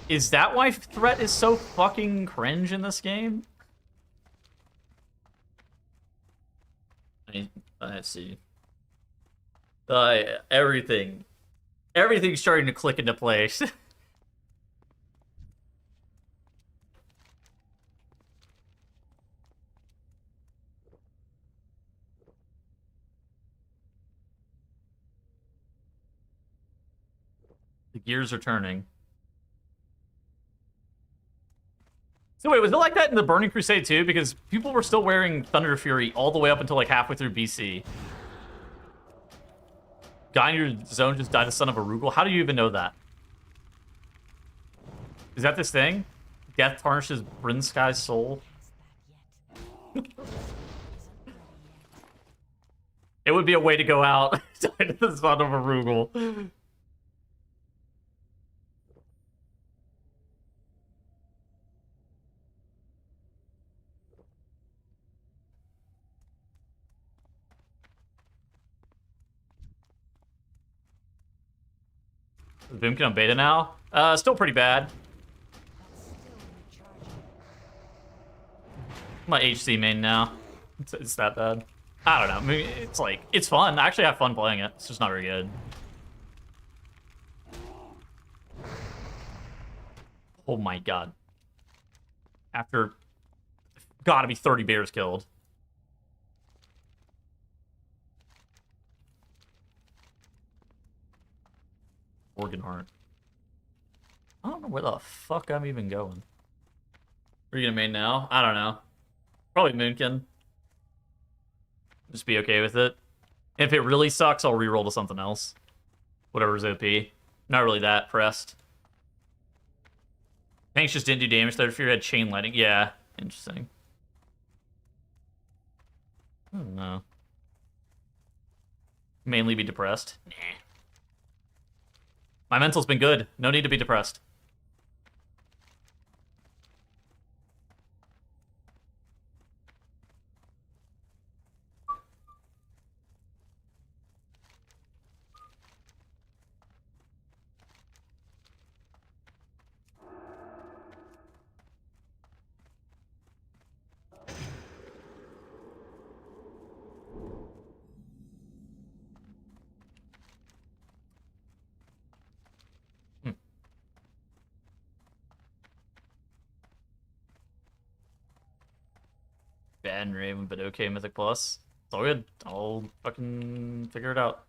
[SPEAKER 1] Is that why threat is so fucking cringe in this game? I see. Everything's starting to click into place. The gears are turning. So wait, was it like that in the Burning Crusade too? Because people were still wearing Thunder Fury all the way up until like halfway through BC. Guy in your zone just died, the son of a Rugal. How do you even know that? Is that this thing? Death tarnishes Bryn Sky's soul? It would be a way to go out. Die to the son of a Rugal. Boomkin on beta now? Still pretty bad. My HC main now. It's that bad. I don't know. I mean, it's like, it's fun. I actually have fun playing it. It's just not very good. Oh my god. After, gotta be 30 bears killed. Organ Heart. I don't know where the fuck I'm even going. Are you gonna main now? I don't know. Probably Moonkin. Just be okay with it. If it really sucks, I'll reroll to something else. Whatever's OP. Not really that pressed. Tanks just didn't do damage there if you had Chain Lightning. Yeah, interesting. I don't know. Mainly be depressed? Nah. My mental's been good. No need to be depressed. Bad and Raven, but okay Mythic Plus. It's all good. I'll fucking figure it out.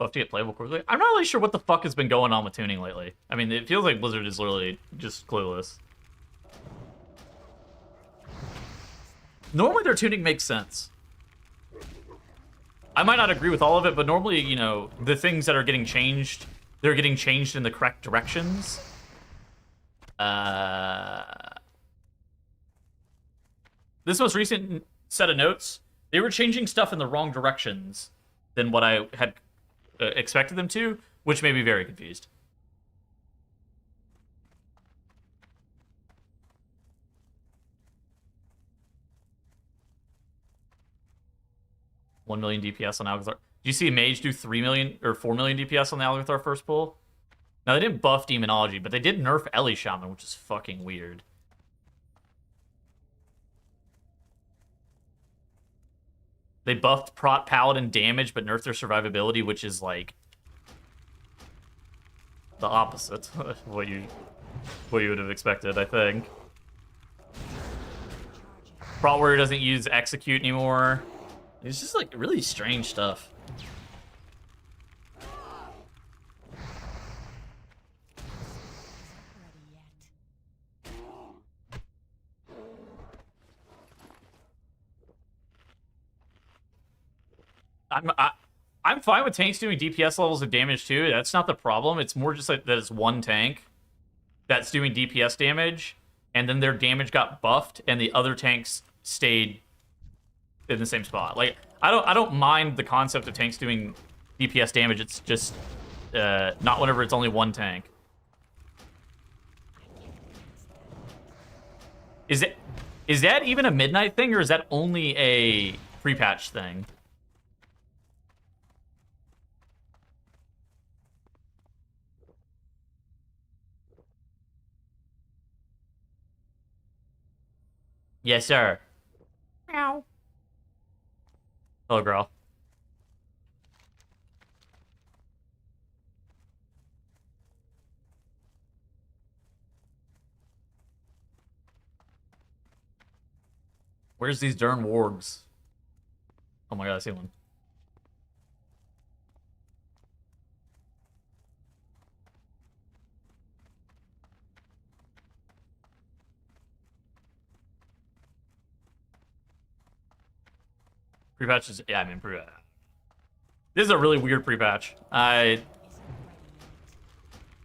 [SPEAKER 1] buff to get playable quickly. I'm not really sure what the fuck has been going on with tuning lately. I mean, it feels like Blizzard is literally just clueless. Normally their tuning makes sense. I might not agree with all of it, but normally, you know, the things that are getting changed, they're getting changed in the correct directions. This most recent set of notes, they were changing stuff in the wrong directions than what I had expected them to, which made me very confused. $1 million DPS on Algothar. Do you see Mage do 3 million or 4 million DPS on the Algothar first pull? Now, they didn't buff Demonology, but they did nerf Ellie Shaman, which is fucking weird. They buffed Prot Paladin damage, but nerfed their survivability, which is, like, the opposite of what you would have expected, I think. Prot Warrior doesn't use Execute anymore. It's just, like, really strange stuff. I'm fine with tanks doing DPS levels of damage too. That's not the problem. It's more just like that it's one tank that's doing DPS damage, and then their damage got buffed, and the other tanks stayed in the same spot. Like I don't mind the concept of tanks doing DPS damage. It's just not whenever it's only one tank. Is that even a midnight thing, or is that only a pre-patch thing? Yes, sir. Meow. Hello, girl. Where's these darn wargs? Oh my god, I see one. Pre-patch is, yeah, I mean, this is a really weird pre-patch. But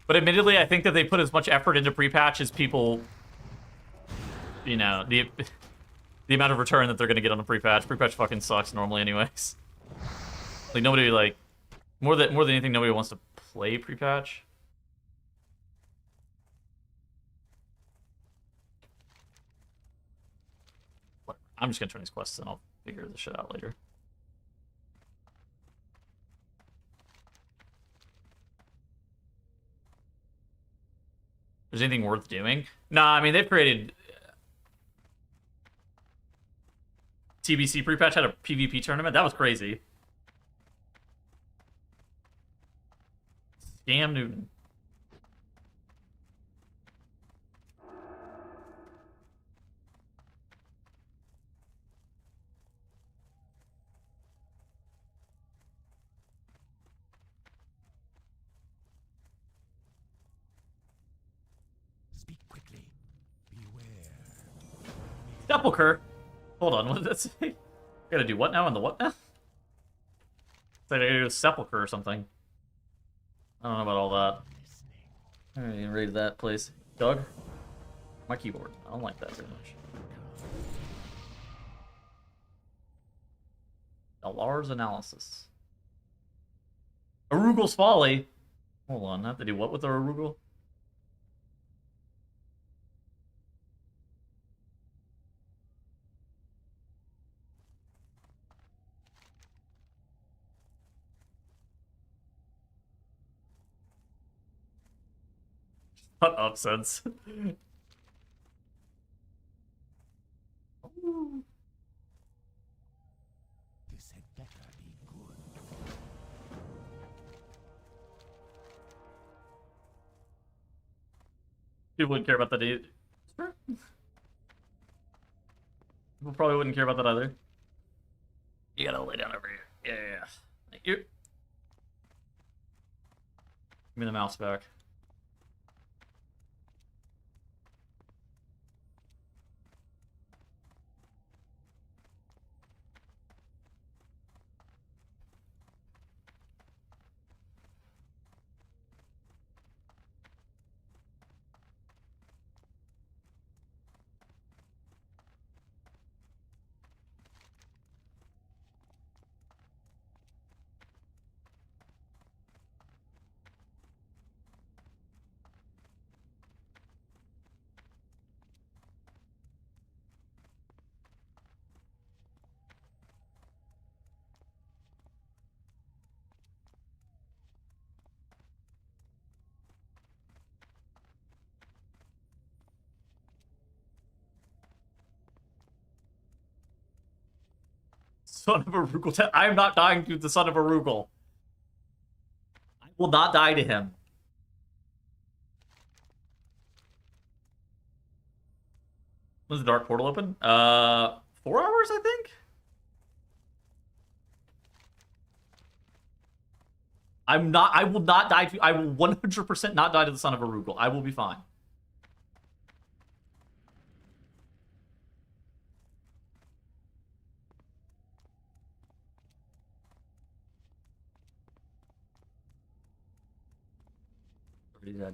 [SPEAKER 1] admittedly, I think that they put as much effort into pre-patch as people, you know, the amount of return that they're gonna get on a pre-patch. Pre-patch fucking sucks normally, anyways. Like nobody more than anything, nobody wants to play pre-patch. I'm just gonna turn these quests and I'll figure this shit out later. There's anything worth doing? Nah, I mean, they've created... TBC pre-patch had a PvP tournament. That was crazy. Scam Newton. Sepulcher. Hold on, what does that say? Gotta do what now and the what now? It's like I gotta do a sepulcher or something. I don't know about all that. I'm gonna raid that place. Doug? My keyboard. I don't like that very much. Alar's analysis. Arugal's Folly. Hold on, I have to do what with the Arugal? What upsets?
[SPEAKER 6] This had better be good.
[SPEAKER 1] People wouldn't care about that either. People probably wouldn't care about that either. You gotta lay down over here. Yeah. Thank you. me the mouse back. Son of a Rugal. I am not dying to the son of a Rugal. I will not die to him. Was the dark portal open? 4 hours, I think? I will not die to, I will 100% not die to the son of a Rugal. I will be fine.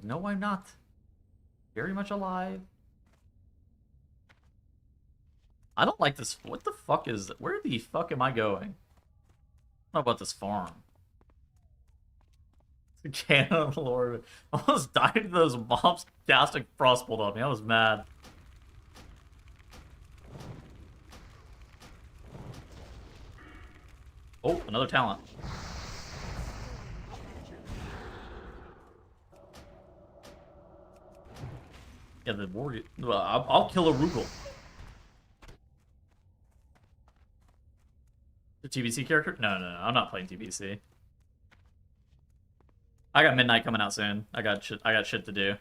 [SPEAKER 1] No, I'm not. Very much alive. I don't like this. What the fuck is... Where the fuck am I going? I don't know about this farm. Cannon Lord. I almost died to those mobs casting Frostbolt on me. I was mad. Oh, another talent. Yeah, the warrior. Well, I'll kill a Rugal. The TBC character? No, I'm not playing TBC. I got Midnight coming out soon. I got shit to do.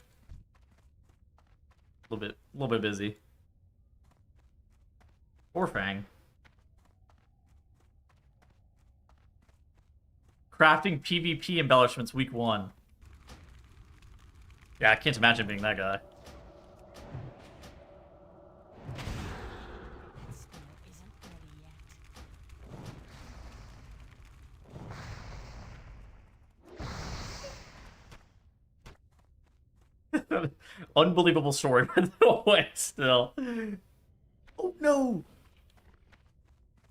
[SPEAKER 1] A little bit busy. Or Fang. Crafting PvP embellishments week 1. Yeah, I can't imagine being that guy. Unbelievable story, by the way, still. Oh no!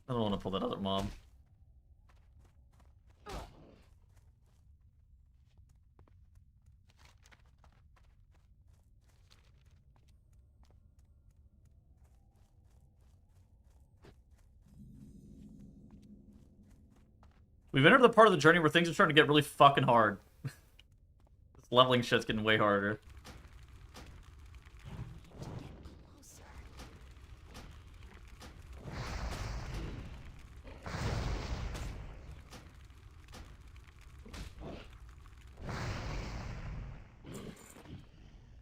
[SPEAKER 1] I don't want to pull that other mob. We've entered the part of the journey where things are starting to get really fucking hard. This leveling shit's getting way harder.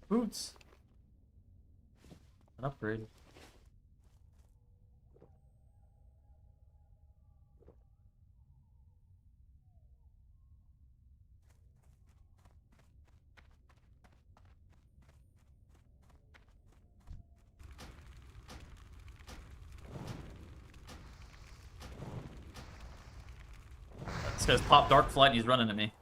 [SPEAKER 1] Boots. An upgrade. This guy's popped Dark Flight and he's running at me.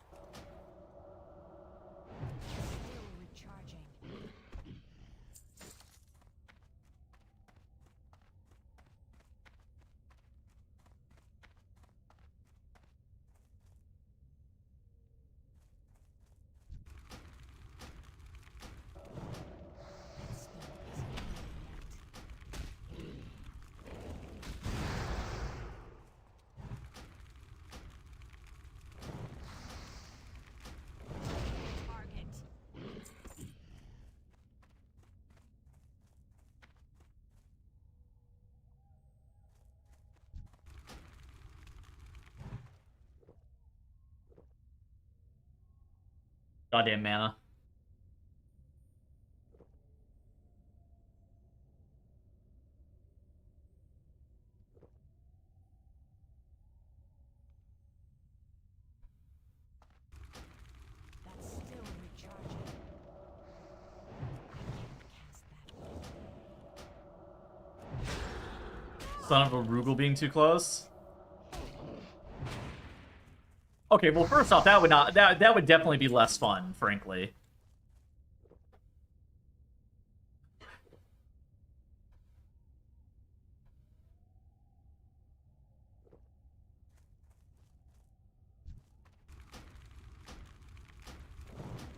[SPEAKER 1] Goddamn mana. Son of a Rugal being too close. Okay, well, first off, that would definitely be less fun, frankly.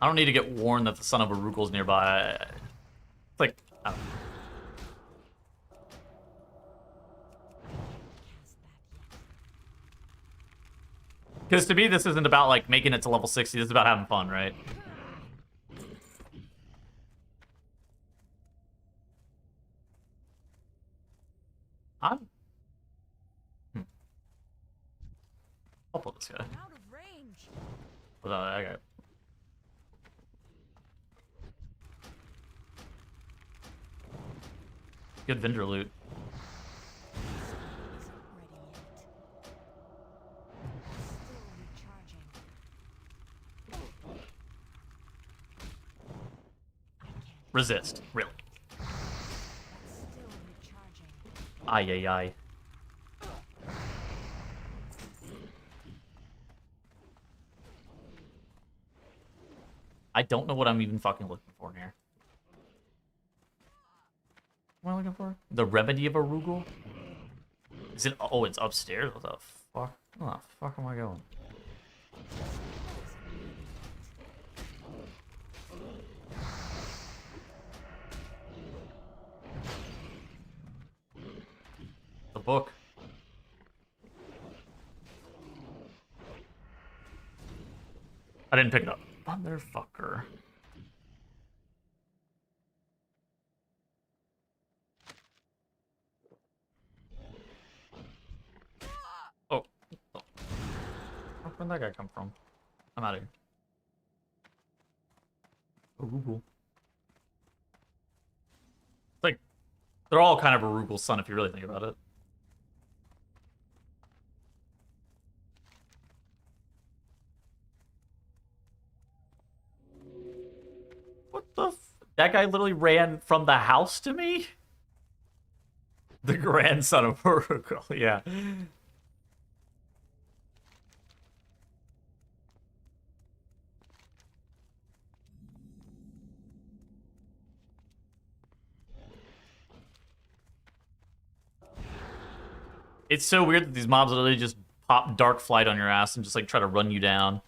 [SPEAKER 1] I don't need to get warned that the son of a Rugal's nearby. It's like, I don't know. Because to me, this isn't about, like, making it to level 60. This is about having fun, right? I'll pull this guy.
[SPEAKER 2] Out of range.
[SPEAKER 1] I got... Good vendor loot. Resist, really. Ay, ay, ay. I don't know what I'm even fucking looking for here. What am I looking for? The remedy of a Rugal? Is it? Oh, it's upstairs. What the fuck? Where the fuck am I going? The book. I didn't pick it up. Motherfucker. Oh. Where'd that guy come from? I'm out of here. A Rugal. It's like, they're all kind of a Rugal son if you really think about it. What the f- That guy literally ran from the house to me? The grandson of Rugal, yeah. It's so weird that these mobs literally just pop Dark Flight on your ass and just like try to run you down.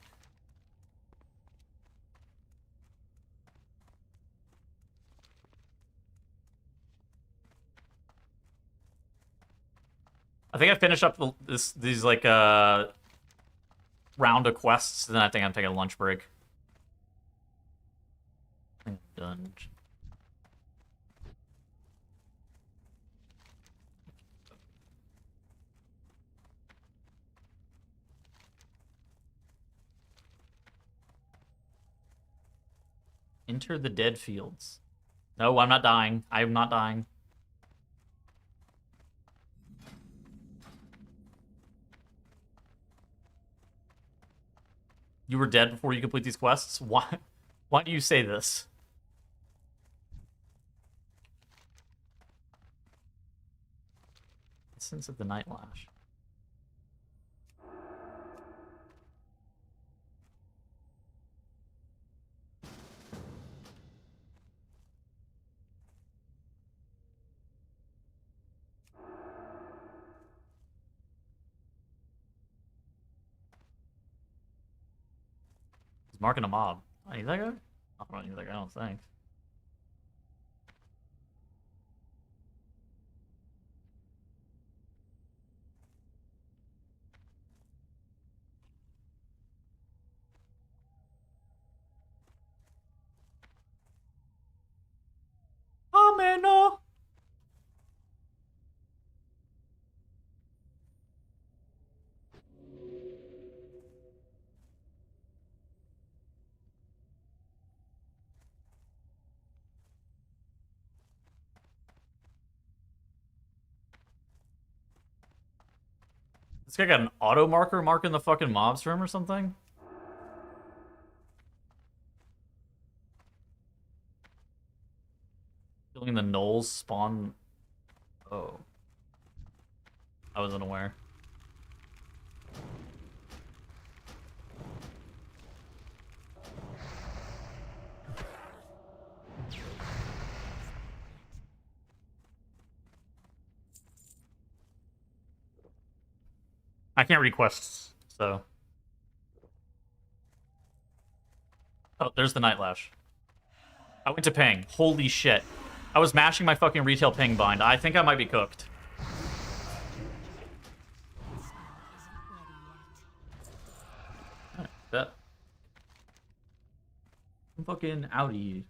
[SPEAKER 1] I think I finished up these like round of quests, and then I think I'm taking a lunch break. I think I'm done. Enter the dead fields. No, I'm not dying. I am not dying. You were dead before you complete these quests? Why? Why do you say this? Essence of the Night Lash. He's marking a mob. I need that guy? I don't need that guy, I don't think. Oh man, no! This guy got an auto marker marking the fucking mobs for him or something? Killing the gnolls spawn. Oh. I wasn't aware. I can't read quests, so... Oh, there's the Night Lash. I went to ping. Holy shit. I was mashing my fucking retail ping bind. I think I might be cooked. Alright, bet. I'm fucking outie.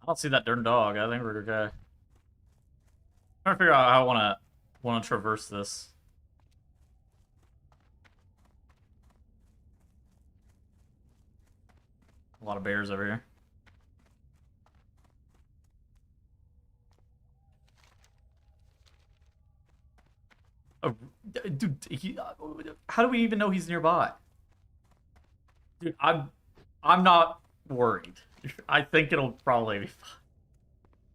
[SPEAKER 1] I don't see that darn dog. I think we're okay. I'm trying to figure out how I wanna traverse this. A lot of bears over here. Oh, dude, how do we even know he's nearby? Dude, I'm not worried. I think it'll probably be fine.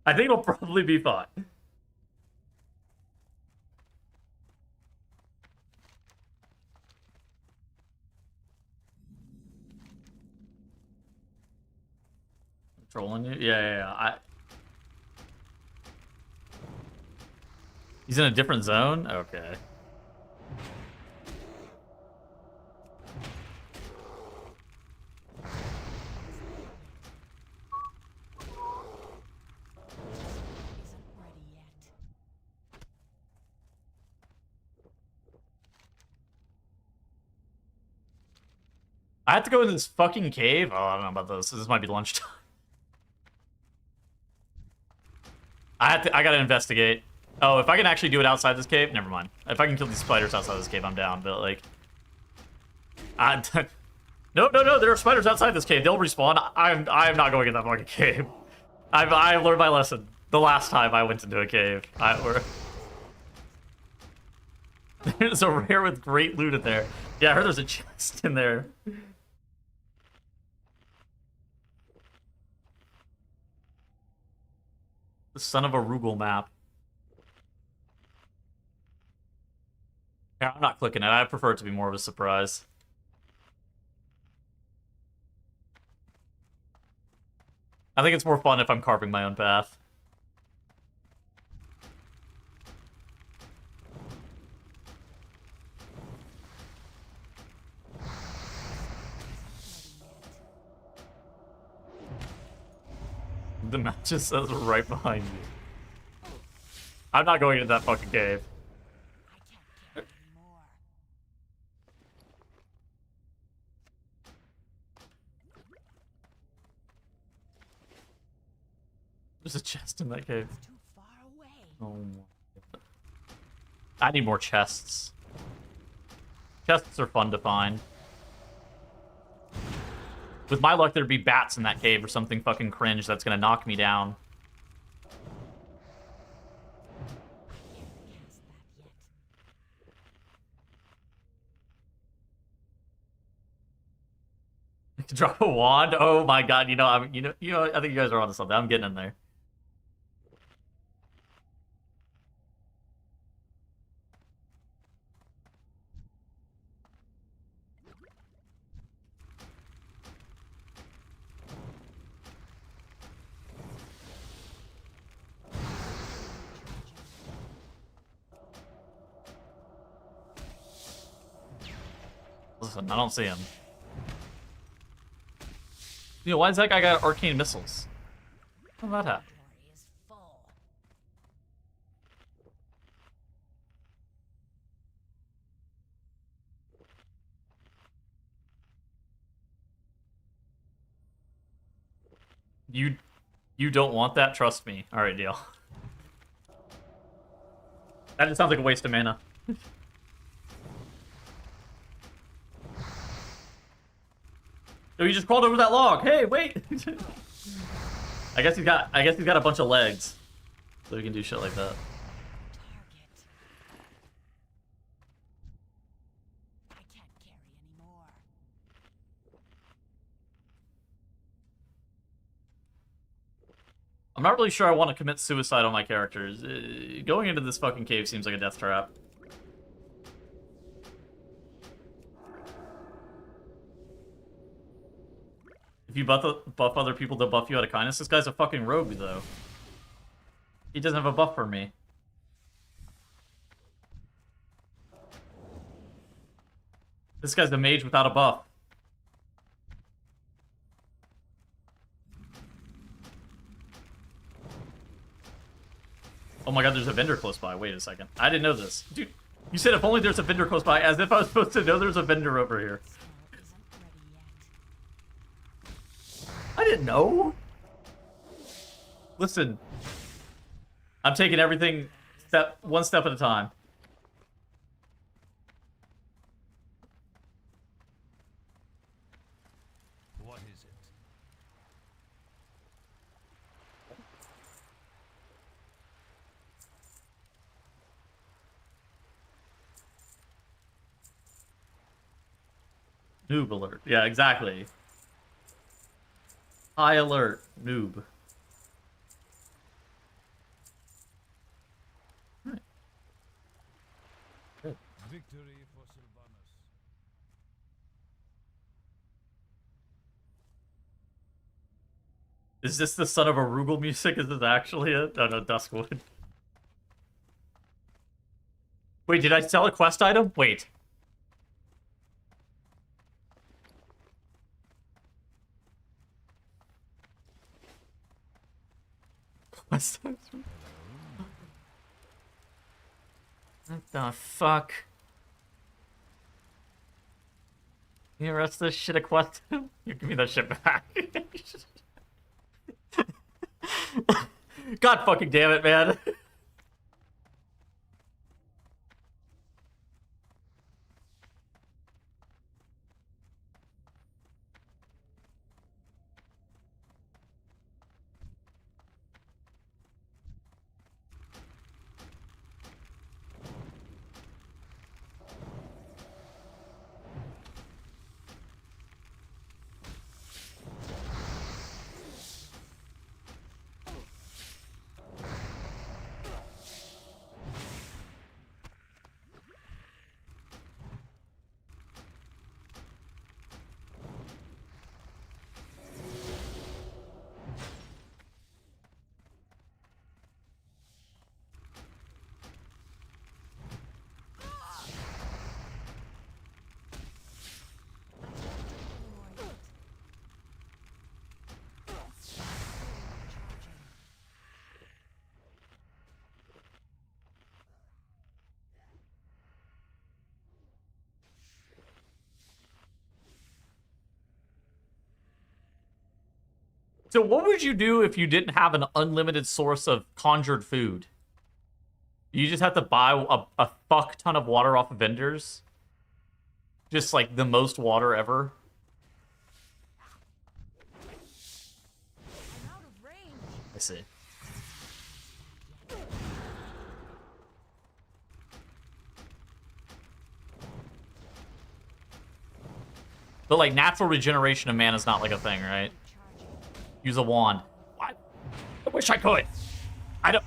[SPEAKER 1] I think it'll probably be fine. Trolling you? Yeah. He's in a different zone? Okay. I have to go in this fucking cave? Oh, I don't know about this. This might be lunchtime. I gotta investigate. Oh, if I can actually do it outside this cave, never mind. If I can kill these spiders outside this cave, I'm down. But like, no, there are spiders outside this cave. They'll respawn. I am not going in that fucking cave. I learned my lesson the last time I went into a cave. There's a rare with great loot in there. Yeah, I heard there's a chest in there. The son of a Rugal map. Yeah, I'm not clicking it. I prefer it to be more of a surprise. I think it's more fun if I'm carving my own path. The map just says right behind you. I'm not going into that fucking cave. There's a chest in that cave. Oh my. I need more chests. Chests are fun to find. With my luck, there'd be bats in that cave or something fucking cringe that's gonna knock me down. Drop a wand? Oh my god! You know, I think you guys are onto something. I'm getting in there. Listen, I don't see him. You know, why is that guy got arcane missiles? How did that happen? You don't want that? Trust me. Alright, deal. That just sounds like a waste of mana. Oh, he just crawled over that log. Hey, wait. I guess he's got a bunch of legs, so he can do shit like that.
[SPEAKER 2] I can't carry anymore.
[SPEAKER 1] I'm not really sure I want to commit suicide on my characters. Going into this fucking cave seems like a death trap. If you buff other people, they'll buff you out of kindness. This guy's a fucking rogue, though. He doesn't have a buff for me. This guy's a mage without a buff. Oh my god, there's a vendor close by. Wait a second. I didn't know this. Dude, you said if only there's a vendor close by, as if I was supposed to know there's a vendor over here. I didn't know. Listen. I'm taking everything one step at a time.
[SPEAKER 6] What is it?
[SPEAKER 1] Noob alert. Yeah, exactly. High alert. Noob. Right. Good.
[SPEAKER 6] Victory for Sylvanas.
[SPEAKER 1] Is this the Son of Arugel music? Is this actually it? Oh no, Duskwood. Wait, did I sell a quest item? Wait. Quest item? What the fuck? You rest this shit a quest? You give me that shit back. God fucking damn it, man. So what would you do if you didn't have an unlimited source of conjured food? You just have to buy a fuck ton of water off of vendors? Just like the most water ever?
[SPEAKER 2] I'm out of range.
[SPEAKER 1] I see. But like natural regeneration of mana is not like a thing, right? Use a wand. What? I wish I could. I don't.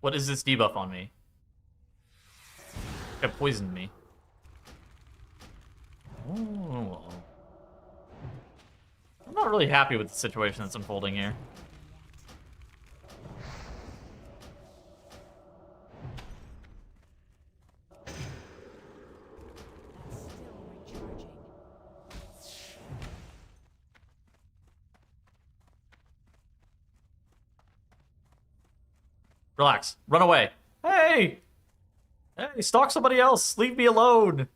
[SPEAKER 1] What is this debuff on me? It poisoned me. Oh. I'm not really happy with the situation that's unfolding here. Relax. Run away. Hey! Hey, stalk somebody else. Leave me alone.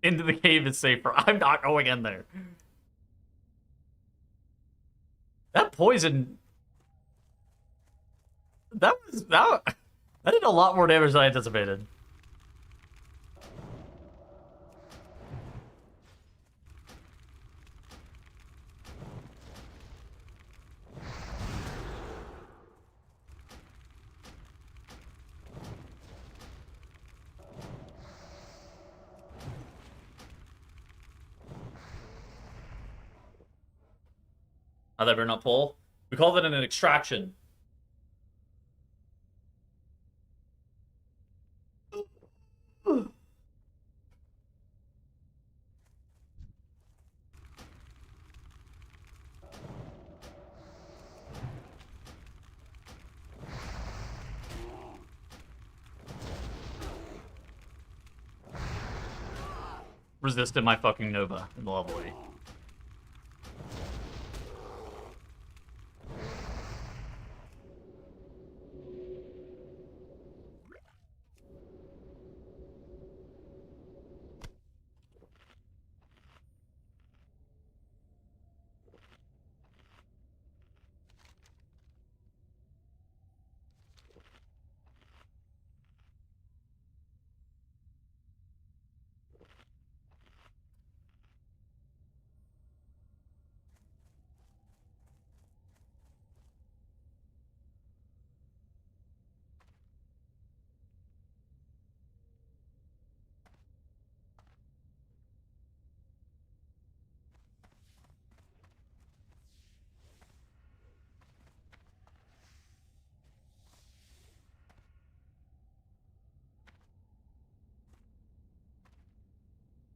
[SPEAKER 1] Into the cave is safer. I'm not going in there. That poison... That did a lot more damage than I anticipated. Oh, that better not pull. We call that an extraction. Resisted my fucking Nova in the level 8.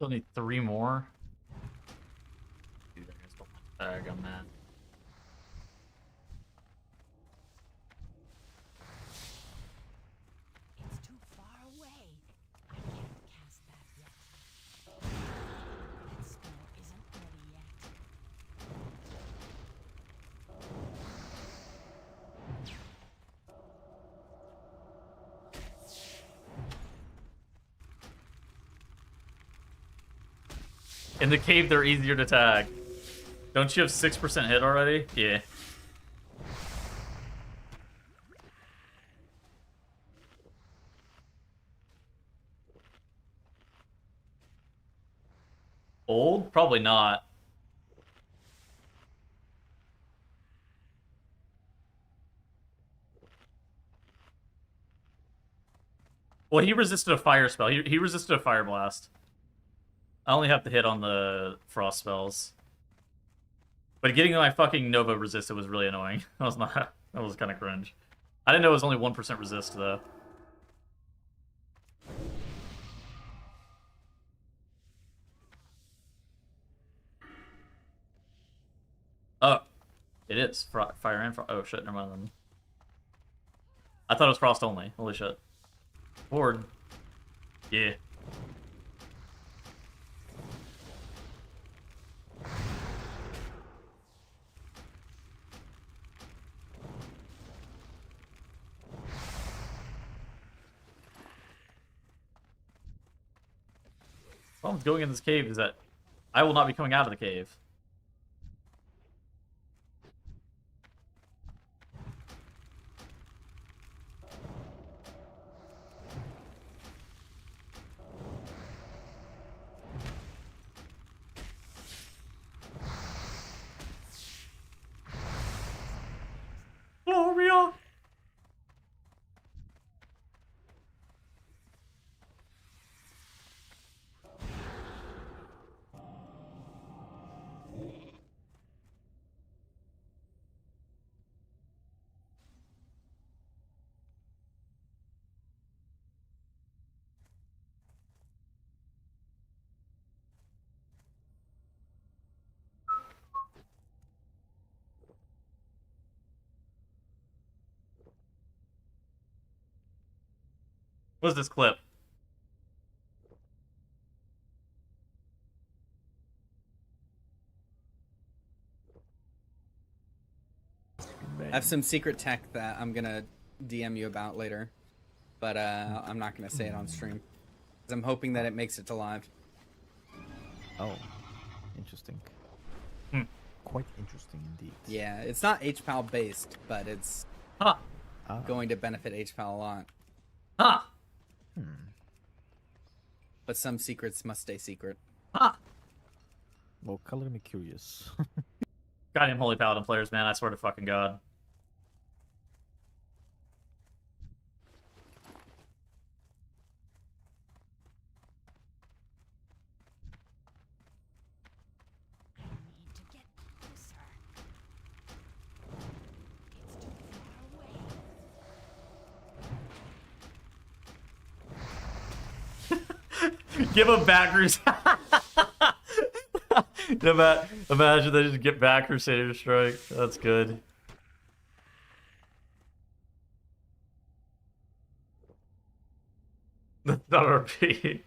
[SPEAKER 1] Still need 3 more. Dude, I guess my tag on that.
[SPEAKER 2] It's too far away. I can't cast that yet. That spell isn't ready yet.
[SPEAKER 1] In the cave, they're easier to tag. Don't you have 6% hit already? Yeah. Old? Probably not. Well, he resisted a fire spell. He resisted a fire blast. I only have to hit on the frost spells. But getting my fucking Nova resisted was really annoying. That was not. That was kind of cringe. I didn't know it was only 1% resist though. Oh, it is fire and frost. Oh shit, never mind then. I thought it was frost only. Holy shit. Board. Yeah. The problem with going in this cave is that I will not be coming out of the cave. Gloria! What's this clip?
[SPEAKER 12] I have some secret tech that I'm gonna DM you about later, but I'm not gonna say it on stream. I'm hoping that it makes it to live.
[SPEAKER 13] Oh, interesting. Quite interesting indeed.
[SPEAKER 12] Yeah, it's not HPAL based, but it's going to benefit HPAL a lot. But some secrets must stay secret.
[SPEAKER 13] Well, color me curious.
[SPEAKER 1] Goddamn Holy Paladin players, man. I swear to fucking God. Give him backers. Imagine they just get back Crusader Strike. That's good. That's not RP.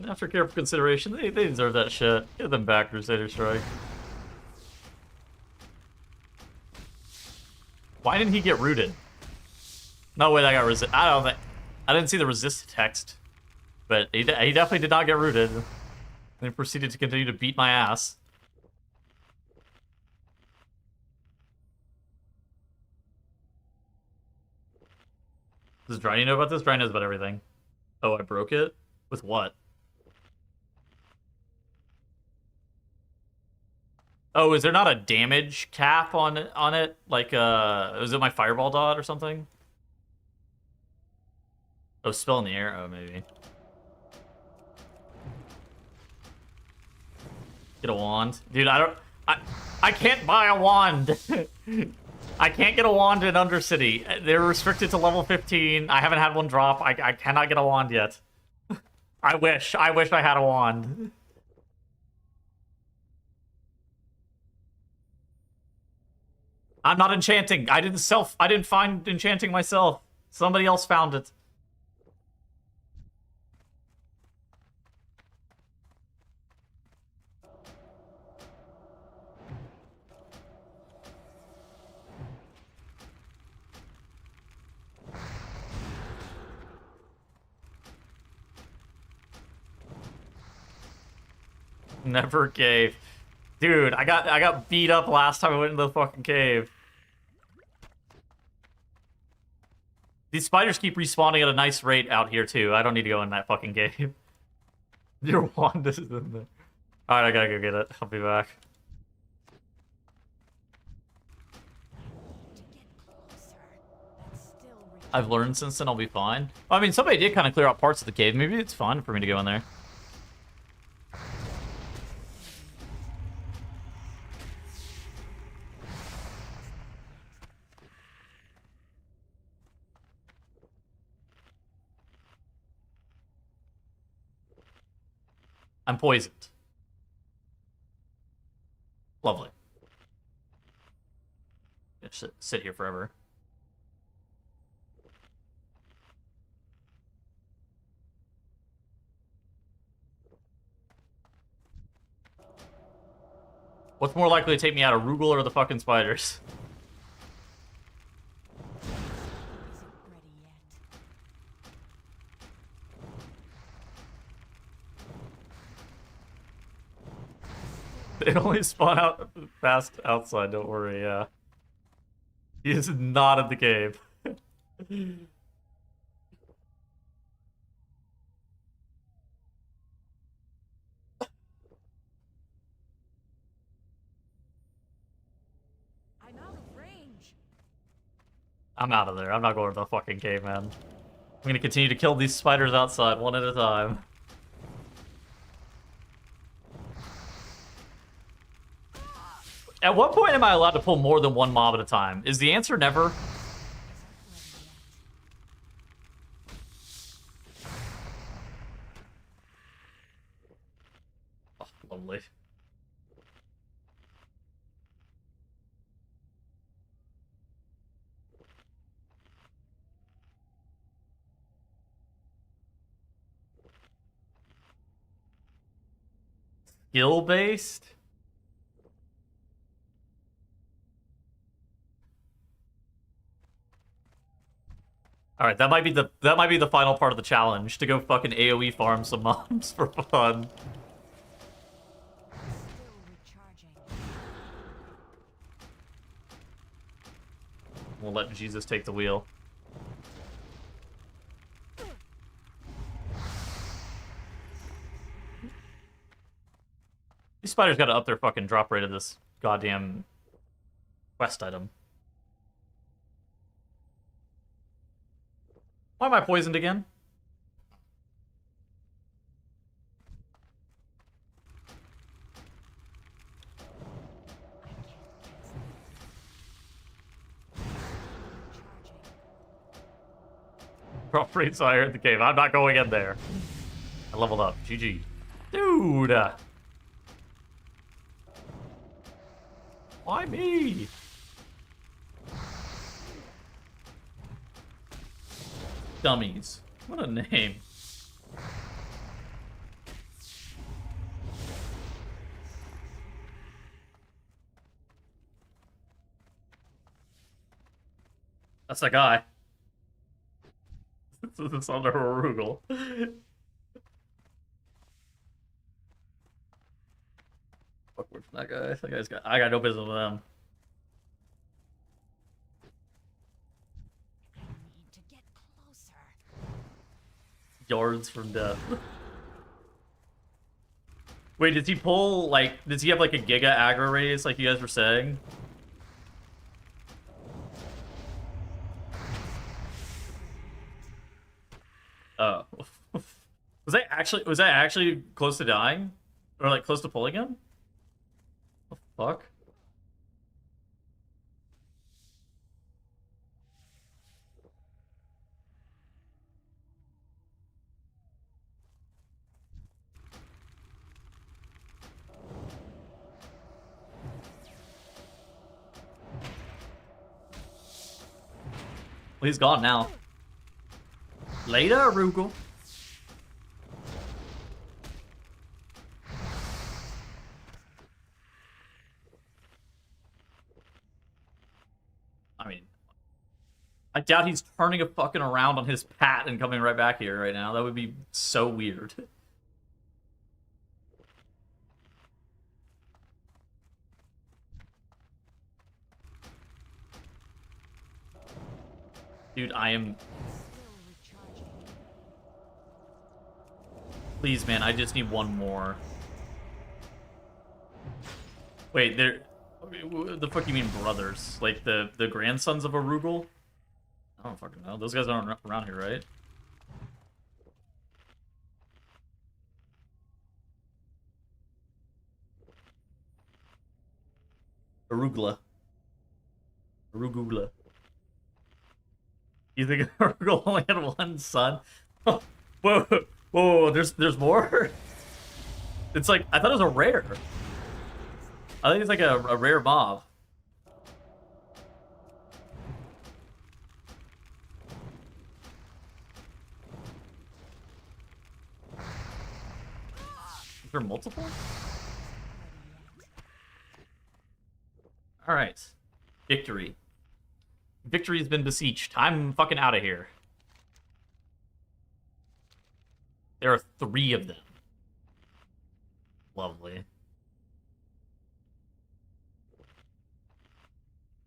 [SPEAKER 1] After careful consideration, they deserve that shit. Give them back Crusader Strike. Why didn't he get rooted? No way that got resist. I don't think. I didn't see the resist text, but he definitely did not get rooted. They proceeded to continue to beat my ass. Does Dryny know about this? Dryny knows about everything. Oh, I broke it? With what? Oh, is there not a damage cap on it? Like, is it my fireball dot or something? Oh, spell in the air? Oh, maybe. Get a wand. Dude, I can't buy a wand. I can't get a wand in Undercity. They're restricted to level 15. I haven't had one drop. I cannot get a wand yet. I wish I had a wand. I'm not enchanting. I didn't find enchanting myself. Somebody else found it. Never cave. Dude, I got beat up last time I went into the fucking cave. These spiders keep respawning at a nice rate out here too. I don't need to go in that fucking cave. Your wand is in there. Alright, I gotta go get it. I'll be back. I've learned since then I'll be fine. I mean, somebody did kind of clear out parts of the cave. Maybe it's fun for me to go in there. I'm poisoned. Lovely. Just sit here forever. What's more likely to take me out, a Rugal or the fucking spiders? They only spawn out fast outside, don't worry, yeah. He is not in the cave.
[SPEAKER 2] I'm out of range.
[SPEAKER 1] I'm out of there. I'm not going to the fucking cave, man. I'm gonna continue to kill these spiders outside one at a time. At what point am I allowed to pull more than one mob at a time? Is the answer never? Oh, lovely. Skill-based? All right, that might be the final part of the challenge, to go fucking AoE farm some mobs for fun. We'll let Jesus take the wheel. These spiders gotta up their fucking drop rate of this goddamn quest item. Why am I poisoned again? Drop rate's higher in the cave. I'm not going in there. I leveled up. GG. Dude! Why me? Dummies. What a name. That's that guy. This is under Arugel. Fuck from that guy. That guy's got. I got no business with them. Yards from death. Wait, does he pull, like, does he have, like, a Giga aggro raise, like you guys were saying? Oh. Was I actually close to dying? Or, like, close to pulling him? The fuck? Well, he's gone now. Later, Arugel. I mean, I doubt he's turning a fucking around on his pat and coming right back here right now. That would be so weird. Dude, I am... Please, man, I just need one more. Wait, they're... The fuck you mean brothers? Like the grandsons of Arugel? I don't fucking know. Those guys aren't around here, right? Arugula. Arugula. You think Arugel only had one son? Oh, whoa, there's more? It's like, I thought it was a rare. I think it's like a rare mob. Is there multiple? Alright. Victory. Victory has been beseeched. I'm fucking out of here. There are 3 of them. Lovely.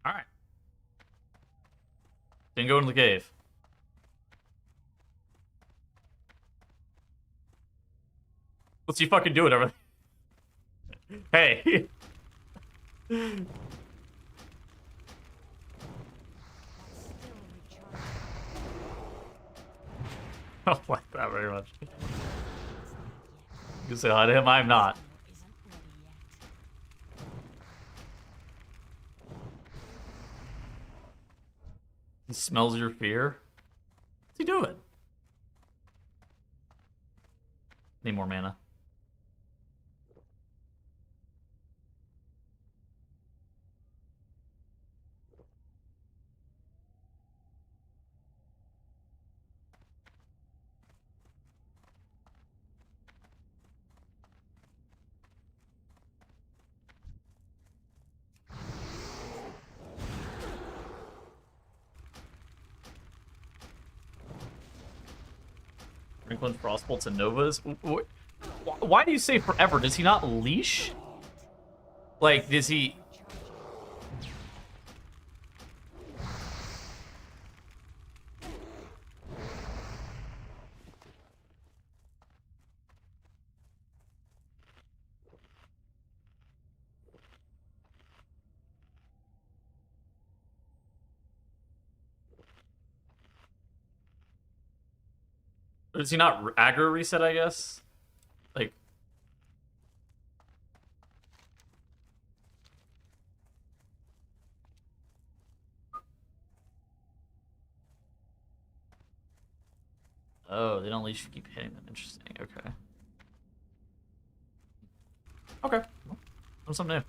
[SPEAKER 1] Alright. Then go into the cave. What's he fucking doing over there? Hey! I don't like that very much. You can say hi to him, I'm not. He smells your fear? What's he doing? Need more mana. Franklin Frostbolts and Novas. Why do you say forever? Does he not leash? Like, does he... Does he not aggro reset, I guess? Like... Oh, they don't leash, you keep hitting them. Interesting, okay. Okay. Well, learn something new.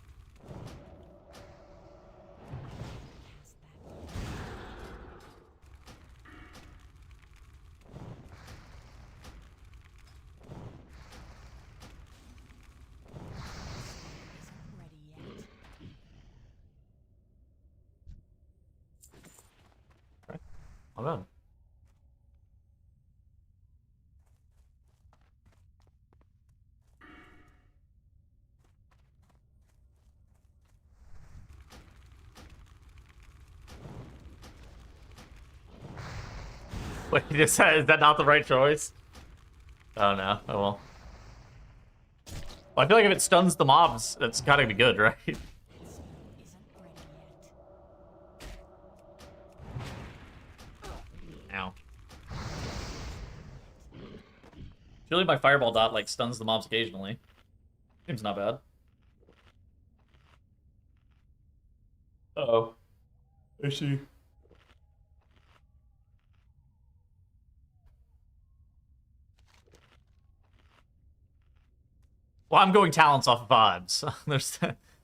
[SPEAKER 1] Not bad. Wait, is that not the right choice? Oh no, oh well. I feel like if it stuns the mobs, that's gotta be good, right? Ow. Surely my fireball dot like stuns the mobs occasionally. Seems not bad. Uh-oh. I see. Well, I'm going talents off of vibes.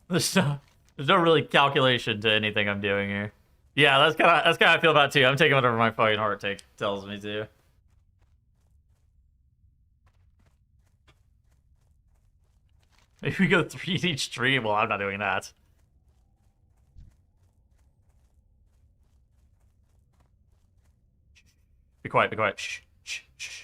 [SPEAKER 1] there's no really calculation to anything I'm doing here. Yeah, that's kind of how I feel about it too. I'm taking whatever my fucking heart tells me to. Maybe we go 3 in each tree. Well, I'm not doing that. Be quiet. Be quiet. Shh. Shh. Shh.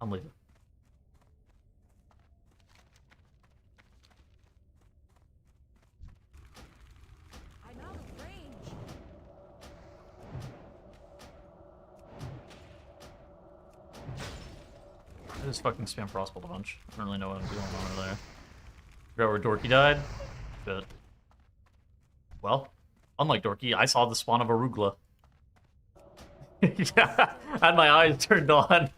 [SPEAKER 1] I'm leaving.
[SPEAKER 2] I'm out of range.
[SPEAKER 1] I just fucking spam Frostbolt a bunch. I don't really know what I'm doing over there. Forgot where Dorky died? But... Well, unlike Dorky, I saw the spawn of Arugula. Yeah, I had my eyes turned on.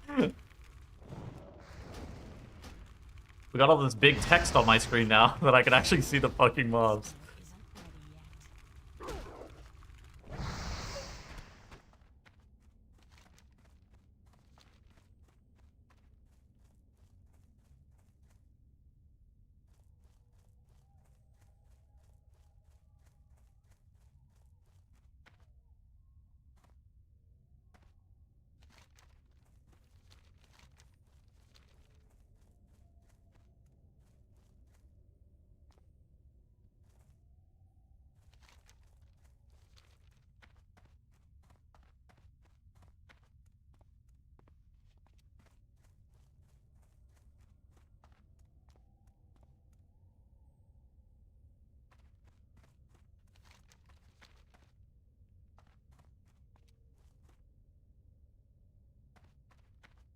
[SPEAKER 1] We got all this big text on my screen now that I can actually see the fucking mobs.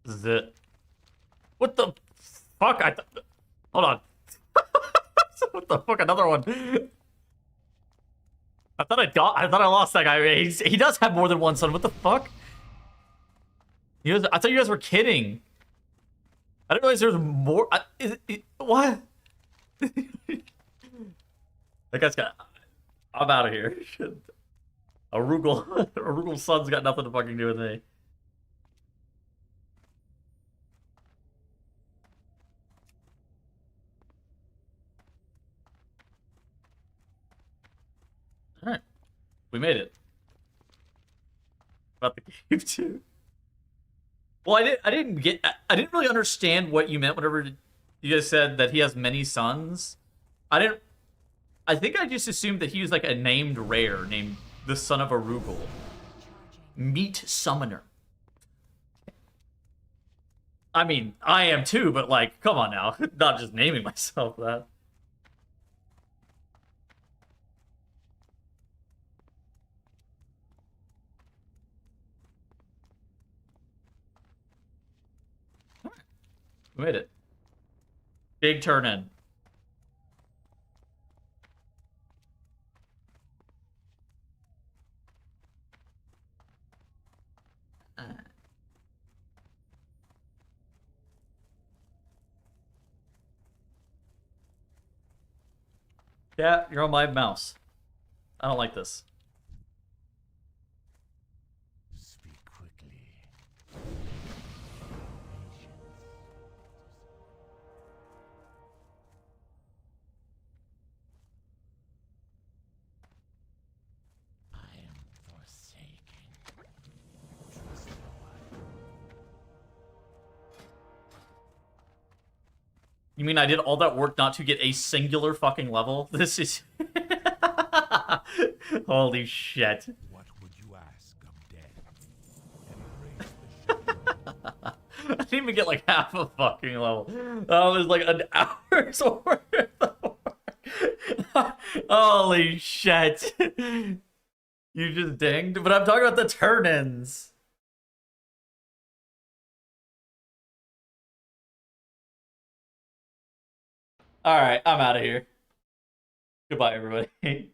[SPEAKER 1] This is it. What the fuck? Hold on. What the fuck? Another one. I thought I lost that guy. He does have more than one son. What the fuck? I thought you guys were kidding. I didn't realize there was more. What? That guy's got. I'm out of here. Arugel's son's got nothing to fucking do with me. Alright. We made it. About the cave too. Well, I didn't really understand what you meant whenever you guys said that he has many sons. I think I just assumed that he was like a named rare, named the son of Arugel. Meat summoner. I mean, I am too, but like, come on now. Not just naming myself that. We made it. Big turn in. Yeah, you're on my mouse. I don't like this.
[SPEAKER 6] Speak quickly. I am forsaken. Trust no one.
[SPEAKER 1] You mean I did all that work not to get a singular fucking level? This is... Holy shit.
[SPEAKER 6] What would you ask of death?
[SPEAKER 1] I didn't even get like half a fucking level. That was like an hour's worth of work. Holy shit. You just dinged. But I'm talking about the turn-ins. Alright, I'm out of here. Goodbye, everybody.